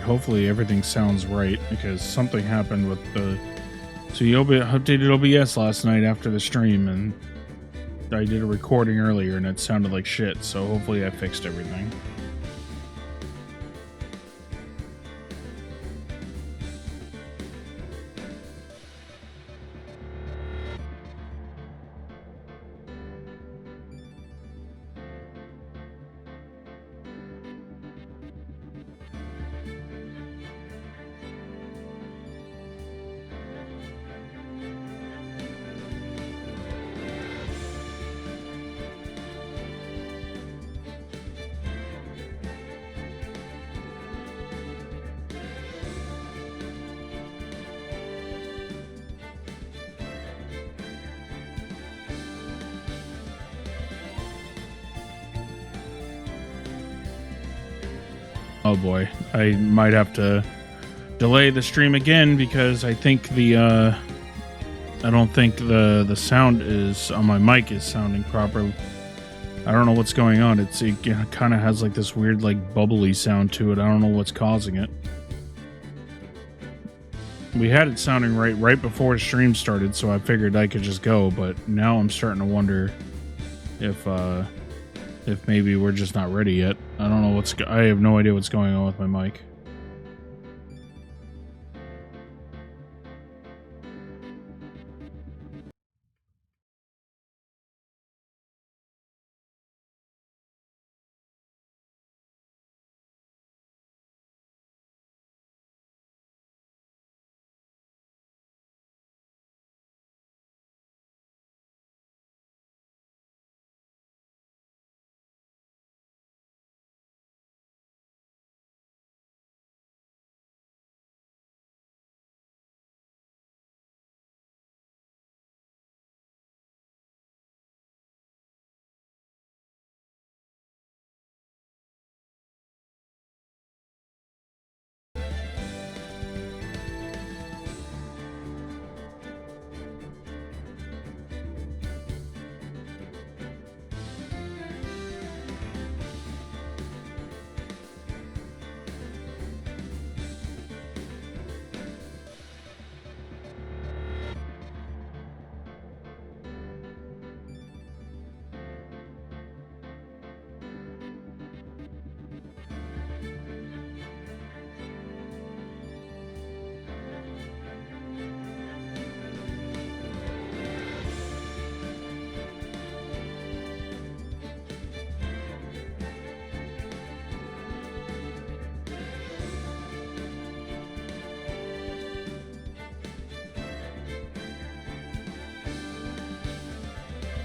hopefully everything sounds right, because something happened with the... So you updated OBS last night after the stream, and I did a recording earlier and it sounded like shit, so hopefully I fixed everything. Oh boy, I might have to delay the stream again because I think I don't think the sound is on my mic is sounding proper. I don't know what's going on. It kind of has like this weird like bubbly sound to it. I don't know what's causing it. We had it sounding right before the stream started, so I figured I could just go, but now I'm starting to wonder if maybe we're just not ready yet. I don't know I have no idea what's going on with my mic.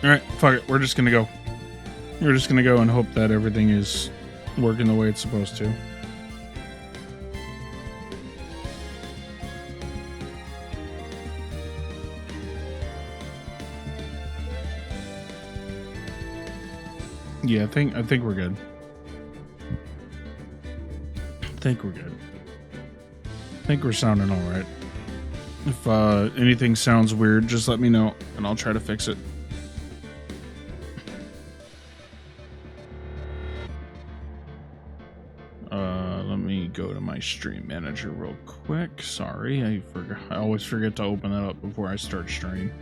Alright, fuck it. We're just gonna go. We're just gonna go and hope that everything is working the way it's supposed to. Yeah, I think we're good. I think we're good. I think we're sounding alright. If anything sounds weird, just let me know and I'll try to fix it. Let me go to my stream manager real quick. Sorry, I always forget to open that up before I start stream.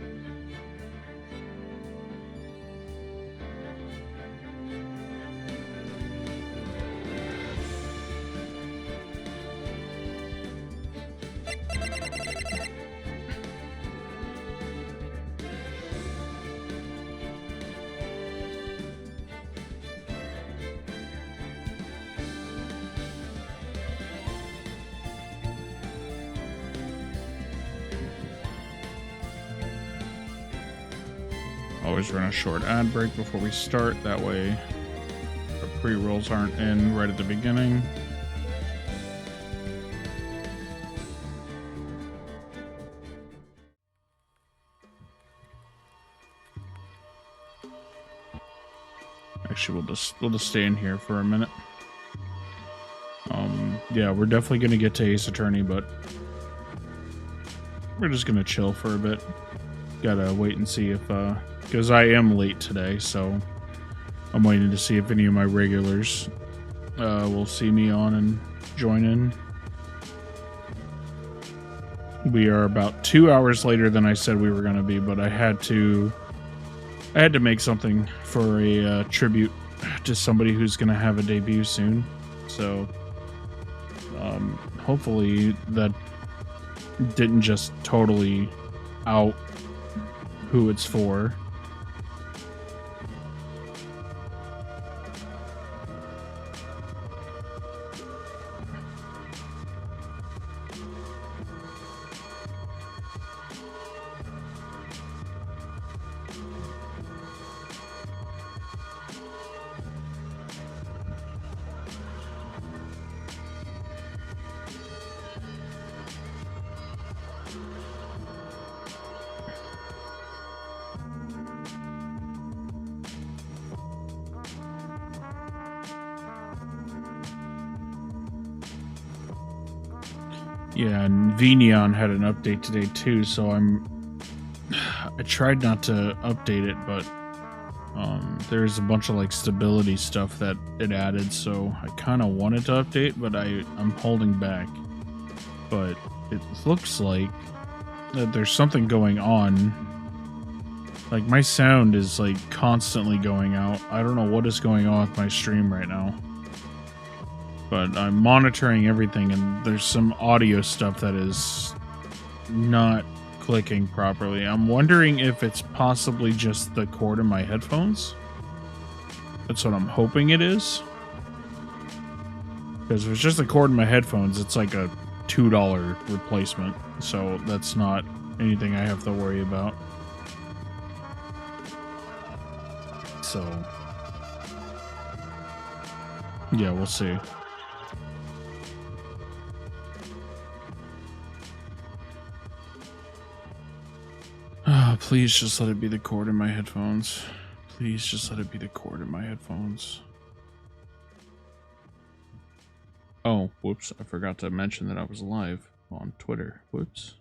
Always run a short ad break before we start. That way the pre-rolls aren't in right at the beginning. Actually, we'll just stay in here for a minute. Yeah, we're definitely gonna get to Ace Attorney, but we're just gonna chill for a bit. Gotta wait and see if because I am late today, so I'm waiting to see if any of my regulars will see me on and join in. We are about 2 hours later than I said we were going to be, but I had to make something for a tribute to somebody who's going to have a debut soon. So hopefully that didn't just totally out who it's for. Yeah, and VNeon had an update today too, so I tried not to update it, but there's a bunch of like stability stuff that it added, so I kind of wanted to update, but I'm holding back. But it looks like that there's something going on. Like my sound is like constantly going out. I don't know what is going on with my stream right now. But I'm monitoring everything, and there's some audio stuff that is not clicking properly. I'm wondering if it's possibly just the cord in my headphones. That's what I'm hoping it is. Because if it's just the cord in my headphones, it's like a $2 replacement. So that's not anything I have to worry about. So yeah, we'll see. Oh, please just let it be the cord in my headphones. Please just let it be the cord in my headphones. Oh, whoops. I forgot to mention that I was live on Twitter. Whoops.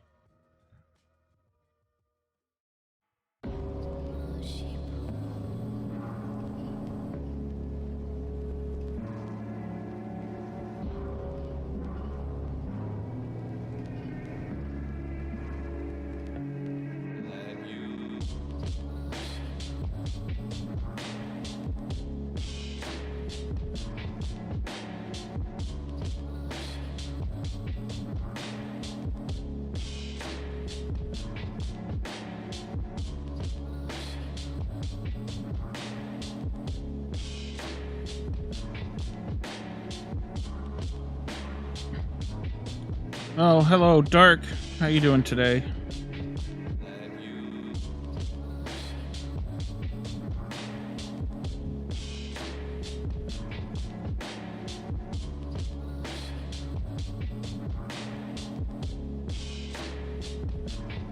Oh, hello, Dark. How you doing today?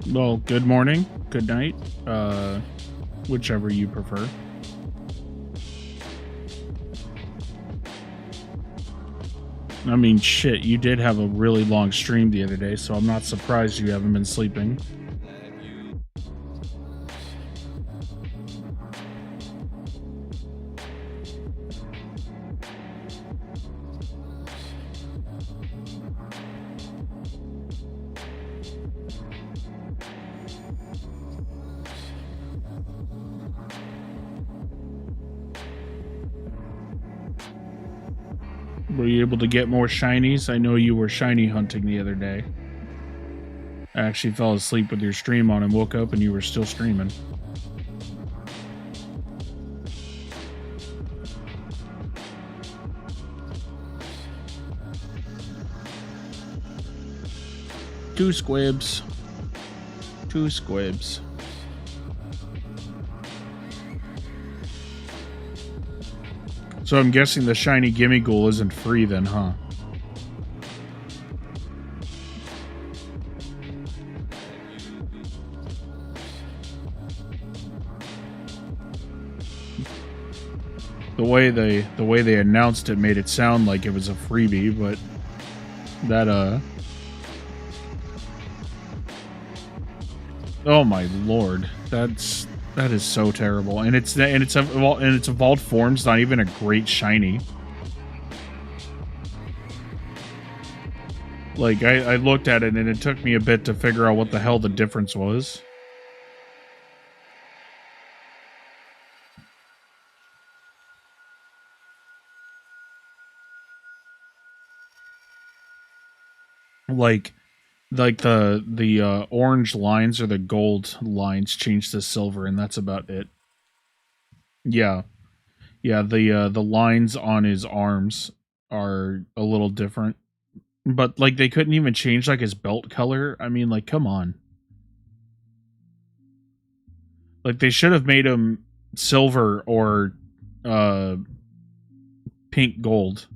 Well, good morning, good night, whichever you prefer. I mean, shit, you did have a really long stream the other day, so I'm not surprised you haven't been sleeping. Were you able to get more shinies? I know you were shiny hunting the other day. I actually fell asleep with your stream on and woke up and you were still streaming. Two squibs. Two squibs. So I'm guessing the shiny gimme ghoul isn't free then, huh? The way they announced it made it sound like it was a freebie, but that oh my lord, that is so terrible, and it's evolved form's not even a great shiny. Like, I looked at it and it took me a bit to figure out what the hell the difference was. Like the orange lines or the gold lines change to silver, and that's about it. Yeah. Yeah, the lines on his arms are a little different. But like they couldn't even change like his belt color. I mean, like, come on. Like they should have made him silver or uh pink gold.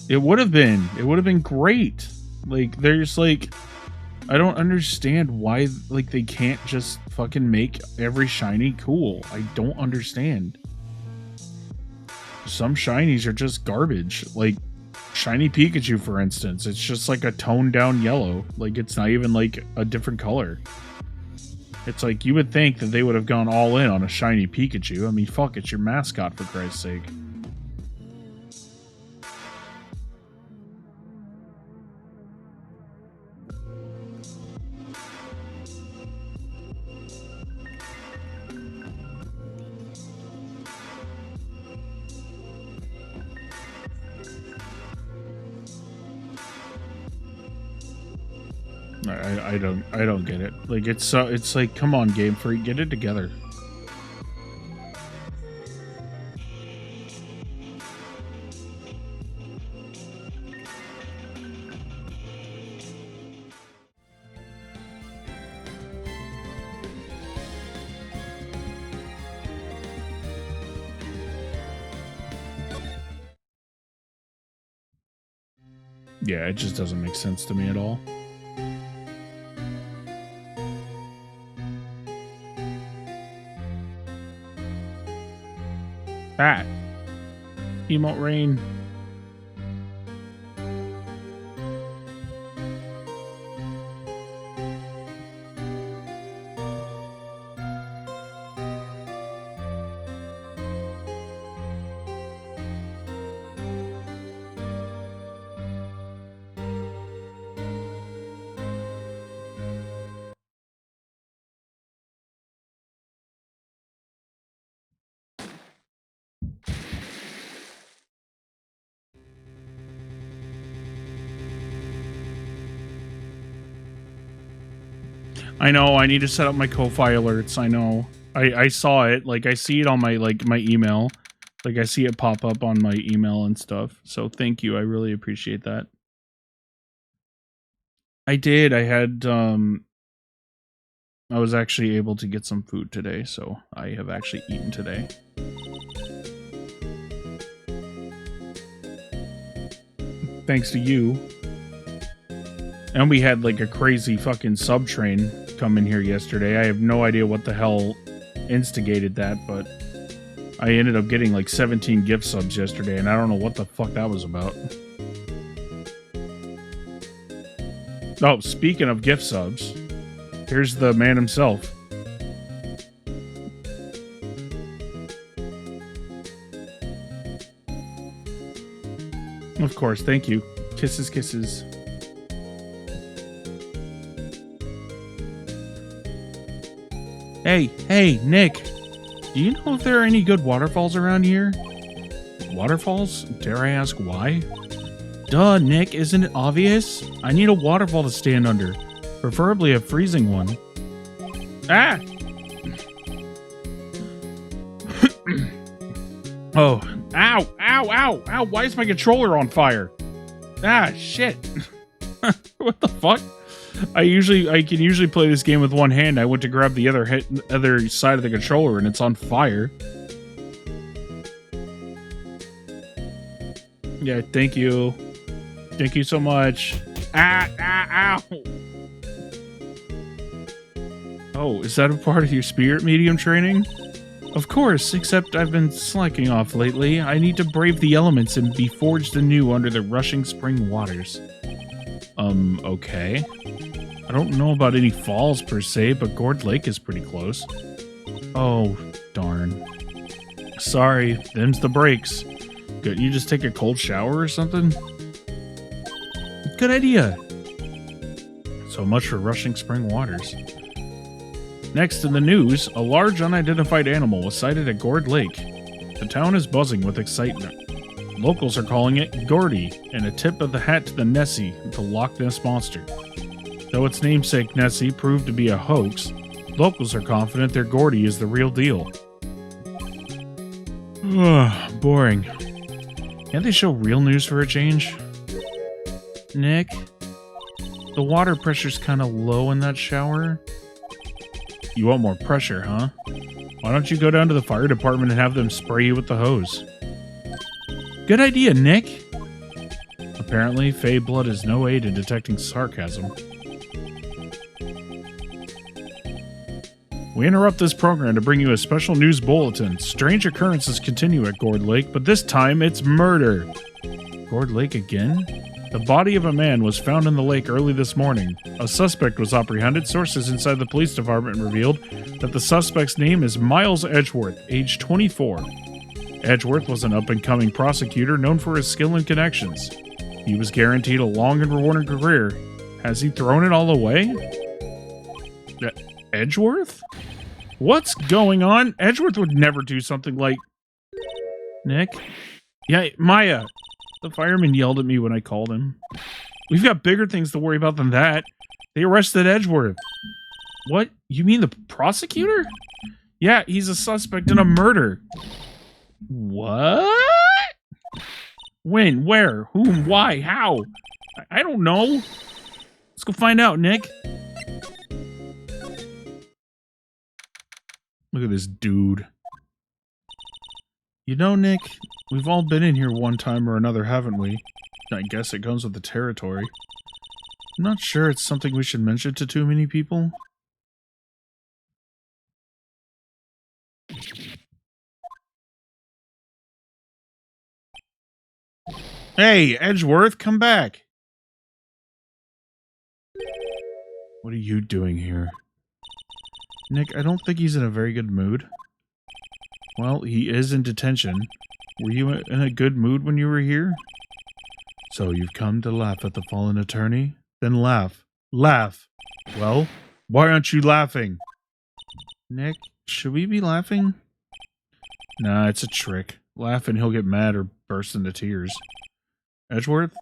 It would have been. It would have been great. Like there's like I don't understand why like they can't just fucking make every shiny cool. I don't understand. Some shinies are just garbage. Like shiny Pikachu, for instance, it's just like a toned down yellow. Like it's not even like a different color. It's like you would think that they would have gone all in on a shiny Pikachu. I mean, fuck, it's your mascot, for Christ's sake. I don't get it. Like it's like, come on, Game Freak, get it together. Yeah, it just doesn't make sense to me at all. That emote rain. I know, I need to set up my Ko-Fi alerts. I know. I saw it. Like, I see it on my, like, my email. Like, I see it pop up on my email and stuff. So, thank you. I really appreciate that. I did. I had, I was actually able to get some food today, so I have actually eaten today. Thanks to you. And we had, like, a crazy fucking sub train come in here yesterday. I have no idea what the hell instigated that, but I ended up getting like 17 gift subs yesterday, and I don't know what the fuck that was about. Oh, speaking of gift subs, here's the man himself. Of course, thank you. Kisses, kisses. Hey, Nick. Do you know if there are any good waterfalls around here? Waterfalls? Dare I ask why? Duh, Nick, isn't it obvious? I need a waterfall to stand under. Preferably a freezing one. Ah! Oh. Ow! Why is my controller on fire? Ah, shit. What the fuck? I can usually play this game with one hand. I went to grab the other side of the controller and it's on fire. Yeah, thank you. Thank you so much. Ow. Oh, is that a part of your spirit medium training? Of course, except I've been slacking off lately. I need to brave the elements and be forged anew under the rushing spring waters. Okay. I don't know about any falls per se, but Gourd Lake is pretty close. Oh, darn. Sorry, them's the breaks. Couldn't you just take a cold shower or something? Good idea. So much for rushing spring waters. Next in the news, a large unidentified animal was sighted at Gourd Lake. The town is buzzing with excitement. Locals are calling it Gordy, and a tip of the hat to the Nessie, the Loch Ness Monster. Though its namesake Nessie proved to be a hoax, locals are confident their Gordy is the real deal. Ugh, boring. Can't they show real news for a change? Nick? The water pressure's kinda low in that shower. You want more pressure, huh? Why don't you go down to the fire department and have them spray you with the hose? Good idea, Nick! Apparently, Fey blood is no aid in detecting sarcasm. We interrupt this program to bring you a special news bulletin. Strange occurrences continue at Gourd Lake, but this time it's murder. Gourd Lake again? The body of a man was found in the lake early this morning. A suspect was apprehended. Sources inside the police department revealed that the suspect's name is Miles Edgeworth, age 24. Edgeworth was an up-and-coming prosecutor known for his skill and connections. He was guaranteed a long and rewarding career. Has he thrown it all away? Edgeworth? What's going on? Edgeworth would never do something like... Nick? Yeah, Maya. The fireman yelled at me when I called him. We've got bigger things to worry about than that. They arrested Edgeworth. What? You mean the prosecutor? Yeah, he's a suspect in a murder. What? When? Where? Whom? Why? How? I don't know. Let's go find out, Nick. Look at this dude. You know, Nick, we've all been in here one time or another, haven't we? I guess it comes with the territory. I'm not sure it's something we should mention to too many people. Hey, Edgeworth, come back! What are you doing here? Nick, I don't think he's in a very good mood. Well, he is in detention. Were you in a good mood when you were here? So you've come to laugh at the fallen attorney? Then laugh. Laugh! Well, why aren't you laughing? Nick, should we be laughing? Nah, it's a trick. Laugh and he'll get mad or burst into tears. Edgeworth,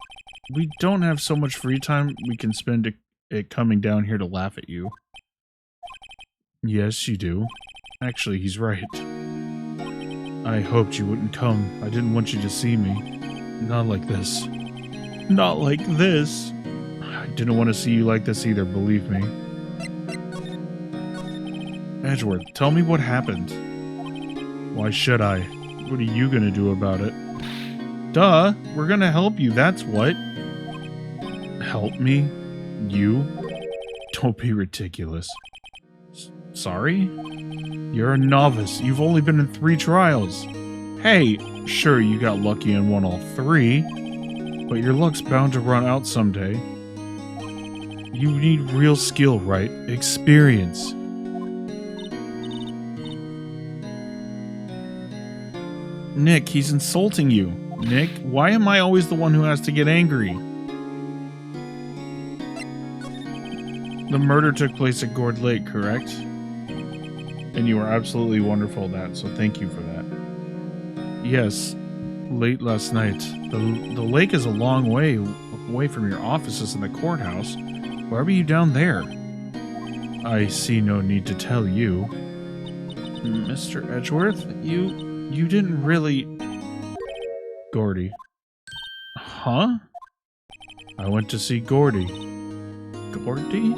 we don't have so much free time we can spend it coming down here to laugh at you. Yes, you do. Actually, he's right. I hoped you wouldn't come. I didn't want you to see me. Not like this. Not like this. I didn't want to see you like this either, believe me. Edgeworth, tell me what happened. Why should I? What are you gonna do about it? Duh, we're gonna help you, that's what. Help me? You? Don't be ridiculous. Sorry? You're a novice. You've only been in 3 trials. Hey, sure you got lucky and won all 3, but your luck's bound to run out someday. You need real skill, right? Experience. Nick, he's insulting you. Nick, why am I always the one who has to get angry? The murder took place at Gourd Lake, correct? And you were absolutely wonderful at that, so thank you for that. Yes, late last night. The lake is a long way away from your offices in the courthouse. Why were you down there? I see no need to tell you. Mr. Edgeworth, you didn't really... Gordy. Huh? I went to see Gordy. Gordy?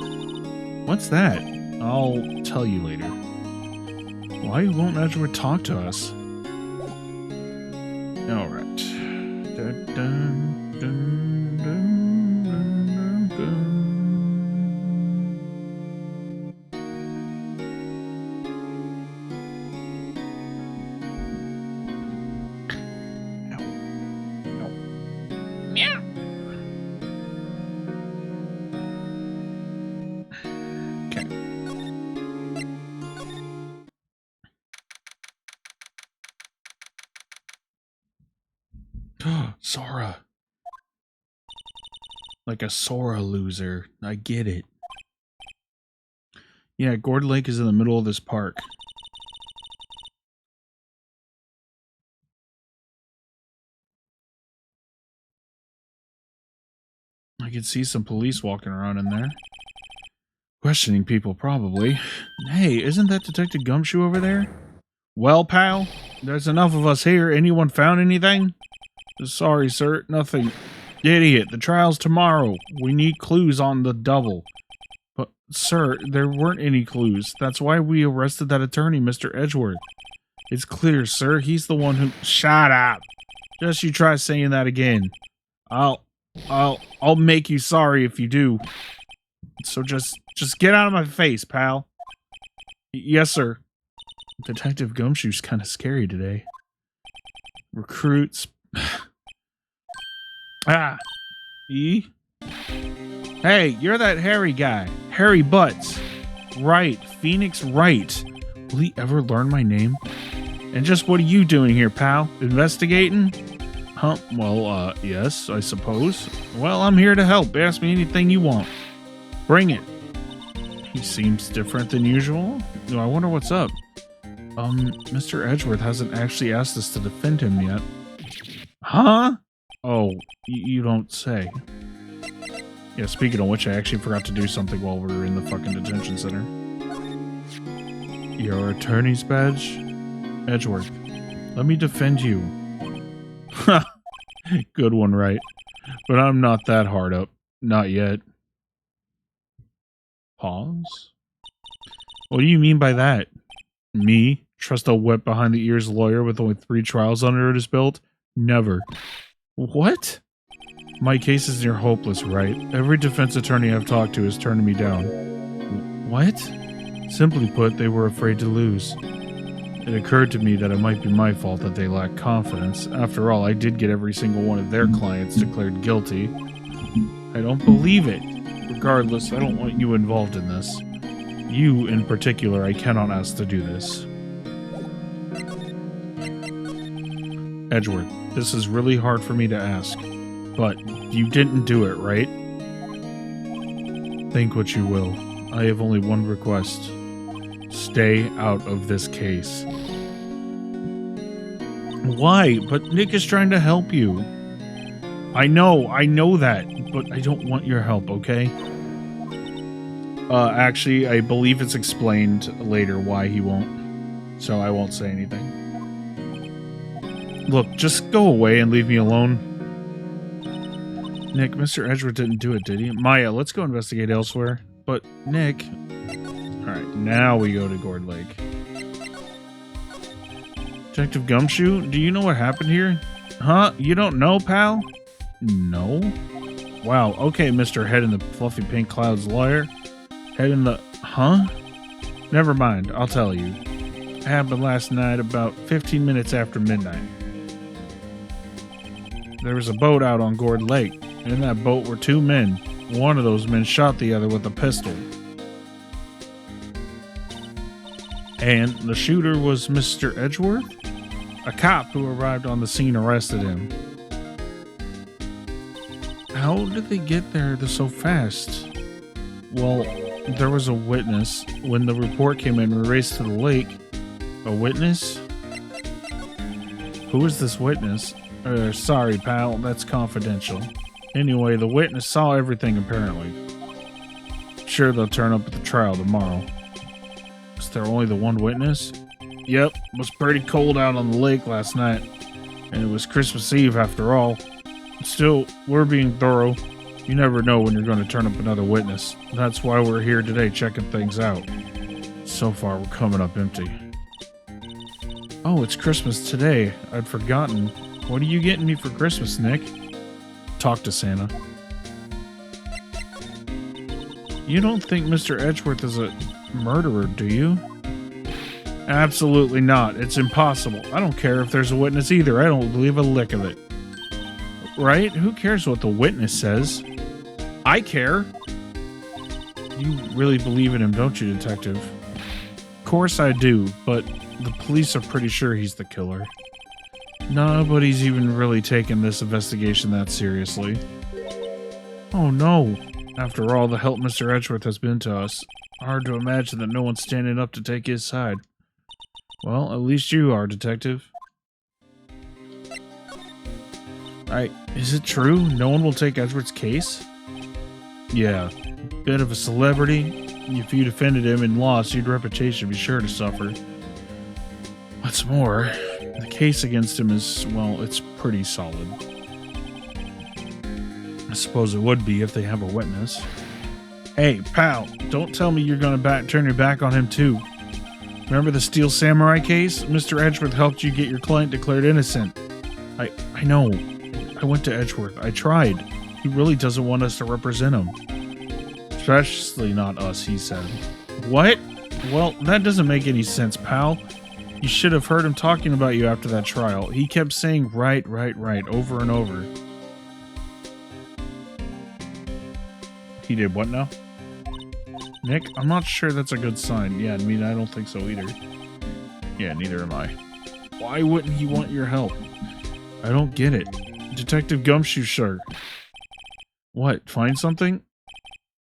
What's that? I'll tell you later. Why won't Edgeworth talk to us? Alright. Dun, dun, dun, dun, dun, dun. Sora. Like a Sora loser. I get it. Yeah, Gourd Lake is in the middle of this park. I can see some police walking around in there. Questioning people, probably. Hey, isn't that Detective Gumshoe over there? Well, pal, there's enough of us here. Anyone found anything? Sorry, sir, nothing. Idiot, the trial's tomorrow. We need clues on the double. But, sir, there weren't any clues. That's why we arrested that attorney, Mr. Edgeworth. It's clear, sir. He's the one who... Shut up! Just you try saying that again. I'll make you sorry if you do. So just get out of my face, pal. Yes, sir. Detective Gumshoe's kind of scary today. Recruits. E? Hey, you're that Harry guy. Harry Butts. Wright. Phoenix Wright. Will he ever learn my name? And just what are you doing here, pal? Investigating? Huh? Well, yes, I suppose. Well, I'm here to help. Ask me anything you want. Bring it. He seems different than usual. I wonder what's up. Mr. Edgeworth hasn't actually asked us to defend him yet. Huh? Oh, you don't say. Yeah, speaking of which, I actually forgot to do something while we were in the fucking detention center. Your attorney's badge? Edgeworth, let me defend you. Good one, right? But I'm not that hard up. Not yet. Pause? What do you mean by that? Me? Trust a wet behind the ears lawyer with only 3 trials under his belt? Never. What? My case is near hopeless, right? Every defense attorney I've talked to has turned me down. What? Simply put, they were afraid to lose. It occurred to me that it might be my fault that they lacked confidence. After all, I did get every single one of their clients declared guilty. I don't believe it. Regardless, I don't want you involved in this. You, in particular, I cannot ask to do this. Edgeworth, this is really hard for me to ask, but you didn't do it, right? Think what you will. I have only one request. Stay out of this case. Why? But Nick is trying to help you. I know that, but I don't want your help, okay? Actually, I believe it's explained later why he won't, so I won't say anything. Look, just go away and leave me alone. Nick, Mr. Edgeworth didn't do it, did he? Maya, let's go investigate elsewhere. But, Nick... Alright, now we go to Gourd Lake. Detective Gumshoe, do you know what happened here? Huh? You don't know, pal? No? Wow, okay, Mr. Head in the Fluffy Pink Clouds lawyer. Head in the... Huh? Never mind, I'll tell you. It happened last night about 15 minutes after midnight. There was a boat out on Gourd Lake. In that boat were 2 men. One of those men shot the other with a pistol. And the shooter was Mr. Edgeworth? A cop who arrived on the scene arrested him. How did they get there so fast? Well, there was a witness. When the report came in, we raced to the lake. A witness? Who is this witness? Sorry, pal, that's confidential. Anyway, the witness saw everything, apparently. Sure, they'll turn up at the trial tomorrow. Is there only the one witness? Yep, it was pretty cold out on the lake last night. And it was Christmas Eve after all. Still, we're being thorough. You never know when you're going to turn up another witness. That's why we're here today checking things out. So far, we're coming up empty. Oh, it's Christmas today. I'd forgotten. What are you getting me for Christmas, Nick? Talk to Santa. You don't think Mr. Edgeworth is a murderer, do you? Absolutely not. It's impossible. I don't care if there's a witness either. I don't believe a lick of it. Right? Who cares what the witness says? I care. You really believe in him, don't you, Detective? Of course I do, but the police are pretty sure he's the killer. Nobody's even really taken this investigation that seriously. Oh no! After all the help Mr. Edgeworth has been to us, hard to imagine that no one's standing up to take his side. Well, at least you are, Detective. Is it true? No one will take Edgeworth's case? Yeah. Bit of a celebrity. If you defended him and lost, your reputation would be sure to suffer. What's more, the case against him is, well, it's pretty solid. I suppose it would be if they have a witness. Hey, pal, don't tell me you're gonna turn your back on him too. Remember the Steel Samurai case? Mr. Edgeworth helped you get your client declared innocent. I know. I went to Edgeworth. I tried. He really doesn't want us to represent him. Especially not us, he said. What? Well, that doesn't make any sense, pal. You should have heard him talking about you after that trial. He kept saying right, over and over. He did what now? Nick, I'm not sure that's a good sign. Yeah, I mean, I don't think so either. Yeah, neither am I. Why wouldn't he want your help? I don't get it. Detective Gumshoe, sir. What, find something?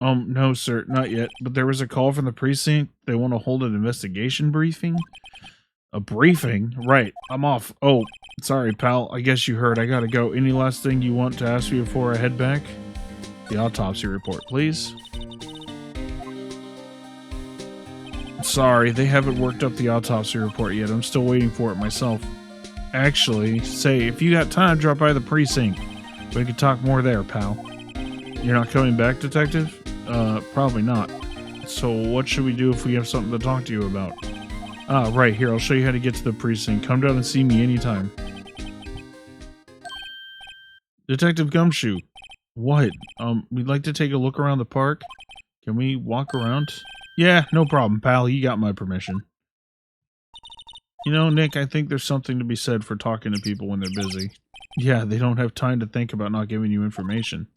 No, sir, not yet. But there was a call from the precinct. They want to hold an investigation briefing? A briefing? Right, I'm off. Oh, sorry, pal. I guess you heard. I gotta go. Any last thing you want to ask me before I head back? The autopsy report, please. Sorry, they haven't worked up the autopsy report yet. I'm still waiting for it myself. Actually, say, if you got time, drop by the precinct. We can talk more there, pal. You're not coming back, Detective? Probably not. So what should we do if we have something to talk to you about? Right, here, I'll show you how to get to the precinct. Come down and see me anytime. Detective Gumshoe. What? We'd like to take a look around the park. Can we walk around? Yeah, no problem, pal. You got my permission. You know, Nick, I think there's something to be said for talking to people when they're busy. Yeah, they don't have time to think about not giving you information.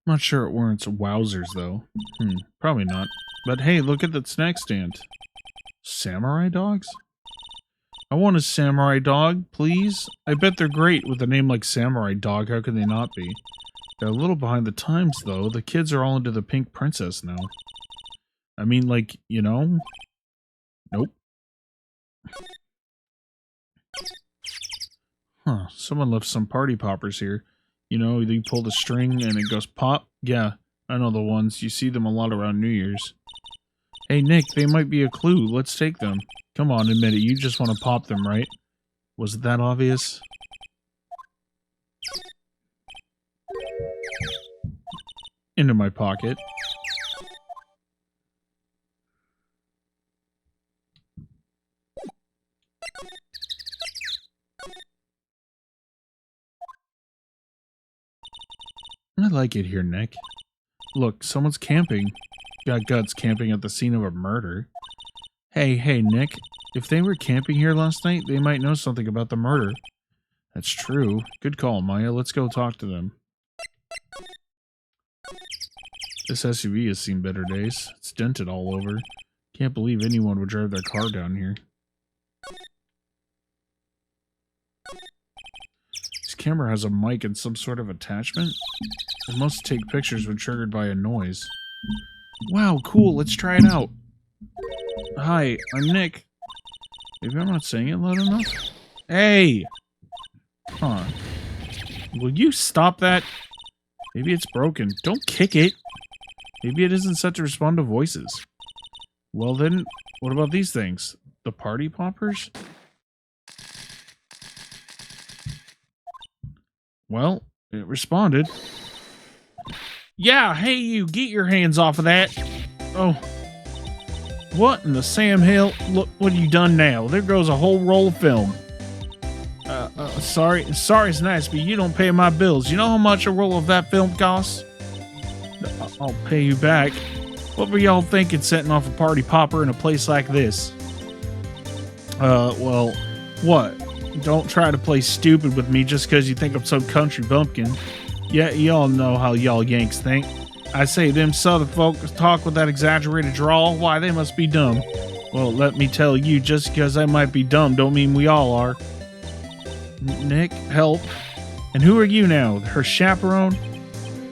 I'm not sure it warrants wowzers, though. Probably not. But hey, look at that snack stand. Samurai dogs? I want a samurai dog, please. I bet they're great with a name like Samurai Dog. How could they not be? They're a little behind the times, though. The kids are all into the Pink Princess now. I mean, like, you know? Nope. Huh, someone left some party poppers here. You know, you pull the string and it goes pop. Yeah, I know the ones. You see them a lot around New Year's. Hey, Nick, they might be a clue. Let's take them. Come on, admit it. You just want to pop them, right? Was it that obvious? Into my pocket. I like it here, Nick. Look, someone's camping. Got guts camping at the scene of a murder. Hey, Nick. If they were camping here last night, they might know something about the murder. That's true. Good call, Maya. Let's go talk to them. This SUV has seen better days. It's dented all over. Can't believe anyone would drive their car down here. This camera has a mic and some sort of attachment. It must take pictures when triggered by a noise. Wow, cool. Let's try it out. Hi, I'm Nick. Maybe I'm not saying it loud enough? Hey! Huh. Will you stop that? Maybe it's broken. Don't kick it. Maybe it isn't set to respond to voices. Well then, what about these things? The party poppers? Well, it responded. Yeah, hey you, get your hands off of that. Oh. What in the Sam Hill? Look what you done now. There goes a whole roll of film. Sorry's nice, but you don't pay my bills. You know how much a roll of that film costs? I'll pay you back. What were y'all thinking setting off a party popper in a place like this? Well, what? Don't try to play stupid with me just because you think I'm some country bumpkin. Yeah, y'all know how y'all Yanks think. I say them southern folk talk with that exaggerated drawl, why, they must be dumb. Well, let me tell you, just because I might be dumb don't mean we all are. Nick, help. And who are you now? Her chaperone?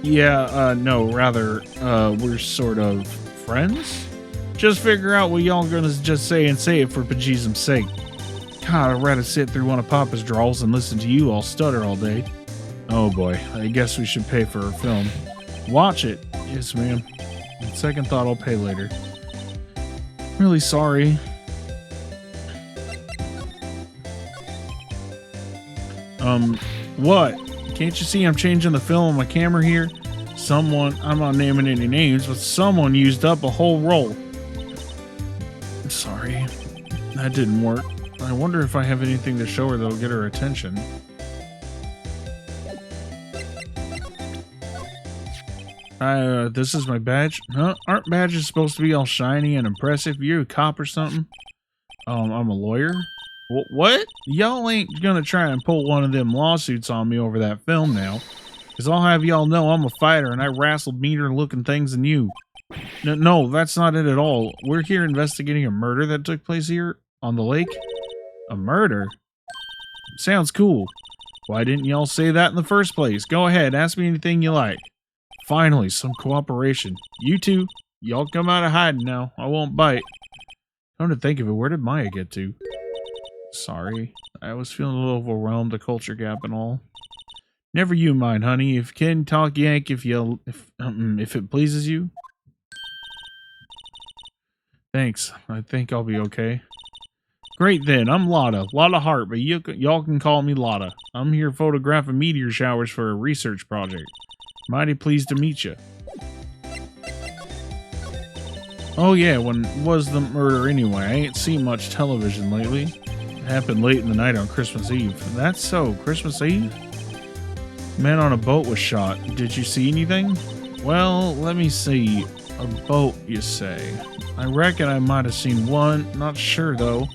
Yeah, no, rather, we're sort of friends? Just figure out what y'all gonna just say and say it for bejesus's sake. God, I'd rather sit through one of Papa's drawls and listen to you all stutter all day. Oh boy, I guess we should pay for our film. Watch it. Yes, ma'am. On second thought, I'll pay later. Really sorry. What? Can't you see I'm changing the film on my camera here? Someone, I'm not naming any names, but someone used up a whole roll. I'm sorry. That didn't work. I wonder if I have anything to show her that'll get her attention. This is my badge. Huh? Aren't badges supposed to be all shiny and impressive? You're a cop or something? I'm a lawyer. What? Y'all ain't gonna try and pull one of them lawsuits on me over that film now. Because I'll have y'all know I'm a fighter and I wrestled meaner looking things than you. No, that's not it at all. We're here investigating a murder that took place here on the lake. A murder? Sounds cool. Why didn't y'all say that in the first place? Go ahead, ask me anything you like. Finally, some cooperation. You two, y'all come out of hiding now. I won't bite. Come to think of it, where did Maya get to? Sorry, I was feeling a little overwhelmed, the culture gap and all. Never you mind, honey. If you can talk Yank, if it pleases you. Thanks. I think I'll be okay. Great then. I'm Lotta. Lotta Hart, but y'all can call me Lotta. I'm here photographing meteor showers for a research project. Mighty pleased to meet you. Oh yeah, when was the murder anyway? I ain't seen much television lately. It happened late in the night on Christmas Eve. That's so, Christmas Eve? Man on a boat was shot. Did you see anything? Well, let me see. A boat, you say? I reckon I might have seen one. Not sure though.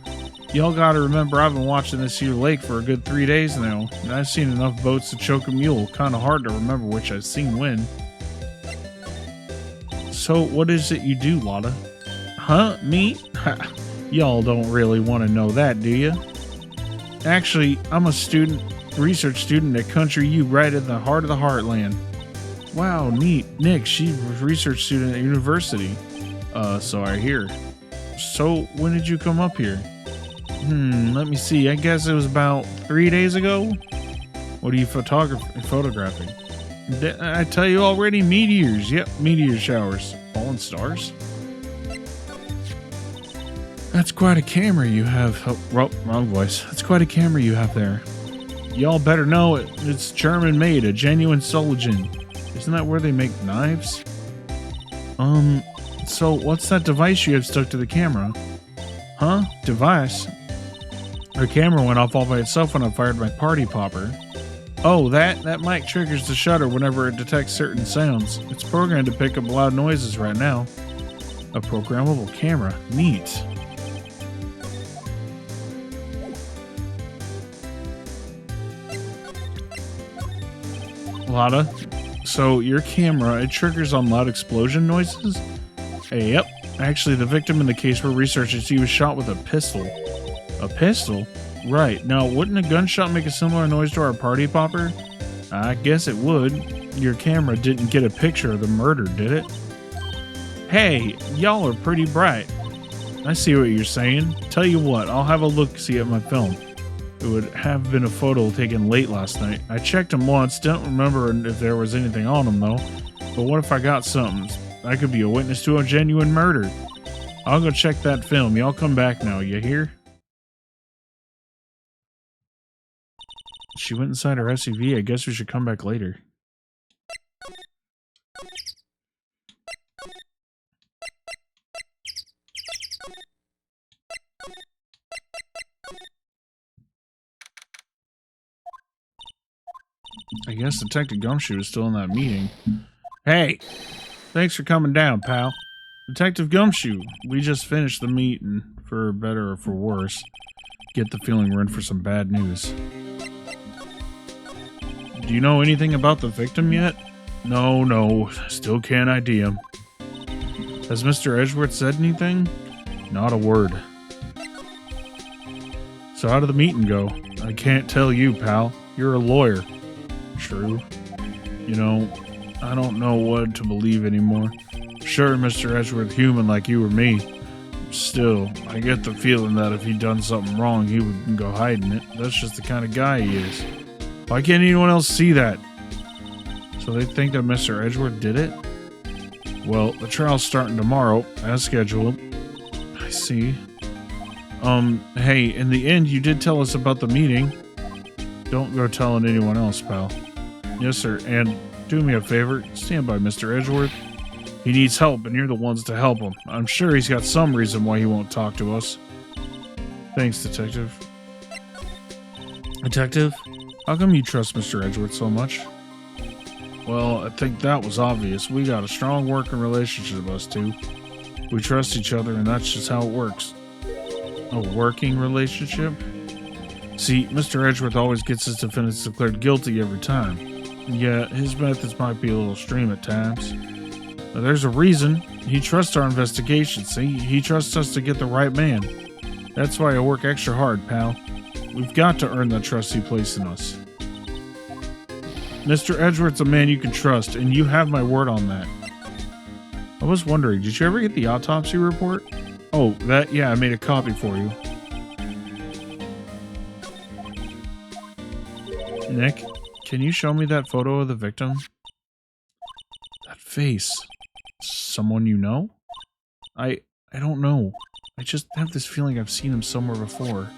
Y'all gotta remember I've been watching this here lake for a good 3 days now, and I've seen enough boats to choke a mule. Kinda hard to remember which I've seen when. So, what is it you do, Lotta? Huh? Me? Y'all don't really want to know that, do you? Actually, I'm a research student at Country U right in the heart of the heartland. Wow, neat. Nick, she's a research student at university. So I hear. So, when did you come up here? Let me see. I guess it was about 3 days ago. What are you photographing? I tell you already, meteors. Yep, meteor showers. Fallen stars? That's quite a camera you have. Oh, wrong voice. That's quite a camera you have there. Y'all better know it. It's German made, a genuine Soligen. Isn't that where they make knives? So what's that device you have stuck to the camera? Huh? Device? The camera went off all by itself when I fired my party popper. Oh, that mic triggers the shutter whenever it detects certain sounds. It's programmed to pick up loud noises right now. A programmable camera. Neat. Lotta, so your camera, it triggers on loud explosion noises? Hey, yep. Actually, the victim in the case we're researching, he was shot with a pistol. A pistol? Right. Now, wouldn't a gunshot make a similar noise to our party popper? I guess it would. Your camera didn't get a picture of the murder, did it? Hey, y'all are pretty bright. I see what you're saying. Tell you what, I'll have a look-see at my film. It would have been a photo taken late last night. I checked them once, don't remember if there was anything on them though. But what if I got something? I could be a witness to a genuine murder. I'll go check that film. Y'all come back now, you hear? She went inside her SUV. I guess we should come back later. I guess Detective Gumshoe is still in that meeting. Hey! Thanks for coming down, pal. Detective Gumshoe, we just finished the meeting, for better or for worse. get the feeling we're in for some bad news. Do you know anything about the victim yet? No, still can't ID him. Has Mr. Edgeworth said anything? Not a word. So how did the meeting go? I can't tell you, pal. You're a lawyer. True. You know, I don't know what to believe anymore. Sure, Mr. Edgeworth human like you or me. Still, I get the feeling that if he'd done something wrong, he wouldn't go hiding it. That's just the kind of guy he is. Why can't anyone else see that? So they think that Mr. Edgeworth did it? Well, the trial's starting tomorrow, as scheduled. I see. Hey, in the end, you did tell us about the meeting. Don't go telling anyone else, pal. Yes, sir, and do me a favor, stand by Mr. Edgeworth. He needs help, and you're the ones to help him. I'm sure he's got some reason why he won't talk to us. Thanks, Detective. Detective? How come you trust Mr. Edgeworth so much? Well, I think that was obvious. We got a strong working relationship, us two. We trust each other, and that's just how it works. A working relationship? See, Mr. Edgeworth always gets his defendants declared guilty every time. Yeah, his methods might be a little extreme at times. But there's a reason. He trusts our investigation, see? He trusts us to get the right man. That's why I work extra hard, pal. We've got to earn the trust he placed in us. Mr. Edgeworth's a man you can trust, and you have my word on that. I was wondering, did you ever get the autopsy report? Oh, that? Yeah, I made a copy for you. Nick, can you show me that photo of the victim? That face. Someone you know? I don't know. I just have this feeling I've seen him somewhere before.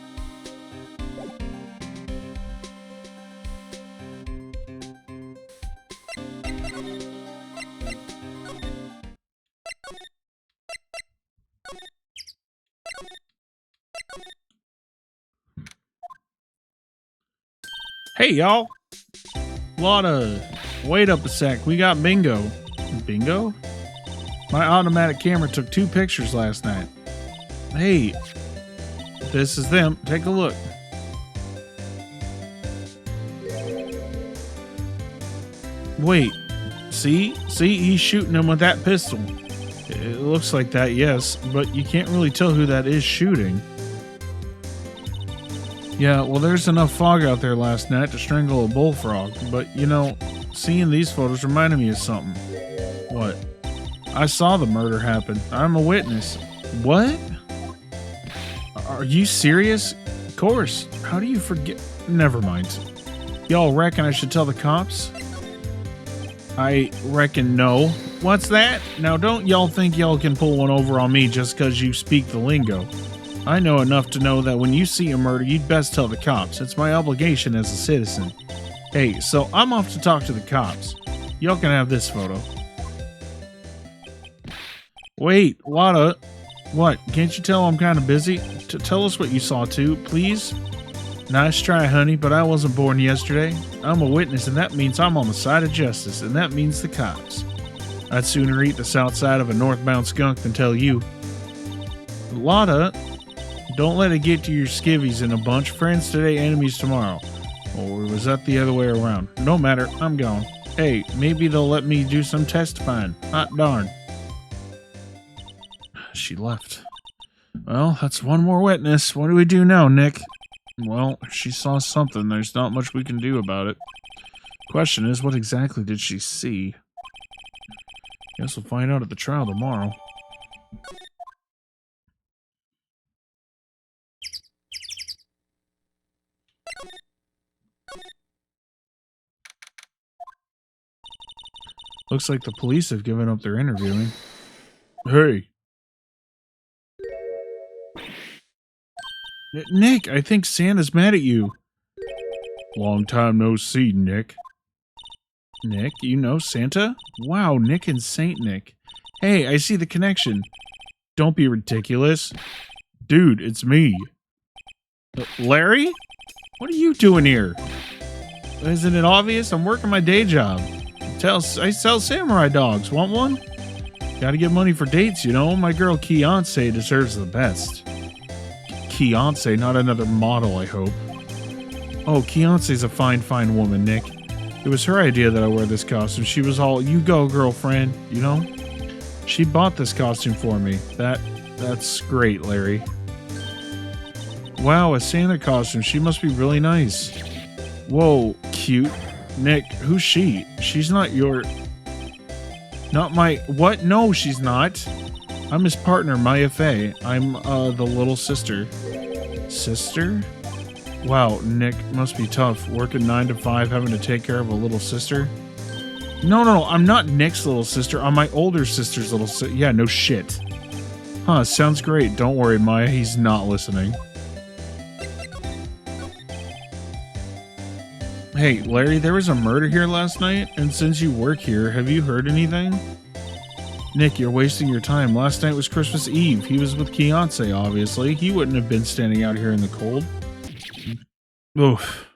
Hey, y'all! Lotta, wait up a sec. We got bingo. Bingo? My automatic camera took 2 pictures last night. Hey, this is them. Take a look. Wait, see? See, he's shooting him with that pistol. It looks like that, yes, but you can't really tell who that is shooting. Yeah, well, there's enough fog out there last night to strangle a bullfrog, but, you know, seeing these photos reminded me of something. What? I saw the murder happen. I'm a witness. What? Are you serious? Of course. How do you forget? Never mind. Y'all reckon I should tell the cops? I reckon no. What's that? Now, don't y'all think y'all can pull one over on me just because you speak the lingo. I know enough to know that when you see a murder, you'd best tell the cops. It's my obligation as a citizen. Hey, so I'm off to talk to the cops. Y'all can have this photo. Wait, Lotta. What? Can't you tell I'm kind of busy? Tell us what you saw too, please. Nice try, honey, but I wasn't born yesterday. I'm a witness, and that means I'm on the side of justice, and that means the cops. I'd sooner eat the south side of a northbound skunk than tell you. Lotta, don't let it get to your skivvies in a bunch. Friends today, enemies tomorrow. Or was that the other way around? No matter, I'm gone. Hey, maybe they'll let me do some testifying. Hot darn. She left. Well, that's one more witness. What do we do now, Nick? Well, if she saw something, there's not much we can do about it. Question is, what exactly did she see? Guess we'll find out at the trial tomorrow. Looks like the police have given up their interviewing. Hey! Nick, I think Santa's mad at you. Long time no see, Nick. Nick, you know Santa? Wow, Nick and Saint Nick. Hey, I see the connection. Don't be ridiculous. Dude, it's me. Larry? What are you doing here? Isn't it obvious? I'm working my day job. I sell samurai dogs. Want one? Gotta get money for dates, you know. My girl Beyonce deserves the best. Keonce, not another model, I hope. Oh, Keonce's a fine, fine woman, Nick. It was her idea that I wear this costume. She was all, you go, girlfriend, you know? She bought this costume for me. That's great, Larry. Wow, a Santa costume. She must be really nice. Whoa, cute. Nick, who's she? She's not your... Not my... What? No, she's not. I'm his partner, Maya Fey. I'm, the little sister. Sister? Wow, Nick, must be tough. Working 9 to 5, having to take care of a little sister? No, I'm not Nick's little sister. I'm my older sister's little sister. Yeah, no shit. Huh, sounds great. Don't worry, Maya, he's not listening. Hey, Larry, there was a murder here last night, and since you work here, have you heard anything? Nick, you're wasting your time. Last night was Christmas Eve. He was with Keonce, obviously. He wouldn't have been standing out here in the cold. Oof.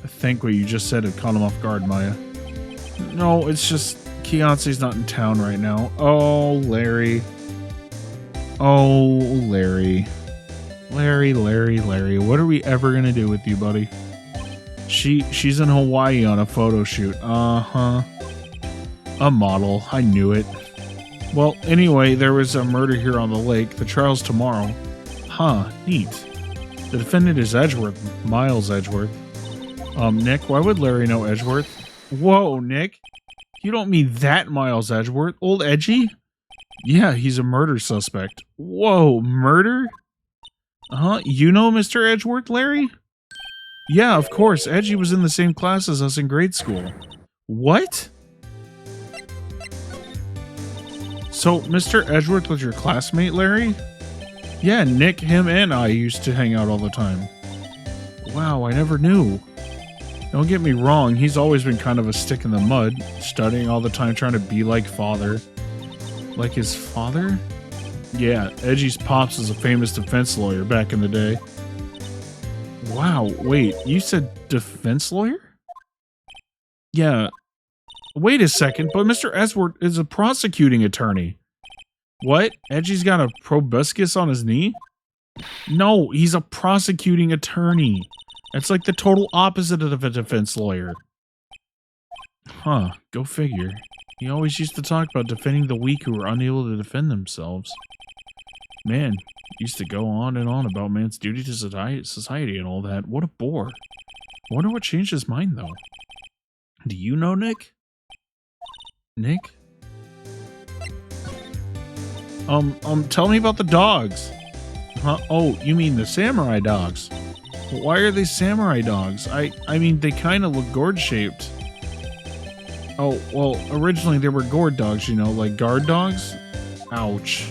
I think what you just said had caught him off guard, Maya. No, it's just Keonce's not in town right now. Oh, Larry. Oh, Larry. Larry. What are we ever gonna do with you, buddy? She's in Hawaii on a photo shoot. Uh-huh. A model. I knew it. Well, anyway, there was a murder here on the lake. The trial's tomorrow. Huh, neat. The defendant is Edgeworth. Miles Edgeworth. Nick, why would Larry know Edgeworth? Whoa, Nick. You don't mean that Miles Edgeworth? Old Edgy? Yeah, he's a murder suspect. Whoa, murder? Uh-huh. You know Mr. Edgeworth, Larry? Yeah, of course. Edgy was in the same class as us in grade school. What? So, Mr. Edgeworth was your classmate, Larry? Yeah, Nick, him, and I used to hang out all the time. Wow, I never knew. Don't get me wrong, he's always been kind of a stick in the mud, studying all the time, trying to be like father. Like his father? Yeah, Edgy's pops was a famous defense lawyer back in the day. Wow, wait, you said defense lawyer? Yeah. Wait a second, but Mr. Edgeworth is a prosecuting attorney. What? Edgy's got a proboscis on his knee? No, he's a prosecuting attorney. That's like the total opposite of a defense lawyer. Huh, go figure. He always used to talk about defending the weak who were unable to defend themselves. Man, used to go on and on about man's duty to society and all that. What a bore. I wonder what changed his mind, though. Do you know, Nick? Nick? Tell me about the dogs. Huh? Oh, you mean the samurai dogs? Why are they samurai dogs? I mean, they kind of look gourd-shaped. Oh, well, originally they were gourd dogs, you know, like guard dogs? Ouch.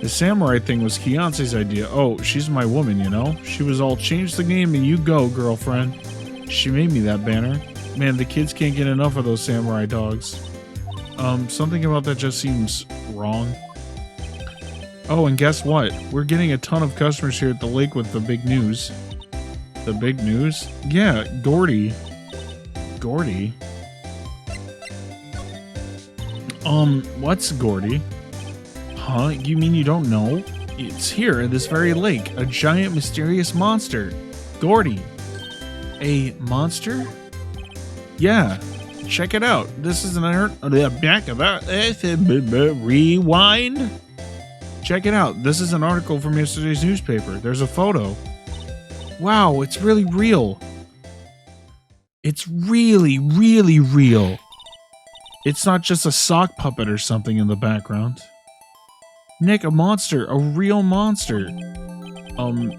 The samurai thing was Keonce's idea. Oh, she's my woman, you know? She was all, change the game and you go, girlfriend. She made me that banner. Man, the kids can't get enough of those samurai dogs. Something about that just seems wrong. Oh, and guess what? We're getting a ton of customers here at the lake with the big news. The big news? Yeah, Gordy. Gordy? What's Gordy? Huh? You mean you don't know? It's here at this very lake. A giant mysterious monster. Gordy. A monster? Yeah. Check it out. This is an rewind. Check it out. This is an article from yesterday's newspaper. There's a photo. Wow, it's really real. It's really, really real. It's not just a sock puppet or something in the background. Nick, a monster. A real monster.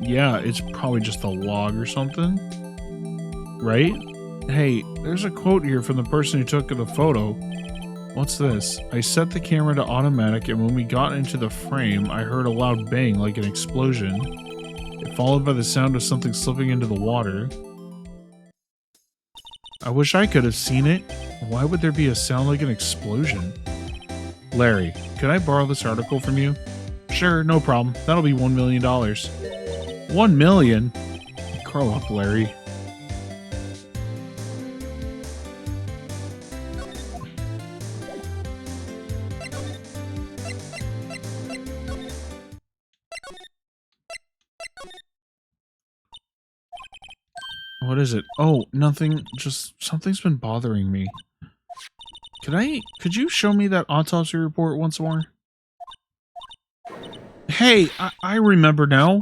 Yeah, it's probably just a log or something. Right? Hey, there's a quote here from the person who took the photo. What's this? I set the camera to automatic, and when we got into the frame, I heard a loud bang like an explosion. It followed by the sound of something slipping into the water. I wish I could have seen it. Why would there be a sound like an explosion? Larry, could I borrow this article from you? Sure, no problem. That'll be $1 million. $1 million? Grow up, Larry. What is it? Oh, nothing. Just something's been bothering me. Could you show me that autopsy report once more? Hey, I remember now.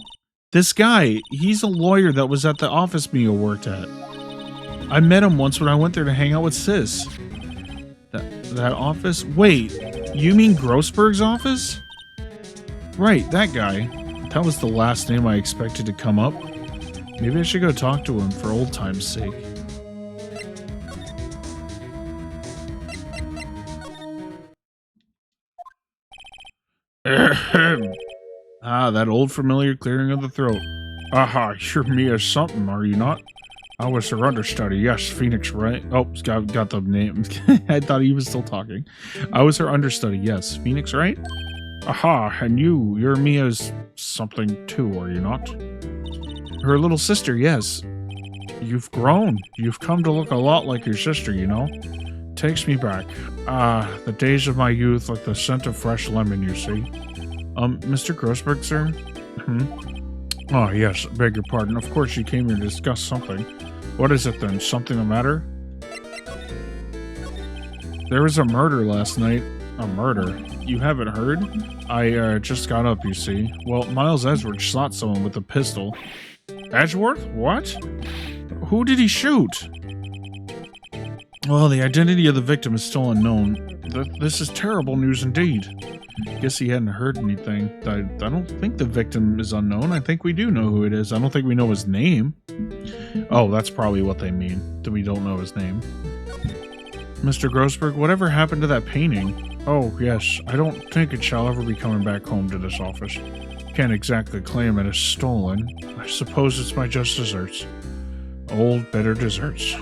This guy, he's a lawyer that was at the office Mia worked at. I met him once when I went there to hang out with Sis. That office? Wait, you mean Grossberg's office? Right, that guy. That was the last name I expected to come up. Maybe I should go talk to him for old time's sake. That old familiar clearing of the throat. Aha, you're Mia something, are you not? I was her understudy, yes, Phoenix, right? Oh, got the name. I thought he was still talking. I was her understudy, yes, Phoenix, right? Aha, and you're Mia's something too, are you not? Her little sister, yes. You've grown. You've come to look a lot like your sister, you know? Takes me back. The days of my youth, like the scent of fresh lemon, you see. Mr. Grossberg, sir? Oh, yes, beg your pardon. Of course you came here to discuss something. What is it then? Something the matter? There was a murder last night. A murder? You haven't heard? I just got up, you see. Well, Miles Edgeworth shot someone with a pistol. Edgeworth? What? Who did he shoot? Well, the identity of the victim is still unknown. This is terrible news indeed. Guess he hadn't heard anything. I don't think the victim is unknown. I think we do know who it is. I don't think we know his name. Oh, that's probably what they mean, that we don't know his name. Mr. Grossberg, whatever happened to that painting? Oh, yes. I don't think it shall ever be coming back home to this office. Can't exactly claim it as stolen. I suppose it's my just desserts. Old, bitter desserts.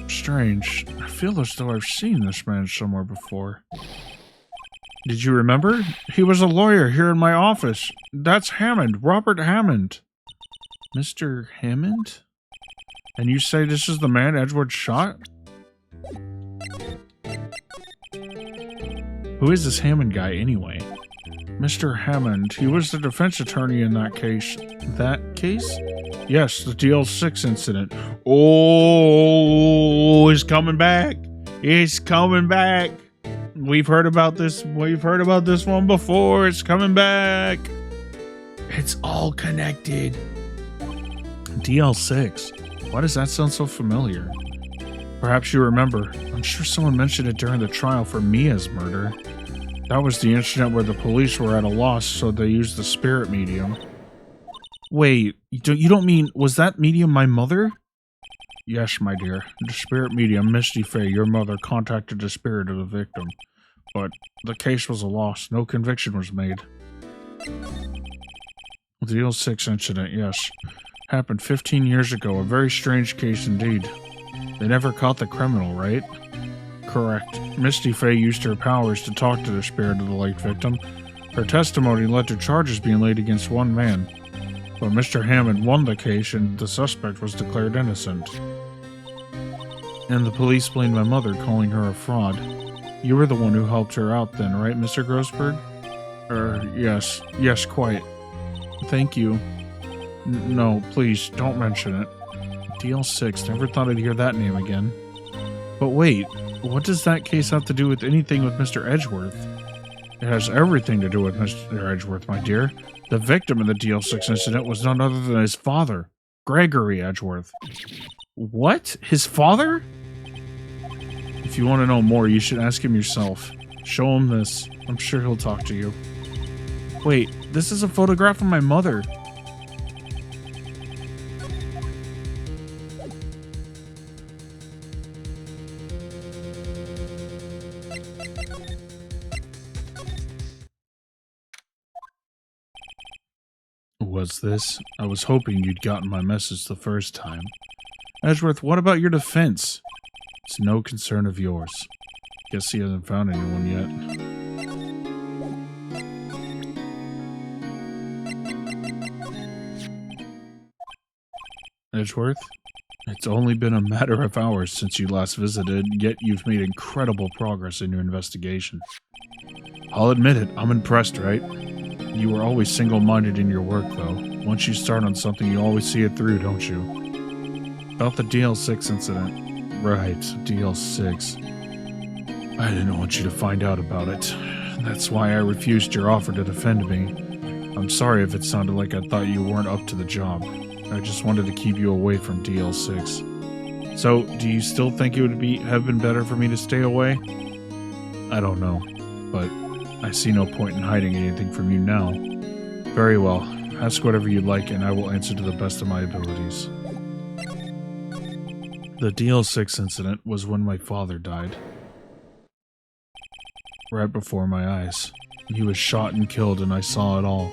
Strange. I feel as though I've seen this man somewhere before. Did you remember? He was a lawyer here in my office. That's Hammond, Robert Hammond. Mr. Hammond? And you say this is the man Edgeworth shot? Who is this Hammond guy anyway? Mr. Hammond, he was the defense attorney in that case. That case? Yes, the DL6 incident. Oh, he's coming back. He's coming back. We've heard about this. We've heard about this one before. It's coming back. It's all connected. DL6. Why does that sound so familiar? Perhaps you remember. I'm sure someone mentioned it during the trial for Mia's murder. That was the incident where the police were at a loss, so they used the spirit medium. Wait, you don't mean, was that medium my mother? Yes, my dear. The spirit medium, Misty Fey, your mother, contacted the spirit of the victim. But the case was a loss. No conviction was made. The DL6 incident, yes. Happened 15 years ago. A very strange case indeed. They never caught the criminal, right? Correct. Misty Fey used her powers to talk to the spirit of the late victim. Her testimony led to charges being laid against one man. But Mr. Hammond won the case and the suspect was declared innocent. And the police blamed my mother, calling her a fraud. You were the one who helped her out then, right, Mr. Grossberg? Yes. Yes, quite. Thank you. No, please, don't mention it. DL6, never thought I'd hear that name again. But wait, what does that case have to do with anything with Mr. Edgeworth? It has everything to do with Mr. Edgeworth, my dear. The victim in the DL6 incident was none other than his father, Gregory Edgeworth. What? His father? If you want to know more, you should ask him yourself. Show him this. I'm sure he'll talk to you. Wait, this is a photograph of my mother. Was this? I was hoping you'd gotten my message the first time. Edgeworth, what about your defense? It's no concern of yours. Guess he hasn't found anyone yet. Edgeworth? It's only been a matter of hours since you last visited, yet you've made incredible progress in your investigation. I'll admit it, I'm impressed, right? You were always single-minded in your work, though. Once you start on something, you always see it through, don't you? About the DL6 incident. Right, DL6. I didn't want you to find out about it. That's why I refused your offer to defend me. I'm sorry if it sounded like I thought you weren't up to the job. I just wanted to keep you away from DL6. So, do you still think it would have been better for me to stay away? I don't know, but I see no point in hiding anything from you now. Very well. Ask whatever you'd like, and I will answer to the best of my abilities. The DL6 incident was when my father died. Right before my eyes. He was shot and killed, and I saw it all.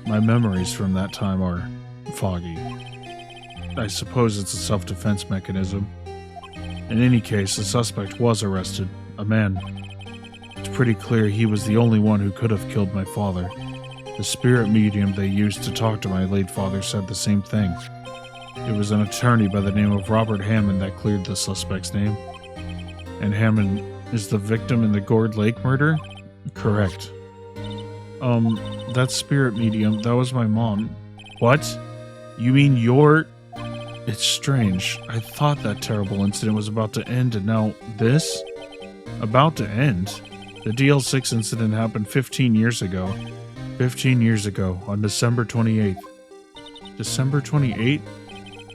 My memories from that time are foggy. I suppose it's a self-defense mechanism. In any case, the suspect was arrested, a man. It's pretty clear he was the only one who could have killed my father. The spirit medium they used to talk to my late father said the same thing. It was an attorney by the name of Robert Hammond that cleared the suspect's name. And Hammond is the victim in the Gourd Lake murder? Correct. That spirit medium, that was my mom. What? You mean you're... It's strange. I thought that terrible incident was about to end, and now this? About to end? The DL6 incident happened 15 years ago. 15 years ago, on December 28th. December 28th?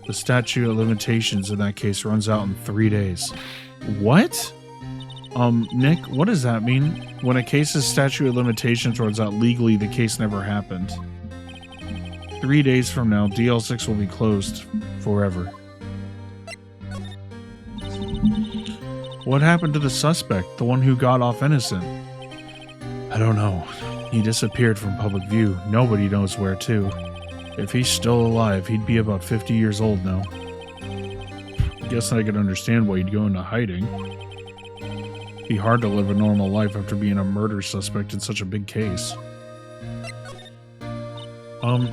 The statute of limitations in that case runs out in 3 days. What? Nick, what does that mean? When a case's statute of limitations runs out legally, the case never happened. 3 days from now, DL6 will be closed forever. What happened to the suspect, the one who got off innocent? I don't know. He disappeared from public view. Nobody knows where to. If he's still alive, he'd be about 50 years old now. Guess I could understand why he'd go into hiding. Be hard to live a normal life after being a murder suspect in such a big case.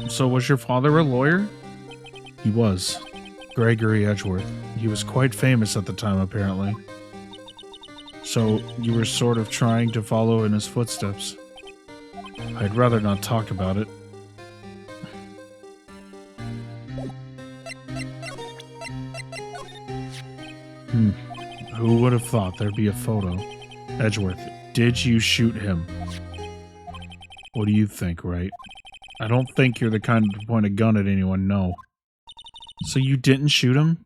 So was your father a lawyer? He was. Gregory Edgeworth. He was quite famous at the time, apparently. So, you were sort of trying to follow in his footsteps. I'd rather not talk about it. Who would have thought there'd be a photo? Edgeworth, did you shoot him? What do you think, Wright? I don't think you're the kind to point a gun at anyone, no. So you didn't shoot him?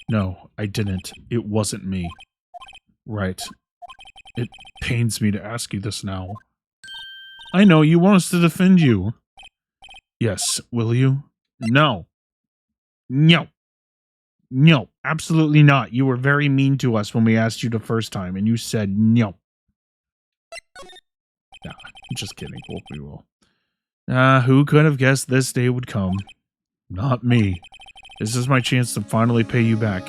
No, I didn't. It wasn't me. Right. It pains me to ask you this now. I know, you want us to defend you. Yes, will you? No. No. No, absolutely not. You were very mean to us when we asked you the first time, and you said no. Nah, just kidding. We will. Who could have guessed this day would come? Not me. This is my chance to finally pay you back.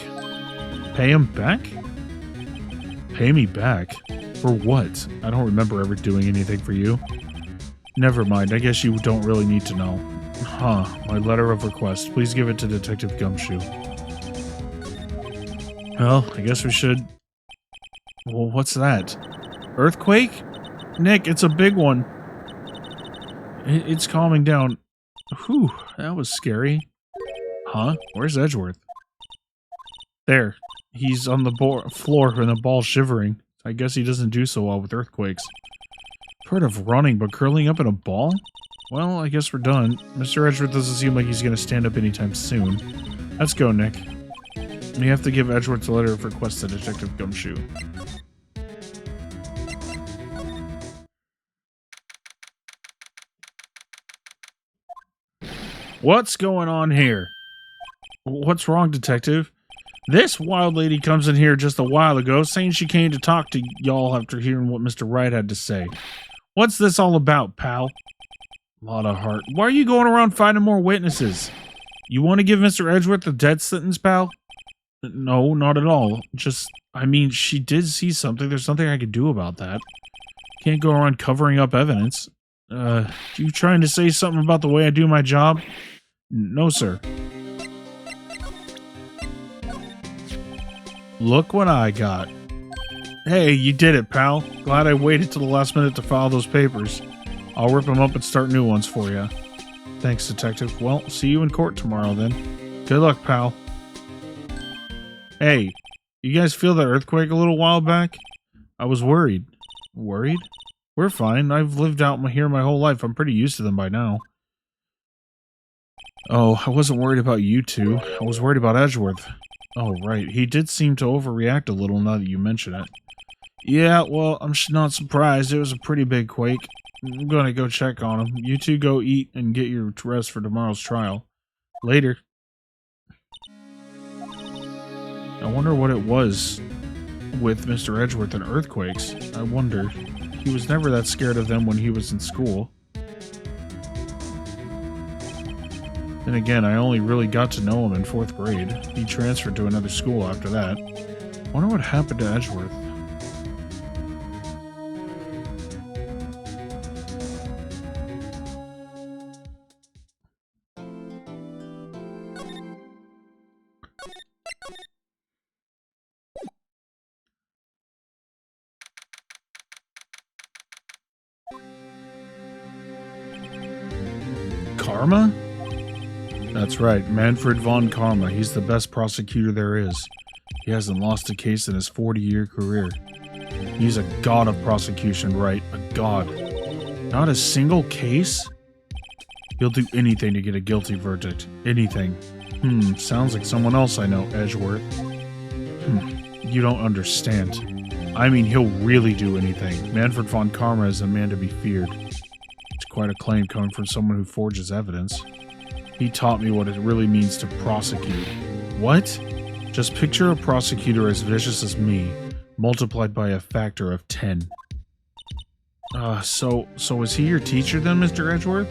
Pay him back? Pay me back? For what? I don't remember ever doing anything for you. Never mind, I guess you don't really need to know. Huh, my letter of request. Please give it to Detective Gumshoe. Well, I guess we should... Well, what's that? Earthquake? Nick, it's a big one. It's calming down. Whew, that was scary. Huh? Where's Edgeworth? There. He's on the floor in a ball shivering. I guess he doesn't do so well with earthquakes. Part of running, but curling up in a ball? Well, I guess we're done. Mr. Edgeworth doesn't seem like he's going to stand up anytime soon. Let's go, Nick. We have to give Edgeworth a letter of request to Detective Gumshoe. What's going on here? What's wrong, Detective? This wild lady comes in here just a while ago saying she came to talk to y'all after hearing what Mr. Wright had to say. What's this all about, pal? Lot of heart. Why are you going around finding more witnesses? You want to give Mr. Edgeworth a death sentence, pal? No, not at all. Just, I mean, she did see something. There's nothing I could do about that. Can't go around covering up evidence. You trying to say something about the way I do my job? No, sir. Look what I got. Hey, you did it, pal. Glad I waited till the last minute to file those papers. I'll rip them up and start new ones for you. Thanks, Detective. Well, see you in court tomorrow, then. Good luck, pal. Hey, you guys feel the earthquake a little while back? I was worried. Worried? We're fine. I've lived out here my whole life. I'm pretty used to them by now. Oh, I wasn't worried about you two. I was worried about Edgeworth. Oh, right. He did seem to overreact a little now that you mention it. Yeah, well, I'm not surprised. It was a pretty big quake. I'm gonna go check on him. You two go eat and get your rest for tomorrow's trial. Later. I wonder what it was with Mr. Edgeworth and earthquakes. I wonder. He was never that scared of them when he was in school. Then again, I only really got to know him in 4th grade. He transferred to another school after that. Wonder what happened to Edgeworth. Karma? That's right, Manfred von Karma. He's the best prosecutor there is. He hasn't lost a case in his 40-year career. He's a god of prosecution, right? A god. Not a single case? He'll do anything to get a guilty verdict. Anything. Sounds like someone else I know, Edgeworth. You don't understand. I mean, he'll really do anything. Manfred von Karma is a man to be feared. It's quite a claim coming from someone who forges evidence. He taught me what it really means to prosecute. What? Just picture a prosecutor as vicious as me, multiplied by a factor of 10. So is he your teacher then, Mr. Edgeworth?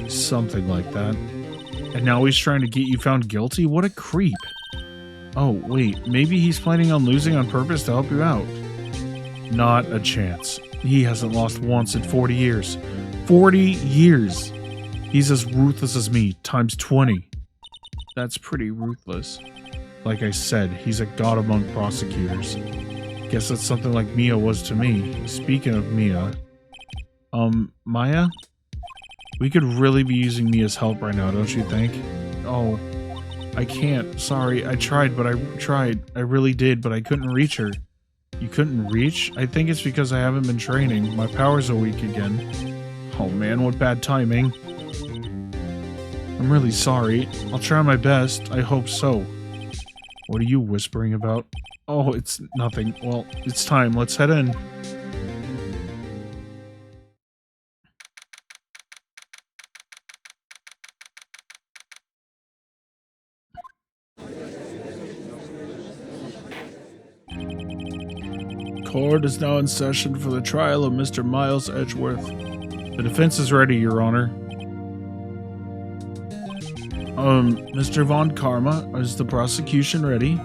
Something like that. And now he's trying to get you found guilty? What a creep. Oh, wait, maybe he's planning on losing on purpose to help you out. Not a chance. He hasn't lost once in 40 years. 40 years! He's as ruthless as me, times 20. That's pretty ruthless. Like I said, he's a god among prosecutors. Guess that's something like Mia was to me. Speaking of Mia... Maya? We could really be using Mia's help right now, don't you think? Oh, I can't. Sorry, I tried. I really did, but I couldn't reach her. You couldn't reach? I think it's because I haven't been training. My powers are weak again. Oh man, what bad timing. I'm really sorry. I'll try my best. I hope so. What are you whispering about? Oh, it's nothing. Well, it's time. Let's head in. Court is now in session for the trial of Mr. Miles Edgeworth. The defense is ready, Your Honor. Mr. von Karma, is the prosecution ready?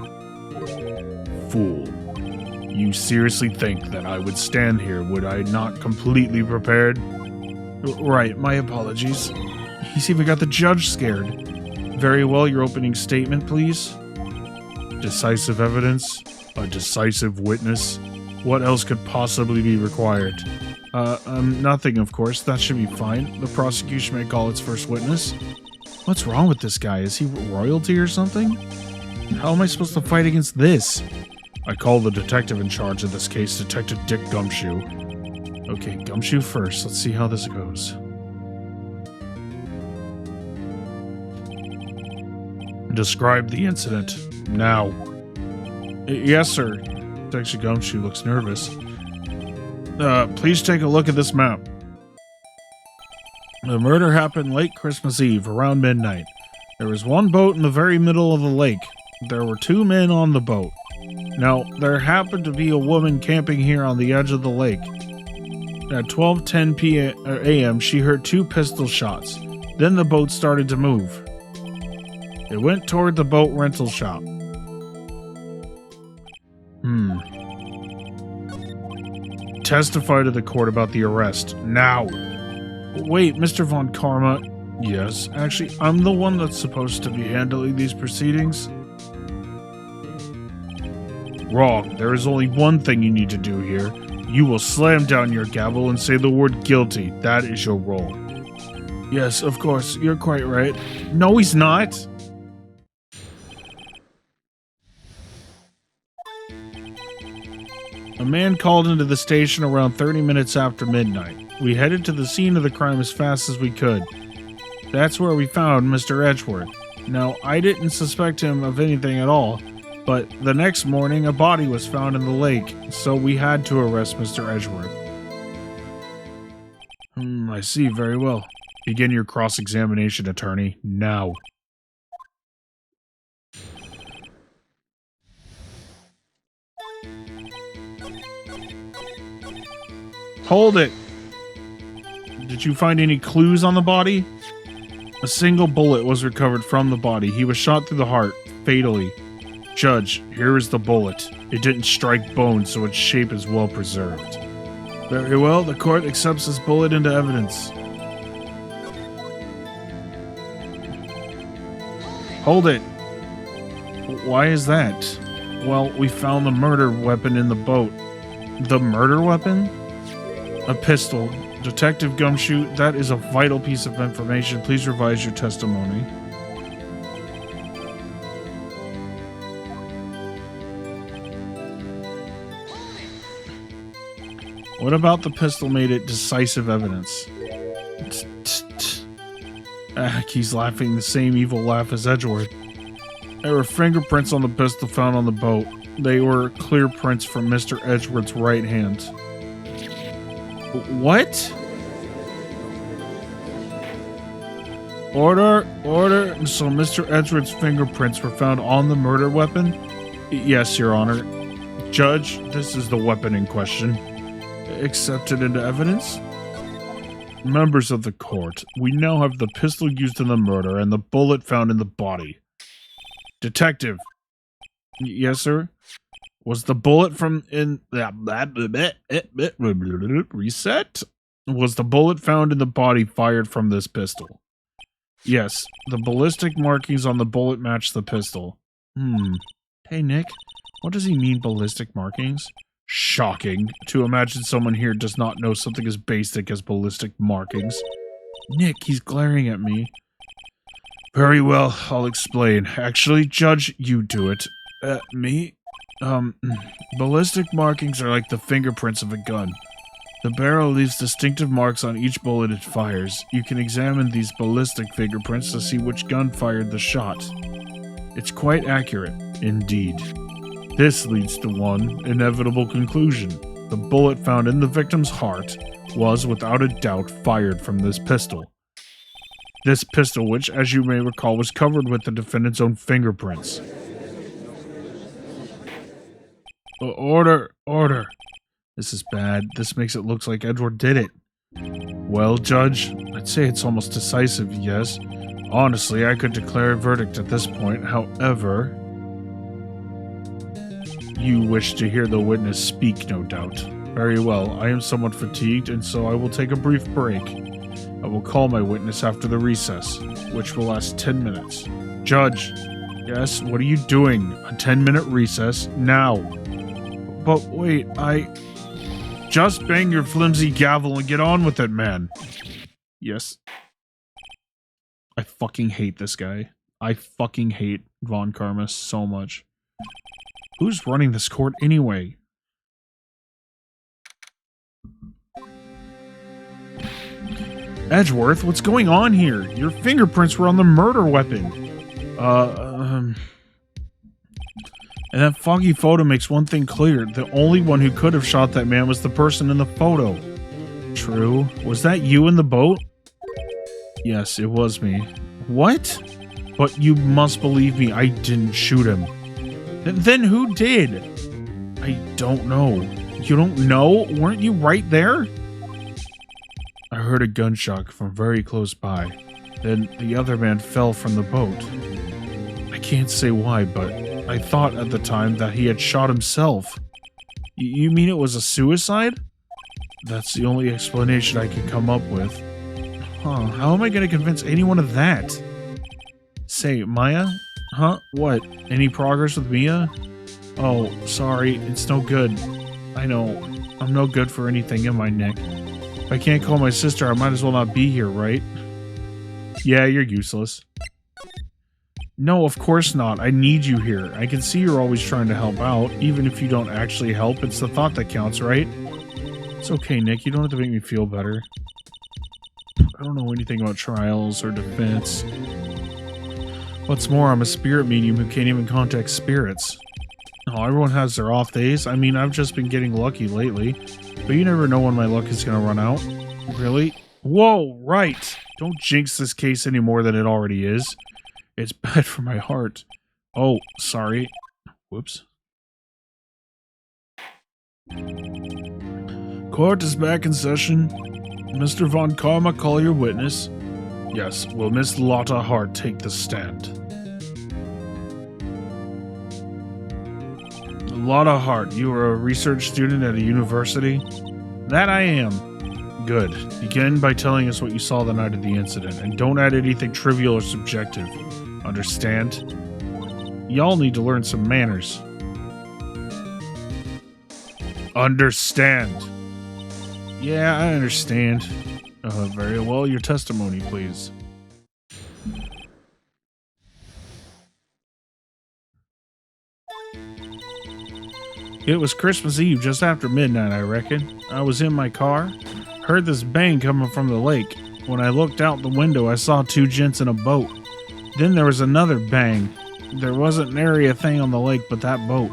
Fool. You seriously think that I would stand here, would I not completely prepared? Right, my apologies. He's even got the judge scared. Very well, your opening statement, please. Decisive evidence? A decisive witness? What else could possibly be required? Nothing, of course. That should be fine. The prosecution may call its first witness. What's wrong with this guy? Is he royalty or something? How am I supposed to fight against this? I call the detective in charge of this case, Detective Dick Gumshoe. Okay, Gumshoe first. Let's see how this goes. Describe the incident. Now. Yes, sir. Detective Gumshoe looks nervous. Please take a look at this map. The murder happened late Christmas Eve, around midnight. There was one boat in the very middle of the lake. There were 2 men on the boat. Now, there happened to be a woman camping here on the edge of the lake. At 12:10 a.m., she heard 2 pistol shots. Then the boat started to move. It went toward the boat rental shop. Testify to the court about the arrest, now! Wait, Mr. von Karma. Yes, actually, I'm the one that's supposed to be handling these proceedings. Wrong. There is only one thing you need to do here. You will slam down your gavel and say the word guilty. That is your role. Yes, of course. You're quite right. No, he's not. A man called into the station around 30 minutes after midnight. We headed to the scene of the crime as fast as we could. That's where we found Mr. Edgeworth. Now, I didn't suspect him of anything at all, but the next morning a body was found in the lake, so we had to arrest Mr. Edgeworth. I see, very well. Begin your cross-examination, attorney, now. Hold it! Did you find any clues on the body? A single bullet was recovered from the body. He was shot through the heart, fatally. Judge, here is the bullet. It didn't strike bone, so its shape is well preserved. Very well, the court accepts this bullet into evidence. Hold it! Why is that? Well, we found the murder weapon in the boat. The murder weapon? A pistol. Detective Gumshoe, that is a vital piece of information. Please revise your testimony. What about the pistol made it decisive evidence? He's laughing the same evil laugh as Edgeworth. There were fingerprints on the pistol found on the boat. They were clear prints from Mr. Edgeworth's right hand. What? Order, order. So Mr. Edgeworth's fingerprints were found on the murder weapon? Yes, Your Honor. Judge, this is the weapon in question. Accepted into evidence? Members of the court, we now have the pistol used in the murder and the bullet found in the body. Detective. Yes, sir? Was the bullet from in... Reset? Was the bullet found in the body fired from this pistol? Yes. The ballistic markings on the bullet match the pistol. Hey, Nick. What does he mean, ballistic markings? Shocking. To imagine someone here does not know something as basic as ballistic markings. Nick, he's glaring at me. Very well, I'll explain. Actually, Judge, you do it. Me? Ballistic markings are like the fingerprints of a gun. The barrel leaves distinctive marks on each bullet it fires. You can examine these ballistic fingerprints to see which gun fired the shot. It's quite accurate, indeed. This leads to one inevitable conclusion. The bullet found in the victim's heart was, without a doubt, fired from this pistol. This pistol, which, as you may recall, was covered with the defendant's own fingerprints. Order, order. This is bad. This makes it look like Edward did it. Well, Judge, I'd say it's almost decisive, yes. Honestly, I could declare a verdict at this point. However, you wish to hear the witness speak, no doubt. Very well. I am somewhat fatigued, and so I will take a brief break. I will call my witness after the recess, which will last 10 minutes. Judge. Yes, what are you doing? A 10-minute recess? Now. But wait, Just bang your flimsy gavel and get on with it, man. Yes. I fucking hate this guy. I fucking hate Von Karmas so much. Who's running this court anyway? Edgeworth, what's going on here? Your fingerprints were on the murder weapon. And that foggy photo makes one thing clear. The only one who could have shot that man was the person in the photo. True. Was that you in the boat? Yes, it was me. What? But you must believe me, I didn't shoot him. Then who did? I don't know. You don't know? Weren't you right there? I heard a gunshot from very close by. Then the other man fell from the boat. I can't say why, but I thought at the time that he had shot himself. You mean it was a suicide? That's the only explanation I can come up with. Huh, how am I going to convince anyone of that? Say, Maya? Huh? What? Any progress with Mia? Oh, sorry, it's no good. I know. I'm no good for anything, am I, Nick? If I can't call my sister, I might as well not be here, right? Yeah, you're useless. No, of course not. I need you here. I can see you're always trying to help out. Even if you don't actually help, it's the thought that counts, right? It's okay, Nick. You don't have to make me feel better. I don't know anything about trials or defense. What's more, I'm a spirit medium who can't even contact spirits. Oh, everyone has their off days. I mean, I've just been getting lucky lately. But you never know when my luck is going to run out. Really? Whoa, right. Don't jinx this case any more than it already is. It's bad for my heart. Oh, sorry. Whoops. Court is back in session. Mr. Von Karma, call your witness. Yes, will Miss Lotta Hart take the stand? Lotta Hart, you are a research student at a university? That I am. Good. Begin by telling us what you saw the night of the incident, and don't add anything trivial or subjective. Understand? Y'all need to learn some manners. Understand. Yeah, I understand. Very well. Your testimony, please. It was Christmas Eve, just after midnight, I reckon. I was in my car, heard this bang coming from the lake. When I looked out the window, I saw two gents in a boat. Then there was another bang. There wasn't nary a thing on the lake but that boat.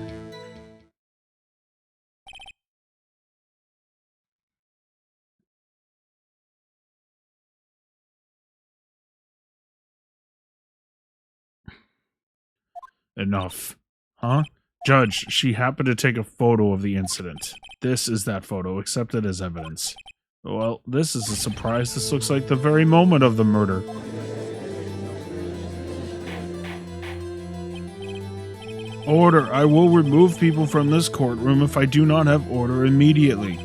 Enough. Huh? Judge, she happened to take a photo of the incident. This is that photo, accepted as evidence. Well, this is a surprise. This looks like the very moment of the murder. Order. I will remove people from this courtroom if I do not have order immediately.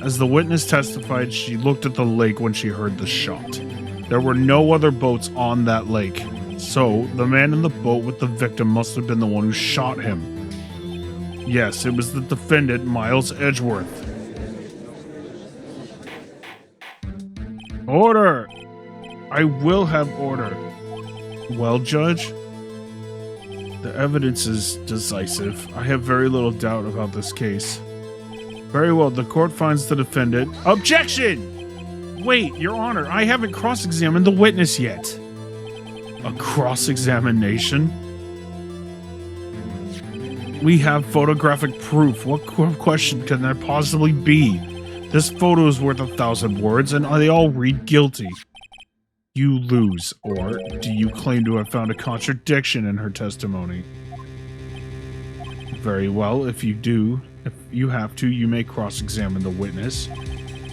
As the witness testified, she looked at the lake when she heard the shot. There were no other boats on that lake. So, the man in the boat with the victim must have been the one who shot him. Yes, it was the defendant, Miles Edgeworth. Order! I will have order. Well, Judge? The evidence is decisive. I have very little doubt about this case. Very well, the court finds the defendant... Objection! Wait, Your Honor, I haven't cross-examined the witness yet. A cross-examination? We have photographic proof. What question can there possibly be? This photo is worth 1,000 words, and they all read guilty. You lose, or do you claim to have found a contradiction in her testimony? Very well, if you do, if you have to, you may cross-examine the witness.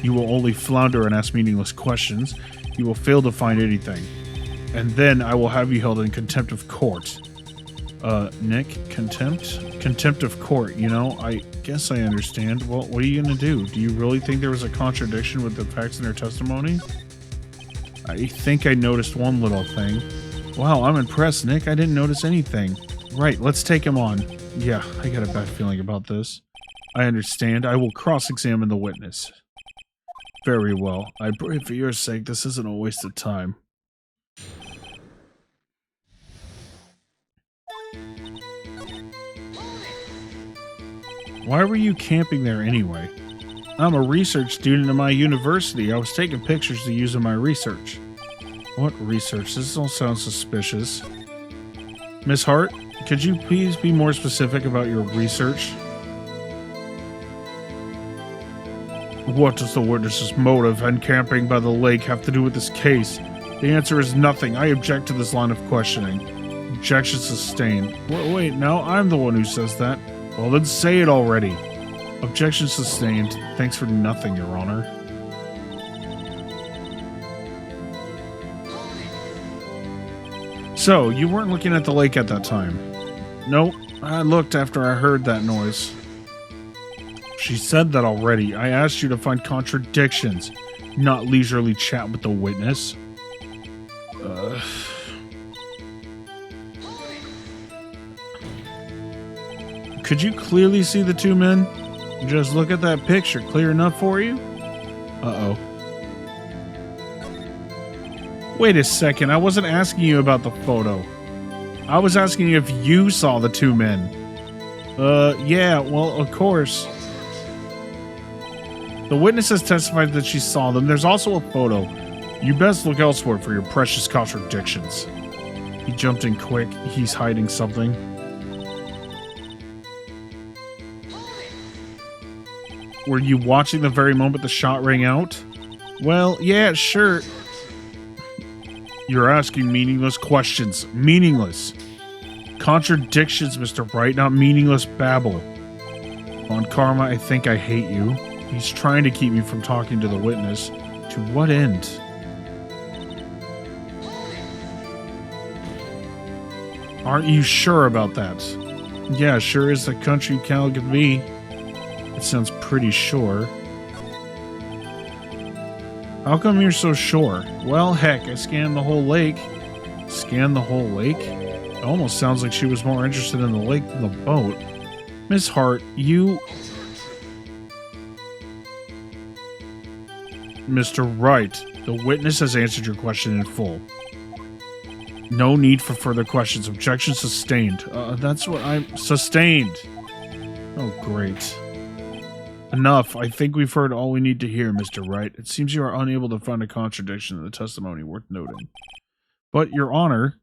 You will only flounder and ask meaningless questions. You will fail to find anything. And then I will have you held in contempt of court. Nick, contempt? Contempt of court, you know, I guess I understand. Well, what are you gonna do? Do you really think there was a contradiction with the facts in her testimony? I think I noticed one little thing. Wow, I'm impressed, Nick. I didn't notice anything. Right, let's take him on. Yeah, I got a bad feeling about this. I understand. I will cross-examine the witness. Very well. I pray for your sake this isn't a waste of time. Why were you camping there anyway? I'm a research student at my university. I was taking pictures to use in my research. What research? This all sounds suspicious. Miss Hart, could you please be more specific about your research? What does the witness's motive and camping by the lake have to do with this case? The answer is nothing. I object to this line of questioning. Objection sustained. Wait, now I'm the one who says that. Well, then say it already. Objection sustained. Thanks for nothing, Your Honor. So, you weren't looking at the lake at that time? Nope. I looked after I heard that noise. She said that already. I asked you to find contradictions, not leisurely chat with the witness. Could you clearly see the two men? Just look at that picture. Clear enough for you? Uh-oh. Wait a second. I wasn't asking you about the photo. I was asking if you saw the two men. Yeah, well, of course. The witness has testified that she saw them. There's also a photo. You best look elsewhere for your precious contradictions. He jumped in quick. He's hiding something. Were you watching the very moment the shot rang out? Well, yeah, sure. You're asking meaningless questions. Meaningless. Contradictions, Mr. Wright, not meaningless babble. On Karma, I think I hate you. He's trying to keep me from talking to the witness. To what end? Aren't you sure about that? Yeah, sure as the country cow can be. It sounds pretty sure. How come you're so sure? Well, heck, I scanned the whole lake. Scanned the whole lake? It almost sounds like she was more interested in the lake than the boat. Miss Hart, you... Mr. Wright, the witness has answered your question in full. No need for further questions. Objection sustained. That's what I'm... Sustained! Oh, great. Enough. I think we've heard all we need to hear, Mr. Wright. It seems you are unable to find a contradiction in the testimony worth noting. But, Your Honor,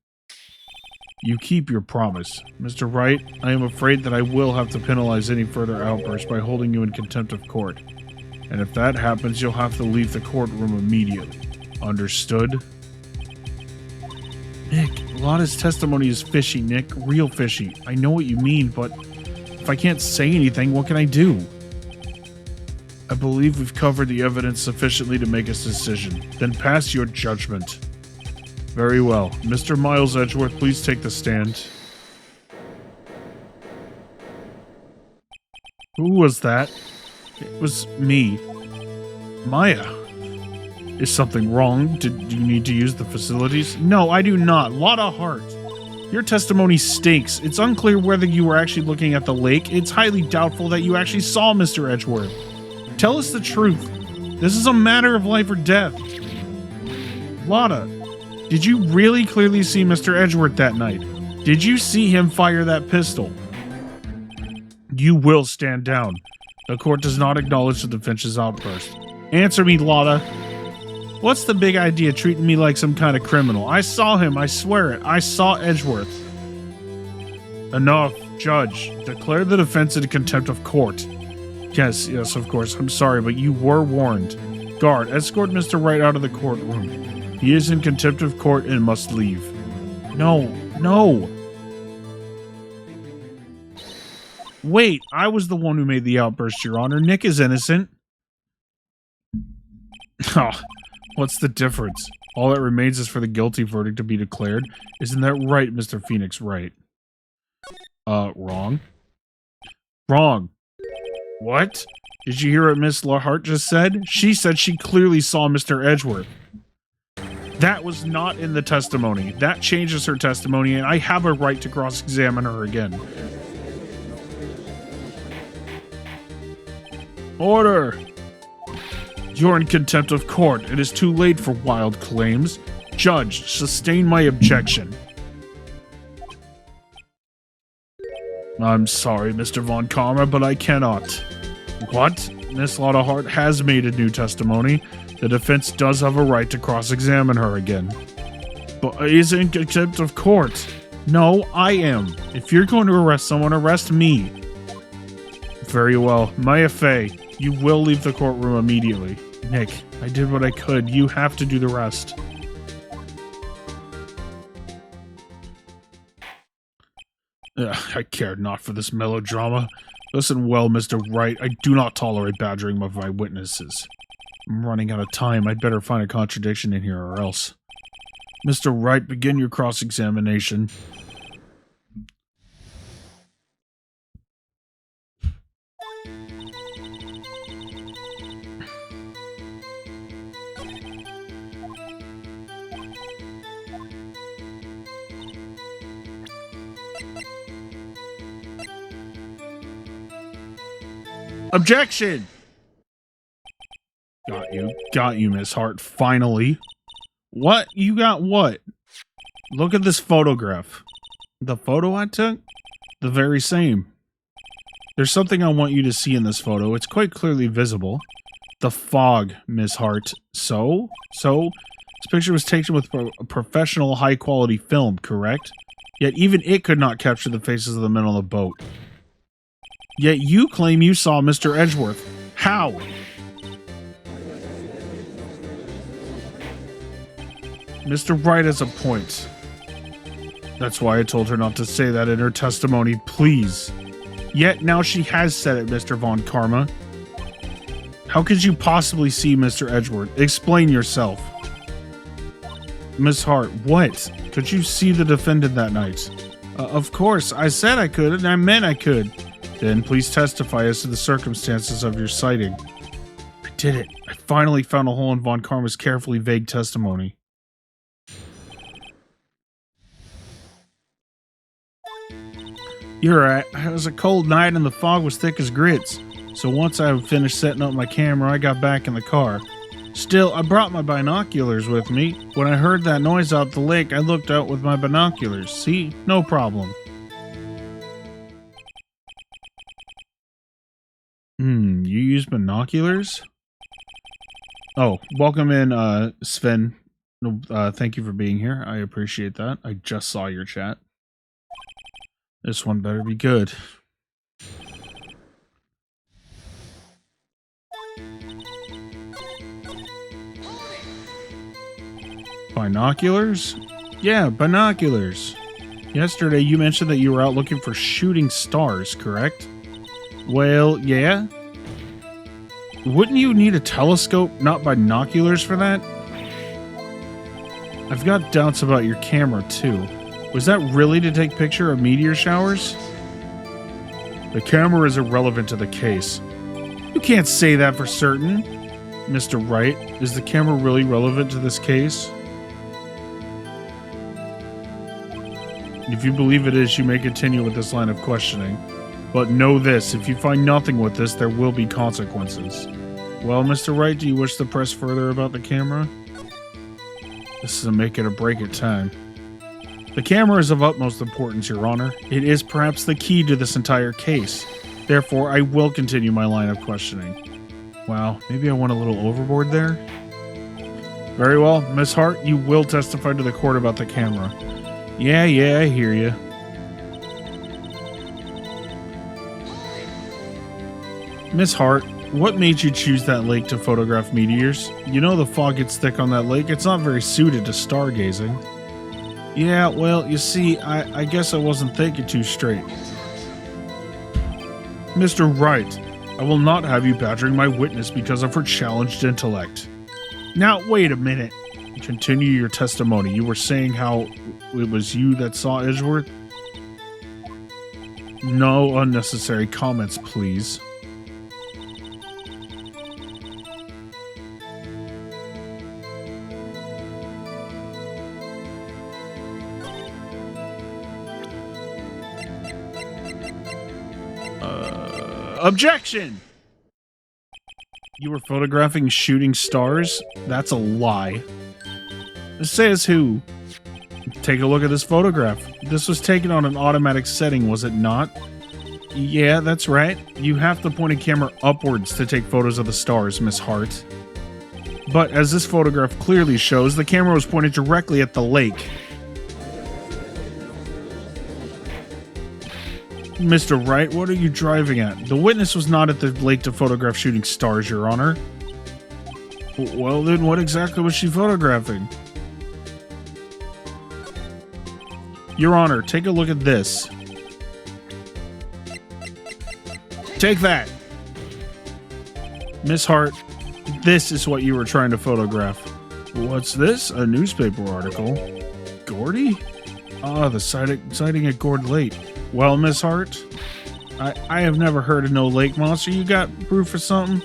you keep your promise. Mr. Wright, I am afraid that I will have to penalize any further outbursts by holding you in contempt of court. And if that happens, you'll have to leave the courtroom immediately. Understood? Nick, Lotta's testimony is fishy, Nick. Real fishy. I know what you mean, but if I can't say anything, what can I do? I believe we've covered the evidence sufficiently to make a decision. Then pass your judgment. Very well. Mr. Miles Edgeworth, please take the stand. Who was that? It was me. Maya. Is something wrong? Do you need to use the facilities? No, I do not. Lotta Hart. Your testimony stinks. It's unclear whether you were actually looking at the lake. It's highly doubtful that you actually saw Mr. Edgeworth. Tell us the truth. This is a matter of life or death. Lotta, did you really clearly see Mr. Edgeworth that night? Did you see him fire that pistol? You will stand down. The court does not acknowledge the defense's outburst. Answer me, Lotta. What's the big idea treating me like some kind of criminal? I saw him, I swear it. I saw Edgeworth. Enough, Judge. Declare the defense in contempt of court. Yes, of course. I'm sorry, but you were warned. Guard, escort Mr. Wright out of the courtroom. He is in contempt of court and must leave. No. Wait, I was the one who made the outburst, Your Honor. Nick is innocent. Oh, what's the difference? All that remains is for the guilty verdict to be declared. Isn't that right, Mr. Phoenix Wright? Wrong. Wrong. What? Did you hear what Miss Hart just said? She said she clearly saw Mr. Edgeworth. That was not in the testimony. That changes her testimony, and I have a right to cross-examine her again. Order! You're in contempt of court. It is too late for wild claims. Judge, sustain my objection. I'm sorry, Mr. Von Karma, but I cannot. What? Miss Lotta Hart has made a new testimony. The defense does have a right to cross-examine her again. But is in contempt of court. No, I am. If you're going to arrest someone, arrest me. Very well. Maya Fey, you will leave the courtroom immediately. Nick, I did what I could. You have to do the rest. I cared not for this melodrama. Listen well, Mr. Wright. I do not tolerate badgering of my witnesses. I'm running out of time. I'd better find a contradiction in here or else. Mr. Wright, begin your cross-examination. Objection! Got you, Miss Hart, finally. What? You got what? Look at this photograph. The photo I took? The very same. There's something I want you to see in this photo. It's quite clearly visible. The fog, Miss Hart. So? This picture was taken with a professional, high-quality film, correct? Yet even it could not capture the faces of the men on the boat. Yet you claim you saw Mr. Edgeworth. How? Mr. Wright has a point. That's why I told her not to say that in her testimony, please. Yet now she has said it, Mr. Von Karma. How could you possibly see Mr. Edgeworth? Explain yourself. Miss Hart, what? Could you see the defendant that night? Of course, I said I could, and I meant I could. Then please testify as to the circumstances of your sighting. I did it. I finally found a hole in Von Karma's carefully vague testimony. You're right. It was a cold night and the fog was thick as grits. So once I finished setting up my camera, I got back in the car. Still, I brought my binoculars with me. When I heard that noise out the lake, I looked out with my binoculars. See? No problem. You use binoculars? Oh, welcome in, Sven. Thank you for being here. I appreciate that. I just saw your chat. This one better be good. Binoculars? Yeah, binoculars. Yesterday you mentioned that you were out looking for shooting stars, correct? Well, yeah. Wouldn't you need a telescope, not binoculars for that? I've got doubts about your camera, too. Was that really to take picture of meteor showers? The camera is irrelevant to the case. You can't say that for certain. Mr. Wright, is the camera really relevant to this case? If you believe it is, you may continue with this line of questioning. But know this, if you find nothing with this, there will be consequences. Well, Mr. Wright, do you wish to press further about the camera? This is a make it or break it time. The camera is of utmost importance, Your Honor. It is perhaps the key to this entire case. Therefore, I will continue my line of questioning. Wow, maybe I went a little overboard there? Very well, Miss Hart, you will testify to the court about the camera. Yeah, I hear you. Miss Hart, what made you choose that lake to photograph meteors? You know the fog gets thick on that lake. It's not very suited to stargazing. Yeah, well, you see, I guess I wasn't thinking too straight. Mr. Wright, I will not have you badgering my witness because of her challenged intellect. Now, wait a minute. Continue your testimony. You were saying how it was you that saw Edgeworth? No unnecessary comments, please. Objection! You were photographing shooting stars? That's a lie. Says who? Take a look at this photograph. This was taken on an automatic setting, was it not? Yeah, that's right. You have to point a camera upwards to take photos of the stars, Miss Hart. But as this photograph clearly shows, the camera was pointed directly at the lake. Mr. Wright, what are you driving at? The witness was not at the lake to photograph shooting stars, Your Honor. Well, then what exactly was she photographing? Your Honor, take a look at this. Take that! Miss Hart, this is what you were trying to photograph. What's this? A newspaper article? Gordy? Ah, the sighting at Gord Lake. Well, Miss Hart, I have never heard of no lake monster. You got proof or something?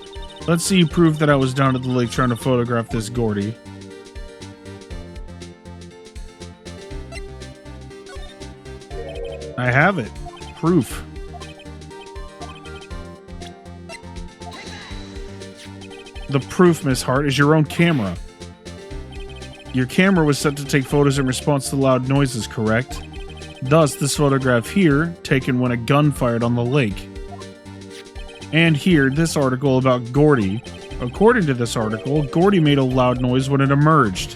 Let's see you prove that I was down at the lake trying to photograph this Gordy. I have it. Proof. The proof, Miss Hart, is your own camera. Your camera was set to take photos in response to loud noises, correct? Thus, this photograph here, taken when a gun fired on the lake. And here, this article about Gordy. According to this article, Gordy made a loud noise when it emerged.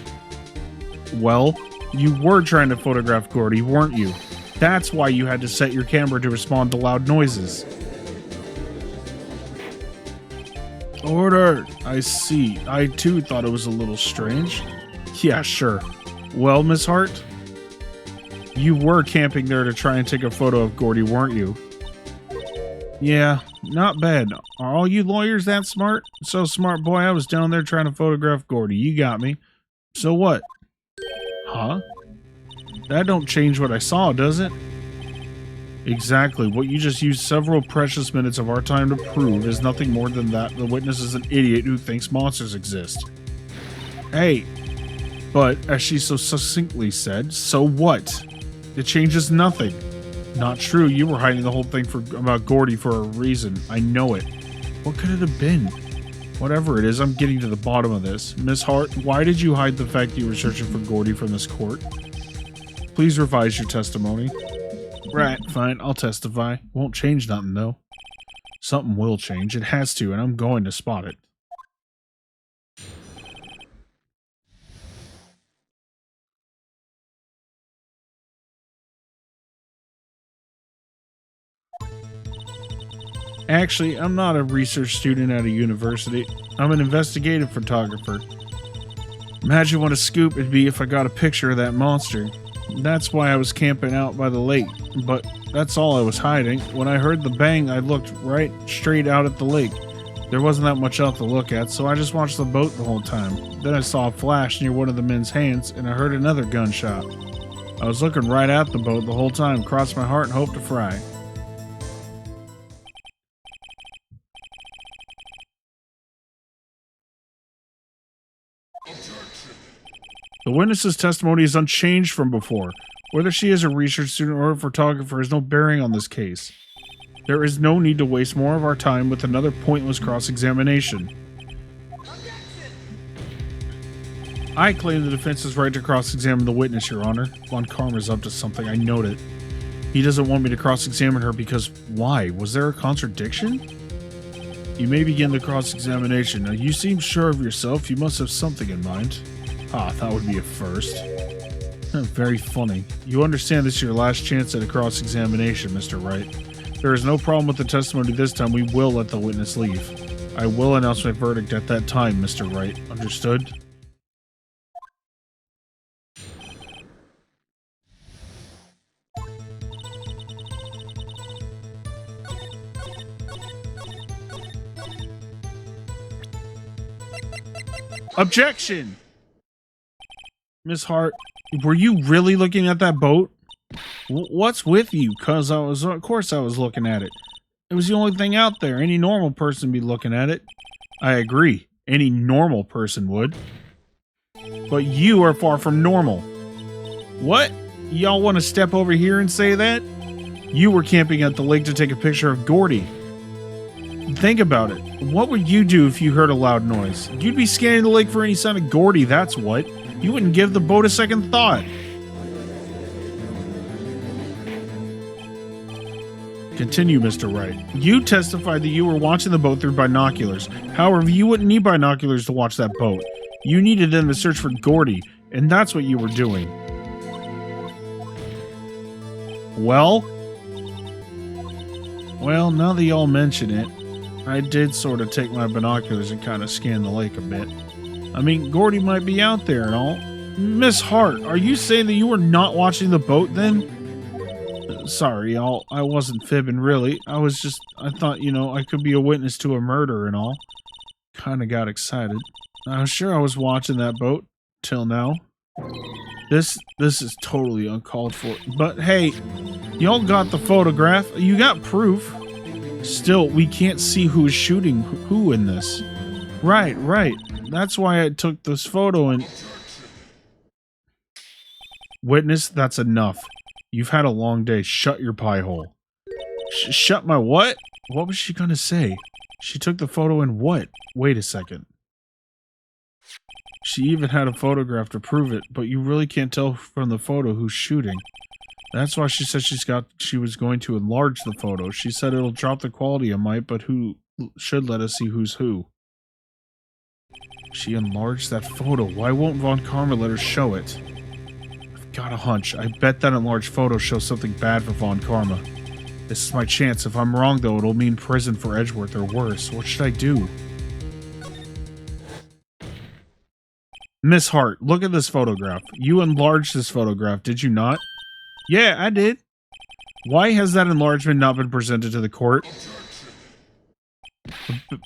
Well, you were trying to photograph Gordy, weren't you? That's why you had to set your camera to respond to loud noises. Order! I see. I too thought it was a little strange. Yeah, sure. Well, Miss Hart? You were camping there to try and take a photo of Gordy, weren't you? Yeah, not bad. Are all you lawyers that smart? So smart, boy, I was down there trying to photograph Gordy. You got me. So what? Huh? That don't change what I saw, does it? Exactly. What you just used several precious minutes of our time to prove is nothing more than that the witness is an idiot who thinks monsters exist. Hey, but as she so succinctly said, so what? It changes nothing. Not true. You were hiding the whole thing about Gordy for a reason. I know it. What could it have been? Whatever it is, I'm getting to the bottom of this. Miss Hart, why did you hide the fact that you were searching for Gordy from this court? Please revise your testimony. Right, fine, I'll testify. Won't change nothing, though. Something will change. It has to, and I'm going to spot it. Actually, I'm not a research student at a university. I'm an investigative photographer. Imagine what a scoop it'd be if I got a picture of that monster. That's why I was camping out by the lake, but that's all I was hiding. When I heard the bang, I looked right straight out at the lake. There wasn't that much else to look at, so I just watched the boat the whole time. Then I saw a flash near one of the men's hands, and I heard another gunshot. I was looking right at the boat the whole time, crossed my heart and hoped to fry. The witness's testimony is unchanged from before. Whether she is a research student or a photographer has no bearing on this case. There is no need to waste more of our time with another pointless cross-examination. I claim the defense's right to cross-examine the witness, Your Honor. Von Karma's up to something, I note it. He doesn't want me to cross-examine her because why? Was there a contradiction? You may begin the cross-examination. Now, you seem sure of yourself. You must have something in mind. Ah, that would be a first. Very funny. You understand this is your last chance at a cross-examination, Mr. Wright. There is no problem with the testimony this time. We will let the witness leave. I will announce my verdict at that time, Mr. Wright. Understood? Objection! Miss Hart, were you really looking at that boat? What's with you? Of course I was looking at it. It was the only thing out there. Any normal person would be looking at it. I agree. Any normal person would. But you are far from normal. What? Y'all want to step over here and say that? You were camping at the lake to take a picture of Gordy. Think about it. What would you do if you heard a loud noise? You'd be scanning the lake for any sign of Gordy, that's what. You wouldn't give the boat a second thought. Continue, Mr. Wright. You testified that you were watching the boat through binoculars. However, you wouldn't need binoculars to watch that boat. You needed them to search for Gordy, and that's what you were doing. Well, now that y'all mention it, I did sort of take my binoculars and kind of scan the lake a bit. I mean, Gordy might be out there and all. Miss Hart, are you saying that you were not watching the boat then? Sorry, y'all. I wasn't fibbing, really. I thought, I could be a witness to a murder and all. Kind of got excited. I'm sure I was watching that boat. Till now. This is totally uncalled for. But hey, y'all got the photograph. You got proof. Still, we can't see who is shooting who in this. Right. That's why I took this photo and... Witness, that's enough. You've had a long day. Shut your pie hole. Shut my what? What was she gonna say? She took the photo and what? Wait a second. She even had a photograph to prove it, but you really can't tell from the photo who's shooting. That's why she said she was going to enlarge the photo. She said it'll drop the quality a mite, but who should let us see who's who. She enlarged that photo. Why won't Von Karma let her show it? I've got a hunch. I bet that enlarged photo shows something bad for Von Karma. This is my chance. If I'm wrong, though, it'll mean prison for Edgeworth or worse. What should I do? Miss Hart, look at this photograph. You enlarged this photograph, did you not? Yeah, I did. Why has that enlargement not been presented to the court?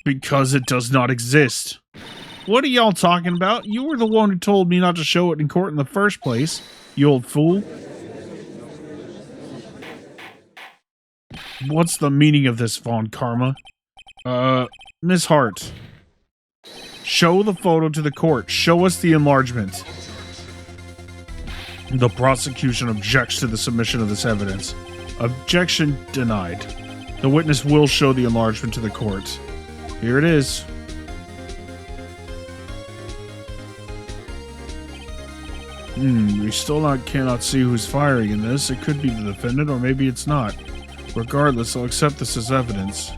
Because it does not exist. What are y'all talking about? You were the one who told me not to show it in court in the first place, you old fool. What's the meaning of this, Von Karma? Miss Hart. Show the photo to the court. Show us the enlargement. The prosecution objects to the submission of this evidence. Objection denied. The witness will show the enlargement to the court. Here it is. We still cannot see who's firing in this. It could be the defendant, or maybe it's not. Regardless, I'll accept this as evidence.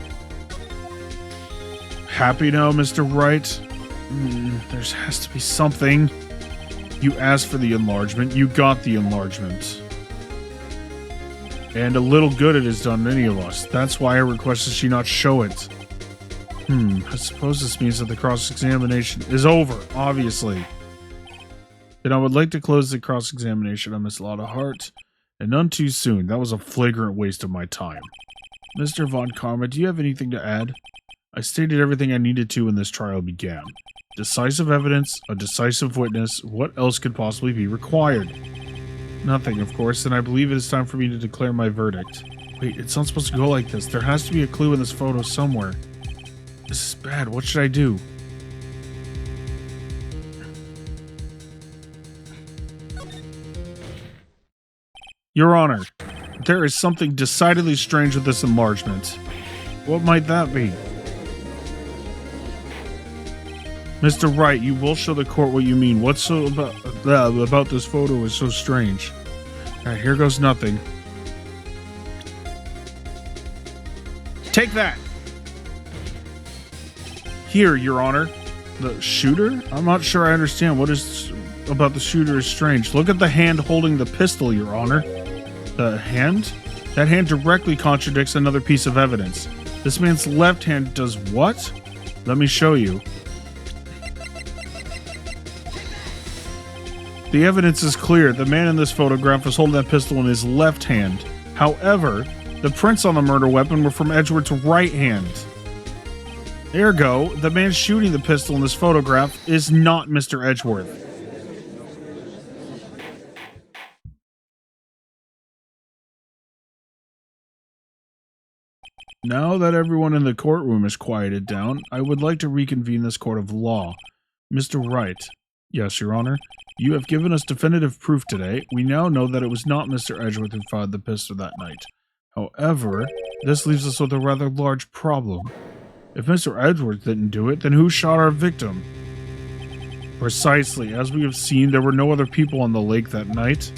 Happy now, Mr. Wright? There has to be something. You asked for the enlargement. You got the enlargement. And a little good it has done any of us. That's why I requested she not show it. I suppose this means that the cross-examination is over, obviously. Then I would like to close the cross-examination on Miss Lotta Hart, and none too soon. That was a flagrant waste of my time. Mr. Von Karma, do you have anything to add? I stated everything I needed to when this trial began. Decisive evidence, a decisive witness, what else could possibly be required? Nothing, of course, and I believe it is time for me to declare my verdict. Wait, it's not supposed to go like this. There has to be a clue in this photo somewhere. This is bad. What should I do? Your Honor, there is something decidedly strange with this enlargement. What might that be? Mr. Wright, you will show the court what you mean. What's so about this photo is so strange? Alright, here goes nothing. Take that! Here, Your Honor. The shooter? I'm not sure I understand. What is about the shooter is strange. Look at the hand holding the pistol, Your Honor. The hand? That hand directly contradicts another piece of evidence. This man's left hand does what? Let me show you. The evidence is clear. The man in this photograph was holding that pistol in his left hand. However, the prints on the murder weapon were from Edgeworth's right hand. Ergo, the man shooting the pistol in this photograph is not Mr. Edgeworth. Now that everyone in the courtroom is quieted down, I would like to reconvene this court of law. Mr. Wright. Yes, Your Honor. You have given us definitive proof today. We now know that it was not Mr. Edgeworth who fired the pistol that night. However, this leaves us with a rather large problem. If Mr. Edgeworth didn't do it, then who shot our victim? Precisely. As we have seen, there were no other people on the lake that night.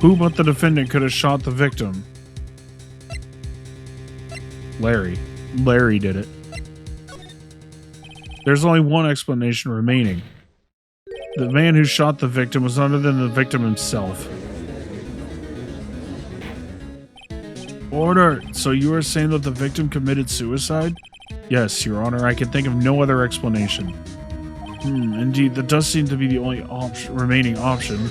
Who but the defendant could have shot the victim? Larry. Larry did it. There's only one explanation remaining. The man who shot the victim was none other than the victim himself. Order! So you are saying that the victim committed suicide? Yes, Your Honor, I can think of no other explanation. Indeed, that does seem to be the only remaining option.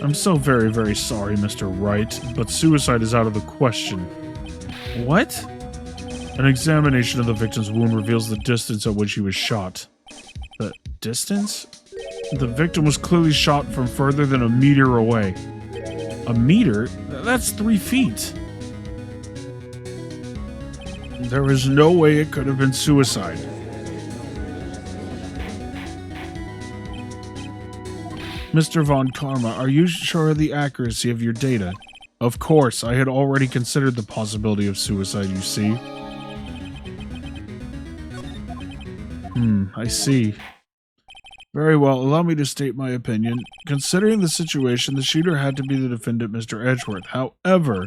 I'm so very, very sorry, Mr. Wright, but suicide is out of the question. What? An examination of the victim's wound reveals the distance at which he was shot. The distance? The victim was clearly shot from further than a meter away. A meter? That's 3 feet. There is no way it could have been suicide. Mr. Von Karma, are you sure of the accuracy of your data? Of course, I had already considered the possibility of suicide, you see. I see. Very well, allow me to state my opinion. Considering the situation, the shooter had to be the defendant, Mr. Edgeworth. However,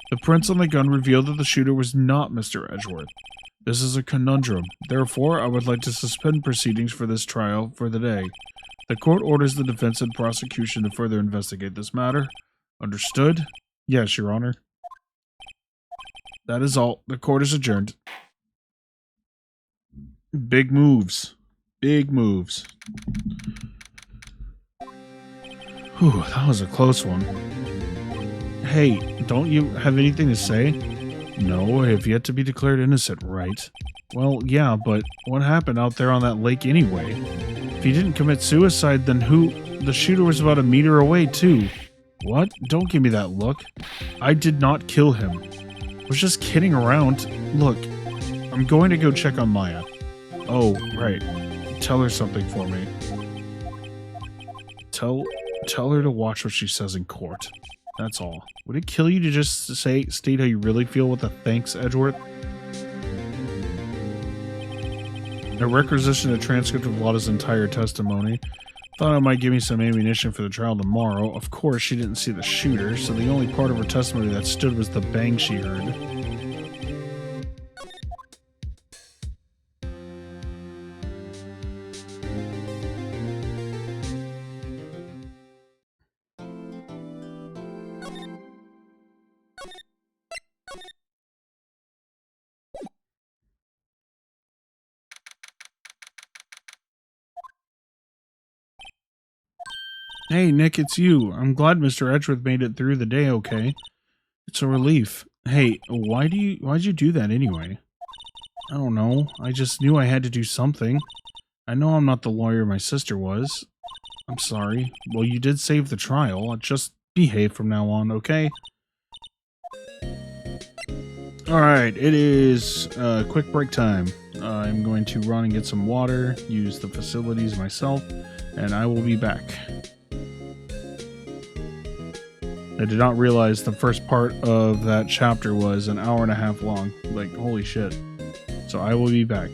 the prints on the gun revealed that the shooter was not Mr. Edgeworth. This is a conundrum. Therefore, I would like to suspend proceedings for this trial for the day. The court orders the defense and prosecution to further investigate this matter. Understood? Yes, Your Honor. That is all. The court is adjourned. Big moves. Big moves. Whew, that was a close one. Hey, don't you have anything to say? No, I have yet to be declared innocent, right? Well, yeah, but what happened out there on that lake anyway? If he didn't commit suicide, then who? The shooter was about a meter away, too. What? Don't give me that look. I did not kill him. I was just kidding around. Look, I'm going to go check on Maya. Oh, right. Tell her something for me. Tell her to watch what she says in court. That's all. Would it kill you to just state how you really feel with a thanks, Edgeworth? I requisitioned a transcript of Lotta's entire testimony. Thought it might give me some ammunition for the trial tomorrow. Of course, she didn't see the shooter, so the only part of her testimony that stood was the bang she heard. Hey, Nick, it's you. I'm glad Mr. Edgeworth made it through the day okay. It's a relief. Hey, why'd you do that anyway? I don't know. I just knew I had to do something. I know I'm not the lawyer my sister was. I'm sorry. Well, you did save the trial. Just behave from now on, okay? Alright, it is quick break time. I'm going to run and get some water, use the facilities myself, and I will be back. I did not realize the first part of that chapter was an hour and a half long. Like, holy shit. So I will be back.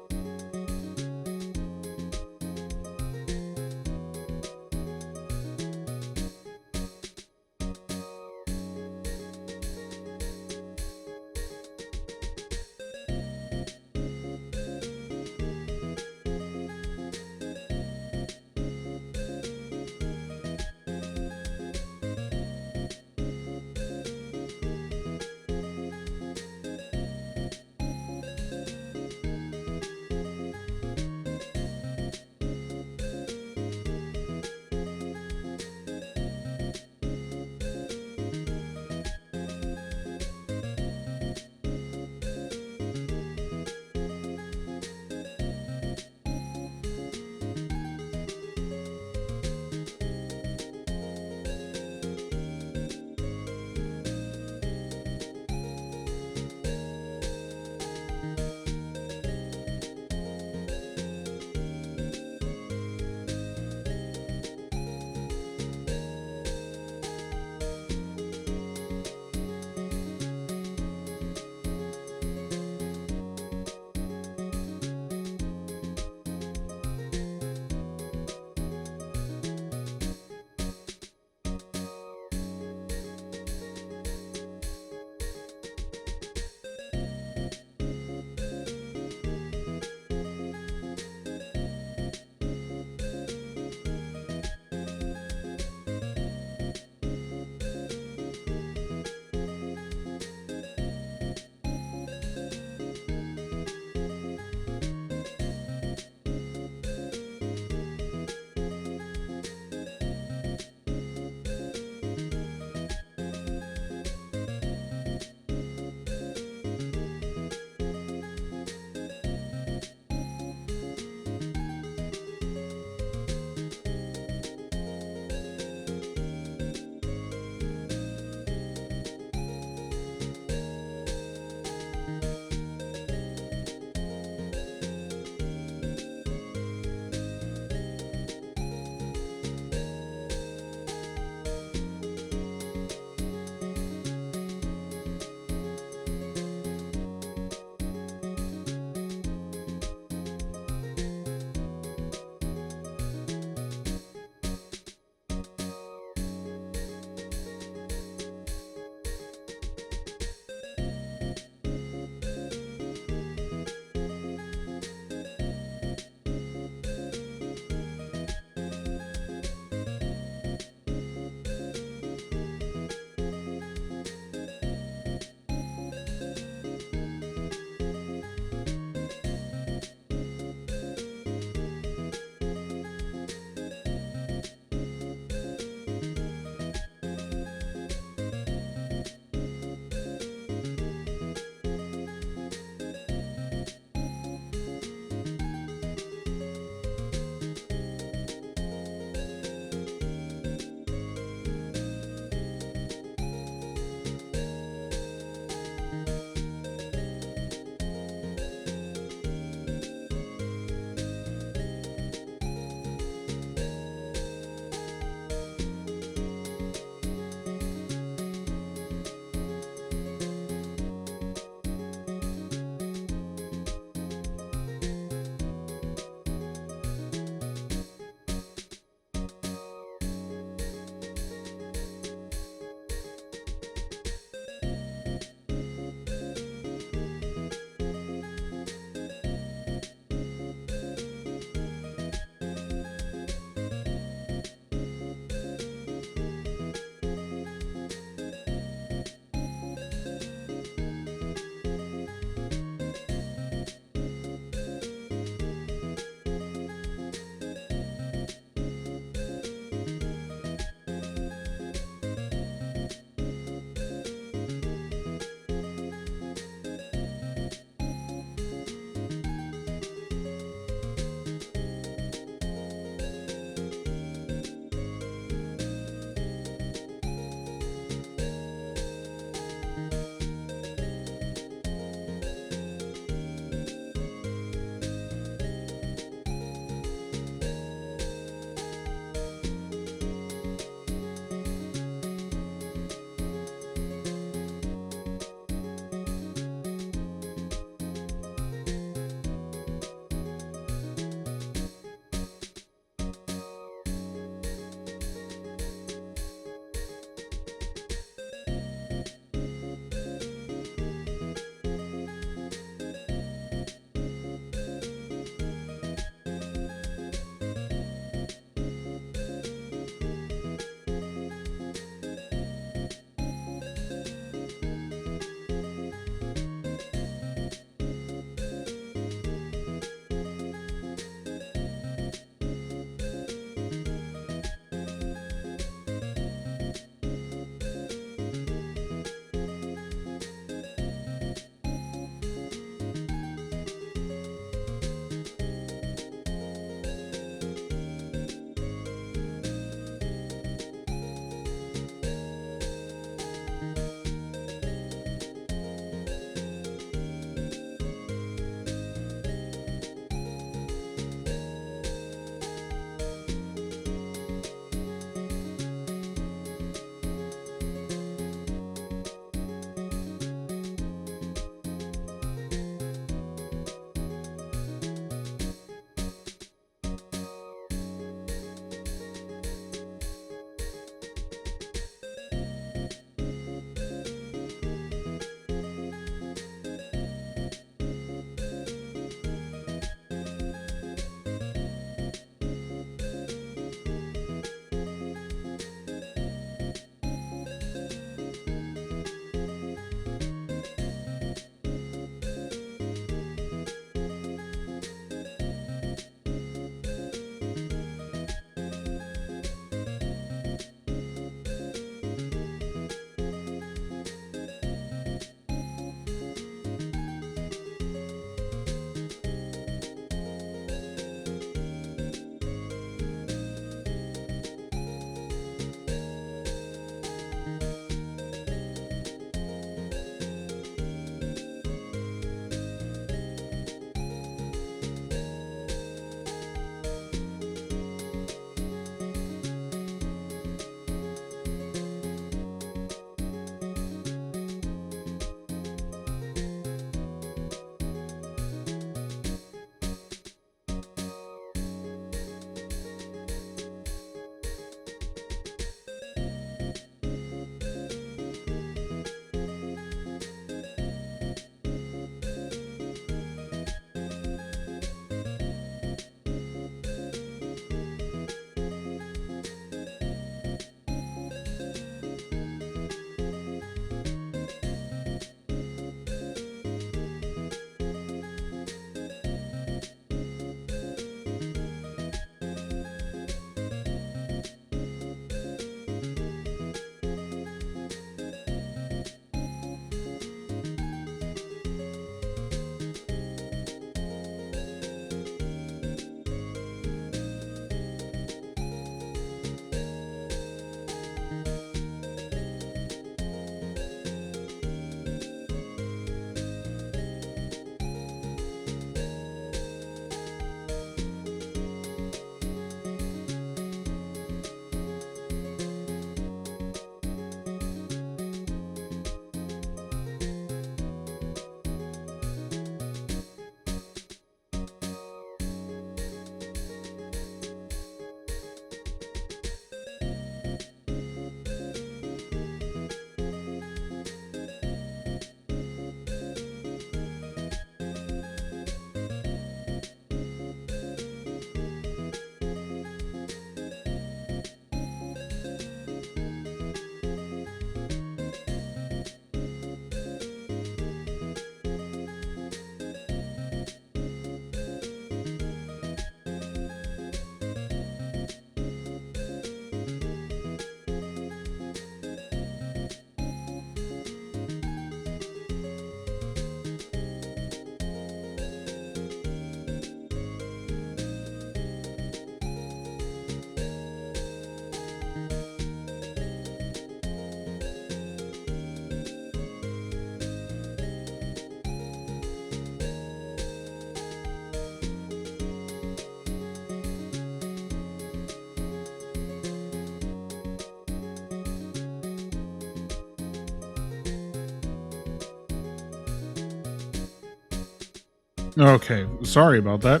Okay, sorry about that.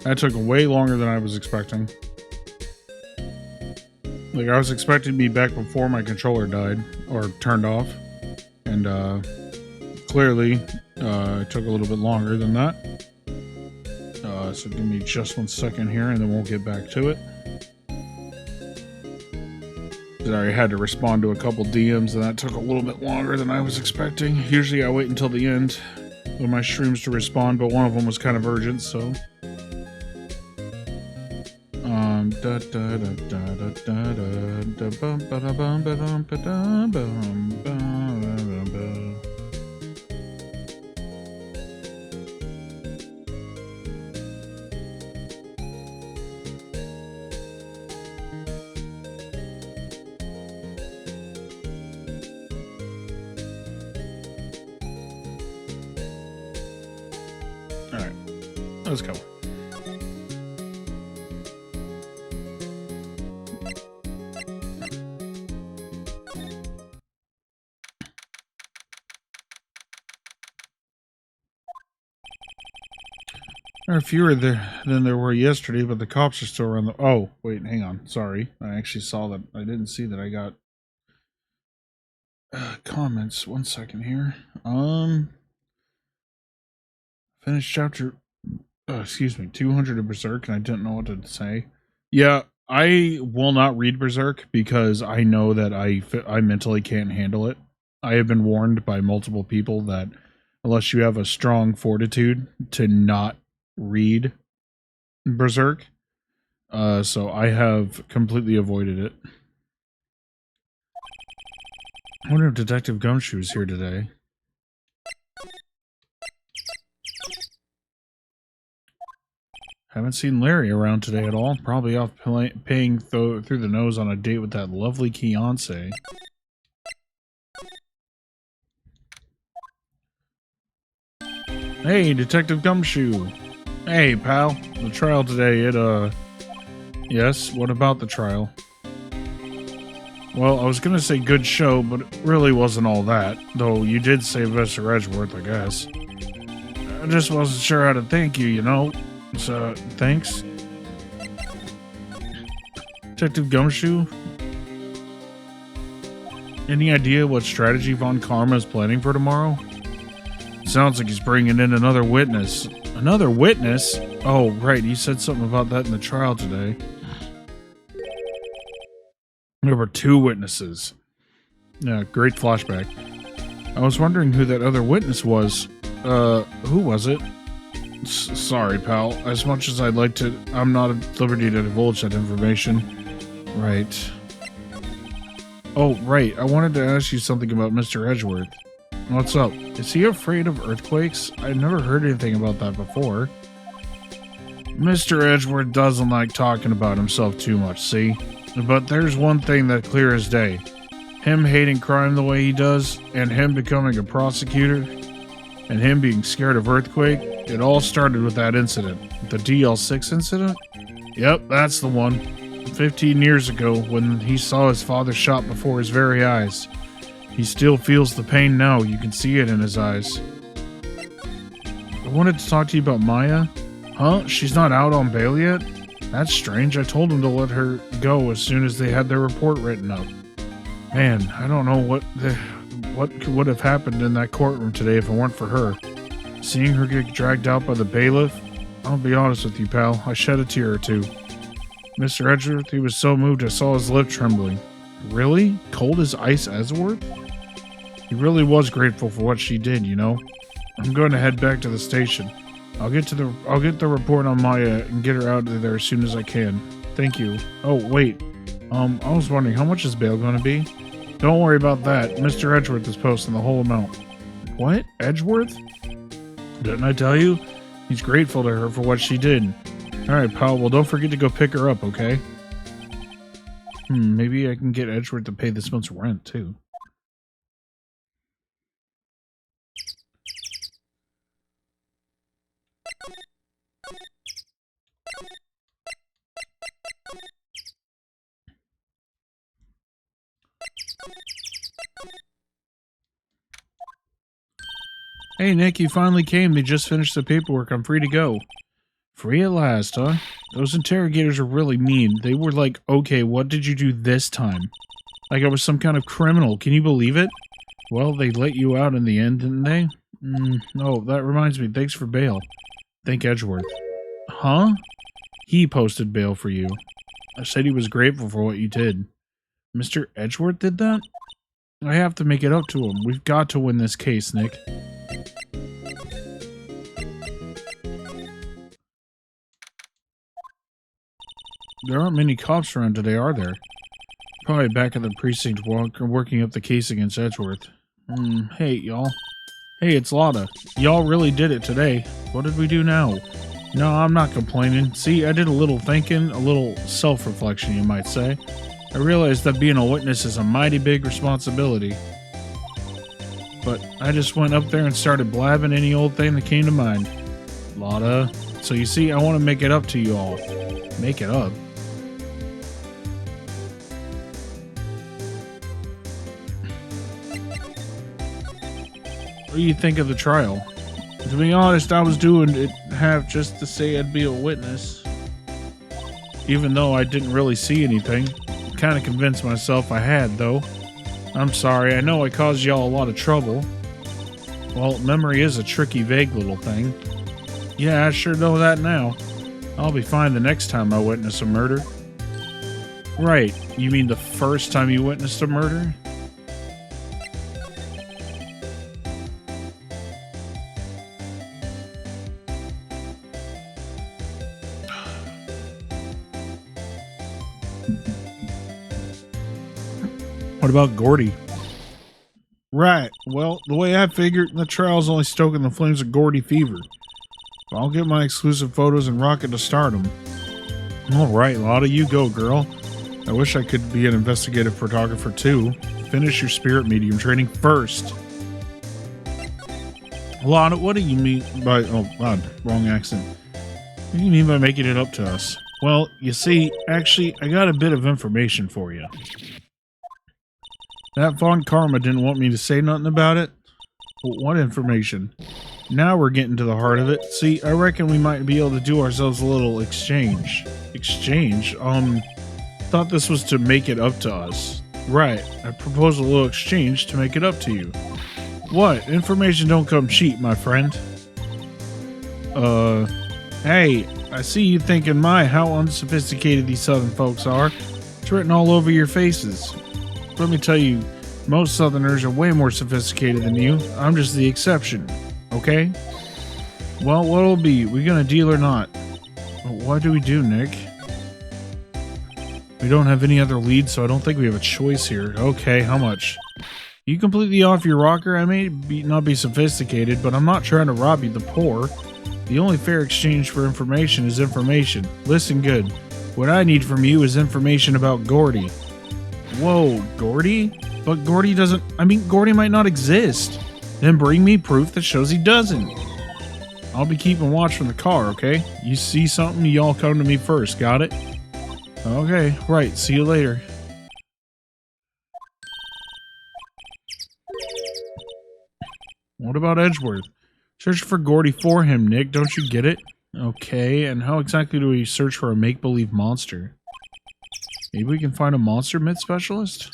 That took way longer than I was expecting. Like, I was expecting to be back before my controller died, or turned off. And, clearly, it took a little bit longer than that. So give me just 1 second here, and then we'll get back to it. I had to respond to a couple DMs, and that took a little bit longer than I was expecting. Usually I wait until the end of my streams to respond, but one of them was kind of urgent, so... Alright, let's go. There are fewer there than there were yesterday, but the cops are still around the... Oh, wait, hang on. Sorry. I actually saw that. I didn't see that I got comments. 1 second here. Finished chapter... excuse me. 200 of Berserk, and I didn't know what to say. Yeah, I will not read Berserk because I know that I mentally can't handle it. I have been warned by multiple people that unless you have a strong fortitude to not read Berserk, so I have completely avoided it. I wonder if Detective Gumshoe is here today. Haven't seen Larry around today at all. Probably off paying through the nose on a date with that lovely Keonce. Hey, Detective Gumshoe. Hey, pal. The trial today, Yes, what about the trial? Well, I was gonna say good show, but it really wasn't all that. Though you did save Mr. Edgeworth, I guess. I just wasn't sure how to thank you, you know? So, thanks. Detective Gumshoe? Any idea what strategy Von Karma is planning for tomorrow? Sounds like he's bringing in another witness. Another witness? Oh, right, he said something about that in the trial today. There were 2 witnesses. Yeah, great flashback. I was wondering who that other witness was. Who was it? Sorry, pal. As much as I'd like to, I'm not at liberty to divulge that information. Right. Oh, right. I wanted to ask you something about Mr. Edgeworth. What's up? Is he afraid of earthquakes? I've never heard anything about that before. Mr. Edgeworth doesn't like talking about himself too much, see? But there's one thing that's clear as day. Him hating crime the way he does, and him becoming a prosecutor, and him being scared of earthquake, it all started with that incident. The DL6 incident? Yep, that's the one. 15 years ago, when he saw his father shot before his very eyes. He still feels the pain now, you can see it in his eyes. I wanted to talk to you about Maya. Huh? She's not out on bail yet? That's strange. I told him to let her go as soon as they had their report written up. Man, I don't know what would have happened in that courtroom today if it weren't for her. Seeing her get dragged out by the bailiff, I'll be honest with you, pal, I shed a tear or two. Mr. Edgeworth, he was so moved I saw his lip trembling. Really? Cold as ice Edgeworth? He really was grateful for what she did, you know? I'm going to head back to the station. I'll get the report on Maya and get her out of there as soon as I can. Thank you. Oh, wait. I was wondering, how much is bail going to be? Don't worry about that. Mr. Edgeworth is posting the whole amount. What? Edgeworth? Didn't I tell you? He's grateful to her for what she did. Alright, pal. Well, don't forget to go pick her up, okay? Maybe I can get Edgeworth to pay this month's rent, too. Hey, Nick, you finally came. They just finished the paperwork. I'm free to go. Free at last, huh? Those interrogators are really mean. They were like, okay, what did you do this time? Like I was some kind of criminal. Can you believe it? Well, they let you out in the end, didn't they? Oh, that reminds me. Thanks for bail. Thank Edgeworth. Huh? He posted bail for you. I said he was grateful for what you did. Mr. Edgeworth did that? I have to make it up to him. We've got to win this case, Nick. There aren't many cops around today, are there? Probably back at the precinct working up the case against Edgeworth. Hey, y'all. Hey, it's Lotta. Y'all really did it today. What did we do now? No, I'm not complaining. See, I did a little thinking, a little self-reflection, you might say. I realized that being a witness is a mighty big responsibility. But I just went up there and started blabbing any old thing that came to mind. Lotta. So you see, I want to make it up to you all. Make it up? What do you think of the trial? To be honest, I was doing it just to say I'd be a witness. Even though I didn't really see anything. Kind of convinced myself I had, though. I'm sorry, I know I caused y'all a lot of trouble. Well, memory is a tricky, vague little thing. Yeah, I sure know that now. I'll be fine the next time I witness a murder. Right, you mean the first time you witnessed a murder? What about Gordy? Right. Well, the way I figured, the trial's only stoking the flames of Gordy fever. I'll get my exclusive photos and rocket to stardom. All right, Lotta, you go, girl. I wish I could be an investigative photographer too. Finish your spirit medium training first. Lotta, what do you mean by... Oh, God, wrong accent. What do you mean by making it up to us? Well, you see, actually, I got a bit of information for you. That Von Karma didn't want me to say nothing about it. What information? Now we're getting to the heart of it. See, I reckon we might be able to do ourselves a little exchange. Exchange? Thought this was to make it up to us. Right, I propose a little exchange to make it up to you. What? Information don't come cheap, my friend. Hey, I see you thinking, how unsophisticated these southern folks are. It's written all over your faces. Let me tell you, most Southerners are way more sophisticated than you. I'm just the exception, okay? Well, what'll it be? We gonna deal or not? What do we do, Nick? We don't have any other leads, so I don't think we have a choice here. Okay, how much? You completely off your rocker? I may not be sophisticated, but I'm not trying to rob you the poor. The only fair exchange for information is information. Listen good. What I need from you is information about Gordy. Whoa, Gordy? But Gordy doesn't... Gordy might not exist. Then bring me proof that shows he doesn't. I'll be keeping watch from the car, okay? You see something, y'all come to me first, got it? Okay, right, see you later. What about Edgeworth? Search for Gordy for him, Nick, don't you get it? Okay, and how exactly do we search for a make-believe monster? Maybe we can find a monster myth specialist?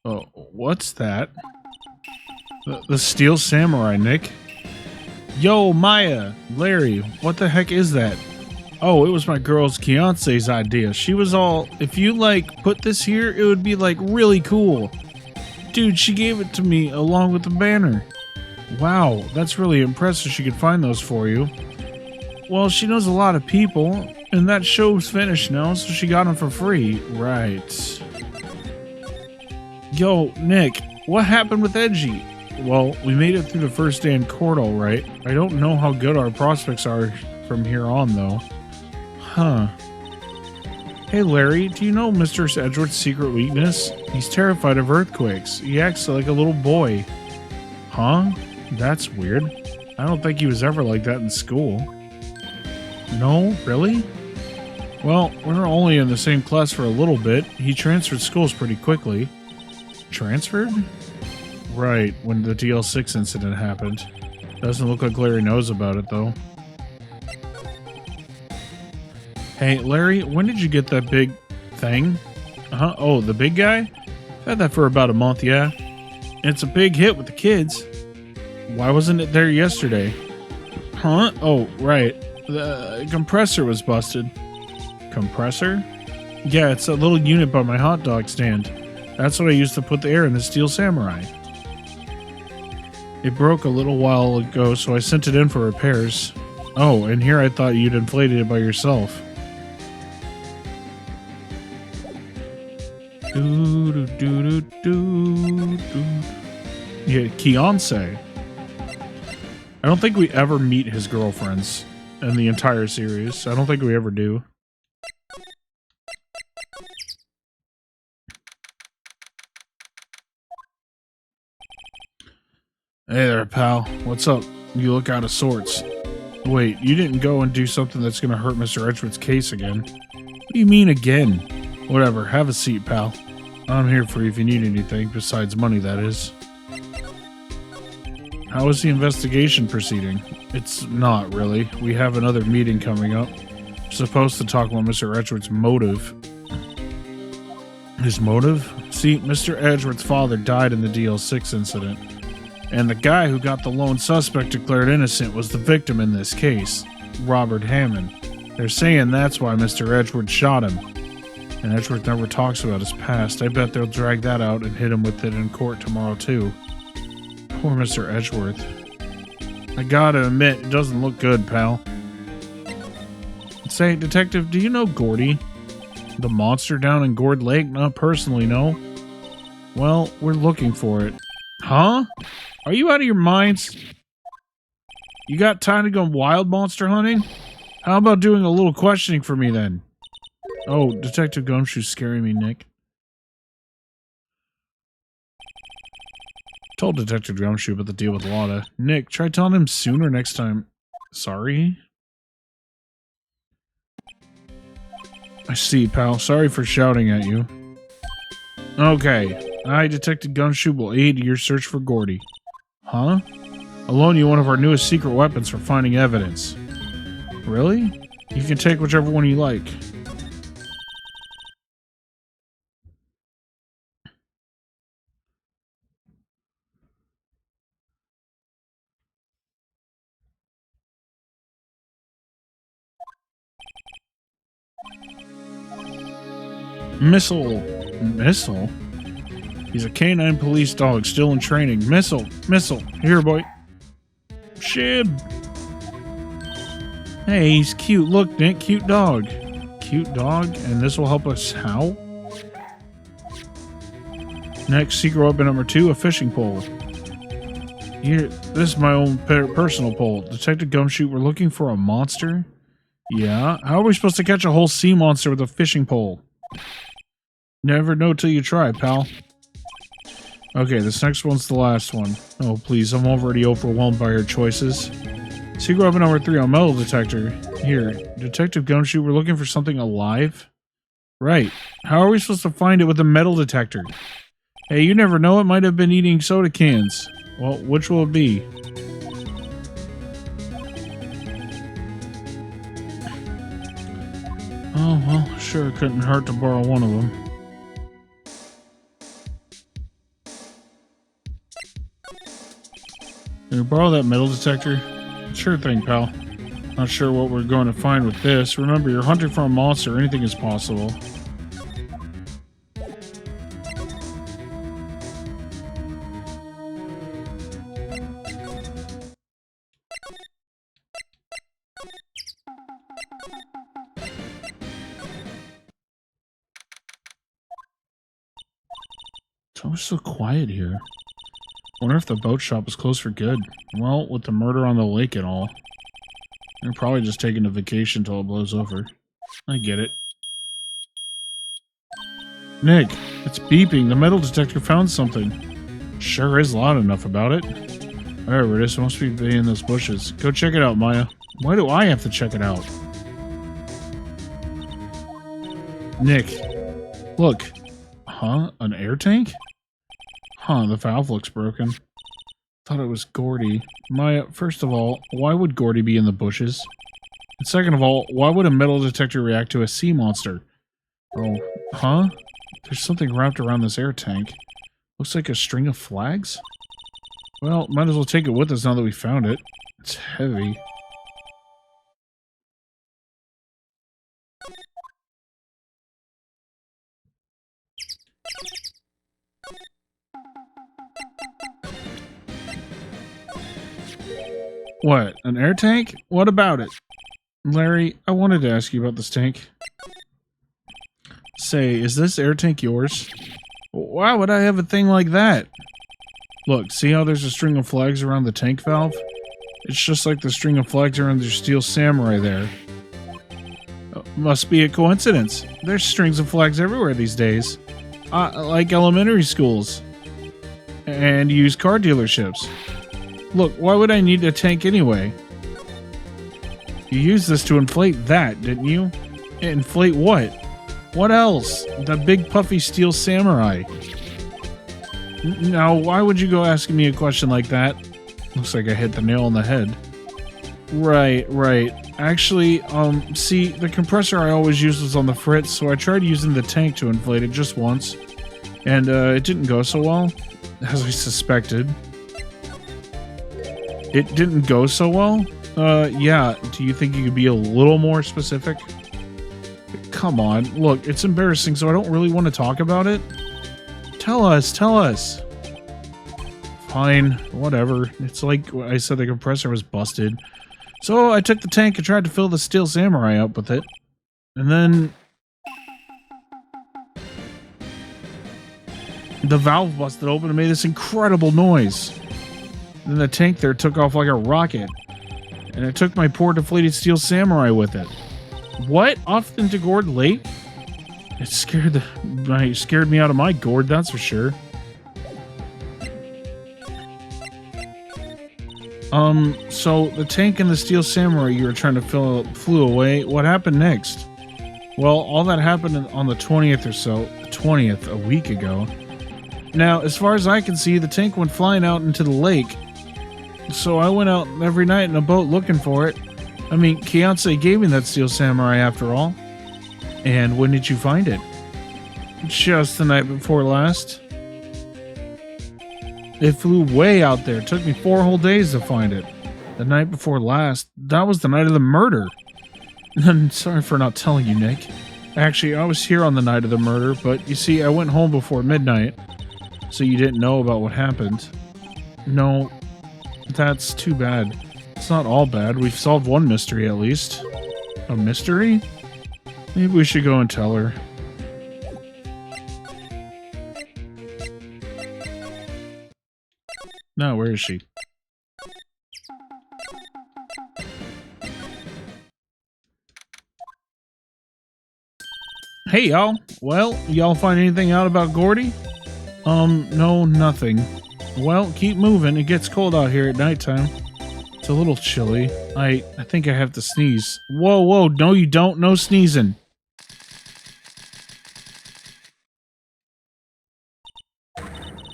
Oh, what's that? The Steel Samurai, Nick. Yo, Maya! Larry, what the heck is that? Oh, it was my girl's fiance's idea. She was all, if you, put this here, it would be, really cool. Dude, she gave it to me along with the banner. Wow, that's really impressive she could find those for you. Well, she knows a lot of people, and that show's finished now, so she got them for free. Right. Yo, Nick, what happened with Edgy? Well, we made it through the first day in court all right. I don't know how good our prospects are from here on, though. Huh. Hey, Larry, do you know Mr. Edgeworth's secret weakness? He's terrified of earthquakes. He acts like a little boy. Huh? That's weird. I don't think he was ever like that in school. No? Really? Well, we're only in the same class for a little bit. He transferred schools pretty quickly. Transferred? Right, when the DL6 incident happened. Doesn't look like Larry knows about it, though. Hey, Larry, when did you get that big thing? Oh, the big guy? Had that for about a month, yeah. It's a big hit with the kids. Why wasn't it there yesterday? Huh? Oh, right. The compressor was busted. Compressor? Yeah, it's a little unit by my hot dog stand. That's what I used to put the air in the Steel Samurai. It broke a little while ago, so I sent it in for repairs. Oh, and here I thought you'd inflated it by yourself. Yeah, Keonse. I don't think we ever meet his girlfriends in the entire series. I don't think we ever do. Hey there, pal. What's up? You look out of sorts. Wait, you didn't go and do something that's gonna hurt Mr. Edgeworth's case again. What do you mean again? Whatever, have a seat, pal. I'm here for you if you need anything, besides money, that is. How is the investigation proceeding? It's not, really. We have another meeting coming up. We're supposed to talk about Mr. Edgeworth's motive. His motive? See, Mr. Edgeworth's father died in the DL6 incident. And the guy who got the lone suspect declared innocent was the victim in this case, Robert Hammond. They're saying that's why Mr. Edgeworth shot him. And Edgeworth never talks about his past. I bet they'll drag that out and hit him with it in court tomorrow, too. Poor Mr. Edgeworth. I gotta admit, it doesn't look good, pal. Say, Detective, do you know Gordy? The monster down in Gourd Lake? Not personally, no. Well, we're looking for it. Huh? Are you out of your minds? You got time to go wild monster hunting? How about doing a little questioning for me, then? Oh, Detective Gumshoe's scaring me, Nick. Told Detective Gumshoe about the deal with Lotta. Nick, try telling him sooner next time. Sorry? I see, pal. Sorry for shouting at you. Okay. I, Detective Gumshoe, will aid your search for Gordy. Huh? I'll loan you one of our newest secret weapons for finding evidence. Really? You can take whichever one you like. Missile. Missile? He's a canine police dog, still in training. Missile. Missile. Here, boy. Shib. Hey, he's cute. Look, Nick. Cute dog. Cute dog? And this will help us how? Next, secret weapon number 2, a fishing pole. Here, this is my own personal pole. Detective Gumshoe, we're looking for a monster? Yeah? How are we supposed to catch a whole sea monster with a fishing pole? Never know till you try, pal. Okay, this next one's the last one. Oh, please, I'm already overwhelmed by your choices. Secret weapon number 3 on metal detector. Here, Detective Gumshoe, we're looking for something alive? Right. How are we supposed to find it with a metal detector? Hey, you never know, it might have been eating soda cans. Well, which will it be? Oh, well, sure, it couldn't hurt to borrow one of them. Can we borrow that metal detector? Sure thing, pal. Not sure what we're going to find with this. Remember, you're hunting for a monster. Anything is possible. It's always so quiet here. Wonder if the boat shop is closed for good. Well, with the murder on the lake and all. They're probably just taking a vacation till it blows over. I get it. Nick, it's beeping. The metal detector found something. Sure is loud enough about it. Wherever it is, it must be in those bushes. Go check it out, Maya. Why do I have to check it out? Nick, look. Huh? An air tank? Huh, the valve looks broken. Thought it was Gordy. Maya, first of all, why would Gordy be in the bushes? And second of all, why would a metal detector react to a sea monster? Oh, huh? There's something wrapped around this air tank. Looks like a string of flags? Well, might as well take it with us now that we found it. It's heavy. What? An air tank? What about it? Larry, I wanted to ask you about this tank. Say, is this air tank yours? Why would I have a thing like that? Look, see how there's a string of flags around the tank valve? It's just like the string of flags around your steel samurai there. Must be a coincidence. There's strings of flags everywhere these days. Like elementary schools. And used car dealerships. Look, why would I need a tank anyway? You used this to inflate that, didn't you? Inflate what? What else? The big puffy steel samurai. Now, why would you go asking me a question like that? Looks like I hit the nail on the head. Right. Actually, see, the compressor I always used was on the fritz, so I tried using the tank to inflate it just once. And, it didn't go so well, as I suspected. It didn't go so well? Yeah. Do you think you could be a little more specific? Come on. Look, it's embarrassing, so I don't really want to talk about it. Tell us. Fine. Whatever. It's like I said, the compressor was busted. So I took the tank and tried to fill the steel samurai up with it. And then the valve busted open and made this incredible noise. Then the tank there took off like a rocket. And it took my poor deflated steel samurai with it. What? Off into Gourd Lake? It scared me out of my gourd, that's for sure. So the tank and the steel samurai you were trying to fill flew away. What happened next? Well, all that happened on the 20th or so. 20th, a week ago. Now, as far as I can see, the tank went flying out into the lake. So I went out every night in a boat looking for it. I mean, Kianse gave me that steel samurai after all. And when did you find it? Just the night before last. It flew way out there. It took me 4 whole days to find it. The night before last, that was the night of the murder. I'm sorry for not telling you, Nick. Actually, I was here on the night of the murder, but you see, I went home before midnight. So you didn't know about what happened. No, that's too bad. It's not all bad. We've solved one mystery at least. A mystery? Maybe we should go and tell her. No, where is she? Hey, y'all. Well, y'all find anything out about Gordy? No, nothing. Well, keep moving. It gets cold out here at nighttime. It's a little chilly. I think I have to sneeze. Whoa, no you don't. No sneezing.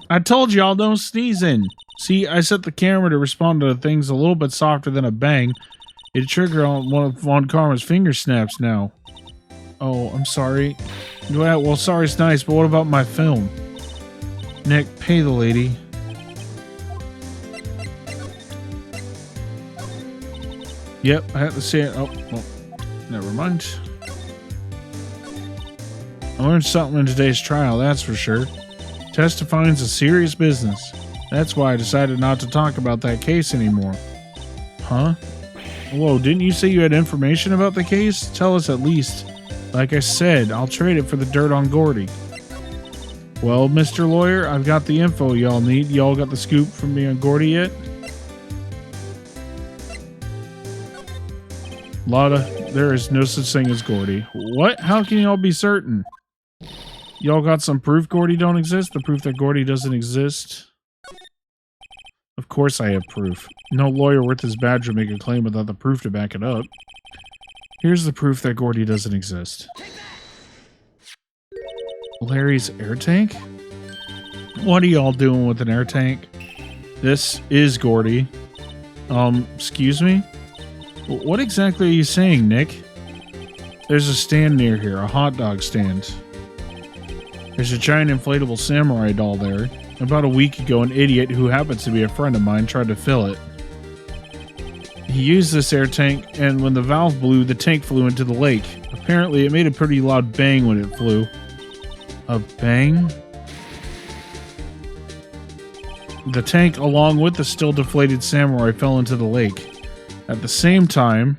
I told y'all don't sneeze in. See, I set the camera to respond to things a little bit softer than a bang. It'd trigger on one of Von Karma's finger snaps now. Oh, I'm sorry. Well, sorry's nice, but what about my film? Nick, pay the lady. Yep, I have to say it. Oh, well, never mind. I learned something in today's trial, that's for sure. Testifying's a serious business. That's why I decided not to talk about that case anymore. Huh? Whoa, didn't you say you had information about the case? Tell us at least. Like I said, I'll trade it for the dirt on Gordy. Well, Mr. Lawyer, I've got the info y'all need. Y'all got the scoop from me on Gordy yet? Lotta, there is no such thing as Gordy. What? How can y'all be certain? Y'all got some proof Gordy don't exist? The proof that Gordy doesn't exist? Of course I have proof. No lawyer worth his badge would make a claim without the proof to back it up. Here's the proof that Gordy doesn't exist. Larry's air tank? What are y'all doing with an air tank? This is Gordy. Excuse me? What exactly are you saying, Nick? There's a stand near here, a hot dog stand. There's a giant inflatable samurai doll there. About a week ago, an idiot who happens to be a friend of mine tried to fill it. He used this air tank, and when the valve blew, the tank flew into the lake. Apparently, it made a pretty loud bang when it flew. A bang? The tank, along with the still deflated samurai, fell into the lake. At the same time,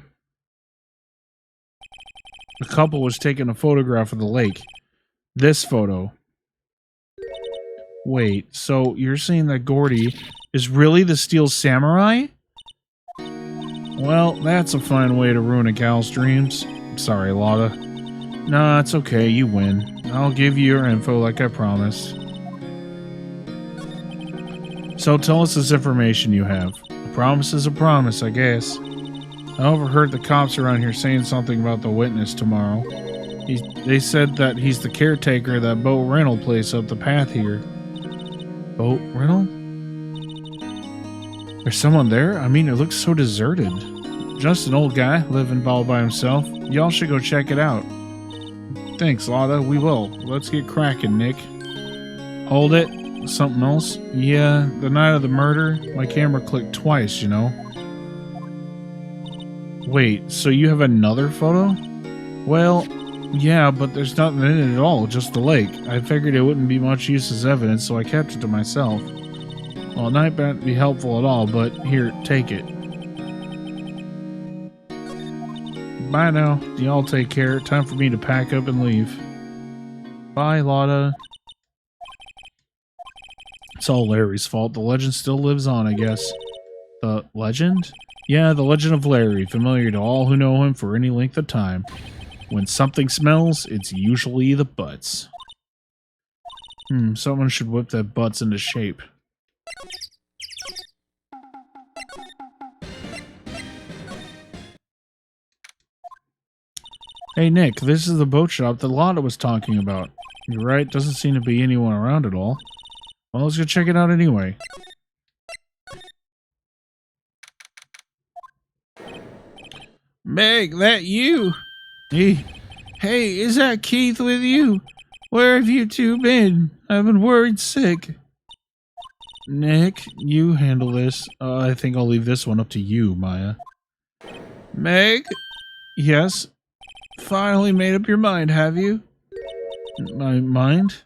the couple was taking a photograph of the lake. This photo. Wait, so you're saying that Gordy is really the Steel Samurai? Well, that's a fine way to ruin a gal's dreams. Sorry, Lotta. Nah, it's okay, you win. I'll give you your info like I promised. So tell us this information you have. A promise is a promise, I guess. I overheard the cops around here saying something about the witness tomorrow. They said that he's the caretaker of that boat rental place up the path here. Boat rental? There's someone there? I mean, it looks so deserted. Just an old guy living all by himself. Y'all should go check it out. Thanks, Lotta. We will. Let's get cracking, Nick. Hold it. Something else? Yeah, the night of the murder, my camera clicked twice, you know. Wait, so you have another photo? Well, yeah, but there's nothing in it at all, just the lake. I figured it wouldn't be much use as evidence, so I kept it to myself. Well, it might not be helpful at all, but here, take it. Bye now. Y'all take care. Time for me to pack up and leave. Bye, Lotta. It's all Larry's fault. The legend still lives on, I guess. The legend? Yeah, the legend of Larry, familiar to all who know him for any length of time. When something smells, it's usually the butts. Someone should whip that butts into shape. Hey Nick, this is the boat shop that Lotta was talking about. You're right, doesn't seem to be anyone around at all. Well, let's go check it out anyway. Meg, that you? Hey, is that Keith with you? Where have you two been? I've been worried sick. Nick, you handle this. I think I'll leave this one up to you, Maya. Meg? Yes? Finally made up your mind, have you? My mind?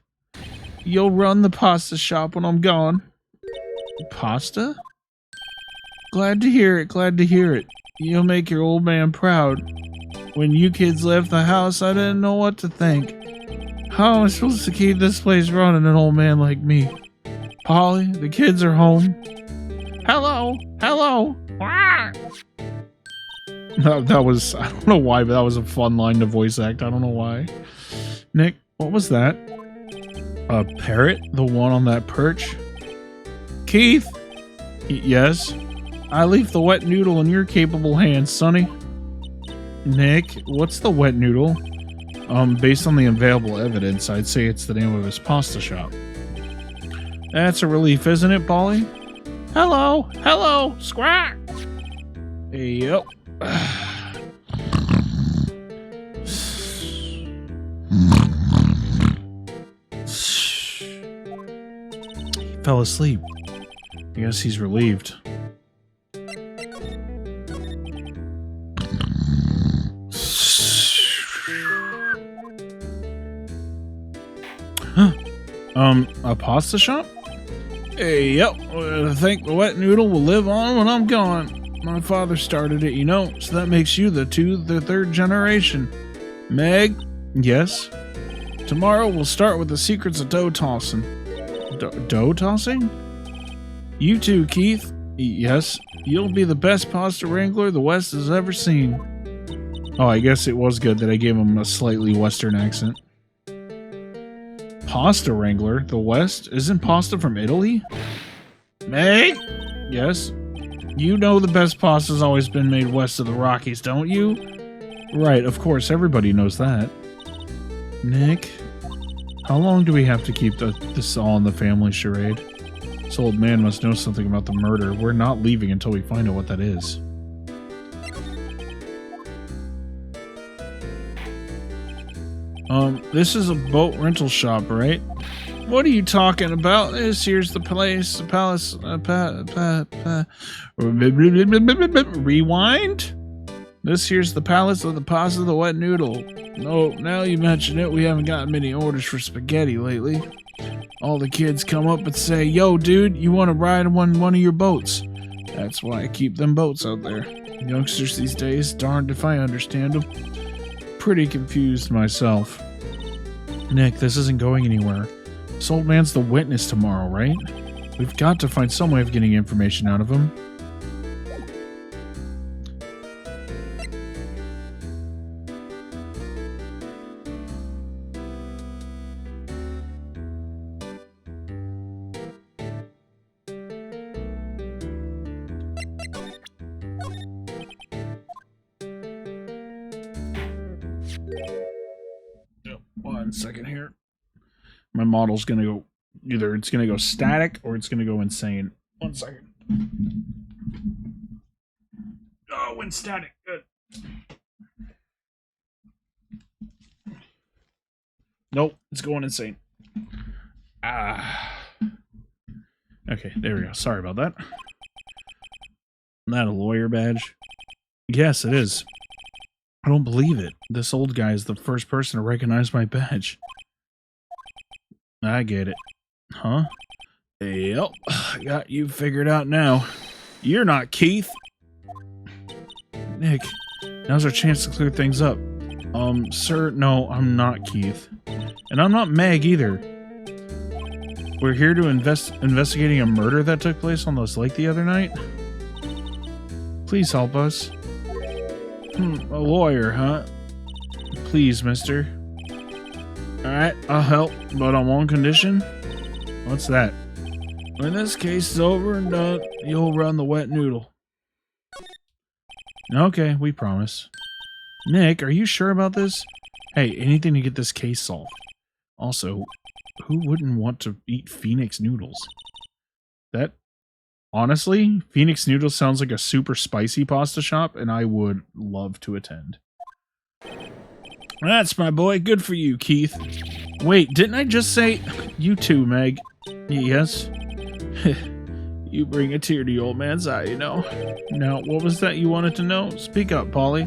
You'll run the pasta shop when I'm gone. Pasta? Glad to hear it, glad to hear it. You'll make your old man proud. When you kids left the house, I didn't know what to think. How am I supposed to keep this place running, an old man like me? Polly, the kids are home. Hello, hello. That was, I don't know why, but that was a fun line to voice act. I don't know why. Nick, what was that? A parrot? The one on that perch? Keith? Yes? I leave the wet noodle in your capable hands, Sonny. Nick, what's the wet noodle? Based on the available evidence, I'd say it's the name of his pasta shop. That's a relief, isn't it, Polly? Hello, hello, squawk! Yep. He fell asleep. I guess he's relieved. A pasta shop? Hey, yep. I think the wet noodle will live on when I'm gone. My father started it, you know, so that makes you the third generation. Meg? Yes? Tomorrow we'll start with the secrets of dough tossing. Dough tossing? You too, Keith. Yes? You'll be the best pasta wrangler the West has ever seen. Oh, I guess it was good that I gave him a slightly Western accent. Pasta wrangler? The West? Isn't pasta from Italy? Meg? Yes? You know the best pasta's always been made west of the Rockies, don't you? Right, of course, everybody knows that. Nick? How long do we have to keep this all in the family charade? This old man must know something about the murder. We're not leaving until we find out what that is. This is a boat rental shop, right? What are you talking about? This here's the place, the palace, rewind? This here's the palace of the pasta, the wet noodle. No, now you mention it, we haven't gotten many orders for spaghetti lately. All the kids come up and say, yo, dude, you want to ride one of your boats? That's why I keep them boats out there. Youngsters these days, darned if I understand them. Pretty confused myself. Nick, this isn't going anywhere. This old man's the witness tomorrow, right? We've got to find some way of getting information out of him. One second here. My model's gonna go either it's gonna go static or it's gonna go insane. 1 second. Oh, went static. Good. Nope, it's going insane. Okay, there we go. Sorry about that. Isn't that a lawyer badge? Yes, it is. I don't believe it. This old guy is the first person to recognize my badge. I get it. Huh? Yep. Got you figured out now. You're not Keith. Nick, now's our chance to clear things up. Sir, no, I'm not Keith. And I'm not Meg either. We're here to investigating a murder that took place on this lake the other night. Please help us. A lawyer, huh? Please, mister. Alright, I'll help, but on one condition. What's that? When this case is over and done, you'll run the wet noodle. Okay, we promise. Nick, are you sure about this? Hey, anything to get this case solved. Also, who wouldn't want to eat Phoenix noodles? That... Honestly, Phoenix Noodles sounds like a super spicy pasta shop, and I would love to attend. That's my boy. Good for you, Keith. Wait, didn't I just say... You too, Meg. Yes? You bring a tear to your old man's eye, you know. Now, what was that you wanted to know? Speak up, Polly.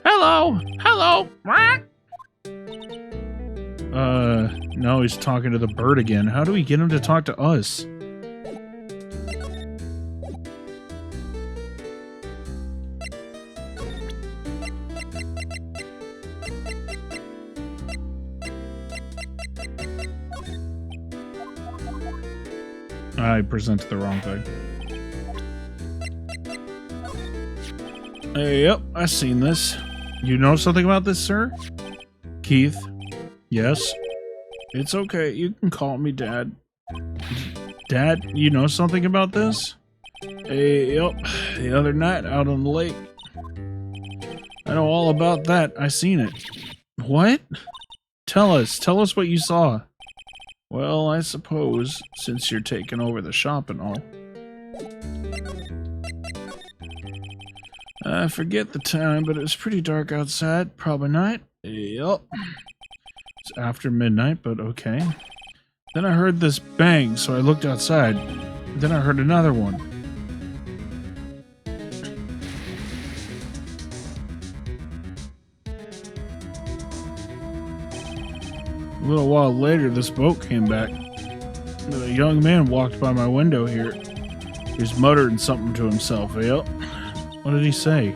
Hello! Hello! No, he's talking to the bird again. How do we get him to talk to us? I presented the wrong thing. Yep, I've seen this. You know something about this, sir? Keith? Yes? It's okay, you can call me Dad. Dad, you know something about this? Yep, the other night out on the lake. I know all about that, I seen it. What? Tell us what you saw. Well, I suppose, since you're taking over the shop and all. I forget the time, but it was pretty dark outside. Probably night. Yup. It's after midnight, but okay. Then I heard this bang, so I looked outside. Then I heard another one. A little while later, this boat came back. A young man walked by my window here. He was muttering something to himself. Yep. What did he say?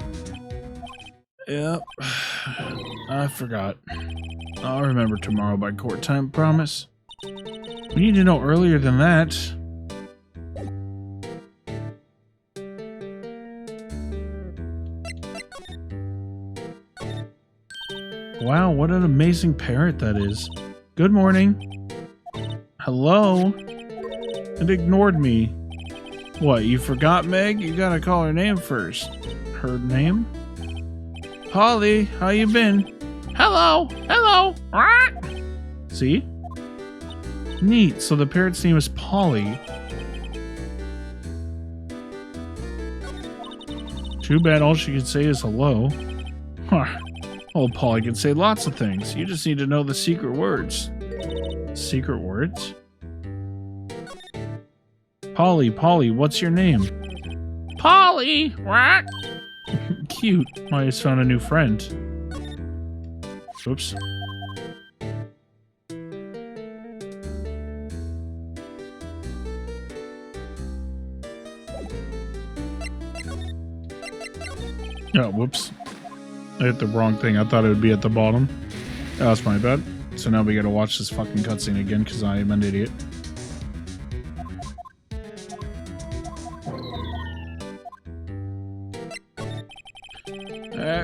Yep. I forgot. I'll remember tomorrow by court time, promise. We need to know earlier than that. Wow, what an amazing parrot that is. Good morning. Hello? It ignored me. What, you forgot, Meg? You gotta call her name first. Her name? Polly, how you been? Hello! Hello! See? Neat. So the parrot's name is Polly. Too bad all she can say is hello. Huh. Old Polly can say lots of things. You just need to know the secret words. Secret words? Polly, what's your name? Polly, what? Cute. Maya's found a new friend. Oops. Oh, whoops. I hit the wrong thing. I thought it would be at the bottom. Oh, that's my bad. So now we gotta watch this fucking cutscene again because I am an idiot.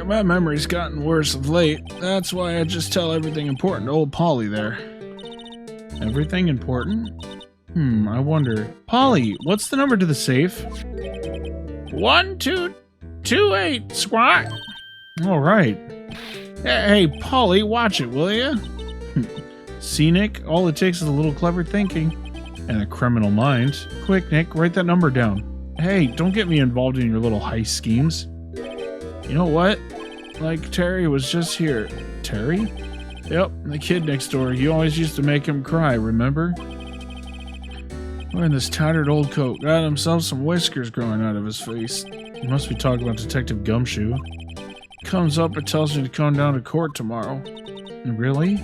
My memory's gotten worse of late. That's why I just tell everything important to old Polly there. Everything important? I wonder. Polly, what's the number to the safe? 1228, squat. All right. Hey, Polly, watch it, will ya? See, Nick? All it takes is a little clever thinking. And a criminal mind. Quick, Nick, write that number down. Hey, don't get me involved in your little heist schemes. You know what? Like, Terry was just here. Terry? Yep, the kid next door. You always used to make him cry, remember? Wearing this tattered old coat. Got himself some whiskers growing out of his face. He must be talking about Detective Gumshoe. Comes up and tells me to come down to court tomorrow. Really?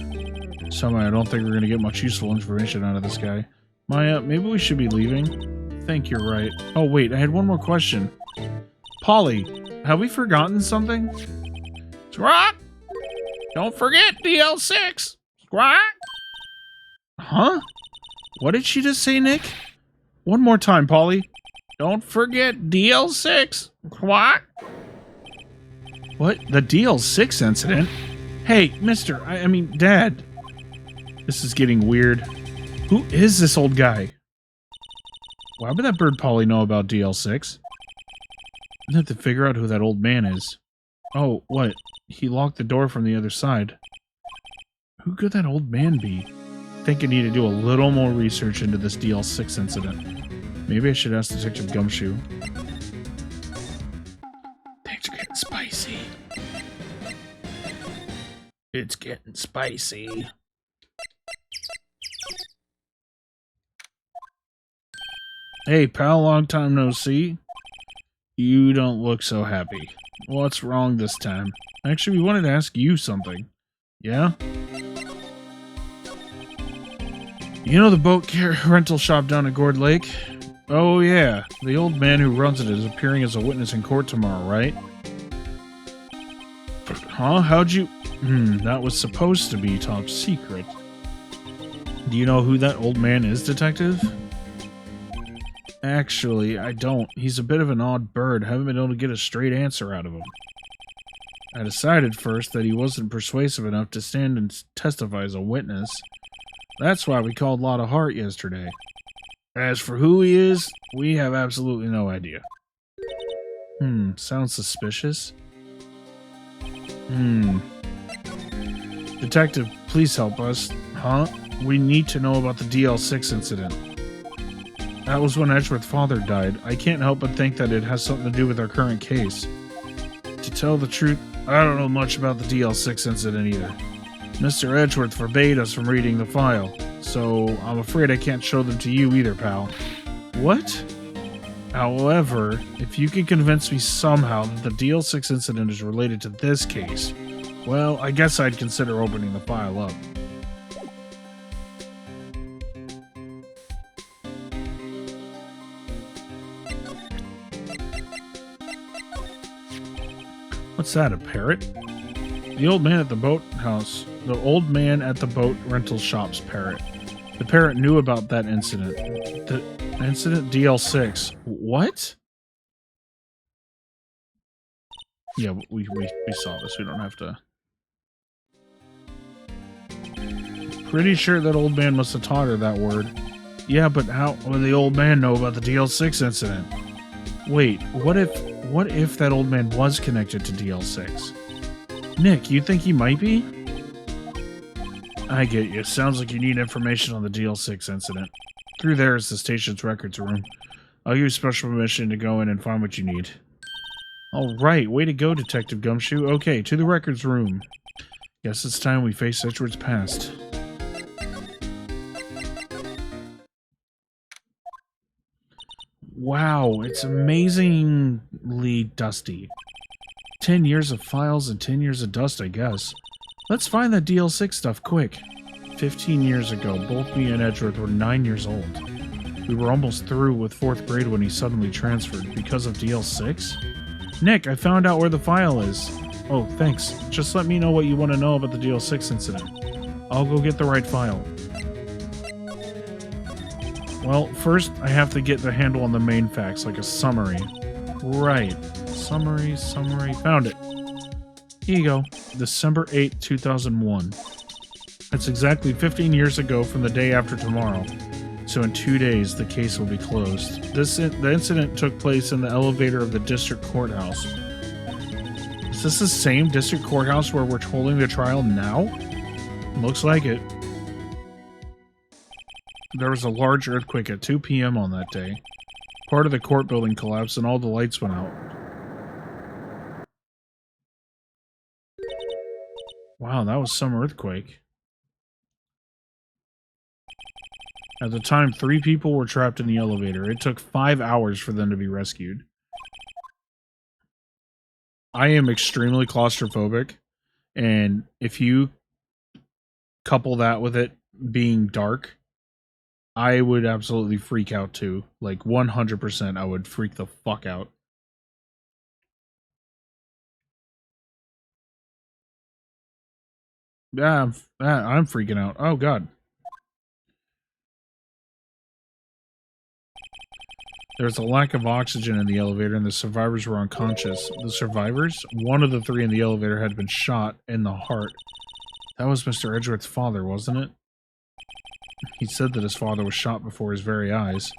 Somehow I don't think we're going to get much useful information out of this guy. Maya, maybe we should be leaving? I think you're right. Oh, wait, I had one more question. Polly, have we forgotten something? Squawk! Don't forget DL6! Squawk! Huh? What did she just say, Nick? One more time, Polly. Don't forget DL6! Squawk! What? The DL6 incident? Hey, mister, I mean, Dad. This is getting weird. Who is this old guy? Why would that bird Polly know about DL6? I have to figure out who that old man is. Oh, what? He locked the door from the other side. Who could that old man be? I think I need to do a little more research into this DL6 incident. Maybe I should ask Detective Gumshoe. Things are getting spicy. It's getting spicy. Hey, pal, long time no see. You don't look so happy. What's wrong this time? Actually, we wanted to ask you something. Yeah? You know the boat rental shop down at Gourd Lake? Oh yeah, the old man who runs it is appearing as a witness in court tomorrow, right? Huh? How'd you... that was supposed to be top secret. Do you know who that old man is, Detective? Actually, I don't. He's a bit of an odd bird. Haven't been able to get a straight answer out of him. I decided first that he wasn't persuasive enough to stand and testify as a witness. That's why we called Lotta Hart yesterday. As for who he is, we have absolutely no idea. Sounds suspicious. Detective, please help us. Huh? We need to know about the DL6 incident. That was when Edgeworth's father died. I can't help but think that it has something to do with our current case. To tell the truth, I don't know much about the DL6 incident either. Mr. Edgeworth forbade us from reading the file, so I'm afraid I can't show them to you either, pal. What? However, if you can convince me somehow that the DL6 incident is related to this case, well, I guess I'd consider opening the file up. What's that, a parrot? The old man at the boathouse. The old man at the boat rental shop's parrot. The parrot knew about that incident. The incident DL6. What? Yeah, we saw this. We don't have to. Pretty sure that old man must have taught her that word. Yeah, but how would the old man know about the DL6 incident? Wait, what if that old man was connected to DL6? Nick, you think he might be? I get you. Sounds like you need information on the DL6 incident. Through there is the station's records room. I'll give you special permission to go in and find what you need. All right, way to go, Detective Gumshoe. Okay, to the records room. Guess it's time we face Edward's past. Wow, it's amazingly dusty. 10 years of files and 10 years of dust, I guess. Let's find that DL6 stuff quick. 15 years ago, both me and Edgeworth were 9 years old. We were almost through with 4th grade when he suddenly transferred. Because of DL6? Nick, I found out where the file is. Oh, thanks. Just let me know what you want to know about the DL6 incident. I'll go get the right file. Well, first, I have to get the handle on the main facts, like a summary. Right. Summary. Found it. Here you go. December 8, 2001. That's exactly 15 years ago from the day after tomorrow. So in 2 days, the case will be closed. The incident took place in the elevator of the district courthouse. Is this the same district courthouse where we're holding the trial now? Looks like it. There was a large earthquake at 2 p.m. on that day. Part of the court building collapsed and all the lights went out. Wow, that was some earthquake. At the time, 3 people were trapped in the elevator. It took 5 hours for them to be rescued. I am extremely claustrophobic, and if you couple that with it being dark, I would absolutely freak out too. Like 100%, I would freak the fuck out. Yeah, I'm freaking out. Oh god. There's a lack of oxygen in the elevator and the survivors were unconscious. The survivors? One of the 3 in the elevator had been shot in the heart. That was Mr. Edgeworth's father, wasn't it? He said that his father was shot before his very eyes.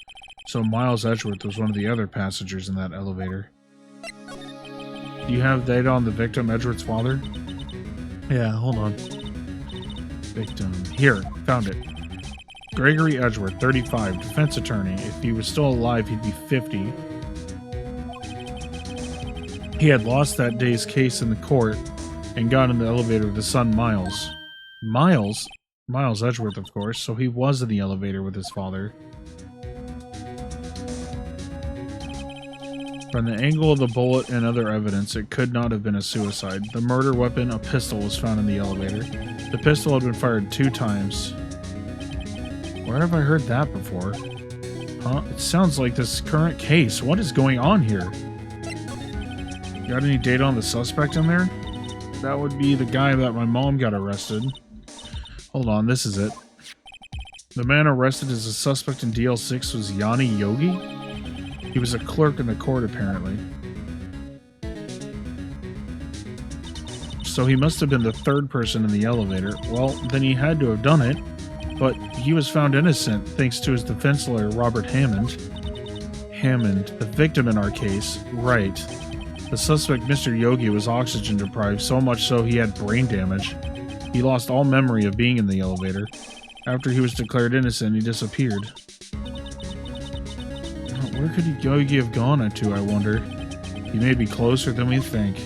So Miles Edgeworth was one of the other passengers in that elevator. Do you have data on the victim, Edgeworth's father? Yeah, hold on. Victim. Here, found it. Gregory Edgeworth, 35, defense attorney. If he was still alive, he'd be 50. He had lost that day's case in the court and got in the elevator with his son, Miles. Miles? Miles Edgeworth, of course, so he was in the elevator with his father. From the angle of the bullet and other evidence, it could not have been a suicide. The murder weapon, a pistol, was found in the elevator. The pistol had been fired 2 times. Where have I heard that before? Huh? It sounds like this current case. What is going on here? Got any data on the suspect in there? That would be the guy that my mom got arrested. Hold on, this is it. The man arrested as a suspect in DL6 was Yanni Yogi? He was a clerk in the court, apparently. So he must have been the 3rd person in the elevator. Well, then he had to have done it. But he was found innocent thanks to his defense lawyer, Robert Hammond. Hammond, the victim in our case, Wright. The suspect, Mr. Yogi, was oxygen deprived, so much so he had brain damage. He lost all memory of being in the elevator. After he was declared innocent, he disappeared. Where could Yogi have gone to, I wonder? He may be closer than we think.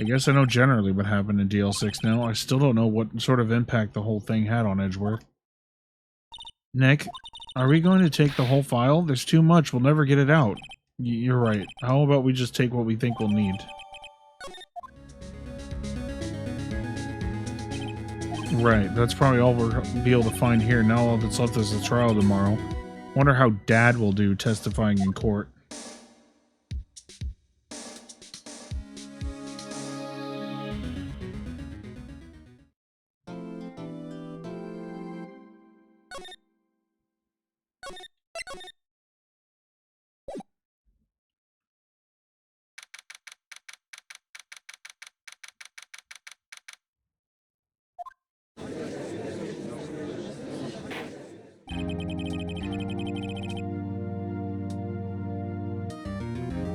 I guess I know generally what happened in DL6 now. I still don't know what sort of impact the whole thing had on Edgeworth. Nick, are we going to take the whole file? There's too much. We'll never get it out. You're right. How about we just take what we think we'll need? Right. That's probably all we'll be able to find here. Now all that's left is the trial tomorrow. Wonder how Dad will do testifying in court.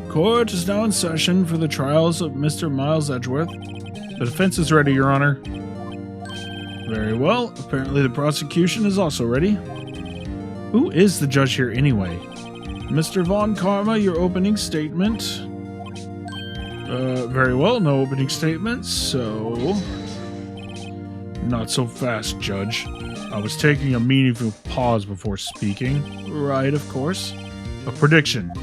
Court is now in session for the trials of Mr. Miles Edgeworth. The defense is ready, Your Honor. Very well. Apparently the prosecution is also ready. Who is the judge here anyway? Mr. Von Karma, your opening statement. Very well. No opening statements, so... Not so fast, Judge. I was taking a meaningful pause before speaking. Right, of course. A prediction.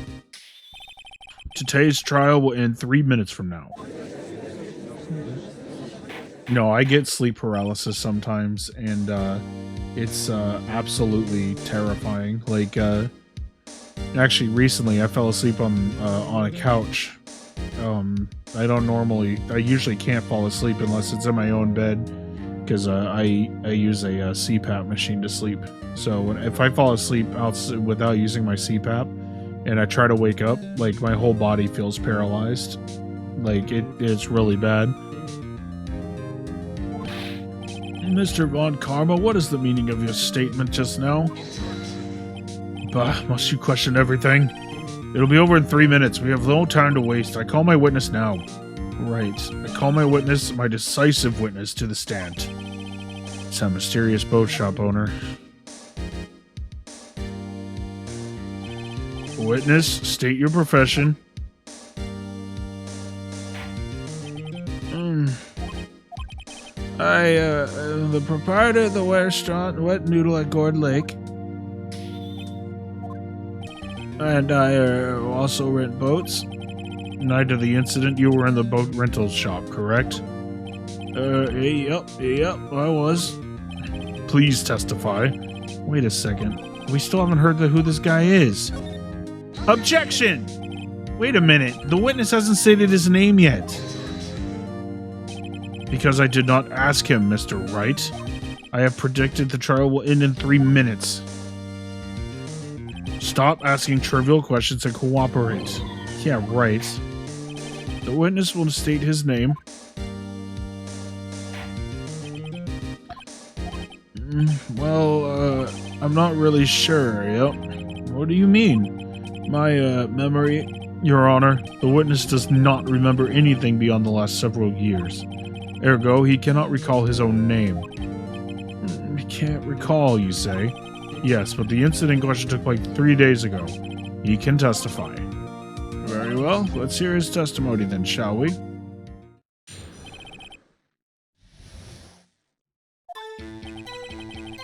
Today's trial will end 3 minutes from now. No, I get sleep paralysis sometimes, and it's absolutely terrifying. Like, actually, recently I fell asleep on a couch. I usually can't fall asleep unless it's in my own bed, because I use a CPAP machine to sleep. So if I fall asleep without using my CPAP, and I try to wake up, like, my whole body feels paralyzed. Like, it's really bad. Mr. Von Karma, what is the meaning of your statement just now? Bah, must you question everything? It'll be over in 3 minutes. We have no time to waste. I call my witness now. Right. I call my witness, my decisive witness, to the stand. It's that mysterious boat shop owner. Witness, state your profession. I am the proprietor of the restaurant Wet Noodle at Gourd Lake. And I also rent boats. Night of the incident, you were in the boat rental shop, correct? Yep, I was. Please testify. Wait a second. We still haven't heard who this guy is. Objection! Wait a minute. The witness hasn't stated his name yet. Because I did not ask him, Mr. Wright. I have predicted the trial will end in 3 minutes. Stop asking trivial questions and cooperate. Yeah, right. The witness will state his name. Well, I'm not really sure, yep. What do you mean? My, memory... Your Honor, the witness does not remember anything beyond the last several years. Ergo, he cannot recall his own name. He can't recall, you say? Yes, but the incident in question took place 3 days ago. He can testify. Very well, let's hear his testimony then, shall we?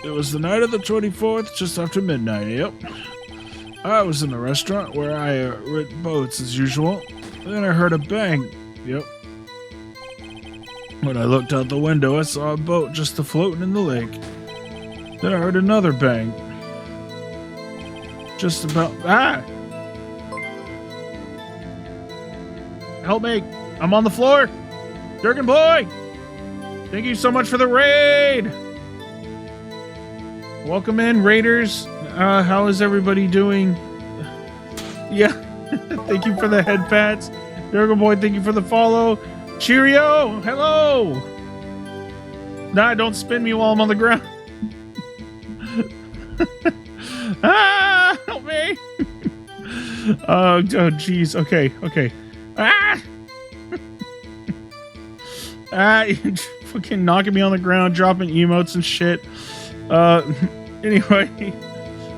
It was the night of the 24th, just after midnight, yep. I was in the restaurant where I rent boats as usual. Then I heard a bang. Yep. When I looked out the window, I saw a boat just floating in the lake. Then I heard another bang. Just about... Ah! Help me! I'm on the floor! Durgan boy! Thank you so much for the raid! Welcome in, raiders. How is everybody doing? Yeah. Thank you for the head pats. Durgan boy, thank you for the follow. Cheerio! Hello! Nah, don't spin me while I'm on the ground. Ah! Help me! Oh, jeez. Okay. Ah! Ah! You're fucking knocking me on the ground, dropping emotes and shit. Anyway.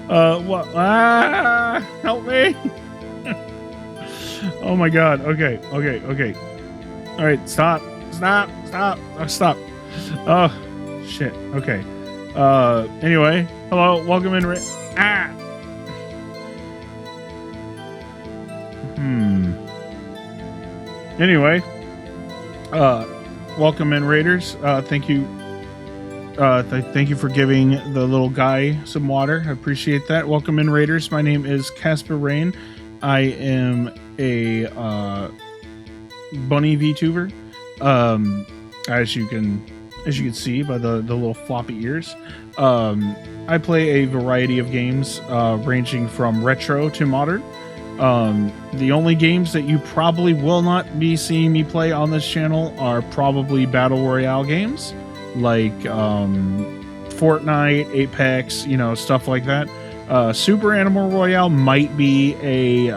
What? Ah! Help me! Oh my god. Okay. Alright, stop. Oh, stop. Oh, shit. Okay. Anyway. Hello, welcome in. Ah! Anyway. Welcome in, Raiders. Thank you. Thank you for giving the little guy some water. I appreciate that. Welcome in, Raiders. My name is Casper Rain. I am a bunny VTuber. As you can see by the little floppy ears. I play a variety of games, ranging from retro to modern. The only games that you probably will not be seeing me play on this channel are probably Battle Royale games, like Fortnite, Apex, stuff like that. Super Animal Royale might be a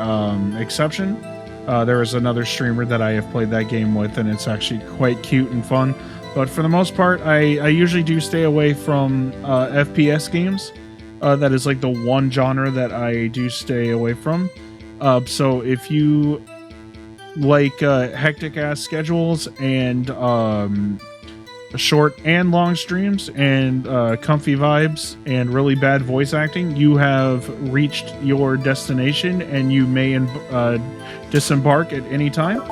exception. There is another streamer that I have played that game with, and it's actually quite cute and fun. But for the most part, I usually do stay away from FPS games. That is like the one genre that I do stay away from. So if you like hectic ass schedules and short and long streams and comfy vibes and really bad voice acting, you have reached your destination and you may disembark at any time.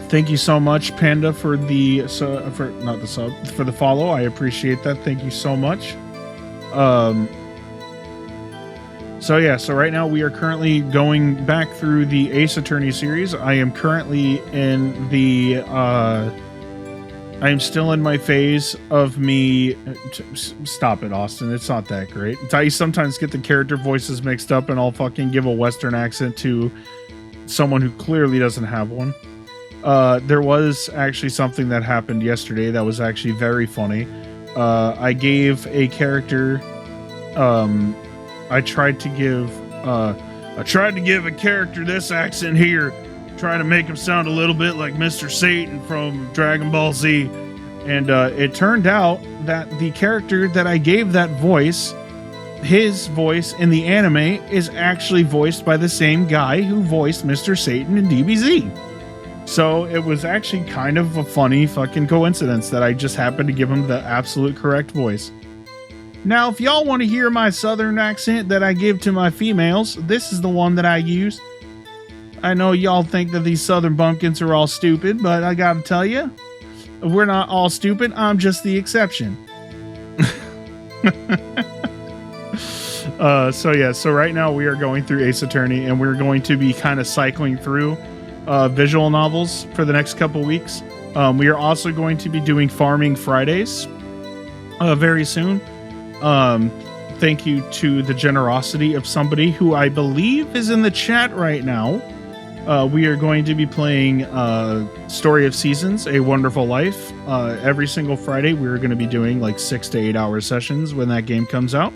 Thank you so much, Panda, for the for the follow. I appreciate that. Thank you so much. So right now we are currently going back through the Ace Attorney series. I am currently in the I am still in my phase of me. Stop it, Austin. It's not that great. I sometimes get the character voices mixed up and I'll fucking give a Western accent to someone who clearly doesn't have one. There was actually something that happened yesterday that was actually very funny. I gave a character, I tried to give a character this accent here, trying to make him sound a little bit like Mr. Satan from Dragon Ball Z. And it turned out that the character that I gave that voice, his voice in the anime is actually voiced by the same guy who voiced Mr. Satan in DBZ. So it was actually kind of a funny fucking coincidence that I just happened to give him the absolute correct voice. Now, if y'all want to hear my southern accent that I give to my females, this is the one that I use. I know y'all think that these southern bumpkins are all stupid, but I gotta tell you, we're not all stupid. I'm just the exception. So right now we are going through Ace Attorney, and we're going to be kind of cycling through visual novels for the next couple weeks. We are also going to be doing Farming Fridays very soon. Thank you to the generosity of somebody who I believe is in the chat right now. We are going to be playing Story of Seasons, A Wonderful Life. Every single Friday, we're going to be doing like 6 to 8 hour sessions when that game comes out,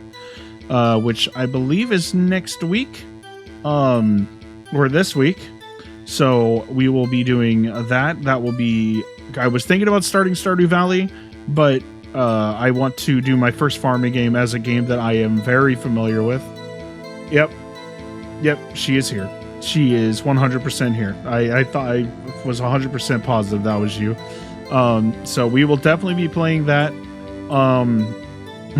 which I believe is next week, or this week. So we will be doing that. That will be... I was thinking about starting Stardew Valley, but I want to do my first farming game as a game that I am very familiar with. Yep, she is here. She is 100% here. I thought I was 100% positive that was you. So we will definitely be playing that.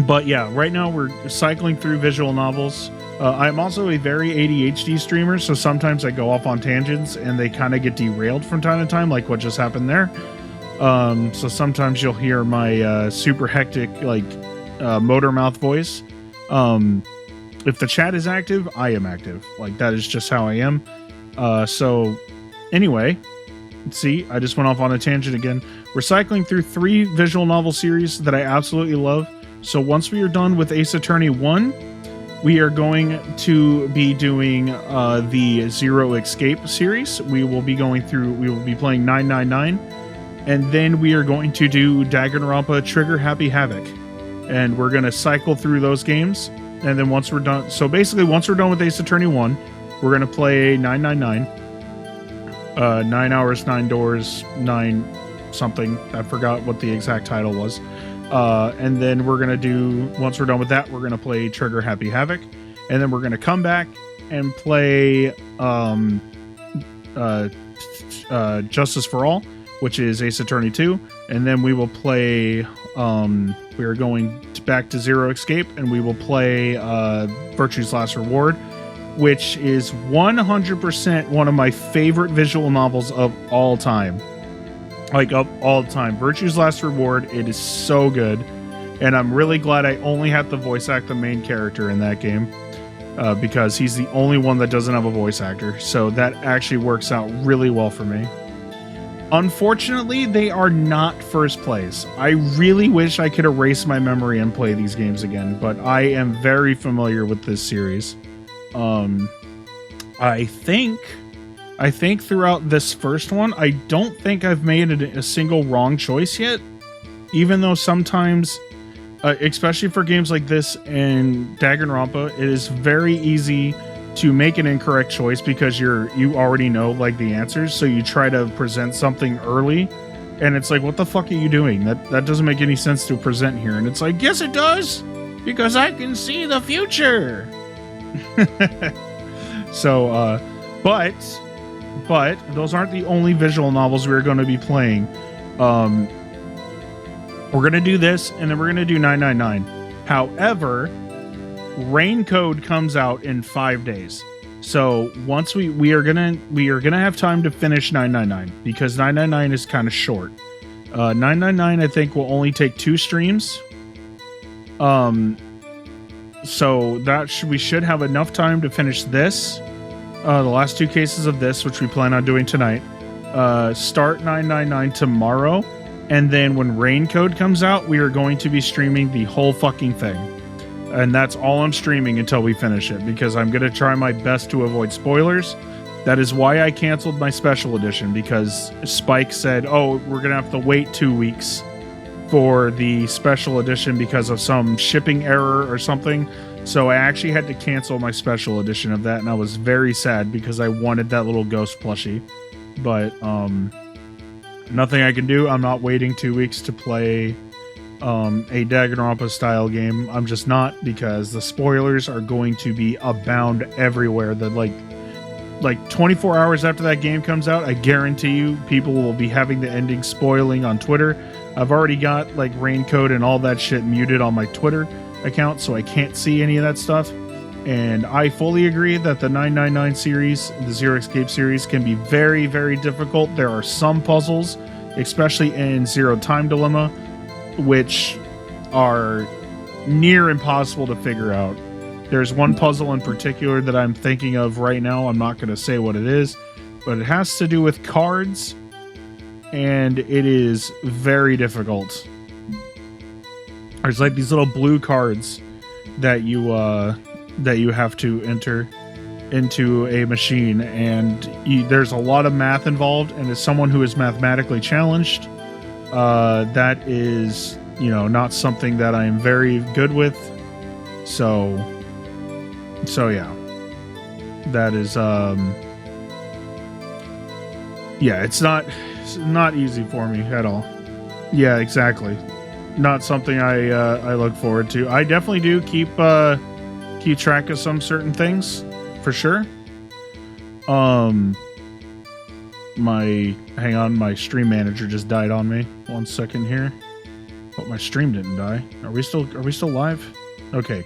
But yeah, right now we're cycling through visual novels. I'm also a very ADHD streamer, so sometimes I go off on tangents and they kind of get derailed from time to time, like what just happened there. So sometimes you'll hear my super hectic, like, motor mouth voice. If the chat is active, I am active. Like, that is just how I am. So anyway, see, I just went off on a tangent again. We're cycling through 3 visual novel series that I absolutely love. So once we are done with Ace Attorney 1, we are going to be doing the Zero Escape series. We will be playing 999. And then we are going to do Danganronpa Trigger Happy Havoc. And we're going to cycle through those games. And then once we're done... So basically, once we're done with Ace Attorney 1, we're going to play 999. 9 hours, 9 doors, 9 something. I forgot what the exact title was. And then we're going to do... Once we're done with that, we're going to play Trigger Happy Havoc. And then we're going to come back and play Justice for All, which is Ace Attorney 2, and then we will play, we are going back to Zero Escape, and we will play Virtue's Last Reward, which is 100% one of my favorite visual novels of all time. Like, of all time. Virtue's Last Reward, it is so good, and I'm really glad I only have to voice act the main character in that game, because he's the only one that doesn't have a voice actor, so that actually works out really well for me. Unfortunately, they are not first place. I really wish I could erase my memory and play these games again, but I am very familiar with this series. I think throughout this first one, I don't think I've made a single wrong choice yet, even though sometimes, especially for games like this and Danganronpa, it is very easy to make an incorrect choice because you already know like the answers, so you try to present something early, and it's like, what the fuck are you doing? That doesn't make any sense to present here. And it's like, yes it does, because I can see the future. So but those aren't the only visual novels we're going to be playing. We're going to do this, and then we're going to do 999. However, Rain Code comes out in 5 days. So once we are gonna have time to finish 999, because 999 is kind of short. 999 I think will only take 2 streams. So we should have enough time to finish this, the last 2 cases of this, which we plan on doing tonight. Start 999 tomorrow, and then when Rain Code comes out, we are going to be streaming the whole fucking thing. And that's all I'm streaming until we finish it, because I'm going to try my best to avoid spoilers. That is why I canceled my special edition, because Spike said, oh, we're going to have to wait 2 weeks for the special edition because of some shipping error or something. So I actually had to cancel my special edition of that, and I was very sad because I wanted that little ghost plushie. But nothing I can do. I'm not waiting 2 weeks to play a Danganronpa style game. I'm just not, because the spoilers are going to be abound everywhere. That like 24 hours after that game comes out, I guarantee you people will be having the ending spoiling on Twitter. I've already got like Rain Code and all that shit muted on my Twitter account, so I can't see any of that stuff. And I fully agree that the 999 series, the Zero Escape series, can be very, very difficult. There are some puzzles, especially in Zero Time Dilemma, which are near impossible to figure out. There's one puzzle in particular that I'm thinking of right now. I'm not going to say what it is, but it has to do with cards, and it is very difficult. There's like these little blue cards that you have to enter into a machine, and there's a lot of math involved, and as someone who is mathematically challenged, that is, not something that I'm very good with. So yeah, that is, it's not easy for me at all. Yeah, exactly. Not something I look forward to. I definitely do keep track of some certain things, for sure. My stream manager just died on me. 1 second here. But my stream didn't die. Are we still live? Okay.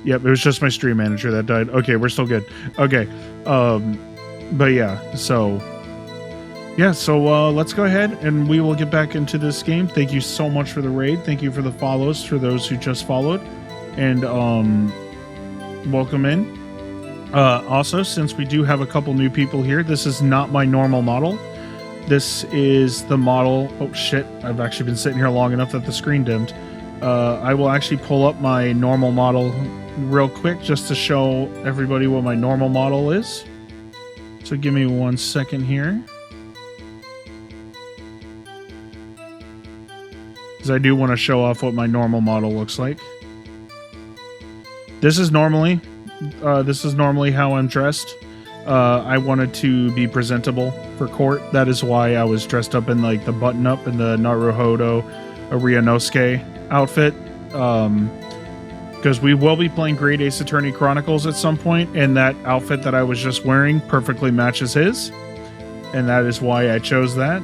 Yep, it was just my stream manager that died. Okay, we're still good. Okay. But yeah, so let's go ahead and we will get back into this game. Thank you so much for the raid. Thank you for the follows for those who just followed. And welcome in. Also, since we do have a couple new people here, this is not my normal model. This is the model. Oh shit, I've actually been sitting here long enough that the screen dimmed. I will actually pull up my normal model real quick just to show everybody what my normal model is. So give me 1 second here, because I do want to show off what my normal model looks like. This is normally how I'm dressed. I wanted to be presentable for court. That is why I was dressed up in like the button up and the Naruhodo Ryunosuke outfit. Because we will be playing Great Ace Attorney Chronicles at some point, and that outfit that I was just wearing perfectly matches his, and that is why I chose that.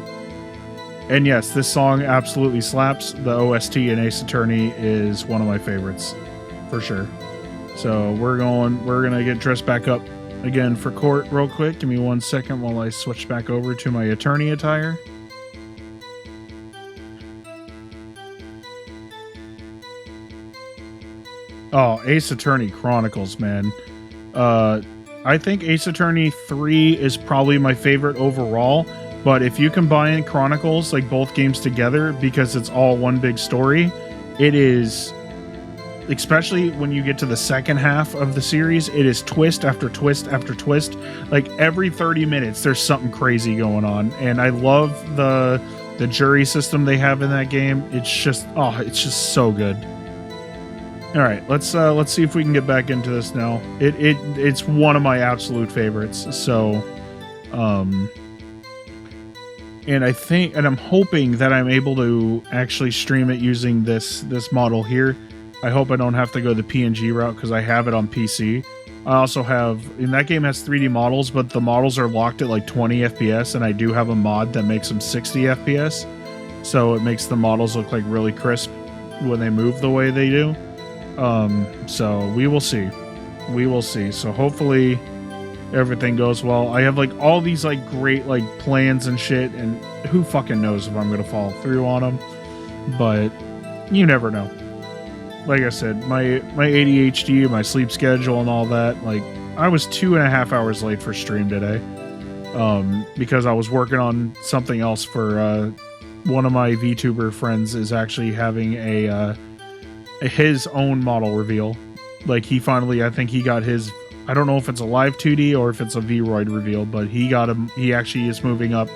And yes, this song absolutely slaps. The OST in Ace Attorney is one of my favorites, for sure. So we're gonna get dressed back up again for court real quick. Give me 1 second while I switch back over to my attorney attire. Oh, Ace Attorney Chronicles, man. I think Ace Attorney 3 is probably my favorite overall, but if you combine Chronicles, like both games together, because it's all one big story, it is, especially when you get to the second half of the series, it is twist after twist after twist. Like every 30 minutes, there's something crazy going on, and I love the jury system they have in that game. It's just so good. All right, let's see if we can get back into this now. It's one of my absolute favorites. So, and I think, and I'm hoping that I'm able to actually stream it using this model here. I hope I don't have to go the PNG route because I have it on PC. I also have, and that game has 3D models, but the models are locked at like 20 FPS, and I do have a mod that makes them 60 FPS. So it makes the models look like really crisp when they move the way they do. So we will see. We will see. So hopefully everything goes well. I have like all these like great like plans and shit, and who fucking knows if I'm gonna follow through on them. But you never know. Like I said, my ADHD, my sleep schedule and all that, like I was 2.5 hours late for stream today. Because I was working on something else for one of my VTuber friends is actually having his own model reveal. Like he finally, I think he got his, I don't know if it's a live 2D or if it's a Wright reveal, but he actually is moving up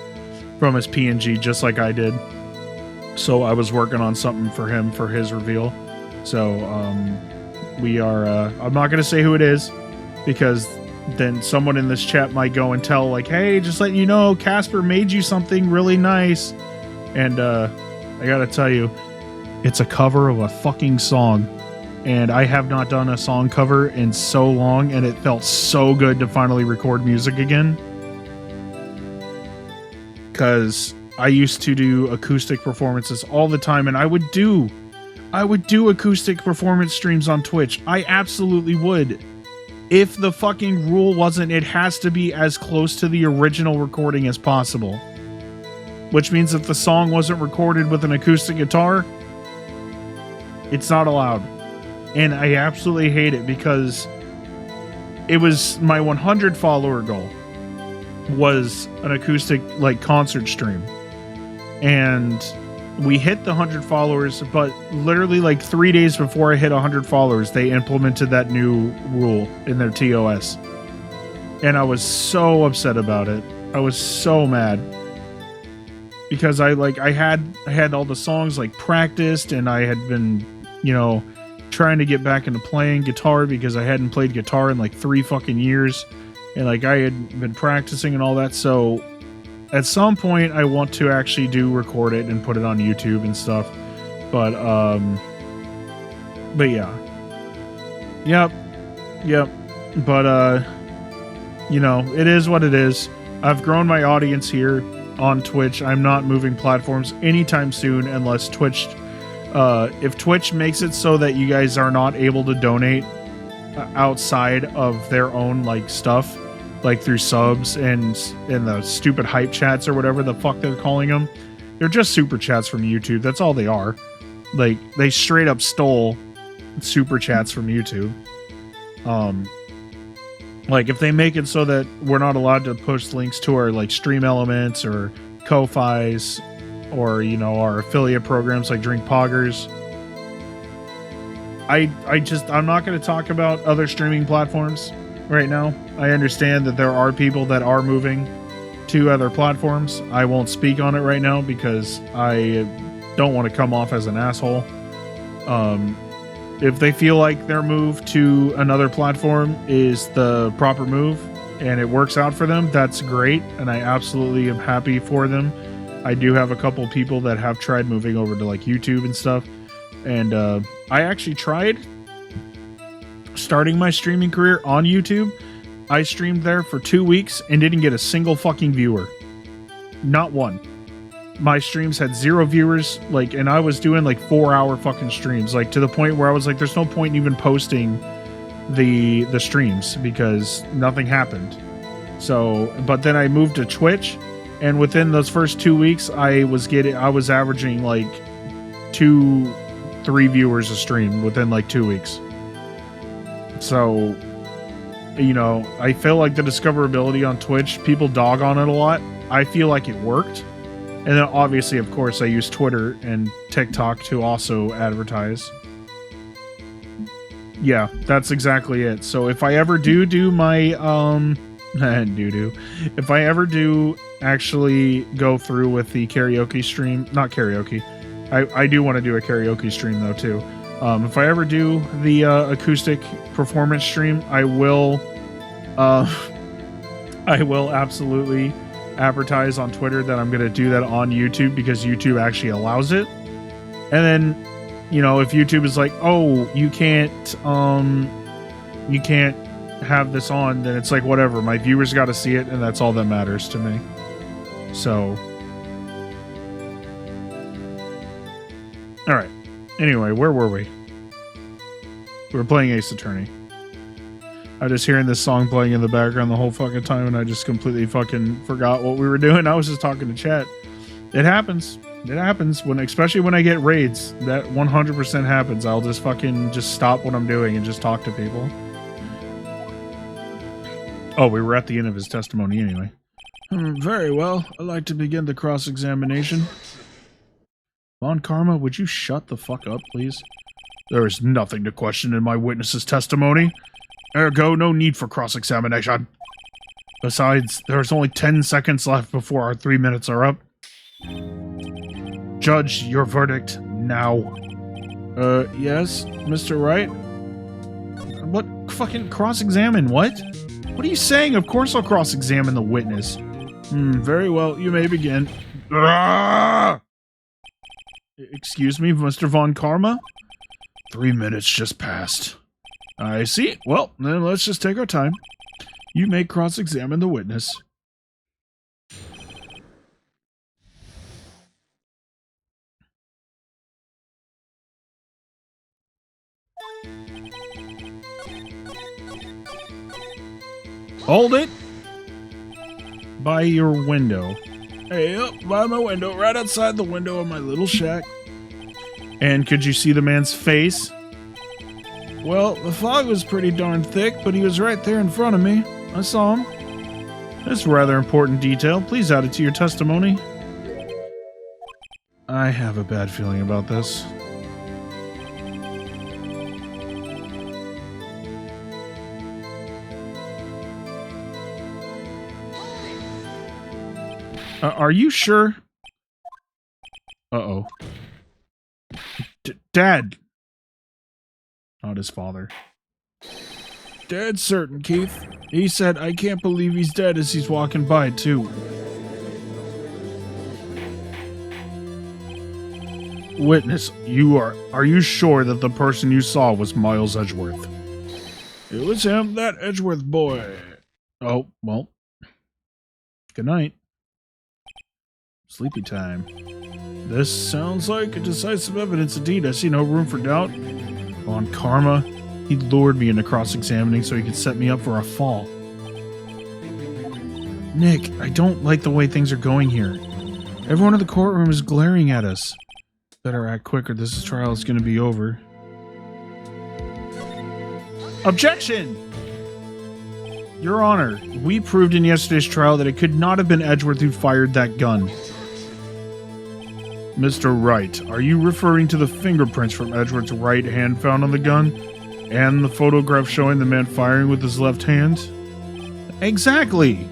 from his PNG just like I did. So I was working on something for him for his reveal. So we are, I'm not going to say who it is because then someone in this chat might go and tell like, hey, just letting you know, Casper made you something really nice. And I got to tell you, it's a cover of a fucking song. And I have not done a song cover in so long, and it felt so good to finally record music again. Because I used to do acoustic performances all the time, and I would do acoustic performance streams on Twitch. I absolutely would. If the fucking rule wasn't, it has to be as close to the original recording as possible. Which means if the song wasn't recorded with an acoustic guitar, it's not allowed. And I absolutely hate it because it was my 100 follower goal was an acoustic like concert stream. And we hit the 100 followers, but literally like 3 days before I hit 100 followers, they implemented that new rule in their TOS. And I was so upset about it. I was so mad. Because I had all the songs like practiced, and I had been, you know, trying to get back into playing guitar because I hadn't played guitar in like 3 fucking years. And like I had been practicing and all that. So at some point I want to actually record it and put it on YouTube and stuff. But yeah. Yep. But you know, it is what it is. I've grown my audience here on Twitch. I'm not moving platforms anytime soon unless Twitch, if Twitch makes it so that you guys are not able to donate outside of their own like stuff, like through subs and the stupid hype chats or whatever the fuck they're calling them. They're just super chats from YouTube. That's all they are. Like they straight up stole super chats from YouTube. Like if they make it so that we're not allowed to post links to our like stream elements or Ko-Fis or, you know, our affiliate programs like Drink Poggers. I'm not going to talk about other streaming platforms right now. I understand that there are people that are moving to other platforms. I won't speak on it right now because I don't want to come off as an asshole. If they feel like their move to another platform is the proper move and it works out for them, that's great. And I absolutely am happy for them. I do have a couple of people that have tried moving over to like YouTube and stuff. And I actually tried starting my streaming career on YouTube. I streamed there for 2 weeks and didn't get a single fucking viewer. Not one. My streams had 0 viewers, like, and I was doing like 4-hour fucking streams, like to the point where I was like, there's no point in even posting the streams because nothing happened. So, but then I moved to Twitch, and within those first 2 weeks, I was averaging like 2-3 viewers a stream within like 2 weeks. So, you know, I feel like the discoverability on Twitch, people dog on it a lot. I feel like it worked. And then obviously, of course, I use Twitter and TikTok to also advertise. Yeah, that's exactly it. So if I ever do my if I ever do actually go through with the karaoke stream, not karaoke. I do want to do a karaoke stream though too. If I ever do the acoustic performance stream, I will I will absolutely advertise on Twitter that I'm going to do that on YouTube because YouTube actually allows it. And then, you know, if YouTube is like, "Oh, you can't have this on," then it's like, whatever. My viewers got to see it, and that's all that matters to me. So, all right. Anyway, where were we? We were playing Ace Attorney. I was just hearing this song playing in the background the whole fucking time, and I just completely fucking forgot what we were doing. I was just talking to chat. It happens. It happens especially when I get raids. That 100% happens. I'll just fucking just stop what I'm doing and just talk to people. Oh, we were at the end of his testimony anyway. Very well. I'd like to begin the cross-examination. Von Karma, would you shut the fuck up, please? There is nothing to question in my witness's testimony. Ergo, no need for cross-examination. Besides, there's only 10 seconds left before our 3 minutes are up. Judge, your verdict now. Yes, Mr. Wright? What? Fucking cross-examine, what? What are you saying? Of course I'll cross-examine the witness. Very well, you may begin. Excuse me, Mr. Von Karma? 3 minutes just passed. I see. Well, then let's just take our time. You may cross-examine the witness. Hold it! By your window. Hey, up by my window, right outside the window of my little shack. And could you see the man's face? Well, the fog was pretty darn thick, but he was right there in front of me. I saw him. That's a rather important detail. Please add it to your testimony. I have a bad feeling about this. Are you sure? Uh-oh. Dad! Not his father. Dead certain, Keith. He said, I can't believe he's dead as he's walking by, too. Witness, are you sure that the person you saw was Miles Edgeworth? It was him, that Edgeworth boy. Oh, well. Good night. Sleepy time. This sounds like a decisive evidence indeed. I see no room for doubt. On Karma, he lured me into cross-examining so he could set me up for a fall. Nick, I don't like the way things are going here. Everyone in the courtroom is glaring at us. Better act quick or this trial is going to be over. Objection! Your Honor, we proved in yesterday's trial that it could not have been Edgeworth who fired that gun. Mr. Wright, are you referring to the fingerprints from Edgeworth's right hand found on the gun? And the photograph showing the man firing with his left hand? Exactly!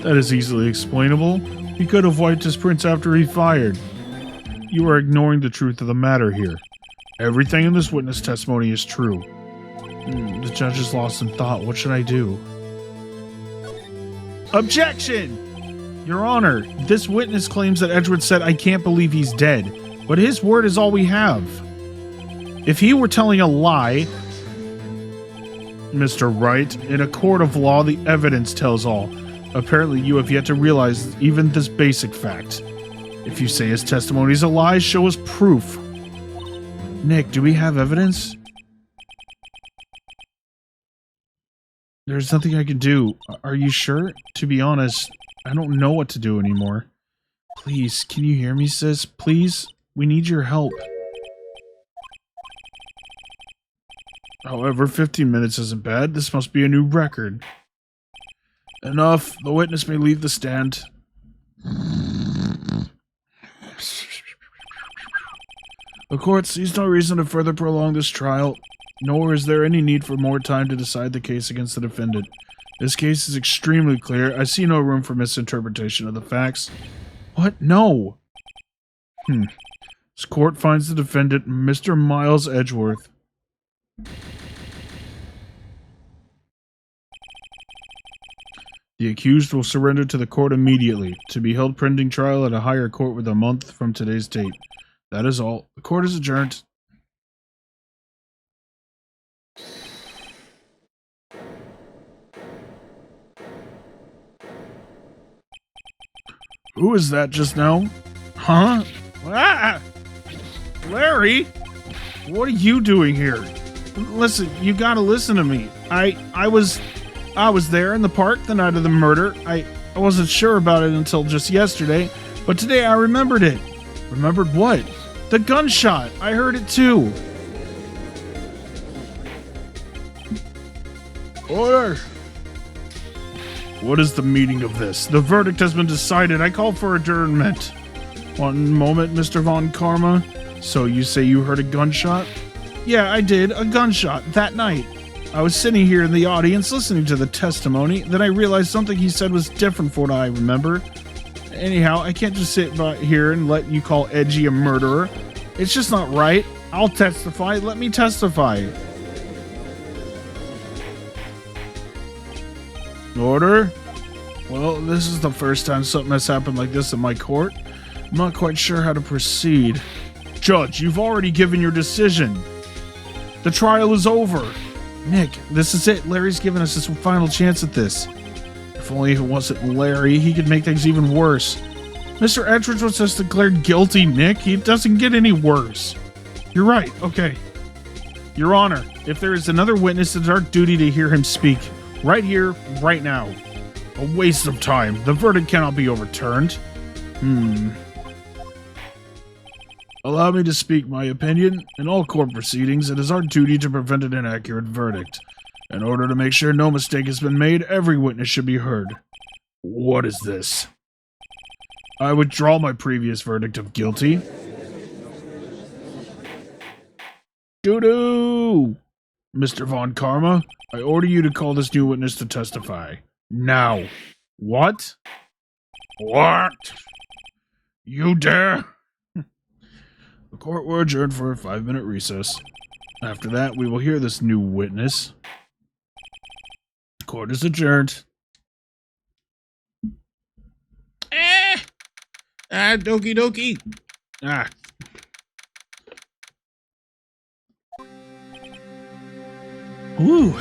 That is easily explainable. He could have wiped his prints after he fired. You are ignoring the truth of the matter here. Everything in this witness testimony is true. The judge is lost in thought. What should I do? Objection! Your Honor, this witness claims that Edgeworth said, I can't believe he's dead, but his word is all we have. If he were telling a lie, Mr. Wright, in a court of law, the evidence tells all. Apparently, you have yet to realize even this basic fact. If you say his testimony is a lie, show us proof. Nick, do we have evidence? There's nothing I can do. Are you sure? To be honest, I don't know what to do anymore. Please, can you hear me, sis? Please? We need your help. However, 15 minutes isn't bad. This must be a new record. Enough. The witness may leave the stand. The court sees no reason to further prolong this trial, nor is there any need for more time to decide the case against the defendant. This case is extremely clear. I see no room for misinterpretation of the facts. What? No! This court finds the defendant, Mr. Miles Edgeworth. The accused will surrender to the court immediately, to be held pending trial at a higher court with a month from today's date. That is all. The court is adjourned. Who is that just now? Huh? Ah! Larry? What are you doing here? Listen, you gotta listen to me. I was there in the park the night of the murder. I wasn't sure about it until just yesterday, but today I remembered it. Remembered what? The gunshot. I heard it too. Order! What is the meaning of this? The verdict has been decided. I call for adjournment. One moment, Mr. Von Karma. So you say you heard a gunshot? Yeah, I did. A gunshot that night. I was sitting here in the audience listening to the testimony. Then I realized something he said was different from what I remember. Anyhow, I can't just sit by here and let you call Edgy a murderer. It's just not right. I'll testify. Let me testify. Order? Well, this is the first time something has happened like this in my court. I'm not quite sure how to proceed. Judge, you've already given your decision. The trial is over. Nick, this is it. Larry's given us his final chance at this. If only it wasn't Larry, he could make things even worse. Mr. Edgeworth was just declared guilty, Nick. He doesn't get any worse. You're right. Okay. Your Honor, if there is another witness, it's our duty to hear him speak. Right here, right now. A waste of time. The verdict cannot be overturned. Allow me to speak my opinion. In all court proceedings, it is our duty to prevent an inaccurate verdict. In order to make sure no mistake has been made, every witness should be heard. What is this? I withdraw my previous verdict of guilty. Doo-doo! Mr. Von Karma, I order you to call this new witness to testify. Now. What? What? You dare? The court will adjourn for a 5-minute recess. After that, we will hear this new witness. Court is adjourned. Dokie dokie. Whew.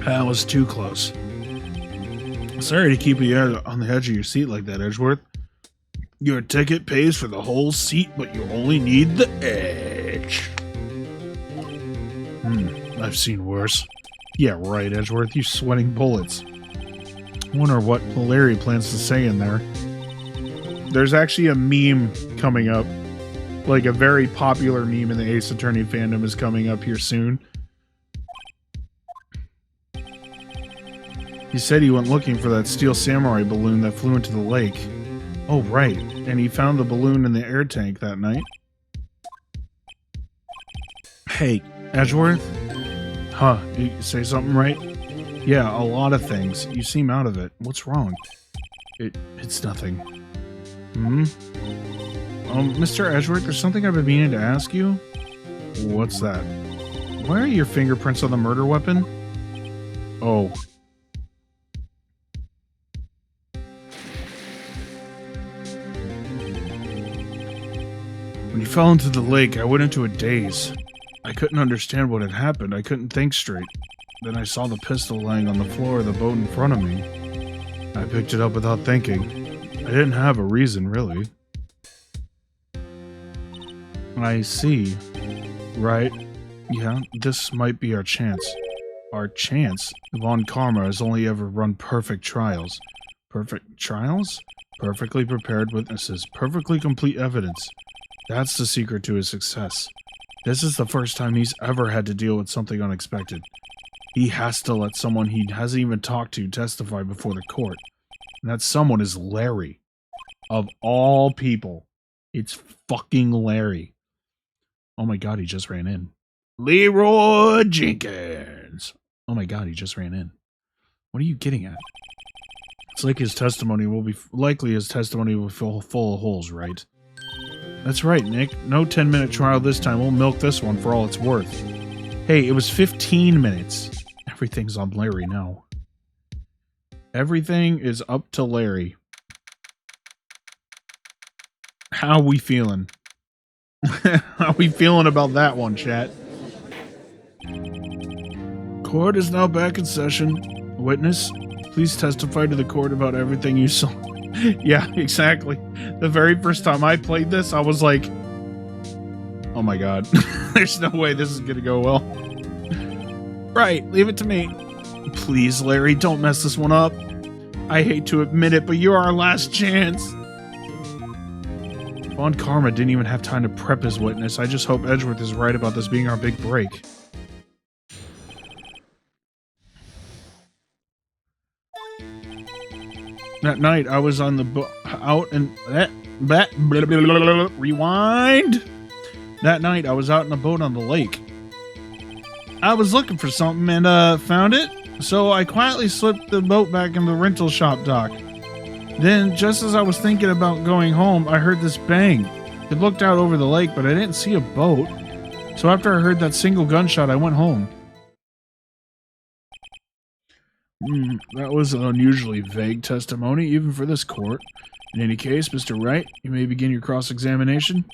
That was too close. Sorry to keep you on the edge of your seat like that, Edgeworth. Your ticket pays for the whole seat, but you only need the edge. I've seen worse. Yeah, right, Edgeworth, you sweating bullets. I wonder what Larry plans to say in there. There's actually a meme coming up. Like a very popular meme in the Ace Attorney fandom is coming up here soon. He said he went looking for that Steel Samurai balloon that flew into the lake. Oh, right. And he found the balloon in the air tank that night. Hey, Edgeworth? Huh, you say something right? Yeah, a lot of things. You seem out of it. What's wrong? It's nothing. Mr. Edgeworth, there's something I've been meaning to ask you. What's that? Why are your fingerprints on the murder weapon? Oh. When you fell into the lake, I went into a daze. I couldn't understand what had happened. I couldn't think straight. Then I saw the pistol lying on the floor of the boat in front of me. I picked it up without thinking. I didn't have a reason, really. I see. Right. Yeah, this might be our chance. Our chance? Von Karma has only ever run perfect trials. Perfect trials? Perfectly prepared witnesses. Perfectly complete evidence. That's the secret to his success. This is the first time he's ever had to deal with something unexpected. He has to let someone he hasn't even talked to testify before the court. And that someone is Larry. Of all people, it's fucking Larry. Oh my god, he just ran in. Leroy Jenkins. Oh my god, he just ran in. What are you getting at? It's like his testimony will be... Likely his testimony will be full of holes, right? That's right, Nick. No 10-minute trial this time. We'll milk this one for all it's worth. Hey, it was 15 minutes. Everything's on Larry now. Everything is up to Larry. How we feeling? How we feeling about that one, chat? Court is now back in session. Witness, please testify to the court about everything you saw. Yeah, exactly. The very first time I played this, I was like, oh my god. There's no way this is gonna go well. Right, leave it to me. Please, Larry, don't mess this one up. I hate to admit it, but you're our last chance. Von Karma didn't even have time to prep his witness. I just hope Edgeworth is right about this being our big break. That night, I was on the rewind. That night, I was out in a boat on the lake. I was looking for something and found it, so I quietly slipped the boat back in the rental shop dock. Then, just as I was thinking about going home, I heard this bang. It looked out over the lake, but I didn't see a boat. So after I heard that single gunshot, I went home. That was an unusually vague testimony, even for this court. In any case, Mr. Wright, you may begin your cross-examination.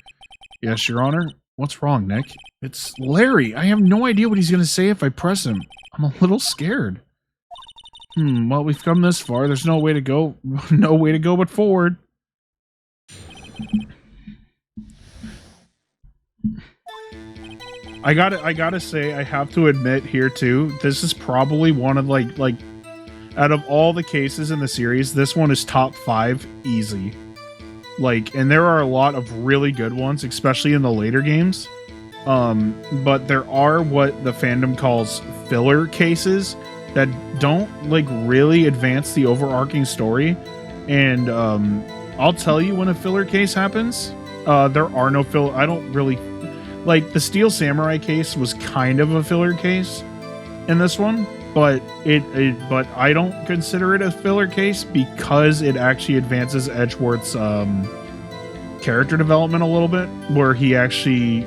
Yes, Your Honor. What's wrong, Nick? It's Larry. I have no idea what he's going to say if I press him. I'm a little scared. Well, we've come this far. There's no way to go. No way to go but forward. I gotta say, I have to admit here too, this is probably one of like out of all the cases in the series, this one is top 5 easy. Like, and there are a lot of really good ones, especially in the later games. But there are what the fandom calls filler cases that don't like really advance the overarching story. And I'll tell you when a filler case happens. There are no filler. I don't really like the Steel Samurai case was kind of a filler case in this one, but but I don't consider it a filler case because it actually advances Edgeworth's character development a little bit, where he actually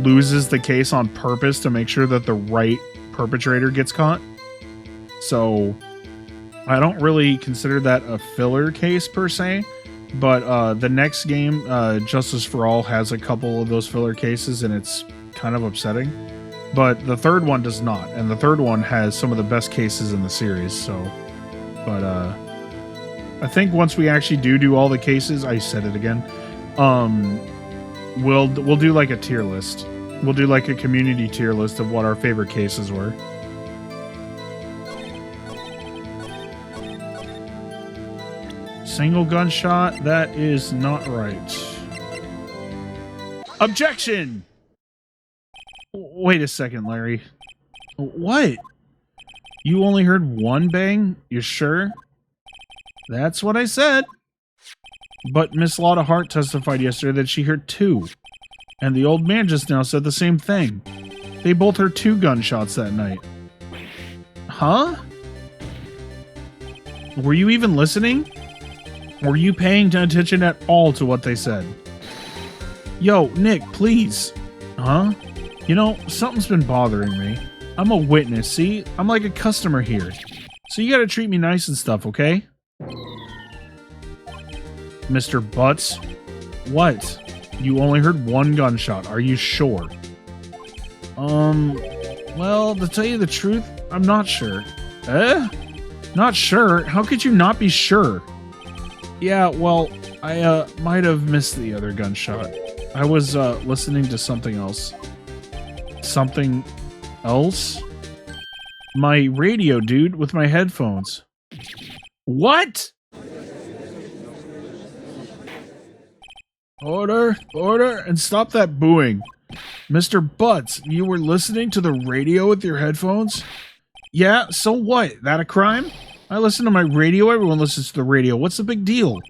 loses the case on purpose to make sure that the right perpetrator gets caught. So I don't really consider that a filler case per se, but the next game, Justice for All, has a couple of those filler cases, and it's kind of upsetting. But the third one does not, and the third one has some of the best cases in the series. So, but I think once we actually do all the cases, I said it again. We'll do like a tier list. We'll do like a community tier list of what our favorite cases were. Single gunshot, that is not right. Objection! Wait a second, Larry. What? You only heard one bang? You sure? That's what I said. But Miss Lotta Hart testified yesterday that she heard 2. And the old man just now said the same thing. They both heard 2 gunshots that night. Huh? Were you even listening? Were you paying attention at all to what they said? Yo, Nick, please. Huh? You know, something's been bothering me. I'm a witness, see? I'm like a customer here. So you gotta treat me nice and stuff, okay? Mr. Butts? What? You only heard 1 gunshot. Are you sure? Well, to tell you the truth, I'm not sure. Eh? Not sure? How could you not be sure? Yeah, well, I might have missed the other gunshot. I was listening to something else. Something else? My radio, dude, with my headphones. What? Order, order, and stop that booing. Mr. Butts, you were listening to the radio with your headphones? Yeah, so what? That a crime? I listen to my radio. Everyone listens to the radio. What's the big deal?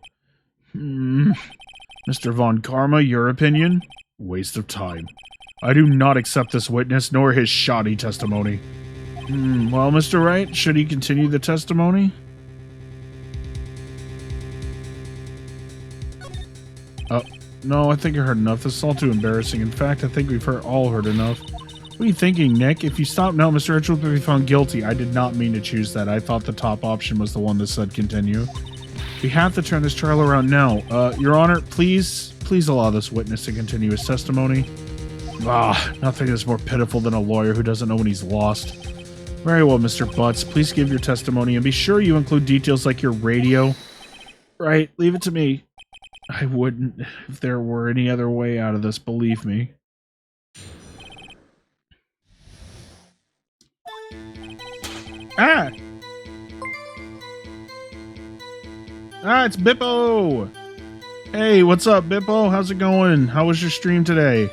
Mr. Von Karma, your opinion? Waste of time. I do not accept this witness, nor his shoddy testimony. Well, Mr. Wright, should he continue the testimony? No, I think I heard enough. This is all too embarrassing. In fact, I think we've all heard enough. What are you thinking, Nick? If you stop now, Mr. Edgeworth will be found guilty. I did not mean to choose that. I thought the top option was the one that said continue. We have to turn this trial around now. Your Honor, please allow this witness to continue his testimony. Nothing is more pitiful than a lawyer who doesn't know when he's lost. Very well, Mr. Butts. Please give your testimony and be sure you include details like your radio. Right, leave it to me. I wouldn't if there were any other way out of this, believe me. It's Bippo! Hey, what's up, Bippo? How's it going? How was your stream today?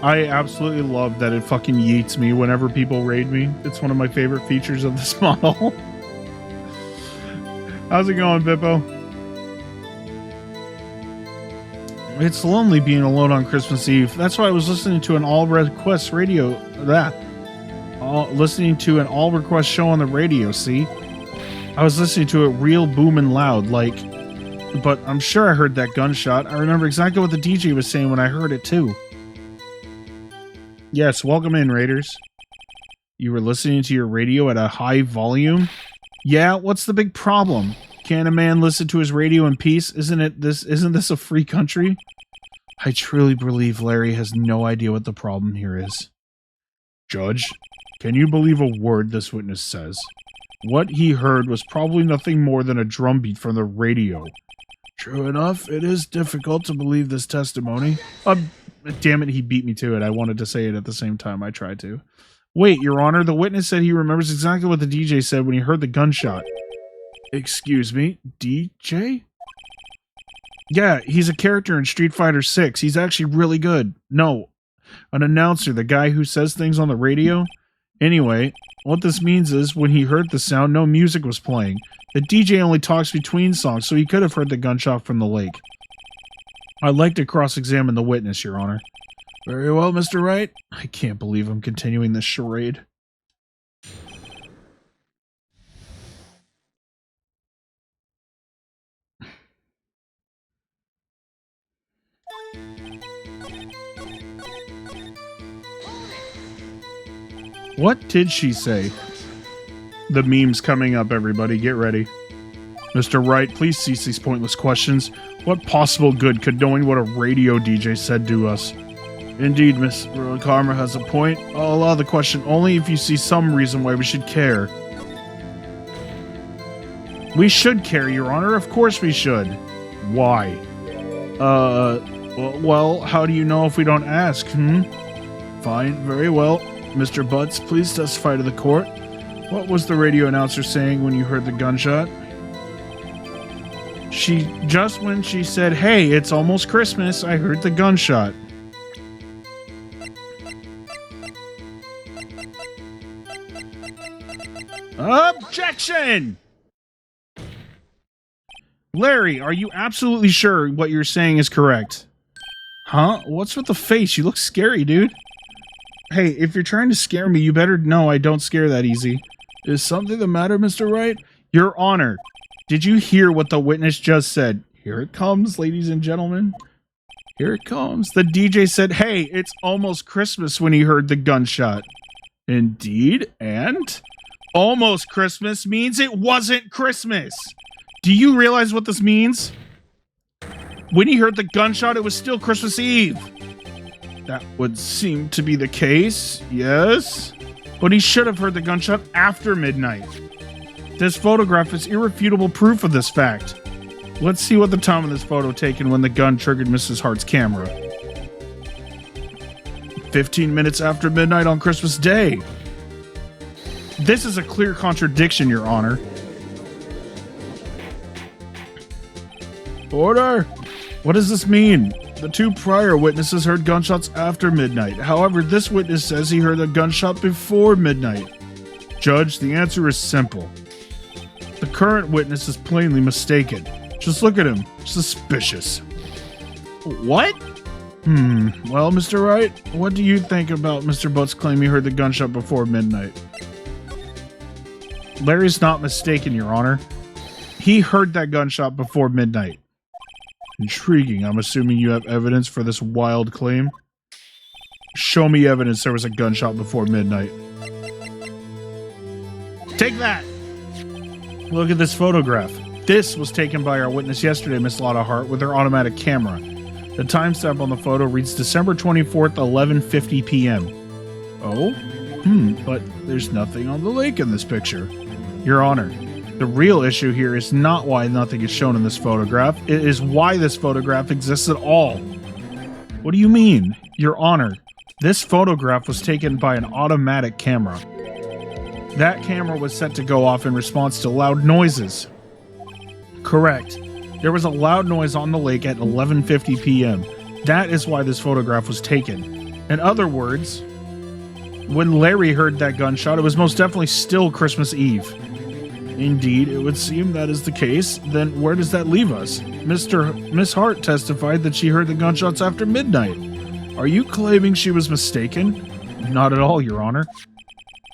I absolutely love that it fucking yeets me whenever people raid me. It's one of my favorite features of this model. How's it going, Bippo? It's lonely being alone on Christmas Eve. That's why I was listening to an all-request radio... listening to an all-request show on the radio, see? I was listening to it real booming loud, like... But I'm sure I heard that gunshot. I remember exactly what the DJ was saying when I heard it, too. Yes, welcome in, Raiders. You were listening to your radio at a high volume? Yeah, what's the big problem? Can a man listen to his radio in peace? Isn't this a free country? I truly believe Larry has no idea what the problem here is. Judge, can you believe a word this witness says? What he heard was probably nothing more than a drumbeat from the radio. True enough, it is difficult to believe this testimony. Damn it, he beat me to it. I wanted to say it at the same time. I tried to. Wait, Your Honor, the witness said he remembers exactly what the DJ said when he heard the gunshot. Excuse me, DJ? Yeah, he's a character in Street Fighter 6. He's actually really good. No, an announcer, the guy who says things on the radio. Anyway, what this means is when he heard the sound, no music was playing. The DJ only talks between songs, so he could have heard the gunshot from the lake. I'd like to cross-examine the witness, Your Honor. Very well, Mr. Wright. I can't believe I'm continuing this charade. What did she say? The meme's coming up, everybody. Get ready. Mr. Wright, please cease these pointless questions. What possible good could knowing what a radio DJ said do us? Indeed, Miss Karma has a point. I'll allow the question only if you see some reason why we should care. We should care, Your Honor. Of course we should. Why? Well, how do you know if we don't ask, Fine, very well. Mr. Butts, please testify to the court. What was the radio announcer saying when you heard the gunshot? Just when she said, hey, it's almost Christmas, I heard the gunshot. Objection! Larry, are you absolutely sure what you're saying is correct? Huh? What's with the face? You look scary, dude. Hey, if you're trying to scare me, you better know I don't scare that easy. Is something the matter, Mr. Wright? Your Honor, did you hear what the witness just said? Here it comes, ladies and gentlemen. Here it comes. The DJ said, hey, it's almost Christmas when he heard the gunshot. Indeed, and? Almost Christmas means it wasn't Christmas. Do you realize what this means? When he heard the gunshot, it was still Christmas Eve. That would seem to be the case, yes. But he should have heard the gunshot after midnight. This photograph is irrefutable proof of this fact. Let's see what the time of this photo taken when the gun triggered Mrs. Hart's camera. 15 minutes after midnight on Christmas Day. This is a clear contradiction, Your Honor. Order! What does this mean? The two prior witnesses heard gunshots after midnight. However, this witness says he heard a gunshot before midnight. Judge, the answer is simple. The current witness is plainly mistaken. Just look at him. Suspicious. What? Well, Mr. Wright, what do you think about Mr. Butt's claim he heard the gunshot before midnight? Larry's not mistaken, Your Honor. He heard that gunshot before midnight. Intriguing. I'm assuming you have evidence for this wild claim? Show me evidence there was a gunshot before midnight. Take that! Look at this photograph. This was taken by our witness yesterday, Miss Lotta Hart, with her automatic camera. The timestamp on the photo reads December 24th, 11:50 p.m. Oh? But there's nothing on the lake in this picture. Your Honor, the real issue here is not why nothing is shown in this photograph. It is why this photograph exists at all. What do you mean? Your Honor, this photograph was taken by an automatic camera. That camera was set to go off in response to loud noises. Correct. There was a loud noise on the lake at 11:50 p.m. That is why this photograph was taken. In other words, when Larry heard that gunshot, it was most definitely still Christmas Eve. Indeed, it would seem that is the case. Then where does that leave us? Miss Hart testified that she heard the gunshots after midnight. Are you claiming she was mistaken? Not at all, Your Honor.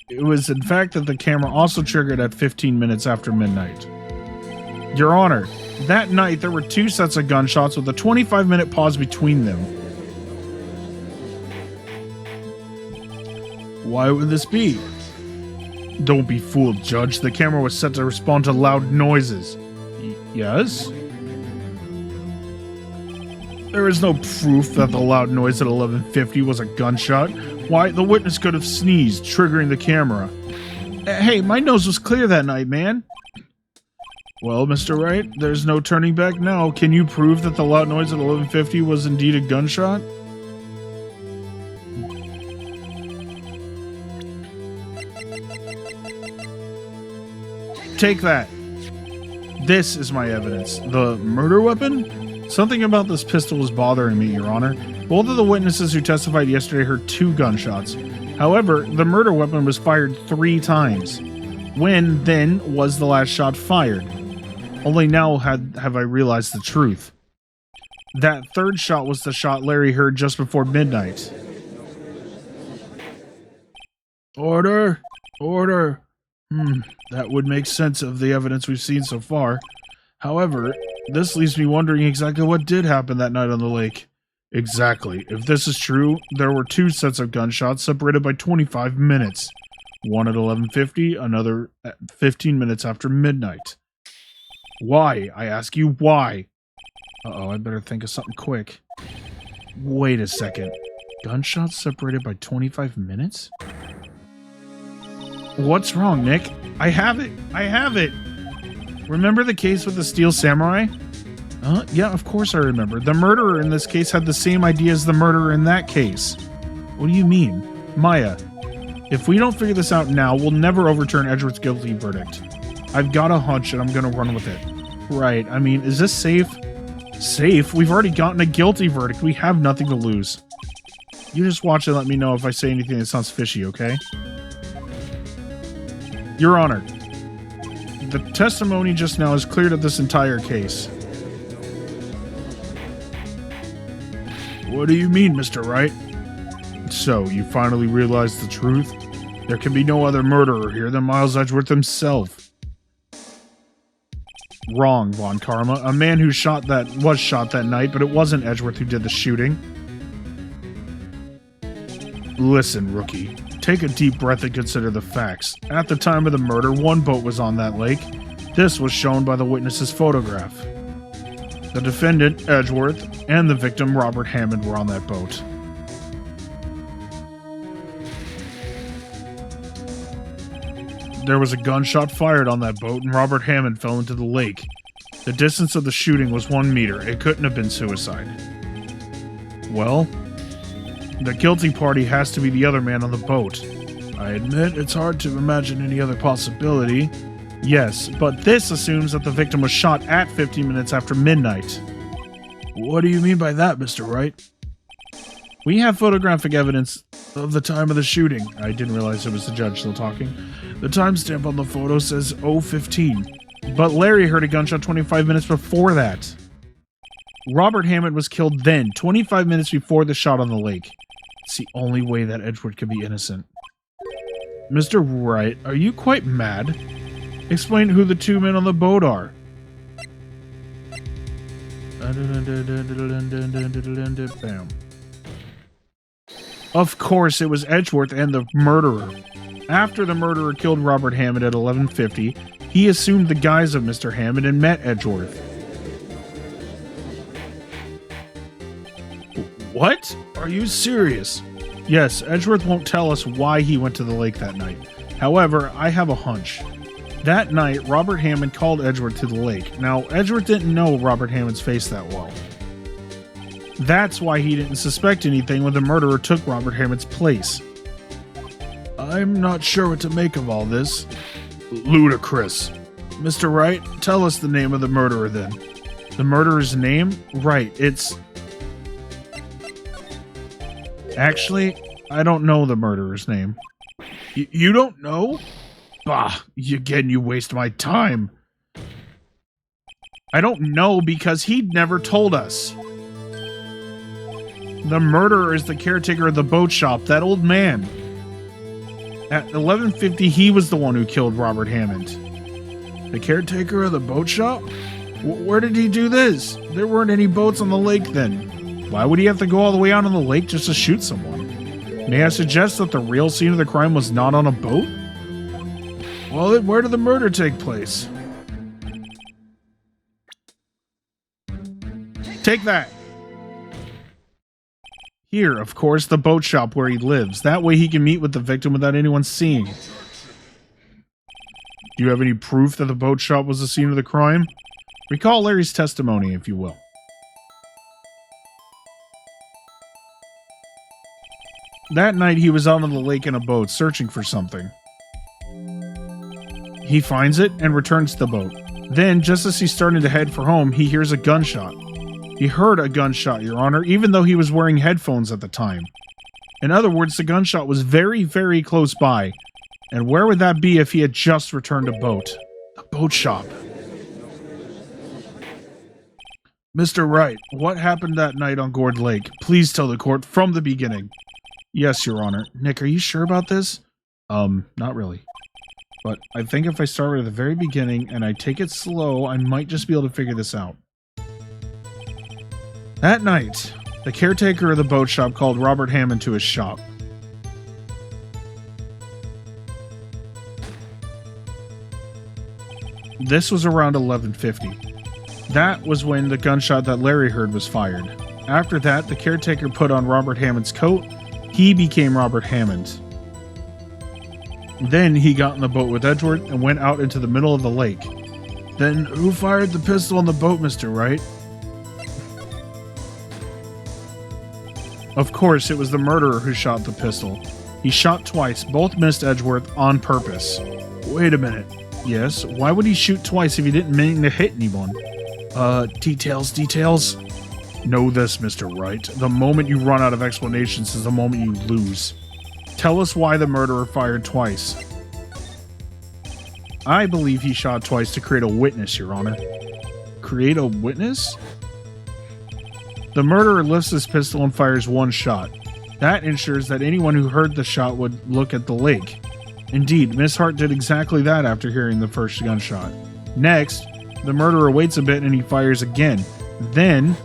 It was in fact that the camera also triggered at 15 minutes after midnight. Your Honor, that night there were two sets of gunshots with a 25-minute pause between them. Why would this be? Don't be fooled, Judge. The camera was set to respond to loud noises. Yes? There is no proof that the loud noise at 11:50 was a gunshot. Why, the witness could have sneezed, triggering the camera. Hey, my nose was clear that night, man. Well, Mr. Wright, there's no turning back now. Can you prove that the loud noise at 11:50 was indeed a gunshot? Take that. This is my evidence. The murder weapon? Something about this pistol was bothering me, Your Honor. Both of the witnesses who testified yesterday heard 2 gunshots. However, the murder weapon was fired 3 times. When, then, was the last shot fired? Only now have I realized the truth. That 3rd shot was the shot Larry heard just before midnight. Order! Order! That would make sense of the evidence we've seen so far. However, this leaves me wondering exactly what did happen that night on the lake. Exactly. If this is true, there were 2 sets of gunshots separated by 25 minutes. One at 11:50, another at 15 minutes after midnight. Why? I ask you, why? Uh-oh, I better think of something quick. Wait a second. Gunshots separated by 25 minutes? What's wrong, Nick? I have it! I have it! Remember the case with the Steel Samurai? Yeah, of course I remember. The murderer in this case had the same idea as the murderer in that case. What do you mean? Maya, if we don't figure this out now, we'll never overturn Edgeworth's guilty verdict. I've got a hunch and I'm gonna run with it. Right, I mean, is this safe? Safe? We've already gotten a guilty verdict. We have nothing to lose. You just watch and let me know if I say anything that sounds fishy, okay? Your Honor, the testimony just now has cleared up this entire case. What do you mean, Mr. Wright? So, you finally realized the truth? There can be no other murderer here than Miles Edgeworth himself. Wrong, Von Karma. A man who was shot that night, but it wasn't Edgeworth who did the shooting. Listen, rookie. Take a deep breath and consider the facts. At the time of the murder, 1 boat was on that lake. This was shown by the witness's photograph. The defendant, Edgeworth, and the victim, Robert Hammond, were on that boat. There was a gunshot fired on that boat, and Robert Hammond fell into the lake. The distance of the shooting was 1 meter. It couldn't have been suicide. Well, the guilty party has to be the other man on the boat. I admit it's hard to imagine any other possibility. Yes, but this assumes that the victim was shot at 15 minutes after midnight. What do you mean by that, Mr. Wright? We have photographic evidence of the time of the shooting. I didn't realize it was the judge still talking. The timestamp on the photo says 0:15, but Larry heard a gunshot 25 minutes before that. Robert Hammond was killed then, 25 minutes before the shot on the lake. It's the only way that Edgeworth could be innocent. Mr. Wright, are you quite mad? Explain who the two men on the boat are. Bam. Of course, it was Edgeworth and the murderer. After the murderer killed Robert Hammond at 11:50, he assumed the guise of Mr. Hammond and met Edgeworth. What? Are you serious? Yes, Edgeworth won't tell us why he went to the lake that night. However, I have a hunch. That night, Robert Hammond called Edgeworth to the lake. Now, Edgeworth didn't know Robert Hammond's face that well. That's why he didn't suspect anything when the murderer took Robert Hammond's place. I'm not sure what to make of all this. Ludicrous. Mr. Wright, tell us the name of the murderer then. The murderer's name? Right, it's... Actually, I don't know the murderer's name. You don't know? Bah, again, you waste my time. I don't know because he'd never told us. The murderer is the caretaker of the boat shop, that old man. At 11:50, he was the one who killed Robert Hammond. The caretaker of the boat shop? Where did he do this? There weren't any boats on the lake then. Why would he have to go all the way out on the lake just to shoot someone? May I suggest that the real scene of the crime was not on a boat? Well, then where did the murder take place? Take that! Here, of course, the boat shop where he lives. That way he can meet with the victim without anyone seeing. Do you have any proof that the boat shop was the scene of the crime? Recall Larry's testimony, if you will. That night he was out on the lake in a boat, searching for something. He finds it and returns to the boat. Then, just as he's starting to head for home, he hears a gunshot. He heard a gunshot, Your Honor, even though he was wearing headphones at the time. In other words, the gunshot was very, very close by. And where would that be if he had just returned a boat? The boat shop. Mr. Wright, what happened that night on Gourd Lake? Please tell the court from the beginning. Yes, Your Honor. Nick, are you sure about this? Not really. But I think if I start at the very beginning and I take it slow, I might just be able to figure this out. That night, the caretaker of the boat shop called Robert Hammond to his shop. This was around 11:50. That was when the gunshot that Larry heard was fired. After that, the caretaker put on Robert Hammond's coat. He became Robert Hammond. Then he got in the boat with Edgeworth and went out into the middle of the lake. Then who fired the pistol on the boat, Mr. Wright? Of course, it was the murderer who shot the pistol. He shot twice, both missed Edgeworth on purpose. Wait a minute. Yes, why would he shoot twice if he didn't mean to hit anyone? Details? Know this, Mr. Wright. The moment you run out of explanations is the moment you lose. Tell us why the murderer fired twice. I believe he shot twice to create a witness, Your Honor. Create a witness? The murderer lifts his pistol and fires one shot. That ensures that anyone who heard the shot would look at the lake. Indeed, Miss Hart did exactly that after hearing the first gunshot. Next, the murderer waits a bit and he fires again. Then,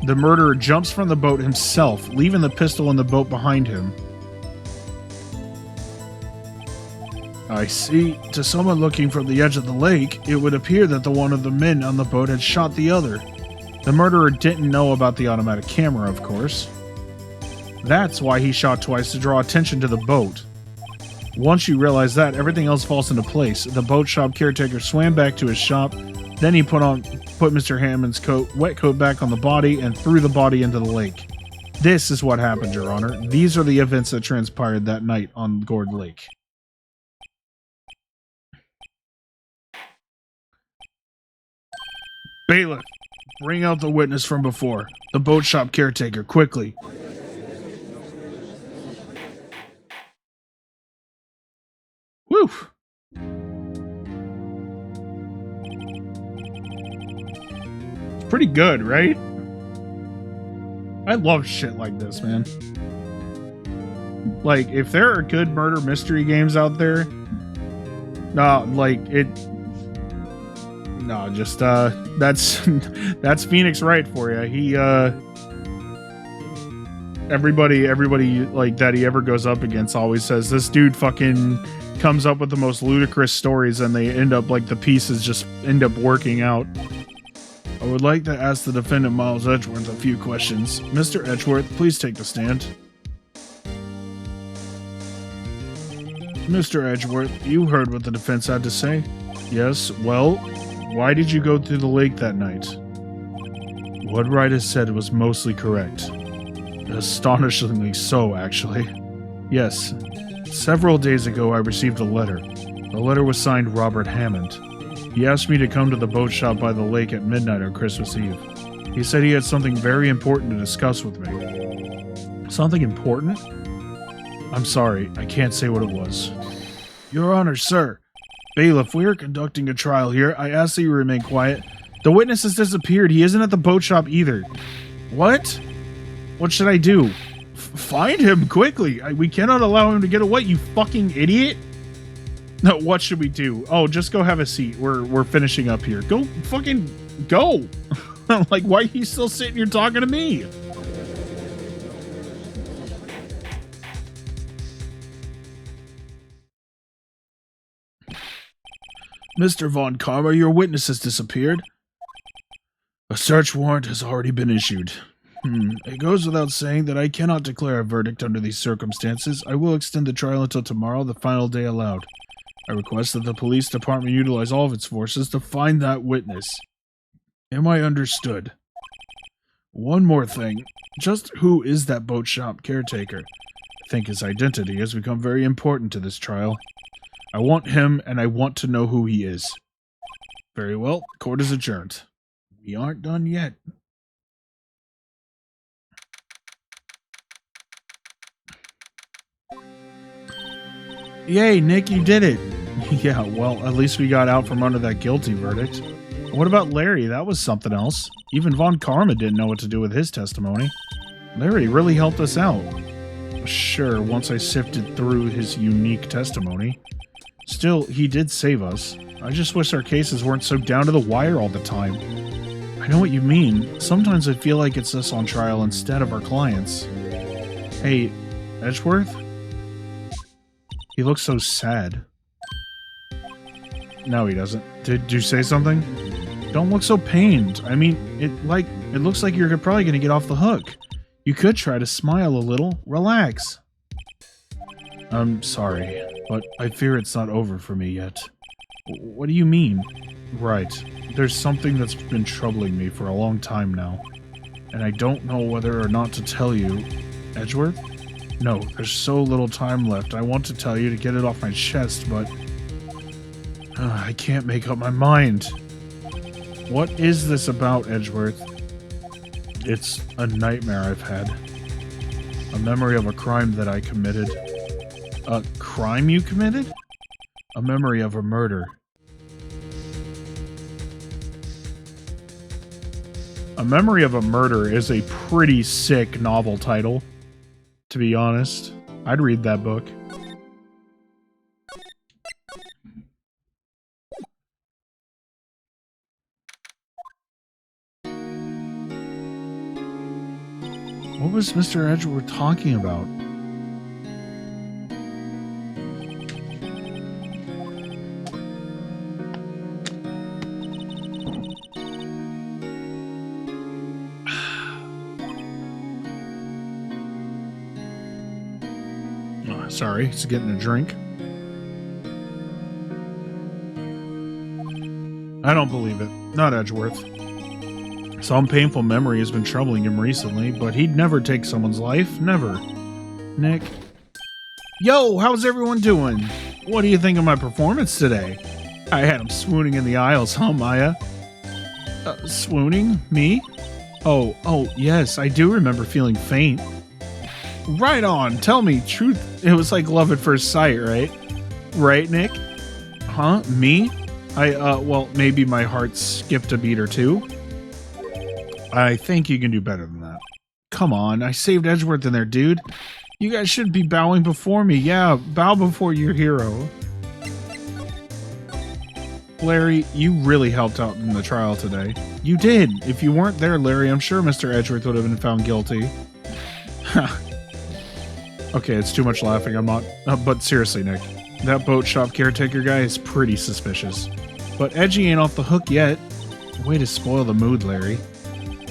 the murderer jumps from the boat himself, leaving the pistol in the boat behind him. I see. To someone looking from the edge of the lake, it would appear that the one of the men on the boat had shot the other. The murderer didn't know about the automatic camera, of course. That's why he shot twice, to draw attention to the boat. Once you realize that, everything else falls into place. The boat shop caretaker swam back to his shop. Then he put Mr. Hammond's wet coat back on the body and threw the body into the lake. This is what happened, Your Honor. These are the events that transpired that night on Gourd Lake. Bailiff, bring out the witness from before. The boat shop caretaker, quickly. Whew. pretty good, right? I love shit like this, man. Like, if there are good murder mystery games out there, that's Phoenix Wright for you. He, everybody, like, that he ever goes up against always says, this dude fucking comes up with the most ludicrous stories, and they end up, like, the pieces just end up working out. I would like to ask the defendant, Miles Edgeworth, a few questions. Mr. Edgeworth, please take the stand. Mr. Edgeworth, you heard what the defense had to say? Yes, well, why did you go through the lake that night? What Wright has said was mostly correct. Astonishingly so, actually. Yes. Several days ago, I received a letter. The letter was signed Robert Hammond. He asked me to come to the boat shop by the lake at midnight on Christmas Eve. He said he had something very important to discuss with me. Something important? I'm sorry, I can't say what it was. Your Honor, sir. Bailiff, we are conducting a trial here. I ask that you remain quiet. The witness has disappeared. He isn't at the boat shop either. What? What should I do? Find him quickly. We cannot allow him to get away, you fucking idiot. No, what should we do? Oh, just go have a seat. We're finishing up here. Go fucking go. Like, why are you still sitting here talking to me? Mr. Von Karma, your witness has disappeared. A search warrant has already been issued. It goes without saying that I cannot declare a verdict under these circumstances. I will extend the trial until tomorrow, the final day allowed. I request that the police department utilize all of its forces to find that witness. Am I understood? One more thing. Just who is that boat shop caretaker? I think his identity has become very important to this trial. I want him, and I want to know who he is. Very well. Court is adjourned. We aren't done yet. Yay, Nick, you did it! Yeah, well, at least we got out from under that guilty verdict. What about Larry? That was something else. Even Von Karma didn't know what to do with his testimony. Larry really helped us out. Sure, once I sifted through his unique testimony. Still, he did save us. I just wish our cases weren't so down to the wire all the time. I know what you mean. Sometimes I feel like it's us on trial instead of our clients. Hey, Edgeworth? He looks so sad. No, he doesn't. Did you say something? Don't look so pained. I mean, it looks like you're probably going to get off the hook. You could try to smile a little. Relax. I'm sorry, but I fear it's not over for me yet. What do you mean? Right. There's something that's been troubling me for a long time now, and I don't know whether or not to tell you. Edgeworth? No, there's so little time left. I want to tell you to get it off my chest, but I can't make up my mind. What is this about, Edgeworth? It's a nightmare I've had. A memory of a crime that I committed. A crime you committed? A memory of a murder. A Memory of a Murder is a pretty sick novel title, to be honest. I'd read that book. What was Mr. Edgeworth talking about? Sorry, he's getting a drink. I don't believe it. Not Edgeworth. Some painful memory has been troubling him recently, but he'd never take someone's life. Never. Nick. Yo, how's everyone doing? What do you think of my performance today? I had him swooning in the aisles, huh, Maya? Swooning? Me? Oh, yes, I do remember feeling faint. Right on. Tell me, truth. It was like love at first sight, right? Right, Nick? Huh? Me? Well, maybe my heart skipped a beat or two. I think you can do better than that. Come on, I saved Edgeworth in there, dude. You guys should be bowing before me. Yeah, bow before your hero. Larry, you really helped out in the trial today. You did. If you weren't there, Larry, I'm sure Mr. Edgeworth would have been found guilty. Okay, it's too much laughing. I'm not... but seriously, Nick, that boat shop caretaker guy is pretty suspicious. But Edgy ain't off the hook yet. Way to spoil the mood, Larry.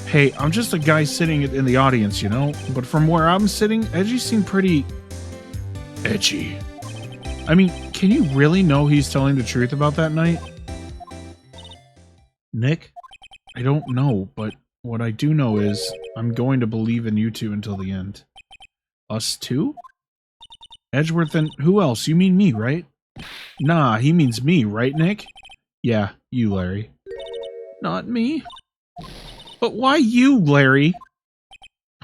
Hey, I'm just a guy sitting in the audience, you know? But from where I'm sitting, Edgy seemed pretty... edgy. I mean, can you really know he's telling the truth about that night? Nick? I don't know, but what I do know is I'm going to believe in you two until the end. Us two? Edgeworth and who else? You mean me, right? Nah, he means me, right, Nick? Yeah, you, Larry. Not me. But why you, Larry?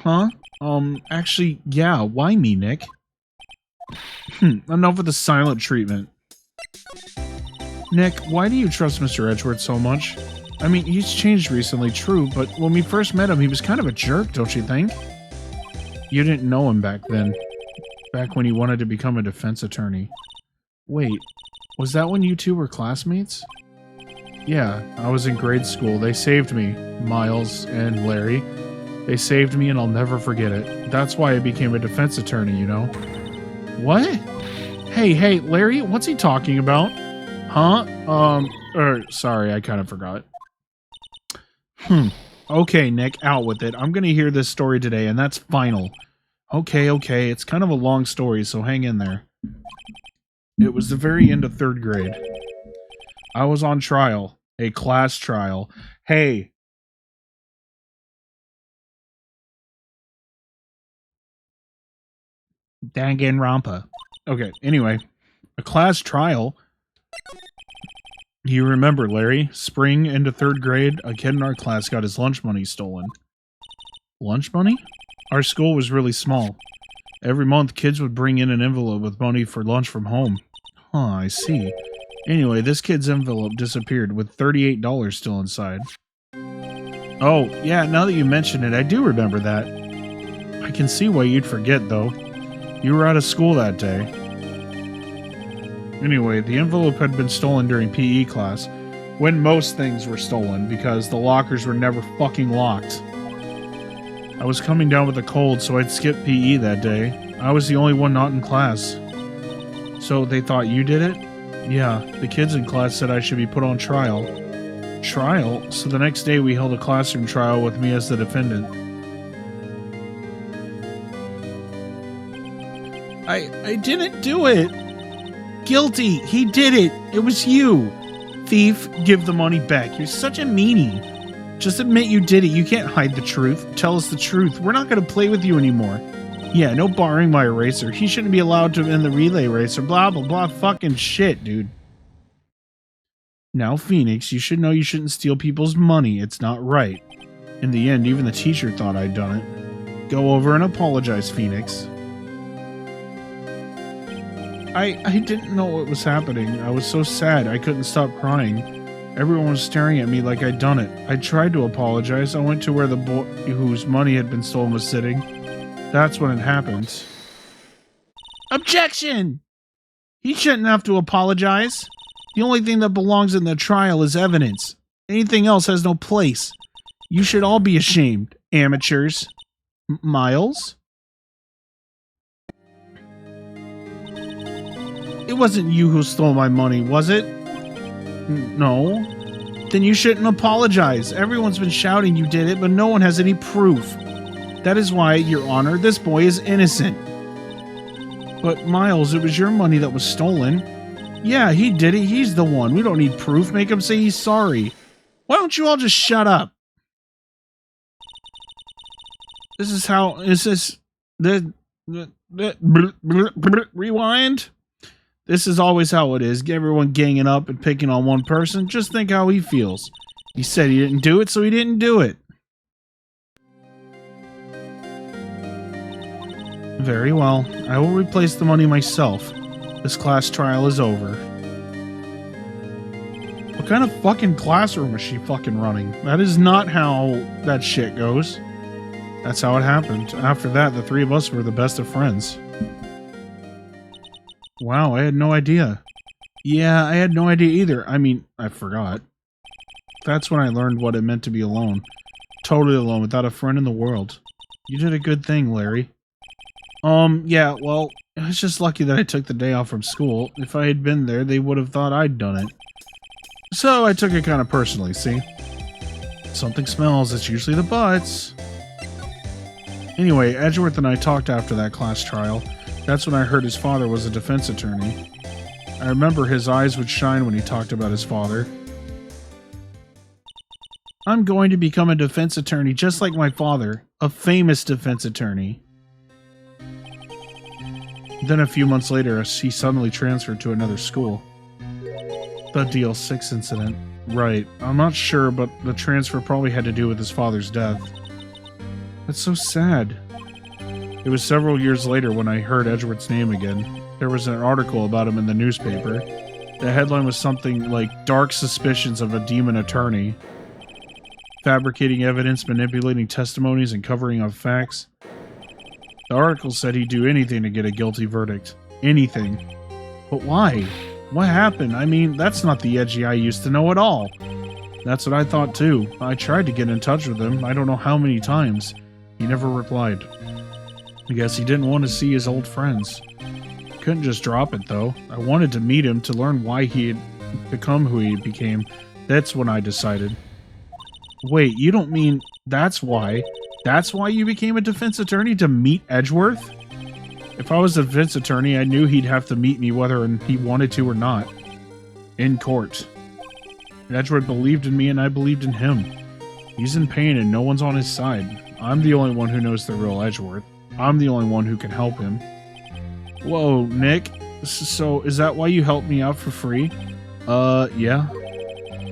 Huh? Actually, yeah, why me, Nick? Enough with the silent treatment. Nick, why do you trust Mr. Edgeworth so much? I mean, he's changed recently, true, but when we first met him, he was kind of a jerk, don't you think? You didn't know him back then. Back when he wanted to become a defense attorney. Wait, was that when you two were classmates? Yeah, I was in grade school. They saved me, Miles and Larry. They saved me and I'll never forget it. That's why I became a defense attorney, you know? What? Hey, Larry, what's he talking about? Huh? Sorry, I kind of forgot. Okay, Nick, out with it. I'm gonna hear this story today, and that's final. Okay, it's kind of a long story, so hang in there. It was the very end of 3rd grade. I was on trial. A class trial. Hey! Danganronpa. Okay, anyway. A class trial. You remember, Larry? Spring into 3rd grade, a kid in our class got his lunch money stolen. Lunch money? Our school was really small. Every month, kids would bring in an envelope with money for lunch from home. Huh, I see. Anyway, this kid's envelope disappeared with $38 still inside. Oh, yeah, now that you mention it, I do remember that. I can see why you'd forget, though. You were out of school that day. Anyway, the envelope had been stolen during PE class, when most things were stolen because the lockers were never fucking locked. I was coming down with a cold, so I'd skip PE that day. I was the only one not in class. So they thought you did it? Yeah, the kids in class said I should be put on trial. Trial? So the next day we held a classroom trial with me as the defendant. I didn't do it! Guilty! He did it! It was you! Thief, give the money back. You're such a meanie. Just admit you did it. You can't hide the truth. Tell us the truth. We're not going to play with you anymore. Yeah, no borrowing my eraser. He shouldn't be allowed to in the relay race or blah, blah, blah. Fucking shit, dude. Now, Phoenix, you should know you shouldn't steal people's money. It's not right. In the end, even the teacher thought I'd done it. Go over and apologize, Phoenix. I didn't know what was happening. I was so sad. I couldn't stop crying. Everyone was staring at me like I'd done it. I tried to apologize. I went to where the boy whose money had been stolen was sitting. That's when it happened. Objection! He shouldn't have to apologize. The only thing that belongs in the trial is evidence. Anything else has no place. You should all be ashamed, amateurs. Miles? It wasn't you who stole my money, was it? No. Then you shouldn't apologize. Everyone's been shouting you did it, but no one has any proof. That is why, Your Honor, this boy is innocent. But, Miles, it was your money that was stolen. Yeah, he did it. He's the one. We don't need proof. Make him say he's sorry. Why don't you all just shut up? This is how... Is this... Rewind? This is always how it is. Get everyone ganging up and picking on one person. Just think how he feels. He said he didn't do it, so he didn't do it. Very well. I will replace the money myself. This class trial is over. What kind of fucking classroom is she fucking running? That is not how that shit goes. That's how it happened. After that, the three of us were the best of friends. Wow, I had no idea. Yeah, I had no idea either. I mean, I forgot. That's when I learned what it meant to be alone. Totally alone, without a friend in the world. You did a good thing, Larry. Yeah, well, I was just lucky that I took the day off from school. If I had been there, they would have thought I'd done it. So I took it kind of personally, see? Something smells, it's usually the butts. Anyway, Edgeworth and I talked after that class trial. That's when I heard his father was a defense attorney. I remember his eyes would shine when he talked about his father. I'm going to become a defense attorney just like my father, a famous defense attorney. Then a few months later, he suddenly transferred to another school. The DL6 incident. Right, I'm not sure, but the transfer probably had to do with his father's death. That's so sad. It was several years later when I heard Edgeworth's name again. There was an article about him in the newspaper. The headline was something like, "Dark Suspicions of a Demon Attorney." Fabricating evidence, manipulating testimonies, and covering up facts. The article said he'd do anything to get a guilty verdict. Anything. But why? What happened? I mean, that's not the Edgy I used to know at all. That's what I thought too. I tried to get in touch with him, I don't know how many times. He never replied. I guess he didn't want to see his old friends. Couldn't just drop it though. I wanted to meet him to learn why he had become who he became. That's when I decided. Wait, you don't mean that's why? That's why you became a defense attorney, to meet Edgeworth? If I was a defense attorney, I knew he'd have to meet me whether he wanted to or not. In court. Edgeworth believed in me and I believed in him. He's in pain and no one's on his side. I'm the only one who knows the real Edgeworth. I'm the only one who can help him. Whoa, Nick. So, is that why you helped me out for free? Yeah.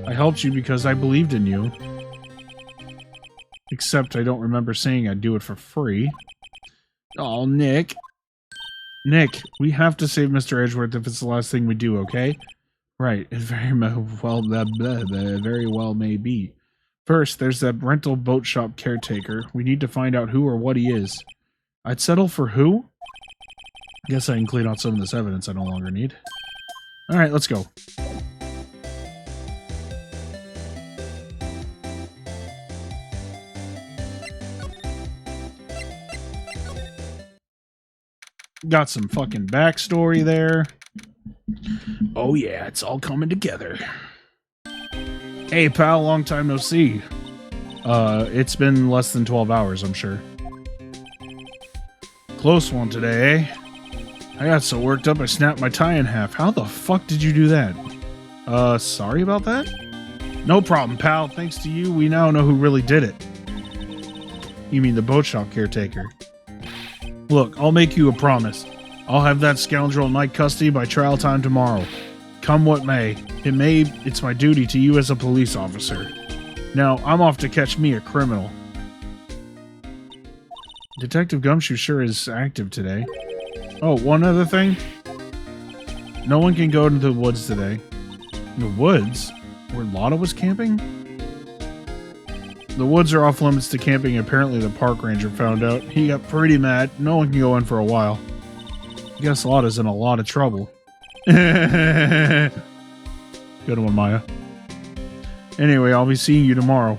I helped you because I believed in you. Except I don't remember saying I'd do it for free. Oh, Nick. Nick, we have to save Mr. Edgeworth if it's the last thing we do, okay? Right, it very well may be. First, there's that rental boat shop caretaker. We need to find out who or what he is. I'd settle for who? Guess I can clean out some of this evidence I no longer need. Alright, let's go. Got some fucking backstory there. Oh yeah, it's all coming together. Hey pal, long time no see. It's been less than 12 hours, I'm sure. Close one today, eh? I got so worked up I snapped my tie in half. How the fuck did you do that? Sorry about that? No problem, pal. Thanks to you, we now know who really did it. You mean the boat shop caretaker? Look, I'll make you a promise. I'll have that scoundrel in my custody by trial time tomorrow. Come what may. It's my duty to you as a police officer. Now, I'm off to catch me a criminal. Detective Gumshoe sure is active today. Oh, one other thing. No one can go into the woods today. The woods? Where Lotta was camping? The woods are off limits to camping. Apparently the park ranger found out. He got pretty mad. No one can go in for a while. Guess Lotta's in a lot of trouble. Good one, Maya. Anyway, I'll be seeing you tomorrow.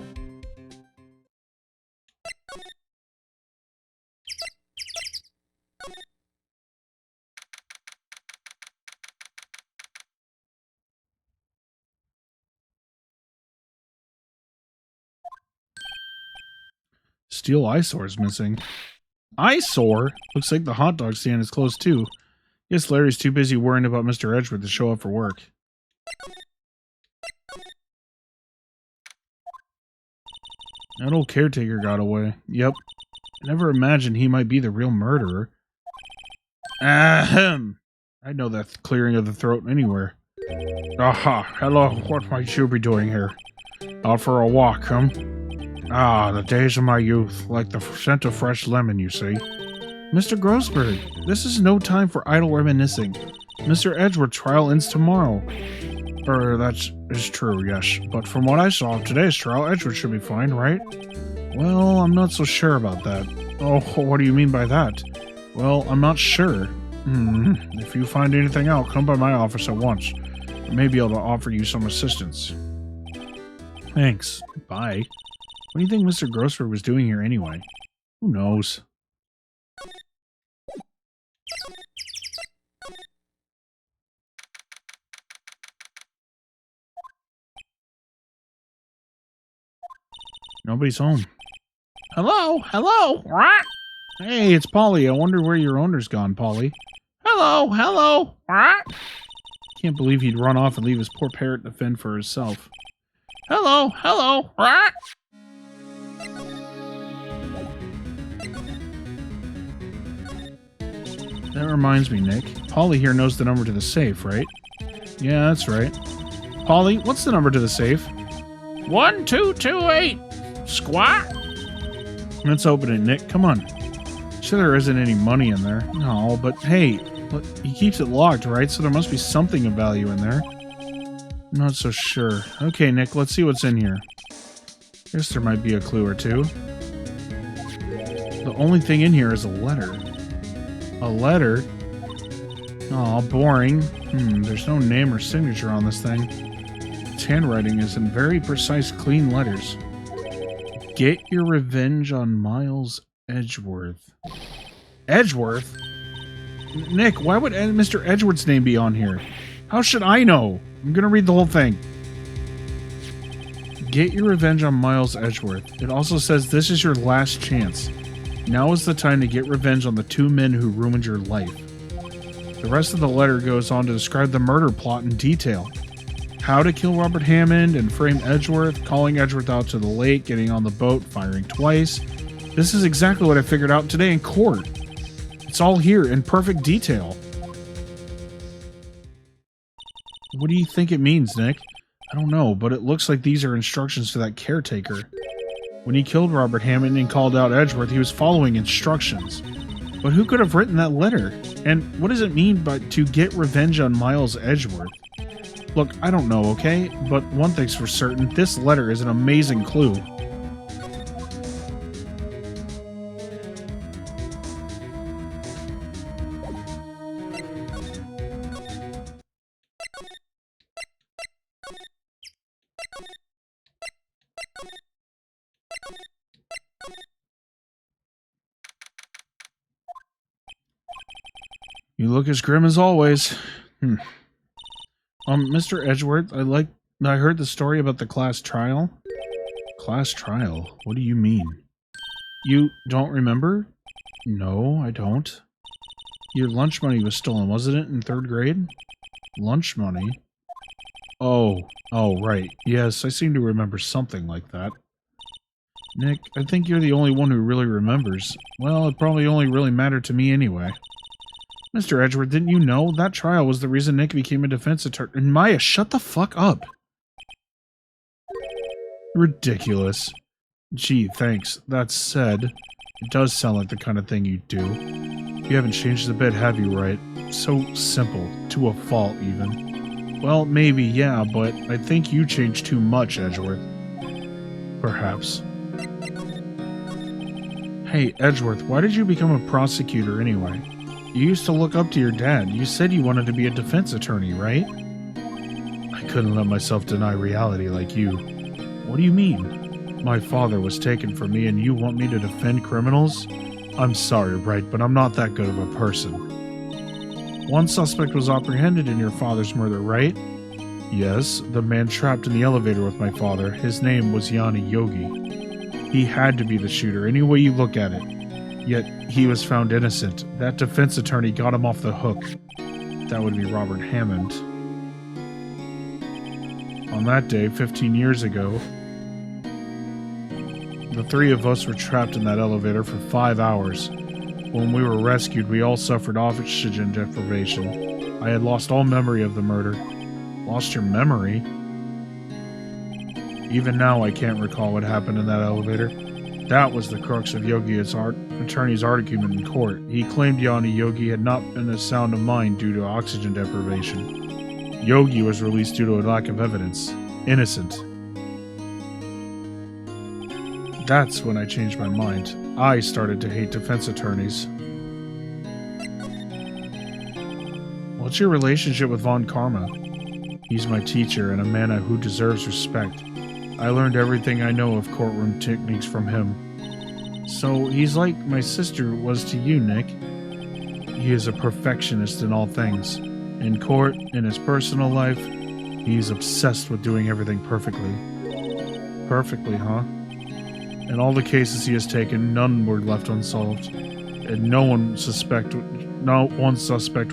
Steel eyesore's missing. Eyesore? Looks like the hot dog stand is closed too. Guess Larry's too busy worrying about Mr. Edgeworth to show up for work. That old caretaker got away. Yep. I never imagined he might be the real murderer. Ahem. I'd know that clearing of the throat anywhere. Aha. Hello. What might you be doing here? Out for a walk, huh? Ah, the days of my youth. Like the scent of fresh lemon, you see. Mr. Grossberg, this is no time for idle reminiscing. Mr. Edgeworth's trial ends tomorrow. That is true, yes. But from what I saw of today's trial, Edgewood should be fine, right? Well, I'm not so sure about that. Oh, what do you mean by that? Well, I'm not sure. If you find anything out, come by my office at once. I may be able to offer you some assistance. Thanks. Bye. What do you think Mr. Grossford was doing here anyway? Who knows? Nobody's home. Hello? Hello? What? Hey, it's Polly. I wonder where your owner's gone, Polly. Hello? Hello? What? Can't believe he'd run off and leave his poor parrot to fend for herself. Hello? Hello? What? That reminds me, Nick. Polly here knows the number to the safe, right? Yeah, that's right. Polly, what's the number to the safe? 1228. Squat. Let's open it, Nick. Come on. Sure there isn't any money in there. No, but hey, look, he keeps it locked, right? So there must be something of value in there. I'm not so sure. Okay, Nick, let's see what's in here. Guess there might be a clue or two. The only thing in here is a letter. A letter? Aw, boring. There's no name or signature on this thing. Its handwriting is in very precise, clean letters. Get your revenge on Miles Edgeworth. Edgeworth? Nick, why would Mr. Edgeworth's name be on here? How should I know? I'm gonna read the whole thing. Get your revenge on Miles Edgeworth. It also says this is your last chance. Now is the time to get revenge on the two men who ruined your life. The rest of the letter goes on to describe the murder plot in detail. How to kill Robert Hammond and frame Edgeworth, calling Edgeworth out to the lake, getting on the boat, firing twice. This is exactly what I figured out today in court. It's all here in perfect detail. What do you think it means, Nick? I don't know, but it looks like these are instructions to that caretaker. When he killed Robert Hammond and called out Edgeworth, he was following instructions. But who could have written that letter? And what does it mean by to get revenge on Miles Edgeworth? Look, I don't know, okay? But one thing's for certain, this letter is an amazing clue. You look as grim as always. Mr. Edgeworth, I heard the story about the class trial. Class trial? What do you mean? You don't remember? No, I don't. Your lunch money was stolen, wasn't it, in 3rd grade? Lunch money? Oh, right. Yes, I seem to remember something like that. Nick, I think you're the only one who really remembers. Well, it probably only really mattered to me anyway. Mr. Edgeworth, didn't you know? That trial was the reason Nick became a defense attorney. And Maya, shut the fuck up. Ridiculous. Gee, thanks. That said, it does sound like the kind of thing you'd do. You haven't changed a bit, have you, Wright? So simple. To a fault, even. Well, maybe, yeah, but I think you changed too much, Edgeworth. Perhaps. Hey, Edgeworth, why did you become a prosecutor anyway? You used to look up to your dad. You said you wanted to be a defense attorney, right? I couldn't let myself deny reality like you. What do you mean? My father was taken from me and you want me to defend criminals? I'm sorry, Wright, but I'm not that good of a person. One suspect was apprehended in your father's murder, right? Yes, the man trapped in the elevator with my father. His name was Yanni Yogi. He had to be the shooter, any way you look at it. Yet, he was found innocent. That defense attorney got him off the hook. That would be Robert Hammond. On that day, 15 years ago, the three of us were trapped in that elevator for 5 hours. When we were rescued, we all suffered oxygen deprivation. I had lost all memory of the murder. Lost your memory? Even now, I can't recall what happened in that elevator. That was the crux of Yogi's attorney's argument in court. He claimed Yanni Yogi had not been as sound of mind due to oxygen deprivation. Yogi was released due to a lack of evidence. Innocent. That's when I changed my mind. I started to hate defense attorneys. What's your relationship with Von Karma? He's my teacher and a man who deserves respect. I learned everything I know of courtroom techniques from him. So he's like my sister was to you, Nick. He is a perfectionist in all things. In court, in his personal life, he is obsessed with doing everything perfectly. Perfectly, huh? In all the cases he has taken, none were left unsolved, and no one suspect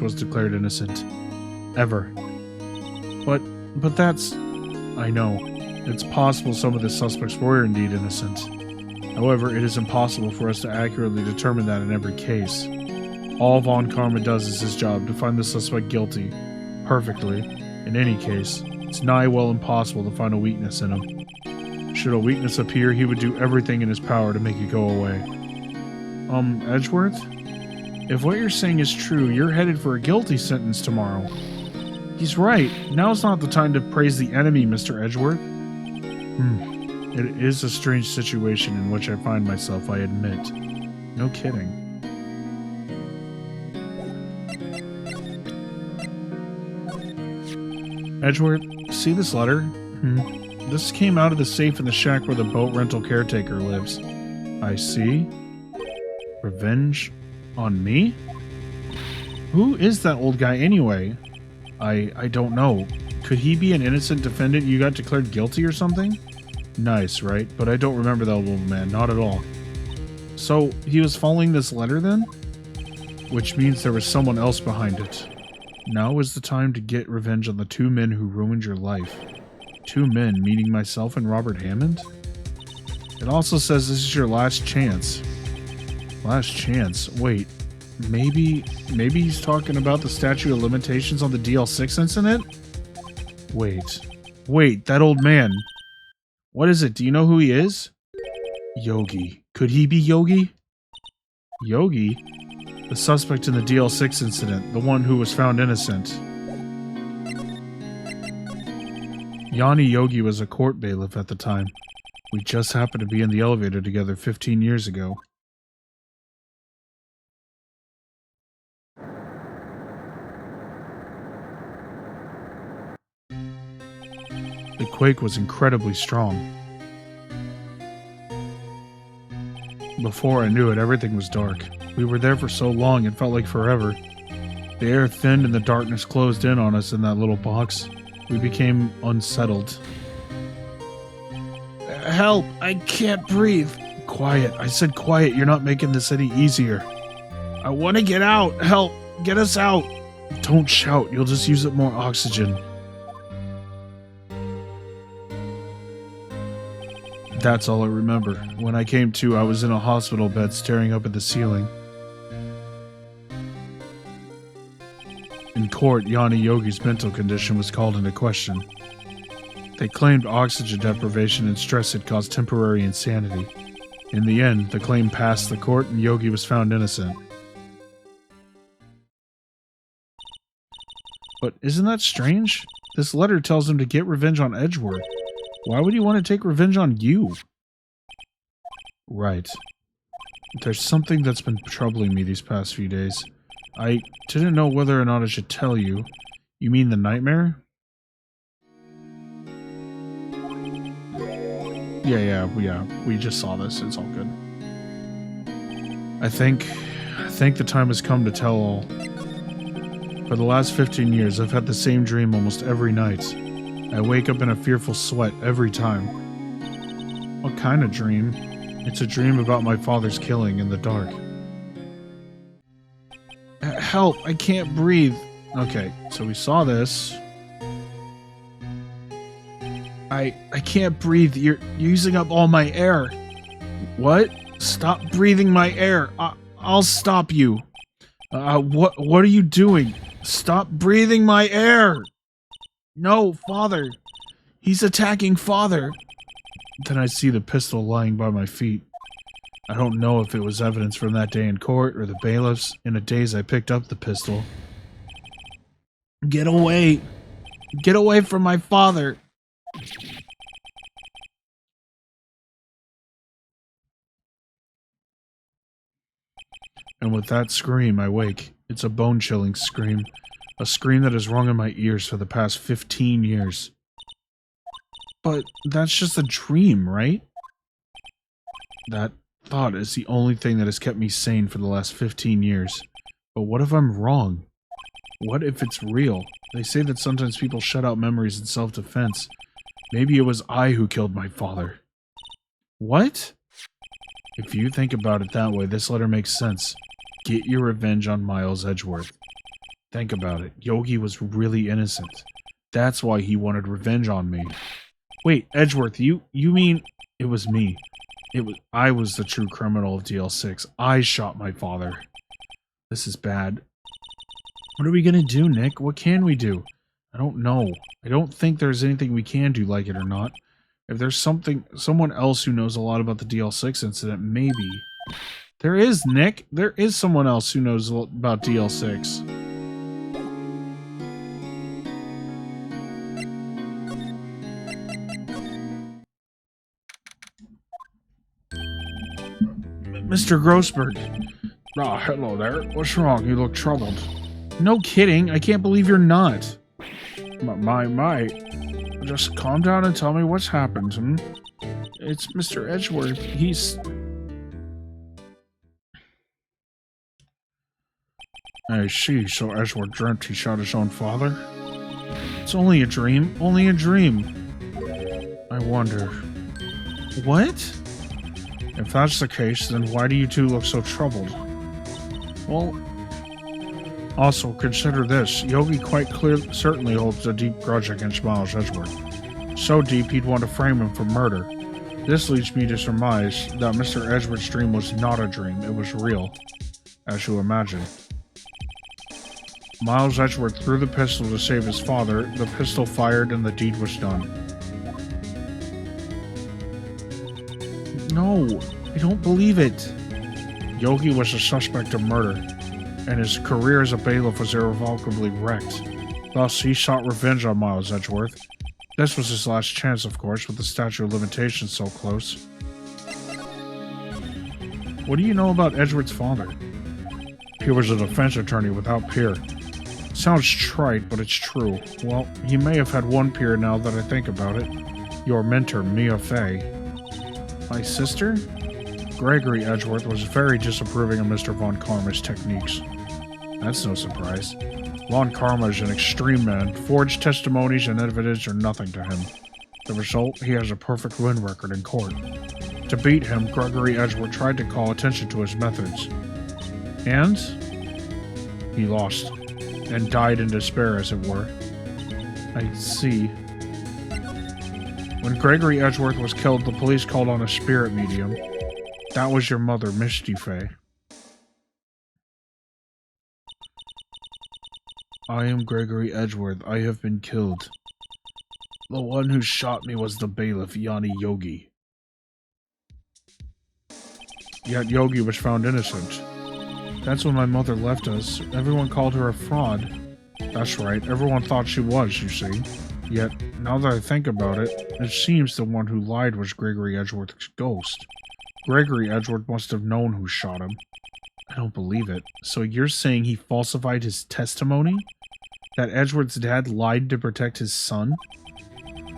was declared innocent. Ever. But that's... I know. It's possible some of the suspects were indeed innocent. However, it is impossible for us to accurately determine that in every case. All Von Karma does is his job, to find the suspect guilty. Perfectly. In any case, it's nigh well impossible to find a weakness in him. Should a weakness appear, he would do everything in his power to make it go away. Edgeworth? If what you're saying is true, you're headed for a guilty sentence tomorrow. He's right. Now's not the time to praise the enemy, Mr. Edgeworth. It is a strange situation in which I find myself, I admit. No kidding. Edgeworth, see this letter? This came out of the safe in the shack where the boat rental caretaker lives. I see. Revenge on me? Who is that old guy anyway? I don't know. Could he be an innocent defendant you got declared guilty or something? Nice, right? But I don't remember that old man, not at all. So, he was following this letter then? Which means there was someone else behind it. Now is the time to get revenge on the two men who ruined your life. Two men, meaning myself and Robert Hammond? It also says this is your last chance. Last chance? Wait, maybe he's talking about the statute of limitations on the DL6 incident? Wait, that old man. What is it? Do you know who he is? Yogi. Could he be Yogi? Yogi? The suspect in the DL6 incident, the one who was found innocent. Yanni Yogi was a court bailiff at the time. We just happened to be in the elevator together 15 years ago. The quake was incredibly strong. Before I knew it, everything was dark. We were there for so long, it felt like forever. The air thinned and the darkness closed in on us in that little box. We became unsettled. Help! I can't breathe! Quiet. I said quiet. You're not making this any easier. I want to get out! Help! Get us out! Don't shout. You'll just use up more oxygen. That's all I remember. When I came to, I was in a hospital bed staring up at the ceiling. In court, Yanni Yogi's mental condition was called into question. They claimed oxygen deprivation and stress had caused temporary insanity. In the end, the claim passed the court and Yogi was found innocent. But isn't that strange? This letter tells him to get revenge on Edgeworth. Why would he want to take revenge on you? Right. There's something that's been troubling me these past few days. I didn't know whether or not I should tell you. You mean the nightmare? Yeah, we just saw this. It's all good. I think the time has come to tell all. For the last 15 years, I've had the same dream almost every night. I wake up in a fearful sweat every time. What kind of dream? It's a dream about my father's killing in the dark. Help! I can't breathe! Okay, so we saw this. I can't breathe. You're using up all my air. What? Stop breathing my air. I'll stop you. What are you doing? Stop breathing my air! No, Father! He's attacking Father! Then I see the pistol lying by my feet. I don't know if it was evidence from that day in court or the bailiffs. In a daze I picked up the pistol. Get away! Get away from my father! And with that scream, I wake. It's a bone-chilling scream. A scream that has rung in my ears for the past 15 years. But that's just a dream, right? That thought is the only thing that has kept me sane for the last 15 years. But what if I'm wrong? What if it's real? They say that sometimes people shut out memories in self-defense. Maybe it was I who killed my father. What? If you think about it that way, this letter makes sense. Get your revenge on Miles Edgeworth. Think about it. Yogi was really innocent. That's why he wanted revenge on me. Wait, Edgeworth, you mean it was me? I was the true criminal of DL6. I shot my father. This is bad. What are we gonna do, Nick? What can we do? I don't know. I don't think there's anything we can do, like it or not. If there's someone else who knows a lot about the DL6 incident, maybe. There is, Nick. There is someone else who knows about DL6. Mr. Grossberg. Ah, hello there. What's wrong? You look troubled. No kidding. I can't believe you're not. My. Just calm down and tell me what's happened, hmm? It's Mr. Edgeworth. He's... I see. So Edgeworth dreamt he shot his own father? It's only a dream. Only a dream. I wonder. What? If that's the case, then why do you two look so troubled? Well... Also, consider this. Yogi quite certainly holds a deep grudge against Miles Edgeworth. So deep he'd want to frame him for murder. This leads me to surmise that Mr. Edgeworth's dream was not a dream, it was real. As you imagine. Miles Edgeworth threw the pistol to save his father, the pistol fired and the deed was done. No, I don't believe it. Yogi was a suspect of murder, and his career as a bailiff was irrevocably wrecked. Thus, he sought revenge on Miles Edgeworth. This was his last chance, of course, with the statute of limitations so close. What do you know about Edgeworth's father? He was a defense attorney without peer. Sounds trite, but it's true. Well, he may have had one peer now that I think about it. Your mentor, Mia Fey. My sister? Gregory Edgeworth was very disapproving of Mr. Von Karma's techniques. That's no surprise. Von Karma is an extreme man. Forged testimonies and evidence are nothing to him. The result, he has a perfect win record in court. To beat him, Gregory Edgeworth tried to call attention to his methods. And? He lost. And died in despair, as it were. I see. When Gregory Edgeworth was killed, the police called on a spirit medium. That was your mother, Misty Fey. I am Gregory Edgeworth. I have been killed. The one who shot me was the bailiff, Yanni Yogi. Yet Yogi was found innocent. That's when my mother left us. Everyone called her a fraud. That's right. Everyone thought she was, you see. Yet, now that I think about it, it seems the one who lied was Gregory Edgeworth's ghost. Gregory Edgeworth must have known who shot him. I don't believe it. So you're saying he falsified his testimony? That Edgeworth's dad lied to protect his son?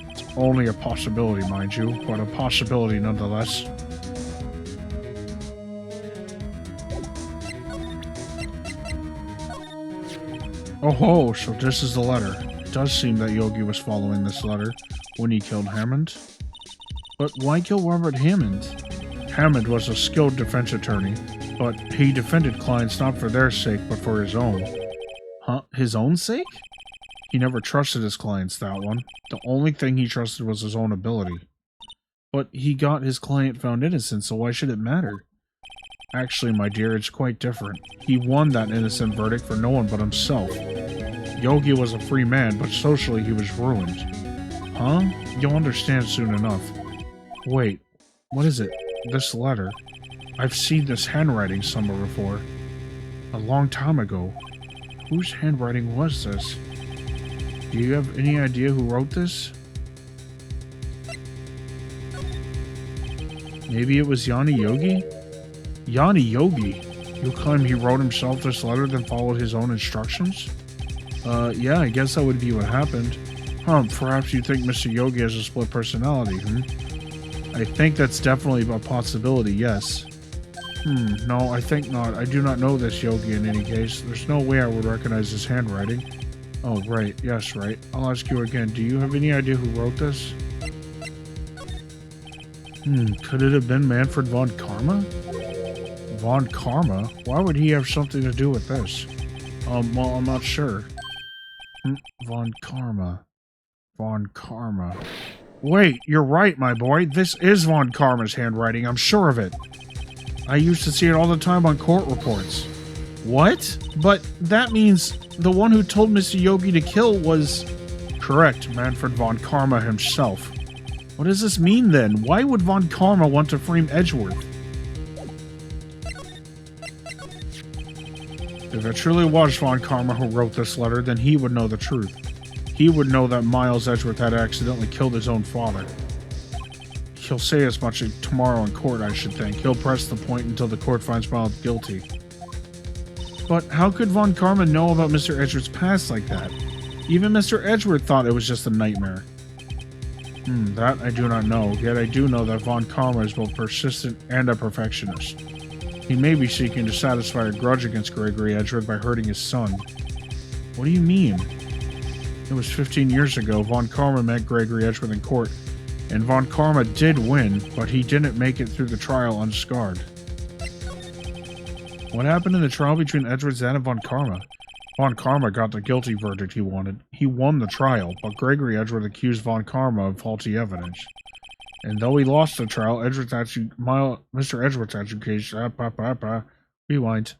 It's only a possibility, mind you, but a possibility nonetheless. Oh ho, so this is the letter. It does seem that Yogi was following this letter when he killed Hammond. But why kill Robert Hammond? Hammond was a skilled defense attorney, but he defended clients not for their sake, but for his own. Huh? His own sake? He never trusted his clients, that one. The only thing he trusted was his own ability. But he got his client found innocent, so why should it matter? Actually, my dear, it's quite different. He won that innocent verdict for no one but himself. Yogi was a free man, but socially he was ruined. Huh? You'll understand soon enough. Wait, what is it? This letter. I've seen this handwriting somewhere before. A long time ago. Whose handwriting was this? do you have any idea who wrote this? Maybe it was Yanni Yogi? Yanni Yogi? You claim he wrote himself this letter then followed his own instructions? Yeah, I guess that would be what happened. Perhaps you think Mr. Yogi has a split personality, I think that's definitely a possibility, yes. No, I think not. I do not know this Yogi in any case. There's no way I would recognize his handwriting. Oh, right. Yes, right. I'll ask you again. Do you have any idea who wrote this? Could it have been Manfred von Karma? Von Karma? Why would he have something to do with this? Well, I'm not sure. Von Karma. Von Karma. Wait, you're right, my boy. This is Von Karma's handwriting. I'm sure of it. I used to see it all the time on court reports. What? But that means the one who told Mr. Yogi to kill was... Correct, Manfred von Karma himself. What does this mean then? Why would Von Karma want to frame Edgeworth? If it truly was Von Karma who wrote this letter, then he would know the truth. He would know that Miles Edgeworth had accidentally killed his own father. He'll say as much tomorrow in court, I should think. He'll press the point until the court finds Miles guilty. But how could Von Karma know about Mr. Edgeworth's past like that? Even Mr. Edgeworth thought it was just a nightmare. That I do not know, yet I do know that Von Karma is both persistent and a perfectionist. He may be seeking to satisfy a grudge against Gregory Edgeworth by hurting his son. What do you mean? It was 15 years ago, Von Karma met Gregory Edgeworth in court, and Von Karma did win, but he didn't make it through the trial unscarred. What happened in the trial between Edgeworth and Von Karma? Von Karma got the guilty verdict he wanted. He won the trial, but Gregory Edgeworth accused Von Karma of faulty evidence. And though he lost the trial, Mr. Edgeworth's accusation... Rewind.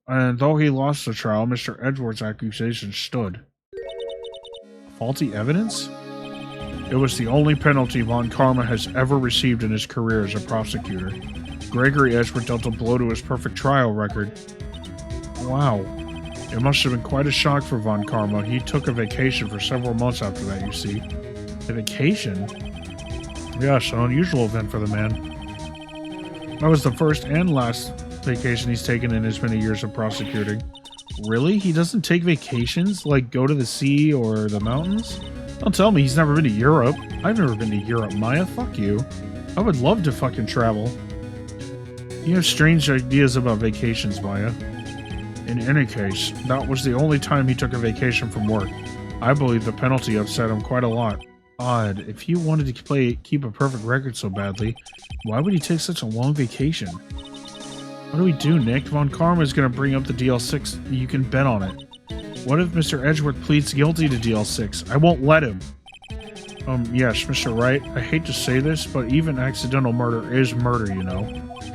And though he lost the trial, Mr. Edgeworth's accusation stood. Faulty evidence? It was the only penalty Von Karma has ever received in his career as a prosecutor. Gregory Edgeworth dealt a blow to his perfect trial record. Wow. It must have been quite a shock for Von Karma. He took a vacation for several months after that, you see. A vacation? Yes, an unusual event for the man. That was the first and last vacation he's taken in his many years of prosecuting. Really? He doesn't take vacations? Like go to the sea or the mountains? Don't tell me he's never been to Europe. I've never been to Europe, Maya. Fuck you. I would love to fucking travel. You have strange ideas about vacations, Maya. In any case, that was the only time he took a vacation from work. I believe the penalty upset him quite a lot. Odd. If he wanted to keep a perfect record so badly, why would he take such a long vacation? What do we do, Nick? Von Karma is going to bring up the DL6. You can bet on it. What if Mr. Edgeworth pleads guilty to DL6? I won't let him. Yes, Mr. Wright. I hate to say this, but even accidental murder is murder, you know.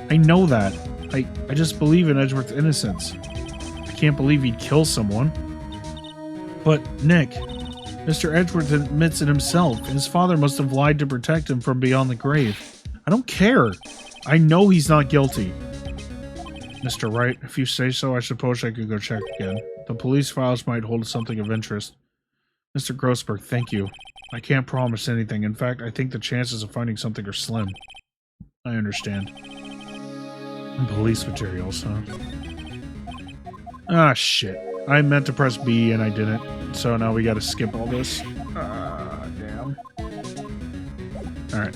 I know that. I just believe in Edgeworth's innocence. I can't believe he'd kill someone. But, Nick, Mr. Edgeworth admits it himself. His father must have lied to protect him from beyond the grave. I don't care. I know he's not guilty. Mr. Wright, if you say so, I suppose I could go check again. The police files might hold something of interest. Mr. Grossberg, thank you. I can't promise anything. In fact, I think the chances of finding something are slim. I understand. Police materials, huh? Ah, shit. I meant to press B and I didn't. So now we gotta skip all this. Ah, damn. Alright.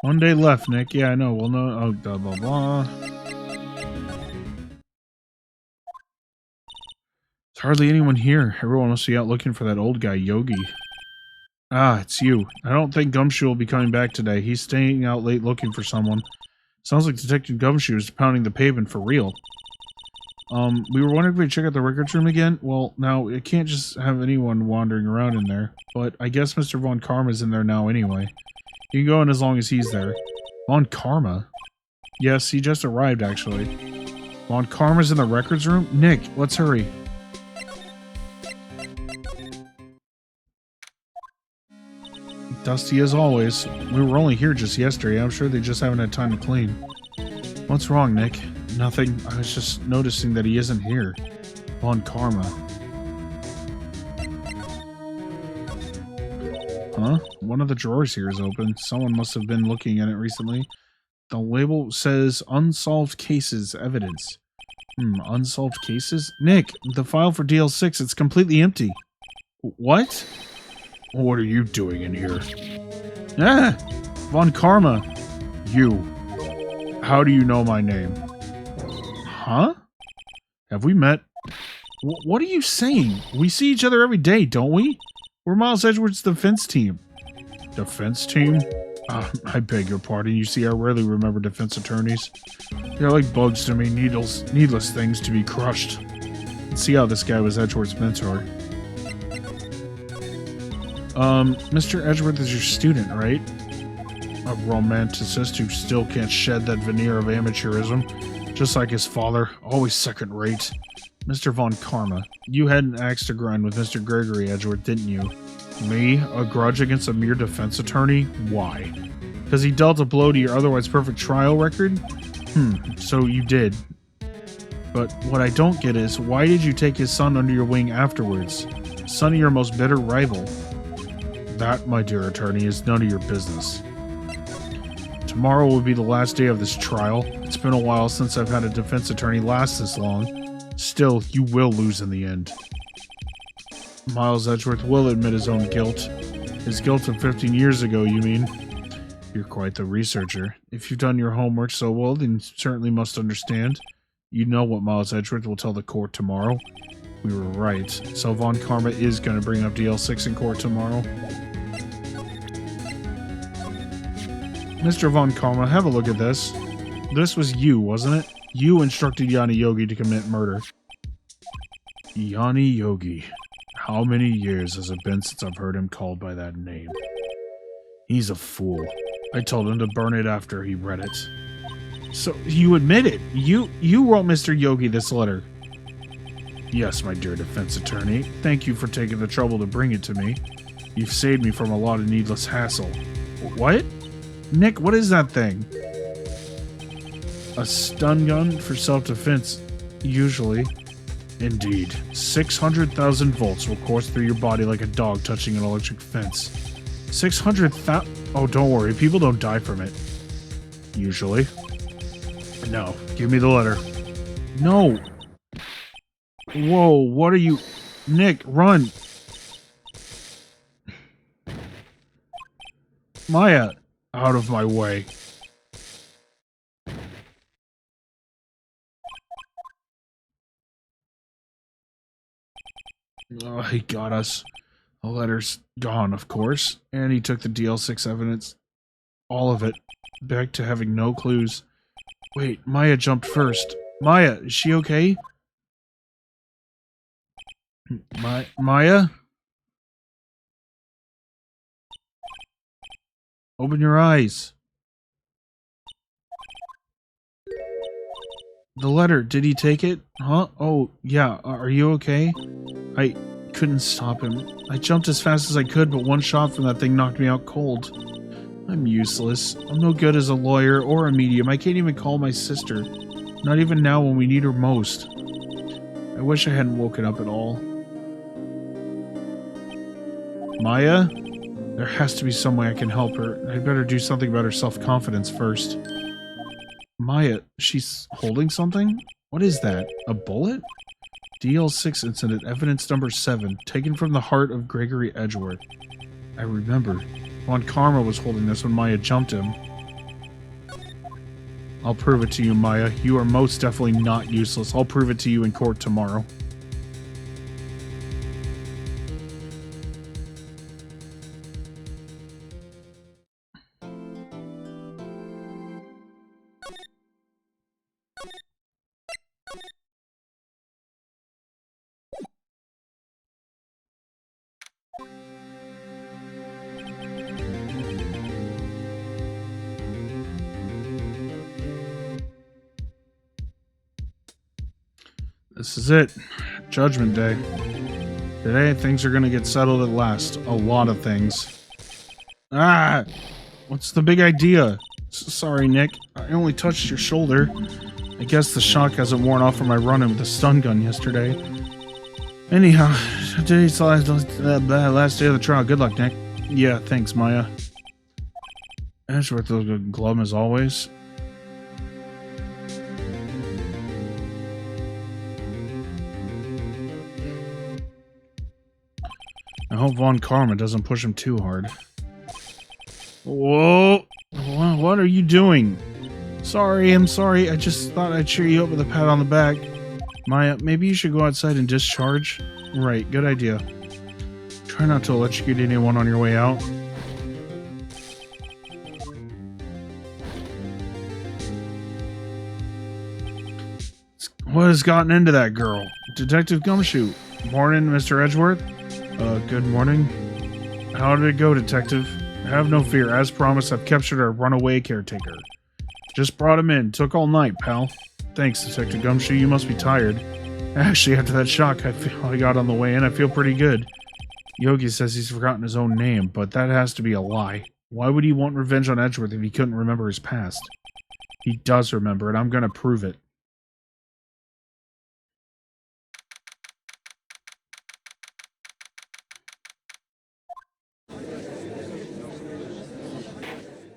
One day left, Nick. Yeah, I know. Well, no. Oh, blah, blah, blah. There's hardly anyone here. Everyone must be out looking for that old guy, Yogi. Ah, it's you. I don't think Gumshoe will be coming back today. He's staying out late looking for someone. Sounds like Detective Gumshoe is pounding the pavement for real. We were wondering if we'd check out the records room again. Well, now, it can't just have anyone wandering around in there. But I guess Mr. Von Karma's in there now anyway. You can go in as long as he's there. Von Karma? Yes, he just arrived, actually. Von Karma's in the records room? Nick, let's hurry. Dusty as always. We were only here just yesterday. I'm sure they just haven't had time to clean. What's wrong, Nick? Nothing. I was just noticing that he isn't here. Von Karma. Huh? One of the drawers here is open. Someone must have been looking at it recently. The label says unsolved cases evidence. Unsolved cases? Nick, the file for DL6, it's completely empty. What? What are you doing in here? Ah! Von Karma. You. How do you know my name? Huh? Have we met? What are you saying? We see each other every day, don't we? We're Miles Edgeworth's defense team. Defense team? I beg your pardon. You see, I rarely remember defense attorneys. They're like bugs to me, needless things to be crushed. Let's see how this guy was Edgeworth's mentor. Mr. Edgeworth is your student, right? A romanticist who still can't shed that veneer of amateurism. Just like his father, always second rate. Mr. Von Karma, you had an axe to grind with Mr. Gregory Edgeworth, didn't you? Me? A grudge against a mere defense attorney? Why? Because he dealt a blow to your otherwise perfect trial record? So you did. But what I don't get is, why did you take his son under your wing afterwards? Son of your most bitter rival. That, my dear attorney, is none of your business. Tomorrow will be the last day of this trial. It's been a while since I've had a defense attorney last this long. Still, you will lose in the end. Miles Edgeworth will admit his own guilt. His guilt of 15 years ago, you mean? You're quite the researcher. If you've done your homework so well, then you certainly must understand. You know what Miles Edgeworth will tell the court tomorrow. We were right. So Von Karma is going to bring up DL6 in court tomorrow. Mr. Von Karma, have a look at this. This was you, wasn't it? You instructed Yanni Yogi to commit murder. Yanni Yogi. How many years has it been since I've heard him called by that name? He's a fool. I told him to burn it after he read it. So, you admit it? You wrote Mr. Yogi this letter? Yes, my dear defense attorney. Thank you for taking the trouble to bring it to me. You've saved me from a lot of needless hassle. What? Nick, what is that thing? A stun gun for self-defense, usually. Indeed. 600,000 volts will course through your body like a dog touching an electric fence. 600,000... Oh, don't worry. People don't die from it. Usually. No. Give me the letter. No. Whoa, what are you... Nick, run. Maya, out of my way. Oh, he got us. The letter's gone, of course. And he took the DL6 evidence. All of it. Back to having no clues. Wait, Maya jumped first. Maya, is she okay? Maya? Open your eyes. The letter, did he take it? Huh? Oh, yeah, are you okay? I couldn't stop him. I jumped as fast as I could, but one shot from that thing knocked me out cold. I'm useless. I'm no good as a lawyer or a medium. I can't even call my sister. Not even now when we need her most. I wish I hadn't woken up at all. Maya? There has to be some way I can help her. I'd better do something about her self-confidence first. Maya, she's holding something? What is that? A bullet? DL6 incident, evidence number 7, taken from the heart of Gregory Edgeworth. I remember. Von Karma was holding this when Maya jumped him. I'll prove it to you, Maya. You are most definitely not useless. I'll prove it to you in court tomorrow. This is it. Judgment Day. Today, things are gonna get settled at last. A lot of things. Ah! What's the big idea? Sorry, Nick. I only touched your shoulder. I guess the shock hasn't worn off from my run-in with the stun gun yesterday. Anyhow, today's the last day of the trial. Good luck, Nick. Yeah, thanks, Maya. Edgeworth looks glum as always. I hope Von Karma doesn't push him too hard. Whoa! What are you doing? Sorry, I'm sorry. I just thought I'd cheer you up with a pat on the back. Maya, maybe you should go outside and discharge? Right, good idea. Try not to electrocute anyone on your way out. What has gotten into that girl? Detective Gumshoe. Morning, Mr. Edgeworth. Good morning. How did it go, Detective? Have no fear. As promised, I've captured our runaway caretaker. Just brought him in. Took all night, pal. Thanks, Detective Gumshoe. You must be tired. Actually, after that shock I got on the way in, I feel pretty good. Yogi says he's forgotten his own name, but that has to be a lie. Why would he want revenge on Edgeworth if he couldn't remember his past? He does remember, and I'm gonna prove it.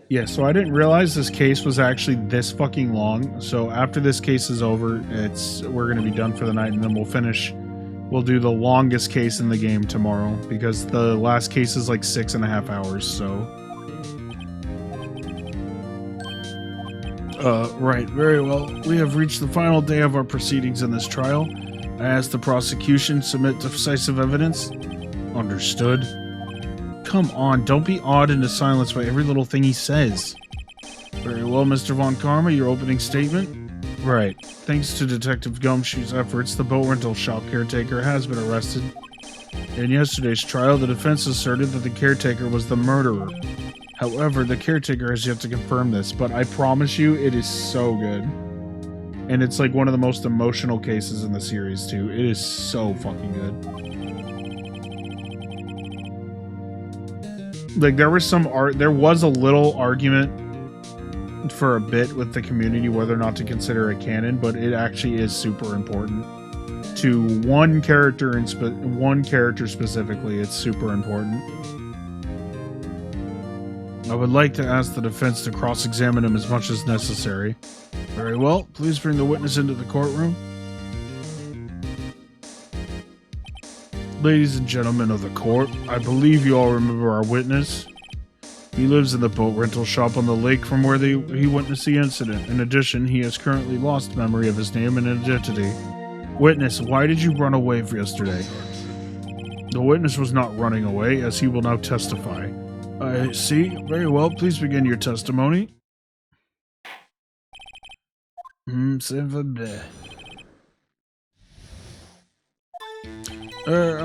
Yeah, so I didn't realize this case was actually this fucking long. So after this case is over, we're gonna be done for the night, and then we'll do the longest case in the game tomorrow, because the last case is like 6.5 hours, so. Right, very well. We have reached the final day of our proceedings in this trial. I ask the prosecution submit decisive evidence. Understood. Come on, don't be awed into silence by every little thing he says. Very well, Mr. Von Karma, your opening statement? Right. Thanks to Detective Gumshoe's efforts, the boat rental shop caretaker has been arrested. In yesterday's trial, the defense asserted that the caretaker was the murderer. However, the caretaker has yet to confirm this, but I promise you, it is so good. And it's like one of the most emotional cases in the series, too. It is so fucking good. Like, there was a little argument for a bit with the community whether or not to consider it canon, but it actually is super important to one character specifically. It's super important. I would like to ask the defense to cross-examine him as much as necessary. Very well. Please bring the witness into the courtroom. Ladies and gentlemen of the court, I believe you all remember our witness. He lives in the boat rental shop on the lake from where he witnessed the incident. In addition, he has currently lost memory of his name and identity. Witness, why did you run away yesterday? The witness was not running away, as he will now testify. I see. Very well. Please begin your testimony. I'm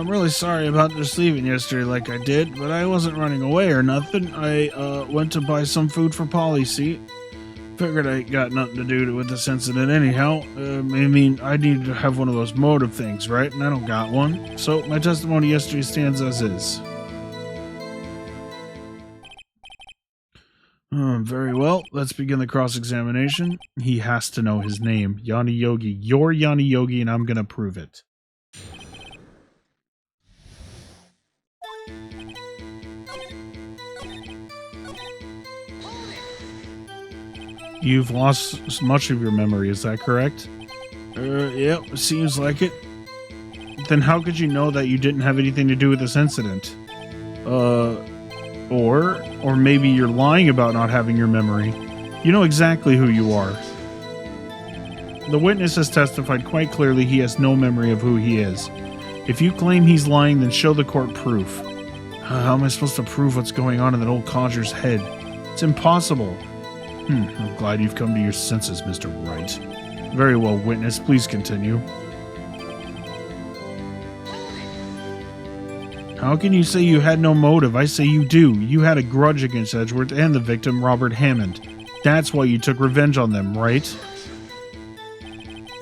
really sorry about just leaving yesterday like I did, but I wasn't running away or nothing. I went to buy some food for Polly, see? Figured I got nothing to do with this incident anyhow. I mean, I need to have one of those motive things, right? And I don't got one. So my testimony yesterday stands as is. Very well. Let's begin the cross-examination. He has to know his name. Yanni Yogi. You're Yanni Yogi, and I'm gonna prove it. You've lost much of your memory, is that correct? Yep, seems like it. Then how could you know that you didn't have anything to do with this incident? Or maybe you're lying about not having your memory. You know exactly who you are. The witness has testified quite clearly he has no memory of who he is. If you claim he's lying, then show the court proof. How am I supposed to prove what's going on in that old codger's head? It's impossible. I'm glad you've come to your senses, Mr. Wright. Very well, witness. Please continue. How can you say you had no motive? I say you do. You had a grudge against Edgeworth and the victim, Robert Hammond. That's why you took revenge on them, right?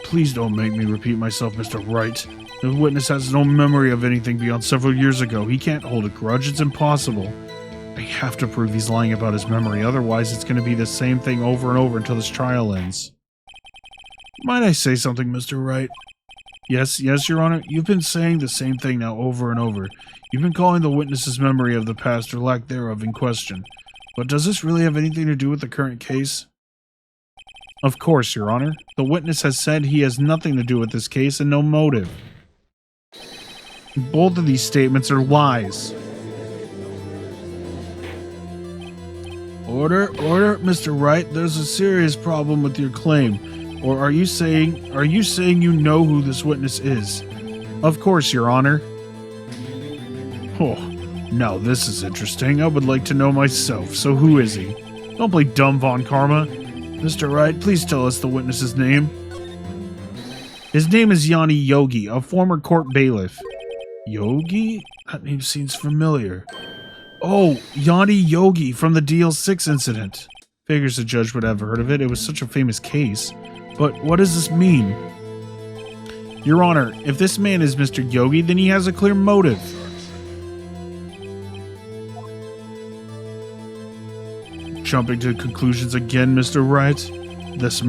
Please don't make me repeat myself, Mr. Wright. The witness has no memory of anything beyond several years ago. He can't hold a grudge. It's impossible. I have to prove he's lying about his memory, otherwise it's going to be the same thing over and over until this trial ends. Might I say something, Mr. Wright? Yes, Your Honor. You've been saying the same thing now over and over. You've been calling the witness's memory of the past or lack thereof in question. But does this really have anything to do with the current case? Of course, Your Honor. The witness has said he has nothing to do with this case and no motive. Both of these statements are lies. Order, Mr. Wright. There's a serious problem with your claim. Or are you saying you know who this witness is? Of course, Your Honor. Oh, now this is interesting. I would like to know myself. So who is he? Don't play dumb, Von Karma. Mr. Wright, please tell us the witness's name. His name is Yanni Yogi, a former court bailiff. Yogi? That name seems familiar. Oh, Yanni Yogi from the DL6 incident. Figures the judge would have heard of it. It was such a famous case. But what does this mean? Your Honor, if this man is Mr. Yogi, then he has a clear motive. Jumping to conclusions again, Mr. Wright. This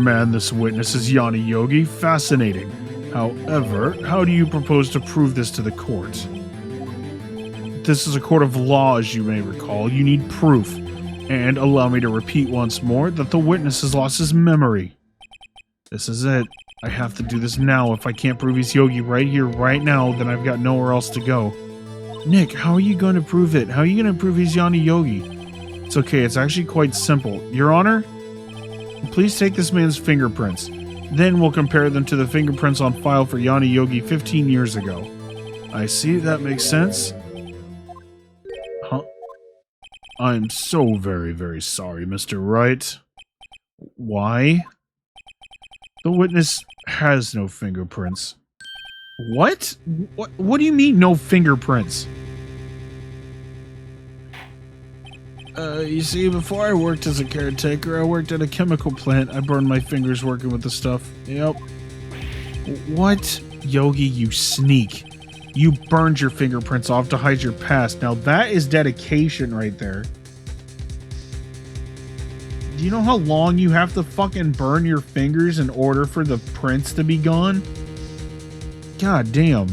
witness is Yanni Yogi. Fascinating. However, how do you propose to prove this to the court? This is a court of law, as you may recall. You need proof. And allow me to repeat once more that the witness has lost his memory. This is it. I have to do this now. If I can't prove he's Yogi right here, right now, then I've got nowhere else to go. Nick, how are you going to prove it? How are you going to prove he's Yanni Yogi? It's okay, it's actually quite simple. Your Honor, please take this man's fingerprints. Then we'll compare them to the fingerprints on file for Yanni Yogi 15 years ago. I see, that makes sense. Huh? I'm so very, very sorry, Mr. Wright. Why? The witness has no fingerprints. What? What do you mean, no fingerprints? You see, before I worked as a caretaker, I worked at a chemical plant. I burned my fingers working with the stuff. Yep. What? Yogi, you sneak. You burned your fingerprints off to hide your past. Now that is dedication right there. Do you know how long you have to fucking burn your fingers in order for the prints to be gone? God damn.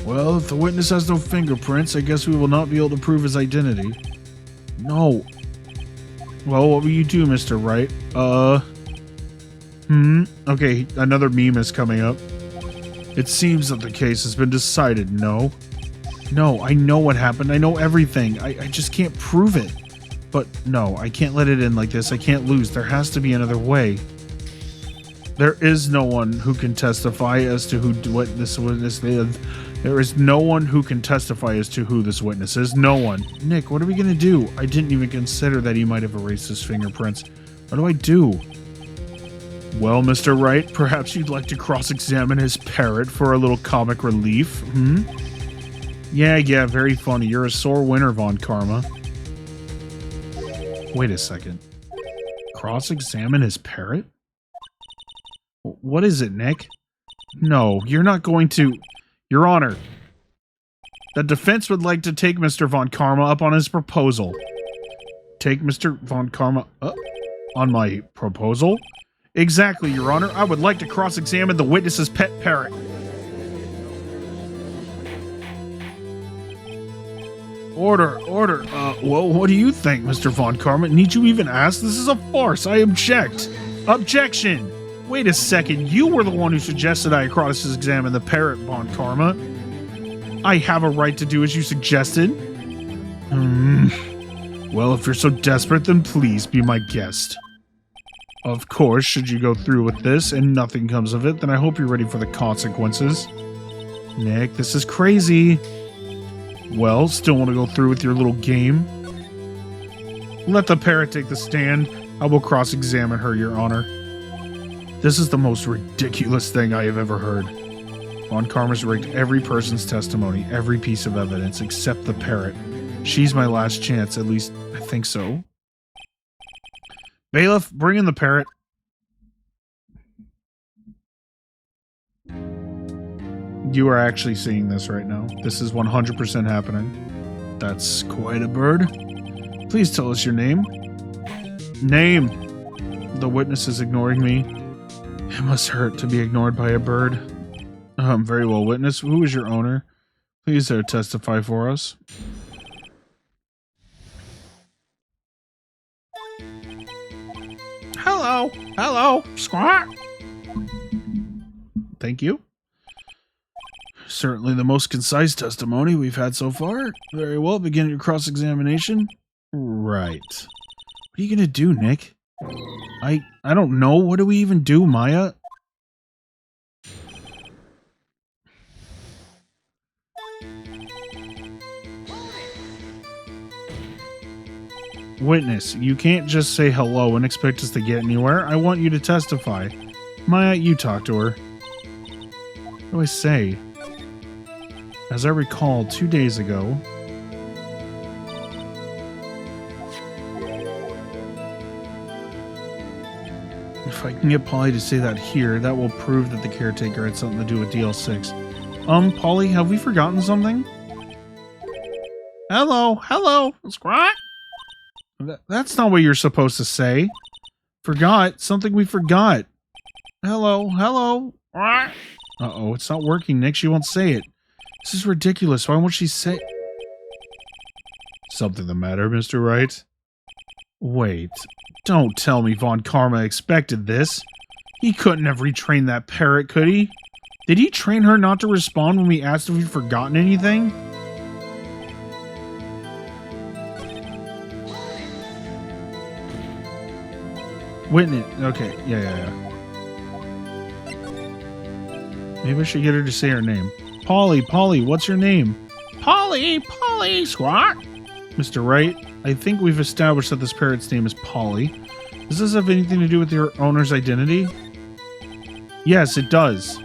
Well, if the witness has no fingerprints, I guess we will not be able to prove his identity. No. Well, what will you do, Mr. Wright? Okay, another meme is coming up. It seems that the case has been decided, no? No, I know what happened. I know everything. I just can't prove it. But no, I can't let it in like this. I can't lose. There has to be another way. There is no one who can testify as to what this witness is. There is no one who can testify as to who this witness is. No one. Nick, what are we going to do? I didn't even consider that he might have erased his fingerprints. What do I do? Well, Mr. Wright, perhaps you'd like to cross-examine his parrot for a little comic relief, Yeah, very funny. You're a sore winner, Von Karma. Wait a second. Cross-examine his parrot? What is it, Nick? No, you're not going to... Your Honor, the defense would like to take Mr. Von Karma up on his proposal. Take Mr. Von Karma up on my proposal? Exactly, Your Honor. I would like to cross-examine the witness's pet parrot. Order. Well, what do you think, Mr. Von Karma? Need you even ask? This is a farce. I object. Objection! Wait a second, you were the one who suggested I cross-examine the parrot, Von Karma. I have a right to do as you suggested. Well, if you're so desperate, then please be my guest. Of course, should you go through with this and nothing comes of it, then I hope you're ready for the consequences. Nick, this is crazy. Well, still want to go through with your little game? Let the parrot take the stand. I will cross-examine her, Your Honor. This is the most ridiculous thing I have ever heard. Von Karma's rigged every person's testimony, every piece of evidence, except the parrot. She's my last chance, at least I think so. Bailiff, bring in the parrot. You are actually seeing this right now. This is 100% happening. That's quite a bird. Please tell us your name. Name. The witness is ignoring me. It must hurt to be ignored by a bird. Very well, witness. Who is your owner? Please testify for us. Hello. Hello. Squawk. Thank you. Certainly the most concise testimony we've had so far. Very well, begin your cross-examination. Right. What are you gonna do, Nick? I don't know. What do we even do, Maya? Witness, you can't just say hello and expect us to get anywhere. I want you to testify. Maya, you talk to her. What do I say? As I recall, 2 days ago... If I can get Polly to say that here, that will prove that the caretaker had something to do with DL6. Polly, have we forgotten something? Hello, Squawk. That's not what you're supposed to say. Forgot? Something we forgot. Hello. Uh-oh, it's not working, Nick. She won't say it. This is ridiculous. Why won't she say... Something the matter, Mr. Wright? Wait. Don't tell me Von Karma expected this. He couldn't have retrained that parrot, could he? Did he train her not to respond when we asked if we'd forgotten anything? Witness. Okay, yeah. Maybe I should get her to say her name. Polly, what's your name? Polly, Squawk. Mr. Wright, I think we've established that this parrot's name is Polly. Does this have anything to do with your owner's identity? Yes, it does.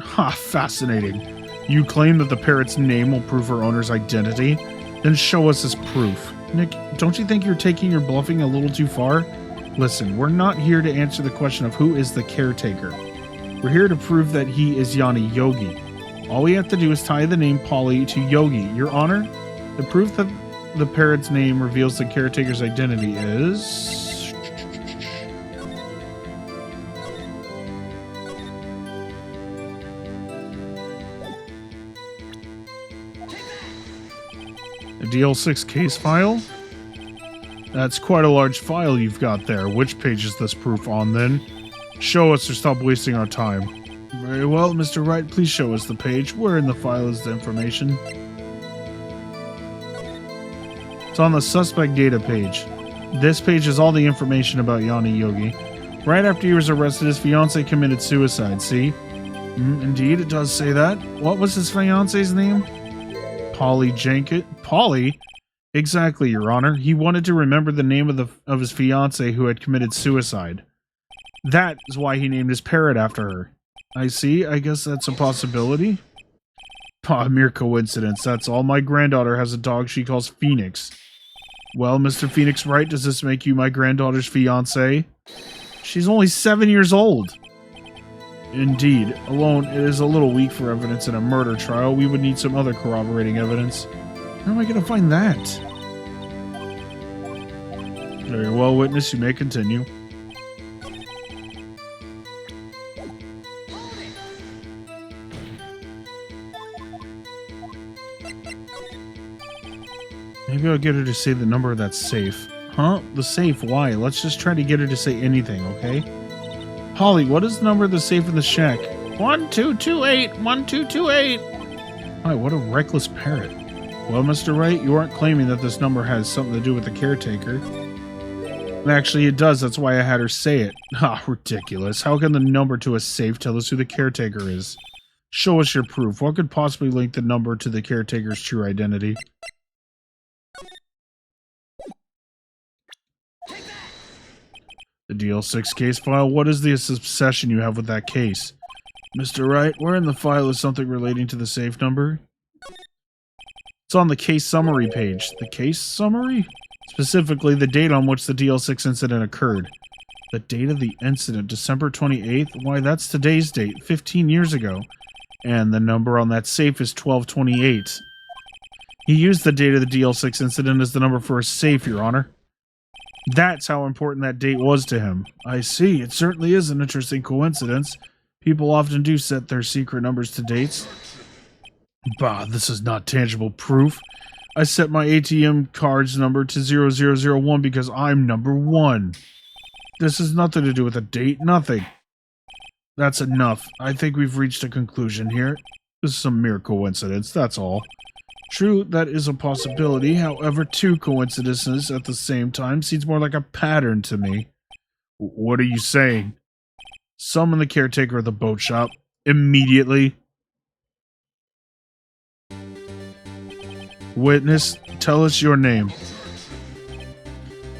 Ha, fascinating. You claim that the parrot's name will prove her owner's identity? Then show us this proof. Nick, don't you think you're taking your bluffing a little too far? Listen, we're not here to answer the question of who is the caretaker. We're here to prove that he is Yanni Yogi. All we have to do is tie the name Polly to Yogi. Your Honor, the proof that the parrot's name reveals the caretaker's identity is... a DL6 case file? That's quite a large file you've got there. Which page is this proof on, then? Show us or stop wasting our time. Very well, Mr. Wright, please show us the page. Where in the file is the information? It's on the suspect data page. This page is all the information about Yanni Yogi. Right after he was arrested, his fiancée committed suicide, see? Indeed, it does say that. What was his fiancée's name? Polly Jenkins. Polly? Exactly, Your Honor. He wanted to remember the name of his fiancée who had committed suicide. That is why he named his parrot after her. I see. I guess that's a possibility. Mere coincidence, that's all. My granddaughter has a dog she calls Phoenix. Well, Mr. Phoenix Wright, does this make you my granddaughter's fiancé? She's only 7 years old. Indeed. Alone, it is a little weak for evidence in a murder trial. We would need some other corroborating evidence. How am I going to find that? Very well, witness. You may continue. Maybe I'll get her to say the number of that safe. Huh? The safe? Why? Let's just try to get her to say anything, okay? Polly, what is the number of the safe in the shack? 1228, 1228. Hi, what a reckless parrot. Well, Mr. Wright, you aren't claiming that this number has something to do with the caretaker. Actually, it does. That's why I had her say it. Ah, ridiculous. How can the number to a safe tell us who the caretaker is? Show us your proof. What could possibly link the number to the caretaker's true identity? The DL6 case file? What is the obsession you have with that case? Mr. Wright, where in the file is something relating to the safe number? It's on the case summary page. The case summary? Specifically, the date on which the DL6 incident occurred. The date of the incident, December 28th? Why, that's today's date, 15 years ago. And the number on that safe is 1228. He used the date of the DL6 incident as the number for his safe, Your Honor. That's how important that date was to him. I see. It certainly is an interesting coincidence. People often do set their secret numbers to dates. Bah, this is not tangible proof. I set my ATM card's number to 0001 because I'm number 1. This has nothing to do with a date, nothing. That's enough. I think we've reached a conclusion here. This is some mere coincidence, that's all. True, that is a possibility. However, 2 coincidences at the same time seems more like a pattern to me. What are you saying? Summon the caretaker of the boat shop. Immediately. Witness, tell us your name.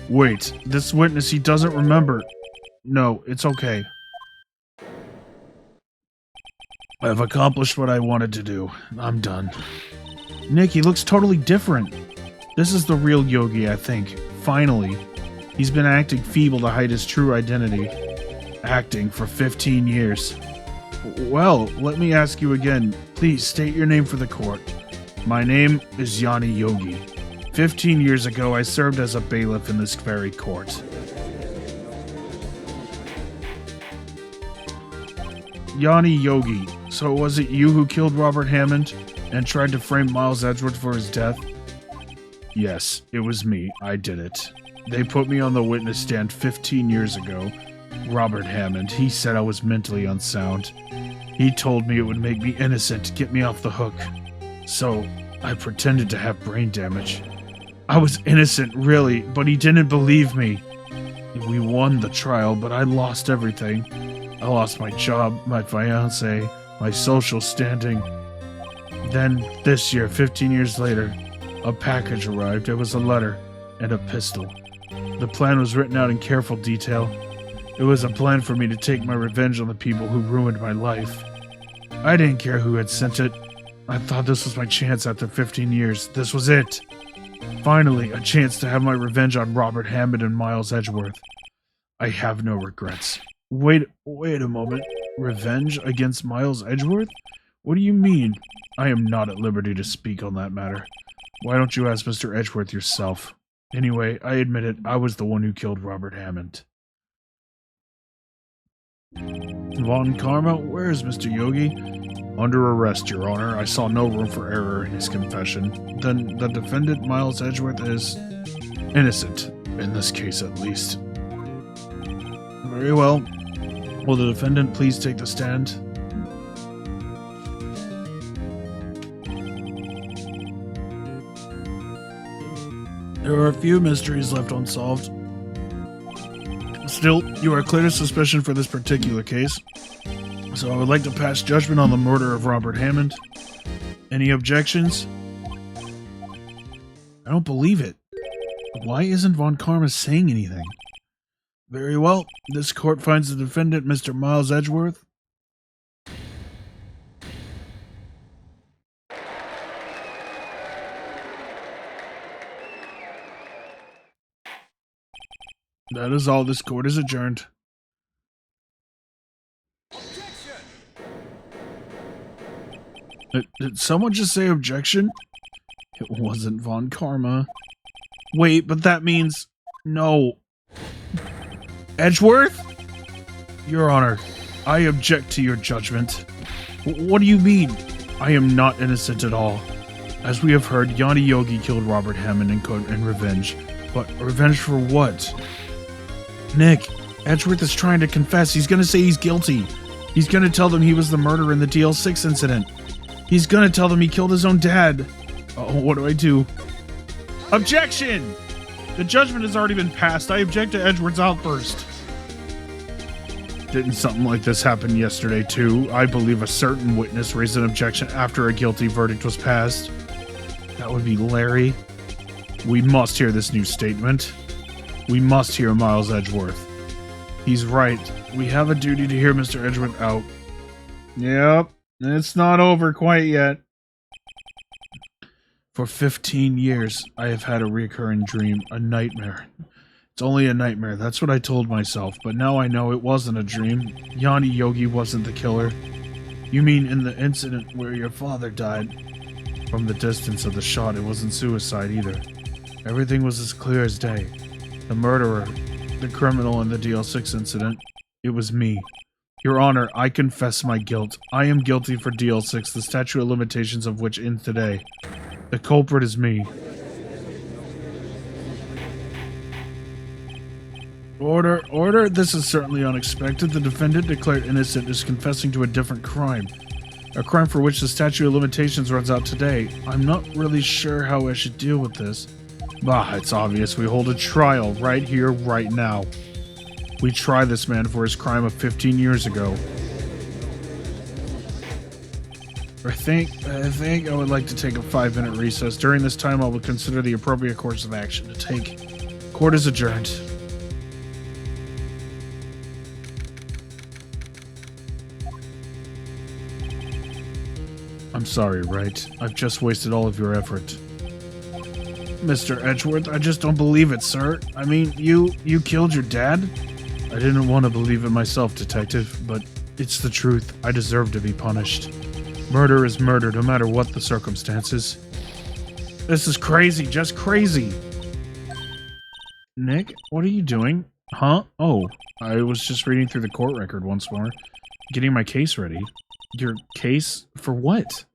Wait, this witness, he doesn't remember. No, it's okay. I've accomplished what I wanted to do. I'm done. Nick, he looks totally different. This is the real Yogi, I think. Finally. He's been acting feeble to hide his true identity. Acting for 15 years. Well, let me ask you again. Please state your name for the court. My name is Yanni Yogi. 15 years ago, I served as a bailiff in this very court. Yanni Yogi, so was it you who killed Robert Hammond and tried to frame Miles Edgeworth for his death? Yes, it was me. I did it. They put me on the witness stand 15 years ago. Robert Hammond, he said I was mentally unsound. He told me it would make me innocent to get me off the hook. So, I pretended to have brain damage. I was innocent, really, but he didn't believe me. We won the trial, but I lost everything. I lost my job, my fiancé, my social standing. Then, this year, 15 years later, a package arrived. It was a letter and a pistol. The plan was written out in careful detail. It was a plan for me to take my revenge on the people who ruined my life. I didn't care who had sent it. I thought this was my chance after 15 years. This was it. Finally, a chance to have my revenge on Robert Hammond and Miles Edgeworth. I have no regrets. Wait a moment. Revenge against Miles Edgeworth? What do you mean? I am not at liberty to speak on that matter. Why don't you ask Mr. Edgeworth yourself? Anyway, I admit it, I was the one who killed Robert Hammond. Von Karma, where is Mr. Yogi? Under arrest, Your Honor. I saw no room for error in his confession. Then the defendant, Miles Edgeworth, is innocent, in this case at least. Very well. Will the defendant please take the stand? There are a few mysteries left unsolved. Still, you are clear of suspicion for this particular case. So I would like to pass judgment on the murder of Robert Hammond. Any objections? I don't believe it. Why isn't Von Karma saying anything? Very well. This court finds the defendant, Mr. Miles Edgeworth. That is all. This court is adjourned. Did someone just say objection? It wasn't Von Karma. Wait, but that means... No. Edgeworth? Your Honor, I object to your judgment. What do you mean? I am not innocent at all. As we have heard, Yanni Yogi killed Robert Hammond in revenge. But revenge for what? Nick, Edgeworth is trying to confess. He's gonna say he's guilty. He's gonna tell them he was the murderer in the DL6 incident. He's gonna tell them he killed his own dad. Oh, what do I do? Objection! The judgment has already been passed. I object to Edgeworth's outburst. Didn't something like this happen yesterday, too? I believe a certain witness raised an objection after a guilty verdict was passed. That would be Larry. We must hear this new statement. We must hear Miles Edgeworth. He's right. We have a duty to hear Mr. Edgeworth out. Yep. It's not over quite yet. For 15 years, I have had a recurring dream, a nightmare. It's only a nightmare, that's what I told myself, but now I know it wasn't a dream. Yanni Yogi wasn't the killer. You mean in the incident where your father died? From the distance of the shot, it wasn't suicide either. Everything was as clear as day. The murderer, the criminal in the DL6 incident, it was me. Your Honor, I confess my guilt. I am guilty for DL6, the statute of limitations of which ends today. The culprit is me. Order, order. This is certainly unexpected. The defendant declared innocent is confessing to a different crime. A crime for which the statute of limitations runs out today. I'm not really sure how I should deal with this. Bah, it's obvious. We hold a trial right here, right now. We try this man for his crime of 15 years ago. I think I would like to take a 5-minute recess. During this time, I will consider the appropriate course of action to take. Court is adjourned. I'm sorry, Wright. I've just wasted all of your effort. Mr. Edgeworth, I just don't believe it, sir. I mean, you killed your dad? I didn't want to believe it myself, Detective, but it's the truth. I deserve to be punished. Murder is murder, no matter what the circumstances. This is crazy, just crazy. Nick, what are you doing? Huh? Oh, I was just reading through the court record once more. Getting my case ready. Your case? For what?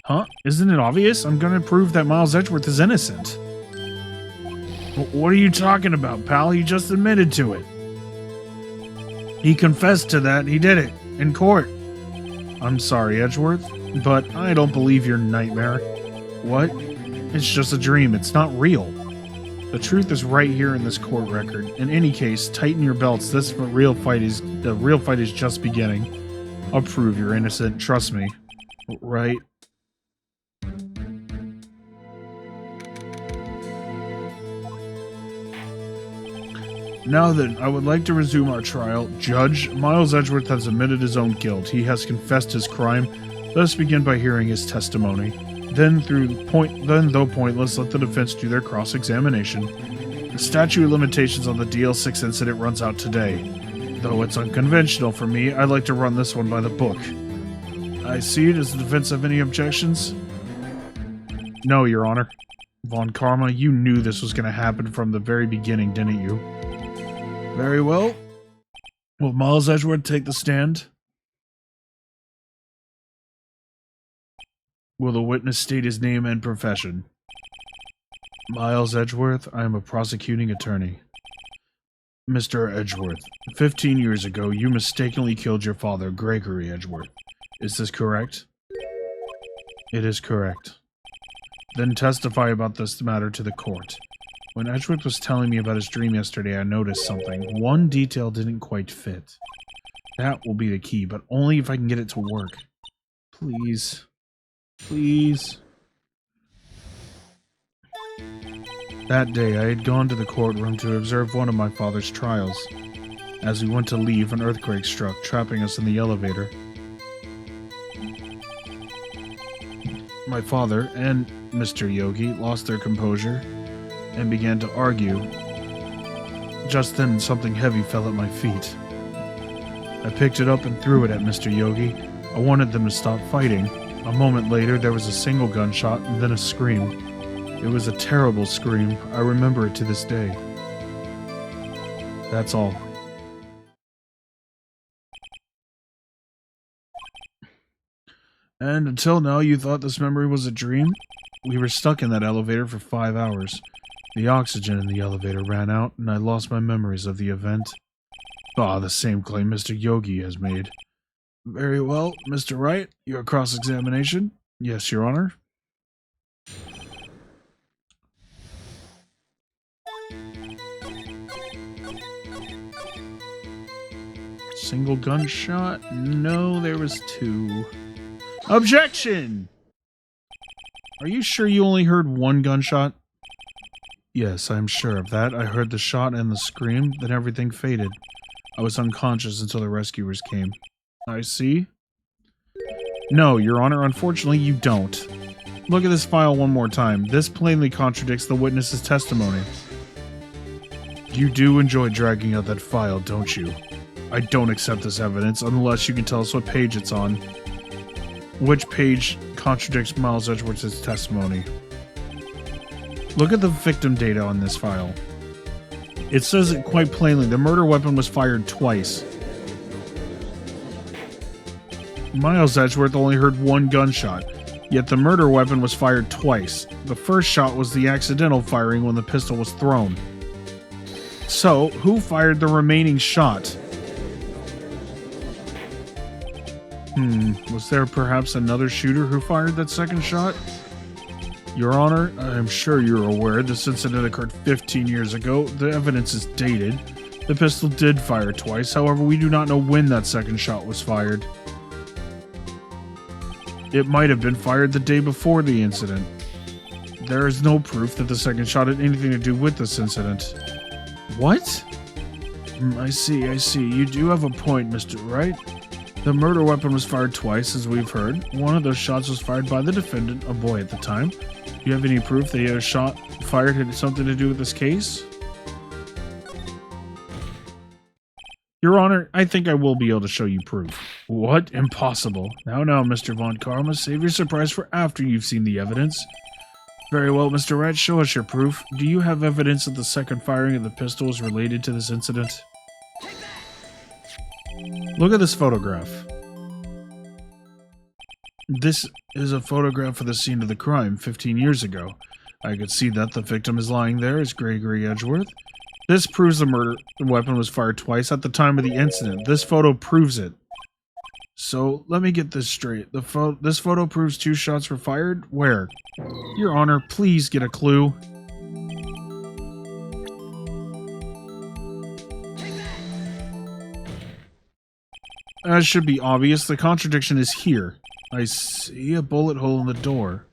Huh? Isn't it obvious? I'm gonna prove that Miles Edgeworth is innocent. What are you talking about, pal? He just admitted to it. He confessed to that. He did it. In court. I'm sorry, Edgeworth, but I don't believe your nightmare. What? It's just a dream. It's not real. The truth is right here in this court record. In any case, tighten your belts. The real fight is just beginning. I'll prove you're innocent. Trust me. Right? Now then, I would like to resume our trial. Judge, Miles Edgeworth has admitted his own guilt. He has confessed his crime. Let us begin by hearing his testimony. Then, though pointless, let the defense do their cross-examination. The statute of limitations on the DL6 incident runs out today. Though it's unconventional for me, I'd like to run this one by the book. I see. Does the defense have any objections? No, Your Honor. Von Karma, you knew this was going to happen from the very beginning, didn't you? Very well. Will Miles Edgeworth take the stand? Will the witness state his name and profession? Miles Edgeworth, I am a prosecuting attorney. Mr. Edgeworth, 15 years ago, you mistakenly killed your father, Gregory Edgeworth. Is this correct? It is correct. Then testify about this matter to the court. When Edgeworth was telling me about his dream yesterday, I noticed something. One detail didn't quite fit. That will be the key, but only if I can get it to work. Please. Please. That day, I had gone to the courtroom to observe one of my father's trials. As we went to leave, an earthquake struck, trapping us in the elevator. My father and Mr. Yogi lost their composure and began to argue. Just then, something heavy fell at my feet. I picked it up and threw it at Mr. Yogi. I wanted them to stop fighting. A moment later, there was a single gunshot and then a scream. It was a terrible scream. I remember it to this day. That's all. And until now, you thought this memory was a dream? We were stuck in that elevator for 5 hours. The oxygen in the elevator ran out, and I lost my memories of the event. Ah, the same claim Mr. Yogi has made. Very well, Mr. Wright, your cross-examination? Yes, Your Honor. Single gunshot? No, there was 2. Objection! Are you sure you only heard 1 gunshot? Yes, I'm sure of that. I heard the shot and the scream, then everything faded. I was unconscious until the rescuers came. I see. No, Your Honor, unfortunately you don't. Look at this file one more time. This plainly contradicts the witness's testimony. You do enjoy dragging out that file, don't you? I don't accept this evidence unless you can tell us what page it's on. Which page contradicts Miles Edgeworth's testimony? Look at the victim data on this file. It says it quite plainly. The murder weapon was fired twice. Miles Edgeworth only heard one gunshot, yet the murder weapon was fired twice. The first shot was the accidental firing when the pistol was thrown. So, who fired the remaining shot? Was there perhaps another shooter who fired that second shot? Your Honor, I am sure you're aware this incident occurred 15 years ago. The evidence is dated. The pistol did fire twice, however, we do not know when that second shot was fired. It might have been fired the day before the incident. There is no proof that the second shot had anything to do with this incident. What? I see. You do have a point, Mr. Wright. The murder weapon was fired twice, as we've heard. One of those shots was fired by the defendant, a boy at the time. Do you have any proof that a shot fired had something to do with this case? Your Honor, I think I will be able to show you proof. What? Impossible. Now, Mr. Von Karma, save your surprise for after you've seen the evidence. Very well, Mr. Wright, show us your proof. Do you have evidence that the second firing of the pistol was related to this incident? Look at this photograph. This is a photograph of the scene of the crime 15 years ago. I could see that the victim is lying there as Gregory Edgeworth. This proves the murder weapon was fired twice at the time of the incident. This photo proves it. So, let me get this straight. This photo proves 2 shots were fired? Where? Your Honor, please get a clue. As should be obvious, the contradiction is here. I see a bullet hole in the door.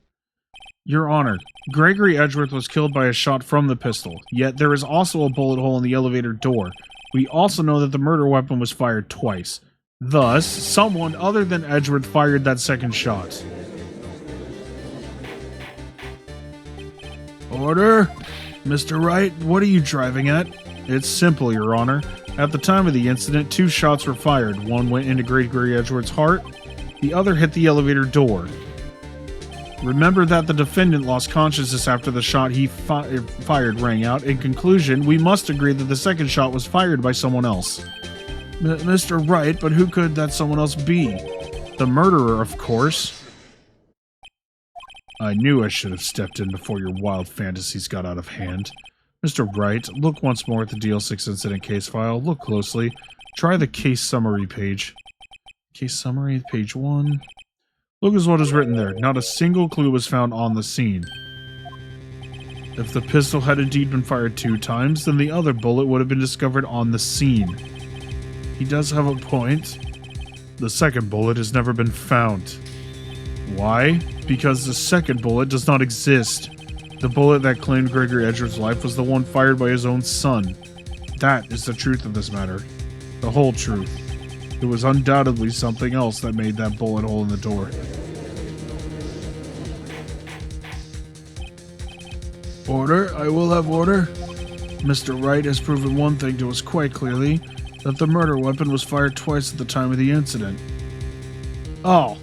Your Honor, Gregory Edgeworth was killed by a shot from the pistol, yet there is also a bullet hole in the elevator door. We also know that the murder weapon was fired twice. Thus, someone other than Edgeworth fired that second shot. Order? Mr. Wright, what are you driving at? It's simple, Your Honor. At the time of the incident, 2 shots were fired. One went into Gregory Edgeworth's heart, the other hit the elevator door. Remember that the defendant lost consciousness after the shot he fired rang out. In conclusion, we must agree that the second shot was fired by someone else. Mr. Wright, but who could that someone else be? The murderer, of course. I knew I should have stepped in before your wild fantasies got out of hand. Mr. Wright, look once more at the DL6 incident case file. Look closely. Try the case summary page. Case summary, page 1. Look at what is written there. Not a single clue was found on the scene. If the pistol had indeed been fired 2 times, then the other bullet would have been discovered on the scene. He does have a point. The second bullet has never been found. Why? Because the second bullet does not exist. The bullet that claimed Gregory Edgeworth's life was the one fired by his own son. That is the truth of this matter. The whole truth. It was undoubtedly something else that made that bullet hole in the door. Order, I will have order. Mr. Wright has proven one thing to us quite clearly, that the murder weapon was fired twice at the time of the incident. Oh,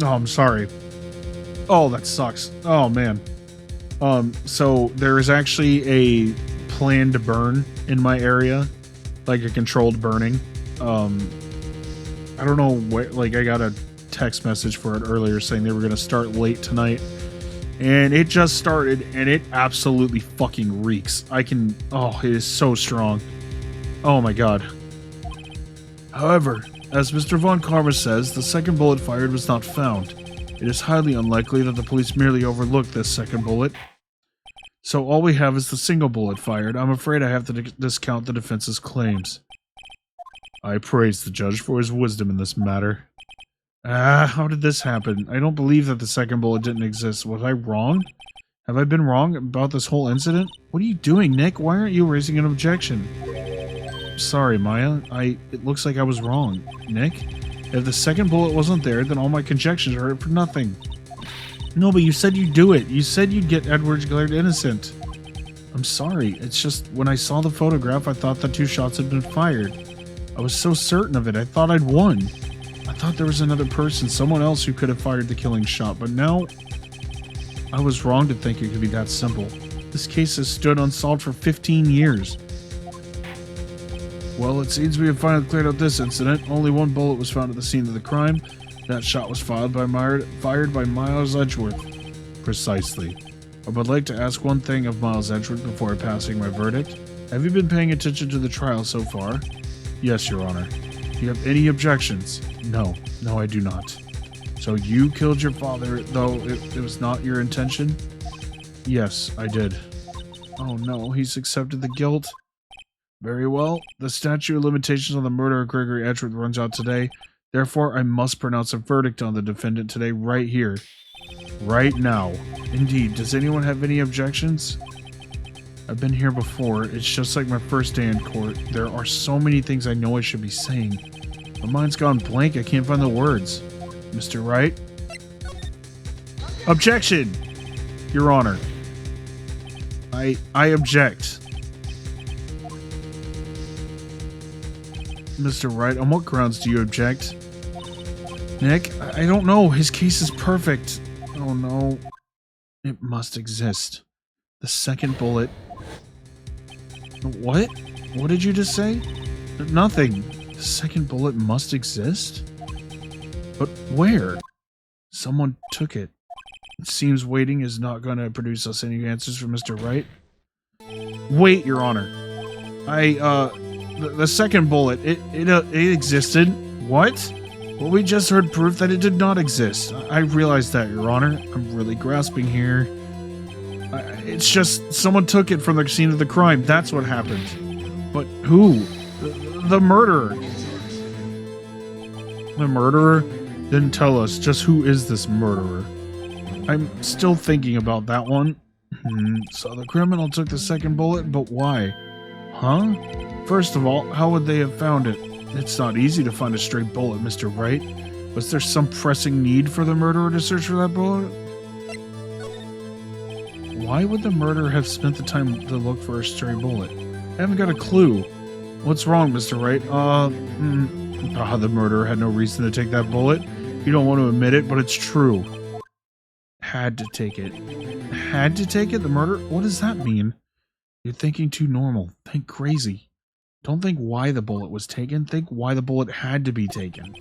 I'm sorry. Oh, that sucks. Oh, man. So there is actually a planned burn in my area, like a controlled burning. I don't know what, like, I got a text message for it earlier saying they were going to start late tonight, and it just started, and it absolutely fucking reeks. Oh, it is so strong. Oh my god. However, as Mr. Von Karma says, the second bullet fired was not found. It is highly unlikely that the police merely overlooked this second bullet. So all we have is the single bullet fired. I'm afraid I have to discount the defense's claims. I praise the judge for his wisdom in this matter. How did this happen? I don't believe that the second bullet didn't exist. Was I wrong? Have I been wrong about this whole incident? What are you doing, Nick? Why aren't you raising an objection? Sorry, Maya. It looks like I was wrong. Nick? If the second bullet wasn't there, then all my conjectures are for nothing. No, but you said you'd do it. You said you'd get Edwards declared innocent. I'm sorry. It's just, when I saw the photograph, I thought the 2 shots had been fired. I was so certain of it. I thought I'd won. I thought there was another person, someone else who could have fired the killing shot, but now I was wrong to think it could be that simple. This case has stood unsolved for 15 years. Well, it seems we have finally cleared up this incident. Only one bullet was found at the scene of the crime. That shot was fired by Miles Edgeworth. Precisely. I would like to ask one thing of Miles Edgeworth before passing my verdict. Have you been paying attention to the trial so far? Yes, Your Honor. Do you have any objections? No, I do not. So you killed your father, though it was not your intention? Yes, I did. Oh no, he's accepted the guilt. Very well. The statute of limitations on the murder of Gregory Edgeworth runs out today. Therefore, I must pronounce a verdict on the defendant today, right here. Right now. Indeed. Does anyone have any objections? I've been here before. It's just like my first day in court. There are so many things I know I should be saying. My mind's gone blank. I can't find the words. Mr. Wright? Objection! Your Honor. I object. Mr. Wright, on what grounds do you object? Nick, I don't know. His case is perfect. Oh no. It must exist. The second bullet. What? What did you just say? Nothing. The second bullet must exist? But where? Someone took it. It seems waiting is not going to produce us any answers from Mr. Wright. Wait, Your Honor. The second bullet, it existed. What? Well, we just heard proof that it did not exist. I realize that, Your Honor. I'm really grasping here. It's just someone took it from the scene of the crime. That's what happened. But who? The murderer. The murderer? Then tell us, just who is this murderer? I'm still thinking about that one. So the criminal took the second bullet, but why? Huh? First of all, how would they have found it? It's not easy to find a stray bullet, Mr. Wright. Was there some pressing need for the murderer to search for that bullet? Why would the murderer have spent the time to look for a stray bullet? I haven't got a clue. What's wrong, Mr. Wright? The murderer had no reason to take that bullet. You don't want to admit it, but it's true. Had to take it. Had to take it? The murderer? What does that mean? You're thinking too normal. Think crazy. Don't think why the bullet was taken. Think why the bullet had to be taken.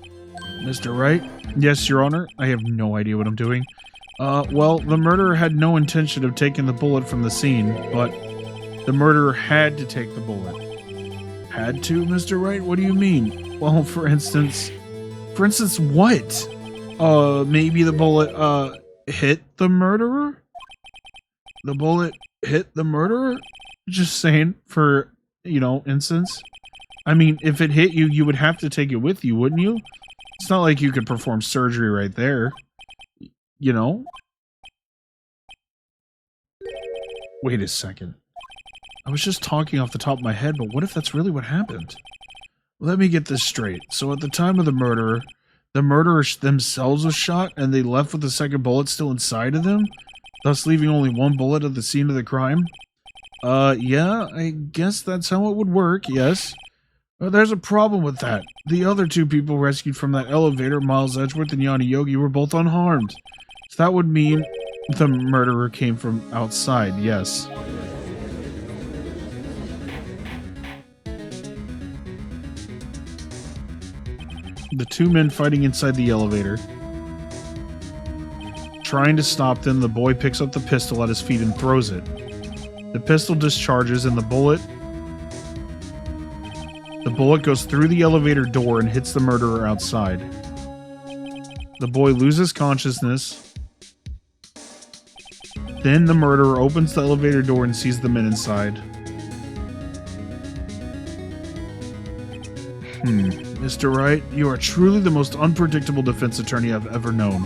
Mr. Wright? Yes, Your Honor. I have no idea what I'm doing. Well, the murderer had no intention of taking the bullet from the scene, but the murderer had to take the bullet. Had to, Mr. Wright? What do you mean? Well, for instance... For instance, what? Maybe the bullet, hit the murderer? The bullet hit the murderer? Just saying, for, instance. I mean, if it hit you, you would have to take it with you, wouldn't you? It's not like you could perform surgery right there. Wait a second. I was just talking off the top of my head, but what if that's really what happened? Let me get this straight. So at the time of the murderers themselves was shot, and they left with the second bullet still inside of them, thus leaving only one bullet at the scene of the crime? Yeah, I guess that's how it would work, yes. But there's a problem with that. The other two people rescued from that elevator, Miles Edgeworth and Yanni Yogi, were both unharmed. So that would mean the murderer came from outside, yes. The two men fighting inside the elevator. Trying to stop them, the boy picks up the pistol at his feet and throws it. The pistol discharges and the bullet goes through the elevator door and hits the murderer outside. The boy loses consciousness. Then the murderer opens the elevator door and sees the men inside. Mr. Wright, you are truly the most unpredictable defense attorney I've ever known.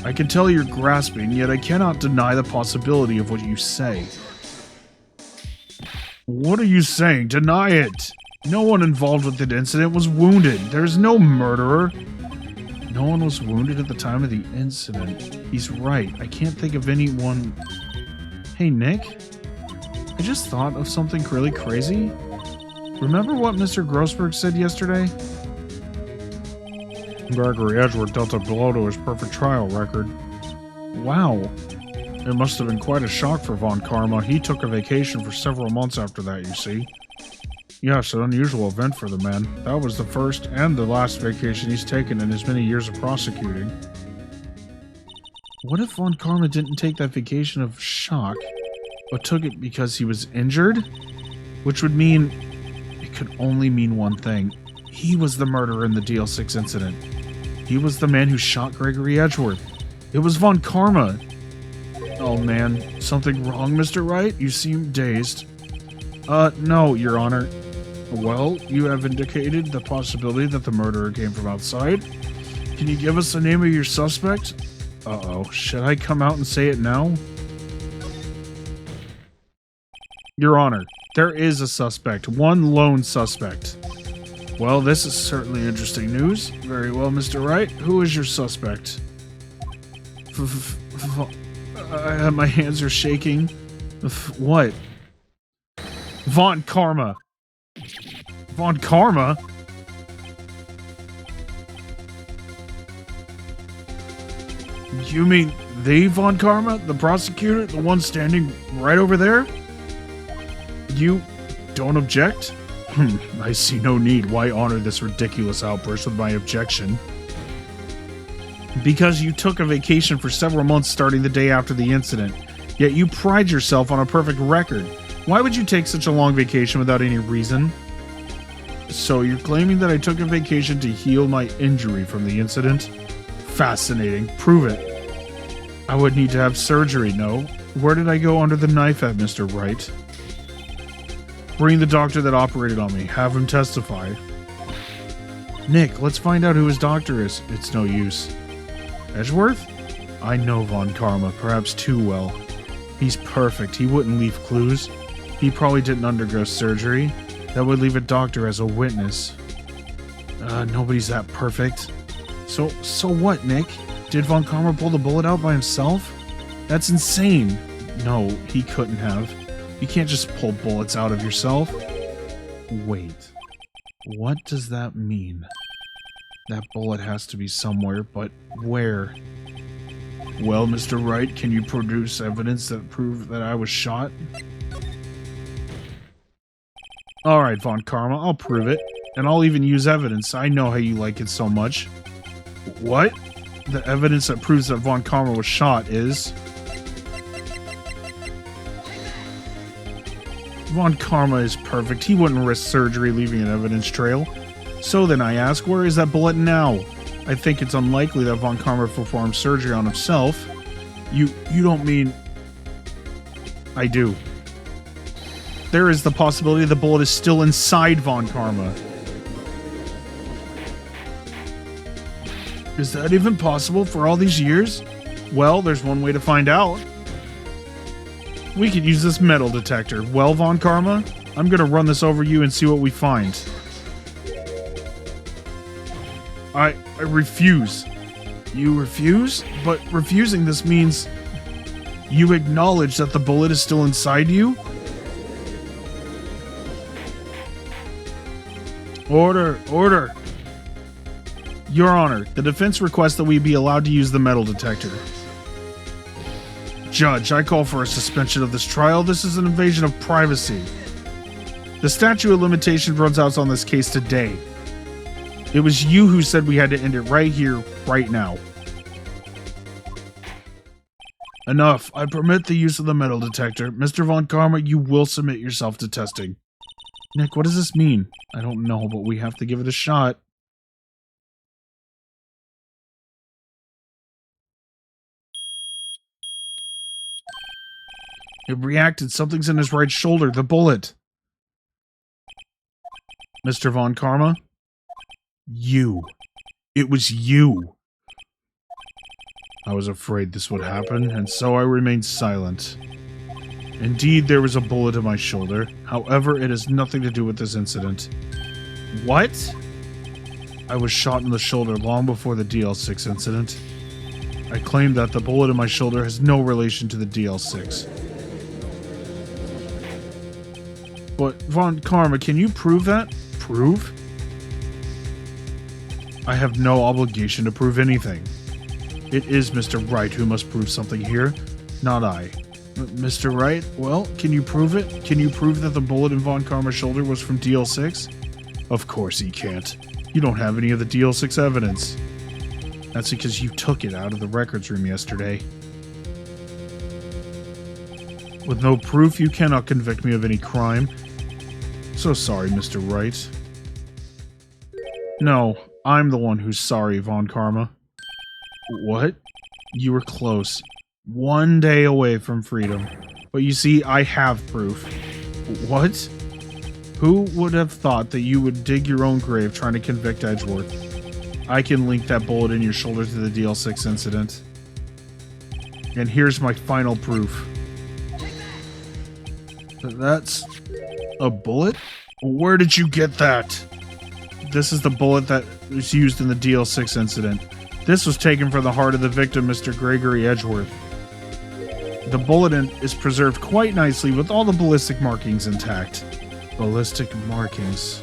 I can tell you're grasping, yet I cannot deny the possibility of what you say. What are you saying? Deny it! No one involved with the incident was wounded. There's no murderer. No one was wounded at the time of the incident. He's right. I can't think of anyone... Hey, Nick? I just thought of something really crazy. Remember what Mr. Grossberg said yesterday? Gregory Edgeworth dealt a blow to his perfect trial record. Wow. It must have been quite a shock for Von Karma. He took a vacation for several months after that, you see. Yes, an unusual event for the man. That was the first and the last vacation he's taken in his many years of prosecuting. What if Von Karma didn't take that vacation of shock, but took it because he was injured? Which would mean... it could only mean one thing. He was the murderer in the DL6 incident. He was the man who shot Gregory Edgeworth. It was Von Karma. Oh man, something wrong, Mr. Wright? You seem dazed. No, Your Honor. Well, you have indicated the possibility that the murderer came from outside. Can you give us the name of your suspect? Uh-oh, should I come out and say it now? Your Honor, there is a suspect. One lone suspect. Well, this is certainly interesting news. Very well, Mr. Wright. Who is your suspect? My hands are shaking. What? Von Karma. Von Karma? You mean the Von Karma? The prosecutor? The one standing right over there? You don't object? I see no need. Why honor this ridiculous outburst with my objection? Because you took a vacation for several months starting the day after the incident, yet you pride yourself on a perfect record. Why would you take such a long vacation without any reason? So you're claiming that I took a vacation to heal my injury from the incident? Fascinating. Prove it. I would need to have surgery, no? Where did I go under the knife at, Mr. Wright? Bring the doctor that operated on me. Have him testify. Nick, let's find out who his doctor is. It's no use. Edgeworth? I know Von Karma, perhaps too well. He's perfect. He wouldn't leave clues. He probably didn't undergo surgery. That would leave a doctor as a witness. Nobody's that perfect. So what, Nick? Did Von Karma pull the bullet out by himself? That's insane. No, he couldn't have. You can't just pull bullets out of yourself. Wait. What does that mean? That bullet has to be somewhere, but where? Well, Mr. Wright, can you produce evidence that proves that I was shot? Alright, Von Karma, I'll prove it. And I'll even use evidence. I know how you like it so much. What? The evidence that proves that Von Karma was shot is... Von Karma is perfect. He wouldn't risk surgery leaving an evidence trail. So then I ask, where is that bullet now? I think it's unlikely that Von Karma performed surgery on himself. You don't mean... I do. There is the possibility the bullet is still inside Von Karma. Is that even possible for all these years? Well, there's one way to find out. We could use this metal detector. Well, Von Karma, I'm gonna run this over you and see what we find. I refuse. You refuse? But refusing this means you acknowledge that the bullet is still inside you? Order, order. Your Honor, the defense requests that we be allowed to use the metal detector. Judge, I call for a suspension of this trial. This is an invasion of privacy. The statute of limitations runs out on this case today. It was you who said we had to end it right here, right now. Enough. I permit the use of the metal detector. Mr. Von Karma, you will submit yourself to testing. Nick, what does this mean? I don't know, but we have to give it a shot. It reacted. Something's in his right shoulder. The bullet. Mr. Von Karma? You. It was you. I was afraid this would happen, and so I remained silent. Indeed, there was a bullet in my shoulder. However, it has nothing to do with this incident. What? I was shot in the shoulder long before the DL6 incident. I claim that the bullet in my shoulder has no relation to the DL6. But, Von Karma, can you prove that? Prove? I have no obligation to prove anything. It is Mr. Wright who must prove something here. Not I. Mr. Wright, well, can you prove it? Can you prove that the bullet in Von Karma's shoulder was from DL6? Of course he can't. You don't have any of the DL6 evidence. That's because you took it out of the records room yesterday. With no proof, you cannot convict me of any crime. So sorry, Mr. Wright. No, I'm the one who's sorry, Von Karma. What? You were close. 1 day away from freedom. But you see, I have proof. What? Who would have thought that you would dig your own grave trying to convict Edgeworth? I can link that bullet in your shoulder to the DL6 incident. And here's my final proof. That's a bullet? Where did you get that? This is the bullet that was used in the DL6 incident. This was taken from the heart of the victim, Mr. Gregory Edgeworth. The bullet is preserved quite nicely with all the ballistic markings intact. Ballistic markings.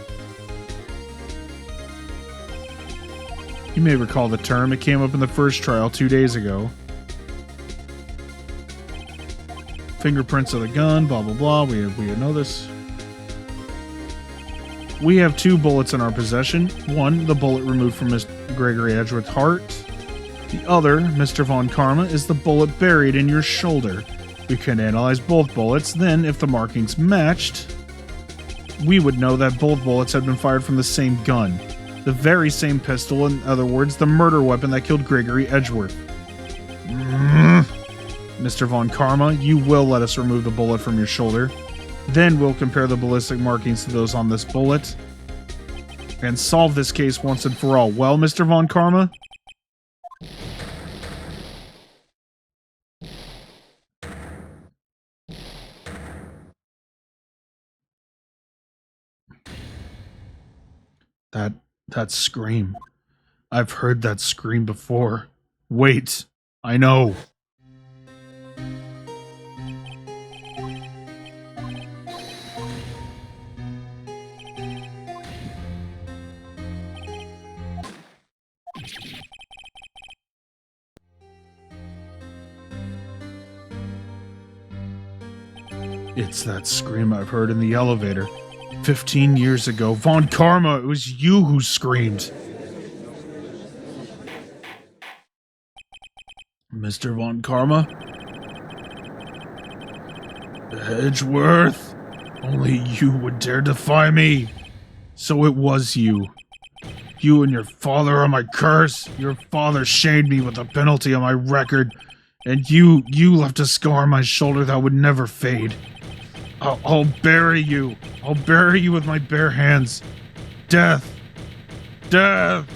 You may recall the term. It came up in the first trial 2 days ago. Fingerprints of the gun, blah, blah, blah. We know this. We have 2 bullets in our possession. One, the bullet removed from Mr. Gregory Edgeworth's heart. The other, Mr. Von Karma, is the bullet buried in your shoulder. We can analyze both bullets. Then, if the markings matched, we would know that both bullets had been fired from the same gun. The very same pistol, in other words, the murder weapon that killed Gregory Edgeworth. Mr. Von Karma, you will let us remove the bullet from your shoulder. Then we'll compare the ballistic markings to those on this bullet and solve this case once and for all. Well, Mr. Von Karma? That scream. I've heard that scream before. Wait, I know. It's that scream I've heard in the elevator. 15 years ago. Von Karma, it was you who screamed. Mr. Von Karma? Edgeworth? Only you would dare defy me. So it was you. You and your father are my curse. Your father shamed me with a penalty on my record. And you left a scar on my shoulder that would never fade. I'll bury you. I'll bury you with my bare hands. Death. Death.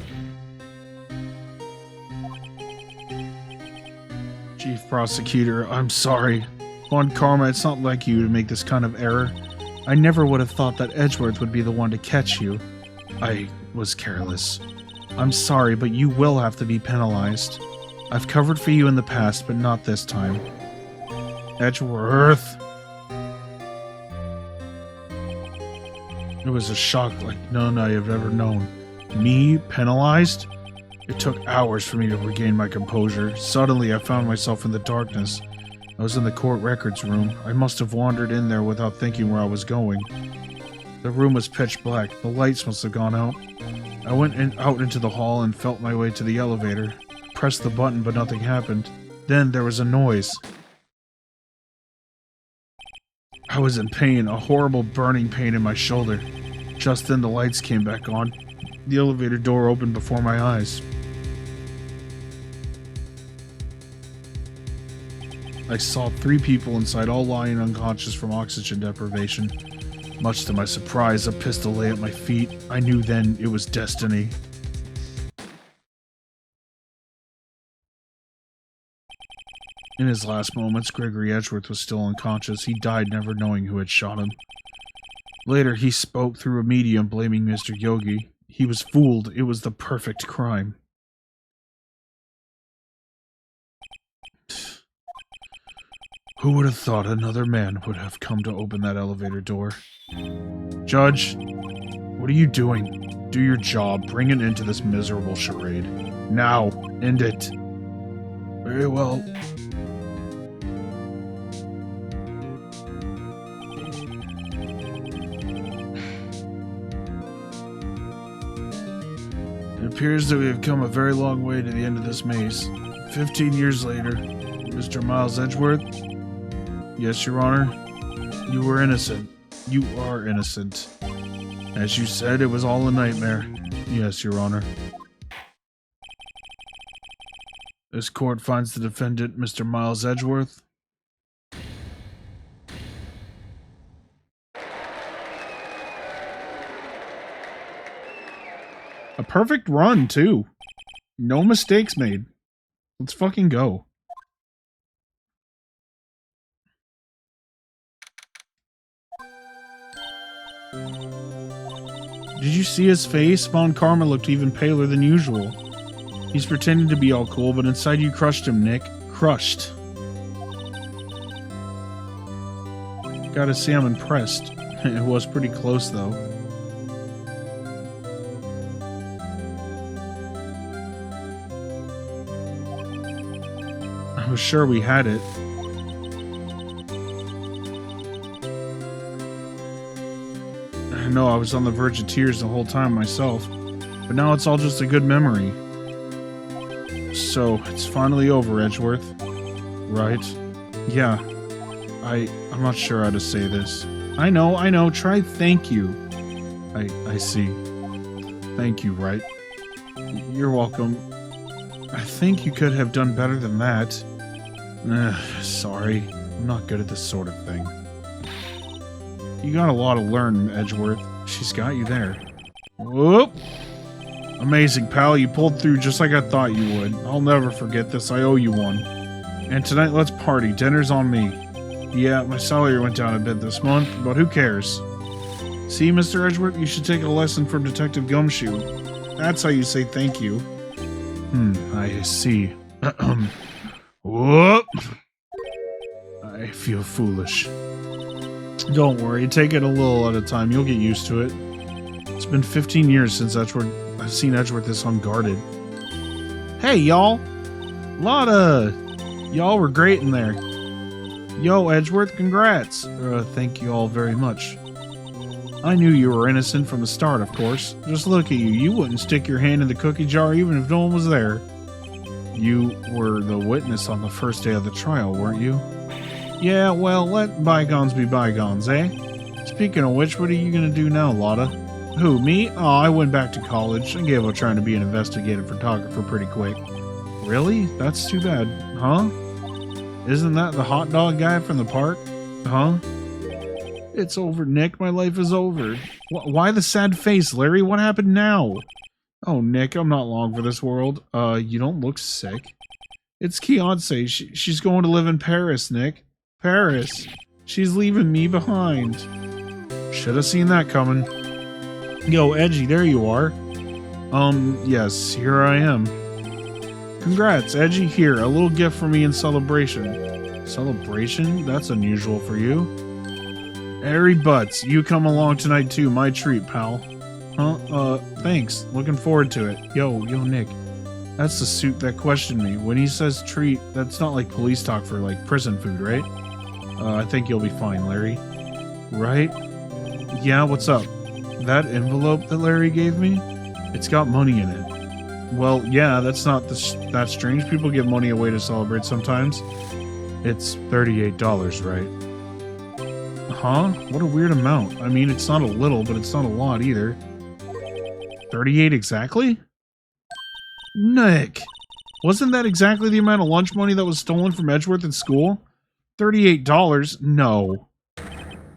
Chief Prosecutor, I'm sorry. Von Karma, it's not like you to make this kind of error. I never would have thought that Edgeworth would be the one to catch you. I was careless. I'm sorry, but you will have to be penalized. I've covered for you in the past, but not this time. Edgeworth. It was a shock like none I have ever known. Me, penalized? It took hours for me to regain my composure. Suddenly, I found myself in the darkness. I was in the court records room. I must have wandered in there without thinking where I was going. The room was pitch black. The lights must have gone out. I went out into the hall and felt my way to the elevator. Pressed the button, but nothing happened. Then there was a noise. I was in pain, a horrible burning pain in my shoulder. Just then the lights came back on. The elevator door opened before my eyes. I saw 3 people inside, all lying unconscious from oxygen deprivation. Much to my surprise, a pistol lay at my feet. I knew then it was destiny. In his last moments, Gregory Edgeworth was still unconscious. He died never knowing who had shot him. Later, he spoke through a medium blaming Mr. Yogi. He was fooled. It was the perfect crime. Who would have thought another man would have come to open that elevator door? Judge, what are you doing? Do your job. Bring an end to this miserable charade. Now, end it. Very well. appears that we have come a very long way to the end of this maze. 15 years later, Mr. Miles Edgeworth? Yes, Your Honor. You were innocent. You are innocent. As you said, it was all a nightmare. Yes, Your Honor. This court finds the defendant, Mr. Miles Edgeworth. A perfect run, too. No mistakes made. Let's fucking go. Did you see his face? Von Karma looked even paler than usual. He's pretending to be all cool, but inside you crushed him, Nick. Crushed. Gotta say I'm impressed. It was pretty close, though. I was sure we had it. I know I was on the verge of tears the whole time myself, but now it's all just a good memory. So, it's finally over, Edgeworth. Right? Yeah. I'm not sure how to say this. I know. Try thank you. I see. Thank you, Wright. You're welcome. I think you could have done better than that. Sorry. I'm not good at this sort of thing. You got a lot to learn, Edgeworth. She's got you there. Whoop! Amazing, pal. You pulled through just like I thought you would. I'll never forget this. I owe you one. And tonight, let's party. Dinner's on me. Yeah, my salary went down a bit this month, but who cares? See, Mr. Edgeworth, you should take a lesson from Detective Gumshoe. That's how you say thank you. I see. Whoop! I feel foolish. Don't worry, take it a little at a time. You'll get used to it. It's been 15 years since I've seen Edgeworth this unguarded. Hey, y'all! Y'all were great in there. Yo, Edgeworth, congrats! Thank you all very much. I knew you were innocent from the start, of course. Just look at you. You wouldn't stick your hand in the cookie jar even if no one was there. You were the witness on the first day of the trial, weren't you? Yeah, well, let bygones be bygones, eh? Speaking of which, what are you gonna do now, Lotta? Who, me? Oh, I went back to college. I gave up trying to be an investigative photographer pretty quick. Really? That's too bad. Huh? Isn't that the hot dog guy from the park? Huh? It's over, Nick. My life is over. Why the sad face, Larry? What happened now? Oh, Nick, I'm not long for this world. You don't look sick. It's Keonce. She's going to live in Paris, Nick. Paris. She's leaving me behind. Should have seen that coming. Yo, Edgy, there you are. Yes, here I am. Congrats, Edgy. Here, a little gift for me in celebration. Celebration? That's unusual for you. Airy Butts, you come along tonight too. My treat, pal. Huh? Thanks. Looking forward to it. Yo, Nick. That's the suit that questioned me. When he says treat, that's not like police talk for, like, prison food, right? I think you'll be fine, Larry. Right? Yeah, what's up? That envelope that Larry gave me? It's got money in it. Well, yeah, that's not that strange. People give money away to celebrate sometimes. It's $38, right? Huh? What a weird amount. I mean, it's not a little, but it's not a lot either. 38 exactly? Nick! Wasn't that exactly the amount of lunch money that was stolen from Edgeworth at school? $38? No.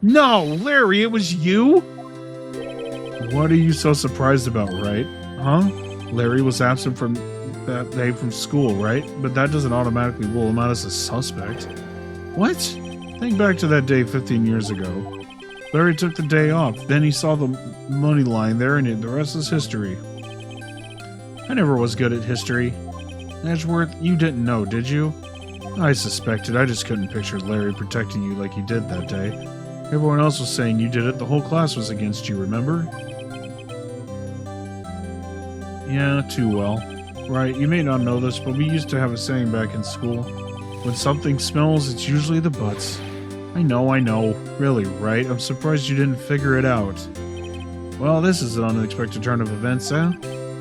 No, Larry, it was you? What are you so surprised about, right? Huh? Larry was absent from that day from school, right? But that doesn't automatically rule him out as a suspect. What? Think back to that day 15 years ago. Larry took the day off. Then he saw the money lying there, and the rest is history. I never was good at history. Edgeworth, you didn't know, did you? I suspected. I just couldn't picture Larry protecting you like he did that day. Everyone else was saying you did it. The whole class was against you, remember? Yeah, too well. Right, you may not know this, but we used to have a saying back in school. When something smells, it's usually the butts. I know. Really, right? I'm surprised you didn't figure it out. Well, this is an unexpected turn of events, eh?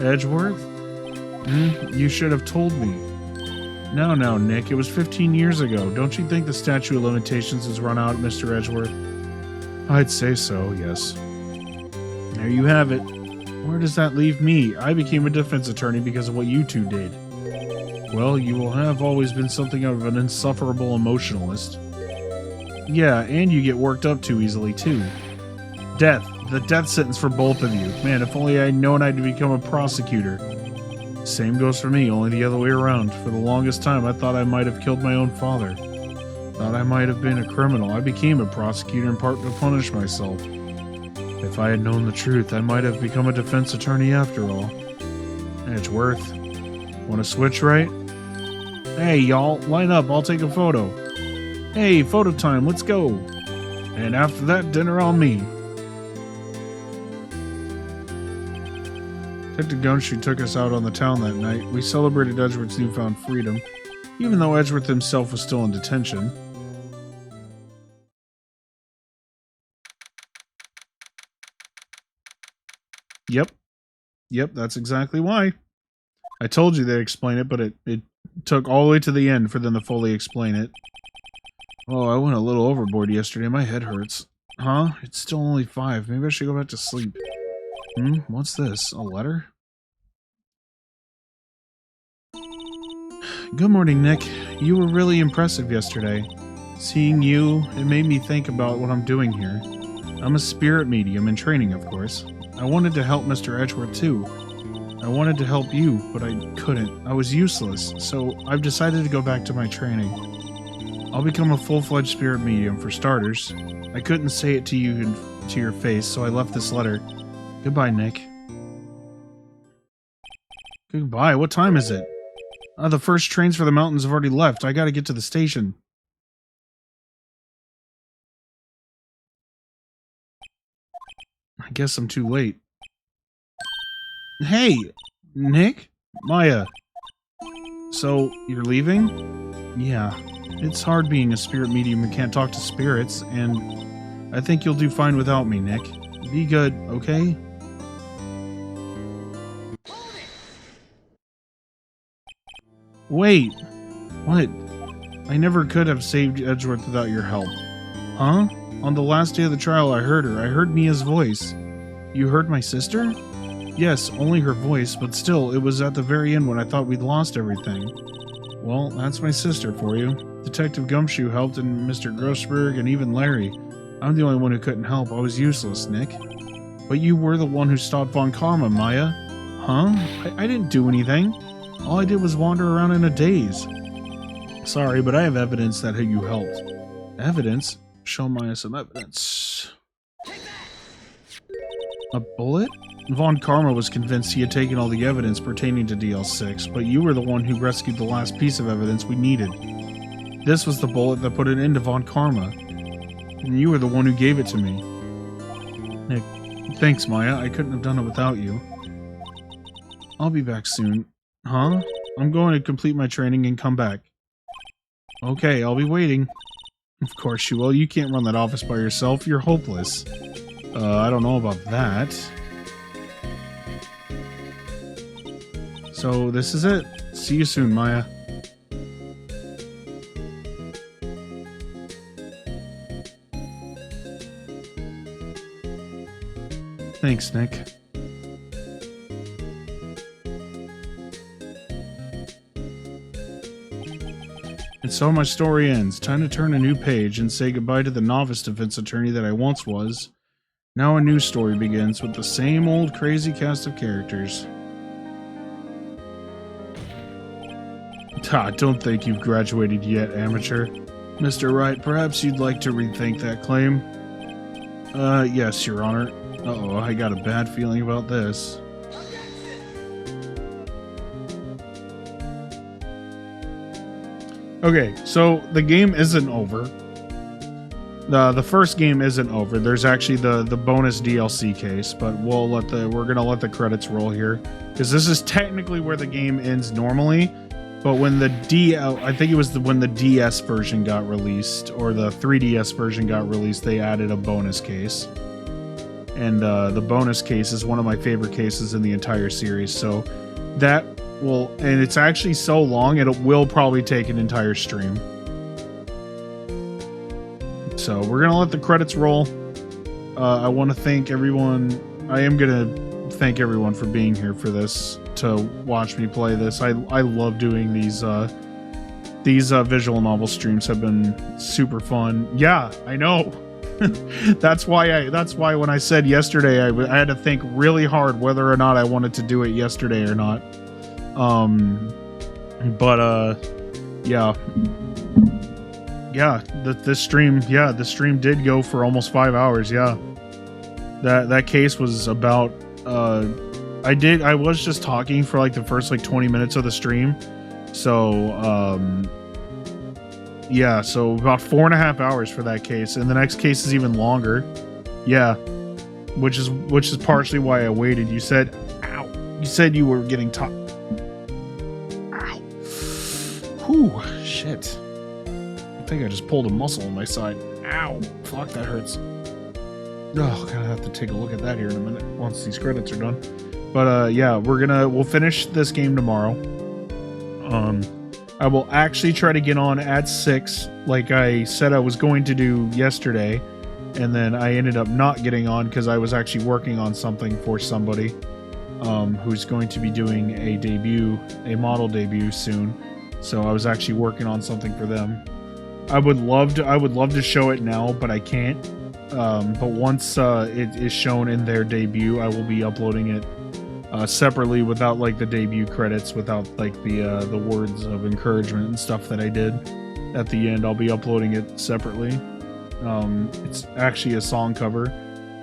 Edgeworth? You should have told me. No, Nick, it was 15 years ago. Don't you think the statute of limitations has run out, Mr. Edgeworth? I'd say so, yes. There you have it. Where does that leave me? I became a defense attorney because of what you two did. Well, you will have always been something of an insufferable emotionalist. Yeah, and you get worked up too easily, too. Death. The death sentence for both of you. Man, if only I'd known I'd become a prosecutor. Same goes for me, only the other way around. For the longest time, I thought I might have killed my own father. Thought I might have been a criminal. I became a prosecutor in part to punish myself. If I had known the truth, I might have become a defense attorney after all. Edgeworth. Want to switch, right? Hey, y'all, line up. I'll take a photo. Hey, photo time. Let's go. And after that, dinner on me. Detective Gumshoe took us out on the town that night. We celebrated Edgeworth's newfound freedom, even though Edgeworth himself was still in detention. Yep, that's exactly why. I told you they'd explain it, but it took all the way to the end for them to fully explain it. Oh, I went a little overboard yesterday. My head hurts. Huh? It's still only 5. Maybe I should go back to sleep. What's this? A letter? Good morning, Nick. You were really impressive yesterday. Seeing you, it made me think about what I'm doing here. I'm a spirit medium in training, of course. I wanted to help Mr. Edgeworth, too. I wanted to help you, but I couldn't. I was useless, so I've decided to go back to my training. I'll become a full-fledged spirit medium, for starters. I couldn't say it to you to your face, so I left this letter. Goodbye, Nick. Goodbye? What time is it? The first trains for the mountains have already left. I gotta get to the station. I guess I'm too late. Hey! Nick? Maya. So, you're leaving? Yeah. It's hard being a spirit medium who can't talk to spirits, and I think you'll do fine without me, Nick. Be good, okay? Wait! What? I never could have saved Edgeworth without your help. Huh? On the last day of the trial, I heard her. I heard Mia's voice. You heard my sister? Yes, only her voice, but still, it was at the very end when I thought we'd lost everything. Well, that's my sister for you. Detective Gumshoe helped, and Mr. Grossberg, and even Larry. I'm the only one who couldn't help. I was useless, Nick. But you were the one who stopped Von Karma, Maya. Huh? I didn't do anything. All I did was wander around in a daze. Sorry, but I have evidence that you helped. Evidence? Show Maya some evidence. A bullet? Von Karma was convinced he had taken all the evidence pertaining to DL6, but you were the one who rescued the last piece of evidence we needed. This was the bullet that put an end to Von Karma. And you were the one who gave it to me. Nick, thanks, Maya. I couldn't have done it without you. I'll be back soon. Huh? I'm going to complete my training and come back. Okay, I'll be waiting. Of course you will. You can't run that office by yourself. You're hopeless. I don't know about that. So, this is it. See you soon, Maya. Thanks, Nick. And so my story ends. Time to turn a new page and say goodbye to the novice defense attorney that I once was. Now a new story begins with the same old crazy cast of characters. Don't think you've graduated yet, amateur. Mr. Wright, perhaps you'd like to rethink that claim? Yes, Your Honor. Uh-oh, I got a bad feeling about this. Okay, so the game isn't over. The first game isn't over. There's actually the bonus DLC case, but we're gonna let the credits roll here because this is technically where the game ends normally. But when the I think it was when the DS version got released or the 3DS version got released, they added a bonus case. and the bonus case is one of my favorite cases in the entire series. So that will, and it's actually so long, it will probably take an entire stream. So we're gonna let the credits roll. I want to thank everyone. I am gonna thank everyone for being here for this, to watch me play this. I love doing these visual novel streams. Have been super fun. Yeah, I know. that's why when I said yesterday, I had to think really hard whether or not I wanted to do it yesterday or not. The stream did go for almost 5 hours. Yeah, that case was about I was just talking for like the first like 20 minutes of the stream, so so about 4.5 hours for that case, and the next case is even longer. Yeah, which is partially why I waited. You said, ow, you said you were getting ow, whew, shit, I think I just pulled a muscle on my side. Ow, fuck, that hurts. Oh, gonna have to take a look at that here in a minute once these credits are done. But yeah, we'll finish this game tomorrow. I will actually try to get on at 6, like I said I was going to do yesterday, and then I ended up not getting on because I was actually working on something for somebody who's going to be doing a model debut soon. So I was actually working on something for them. I would love to show it now, but I can't. But once it is shown in their debut, I will be uploading it separately, without like the debut credits, without like the words of encouragement and stuff that I did at the end. I'll be uploading it separately. It's actually a song cover,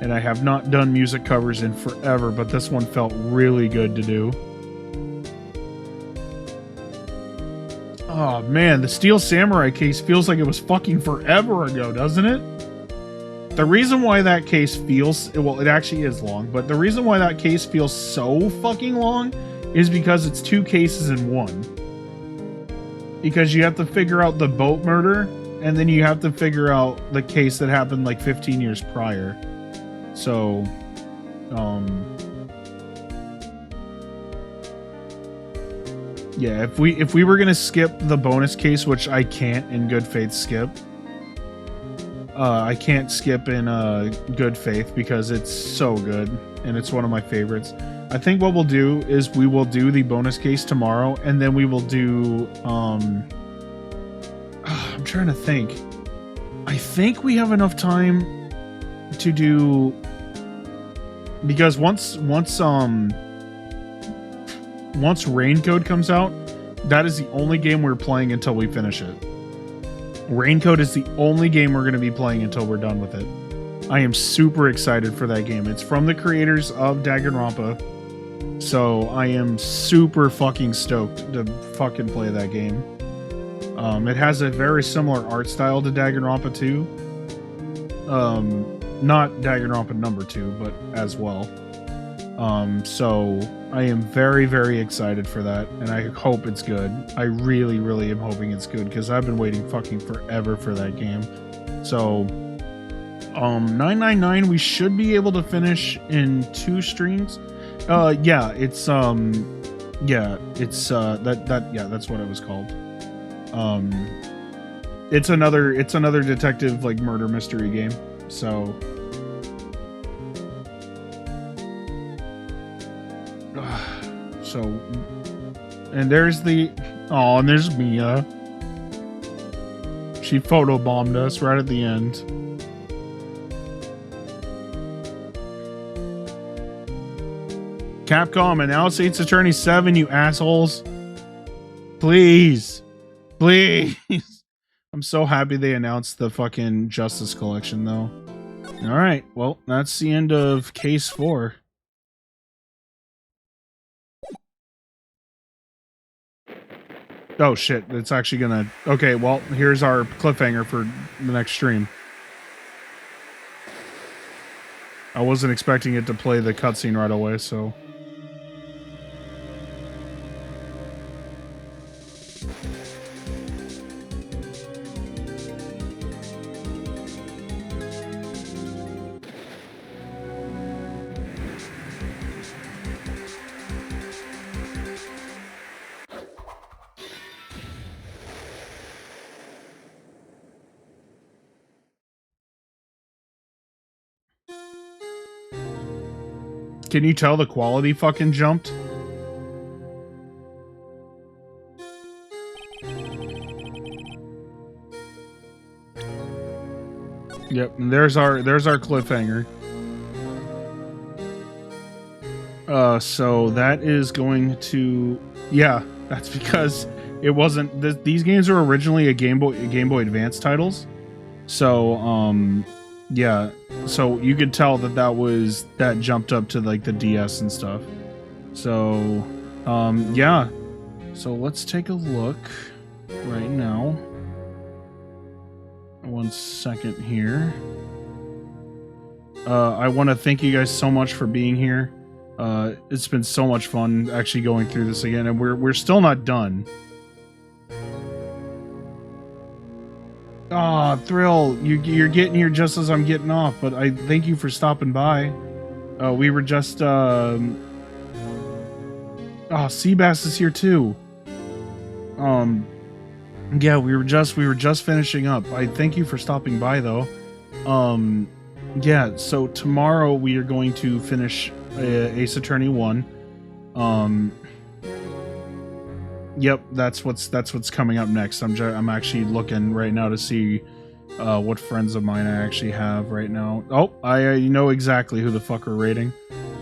and I have not done music covers in forever, but this one felt really good to do. Oh man, the Steel Samurai case feels like it was fucking forever ago, doesn't it? The reason why that case feels, well, it actually is long, but the reason why that case feels so fucking long is because it's 2 cases in one. Because you have to figure out the boat murder, and then you have to figure out the case that happened like 15 years prior. So, yeah, if we were gonna skip the bonus case, which I can't in good faith skip, I can't skip in good faith because it's so good and it's one of my favorites. I think what we'll do is we will do the bonus case tomorrow, and then we will do I'm trying to think. I think we have enough time to do, because once Raincoat comes out, that is the only game we're playing until we finish it. Raincoat is the only game we're going to be playing until we're done with it. I am super excited for that game. It's from the creators of Danganronpa, so I am super fucking stoked to fucking play that game. It has a very similar art style to Danganronpa 2. Not Danganronpa number 2, but as well. So I am very, very excited for that, and I hope it's good. I really, really am hoping it's good, because I've been waiting fucking forever for that game. So 999 we should be able to finish in 2 streams. That's what it was called. It's another detective like murder mystery game. So and there's Mia. She photobombed us right at the end. Capcom, announce Ace Attorney 7, you assholes. Please. I'm so happy they announced the fucking Justice Collection, though. Alright, well, that's the end of Case 4. Oh shit, it's actually gonna... Okay, well, here's our cliffhanger for the next stream. I wasn't expecting it to play the cutscene right away, so... Can you tell the quality fucking jumped? Yep, and there's our cliffhanger. So that is going to, yeah, that's because it wasn't. These games were originally a Game Boy Advance titles. So yeah, so you could tell that jumped up to like the DS and stuff. So yeah, so let's take a look right now. 1 second here. I want to thank you guys so much for being here. It's been so much fun actually going through this again, and we're still not done. Ah, Thrill, you're getting here just as I'm getting off, but I thank you for stopping by. We were just Seabass is here too. Yeah, we were just finishing up. I thank you for stopping by though. Yeah, so tomorrow we are going to finish Ace Attorney 1. Yep, that's what's coming up next. I'm actually looking right now to see what friends of mine I actually have right now. Oh, I know exactly who the fuck we're rating.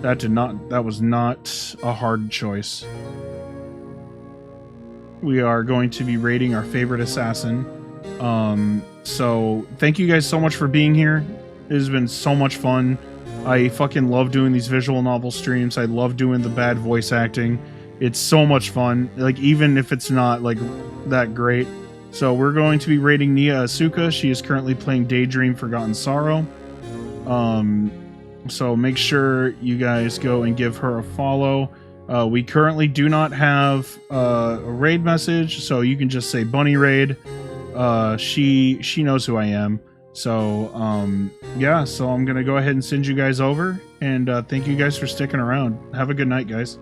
That was not a hard choice. We are going to be rating our favorite assassin. So thank you guys so much for being here. It has been so much fun. I fucking love doing these visual novel streams. I love doing the bad voice acting. It's so much fun. Like, even if it's not like that great. So we're going to be rating Nia Asuka. She is currently playing Daydream Forgotten Sorrow. So make sure you guys go and give her a follow. We currently do not have a raid message, so you can just say Bunny Raid. She knows who I am. So yeah, so I'm gonna go ahead and send you guys over, and thank you guys for sticking around. Have a good night, guys.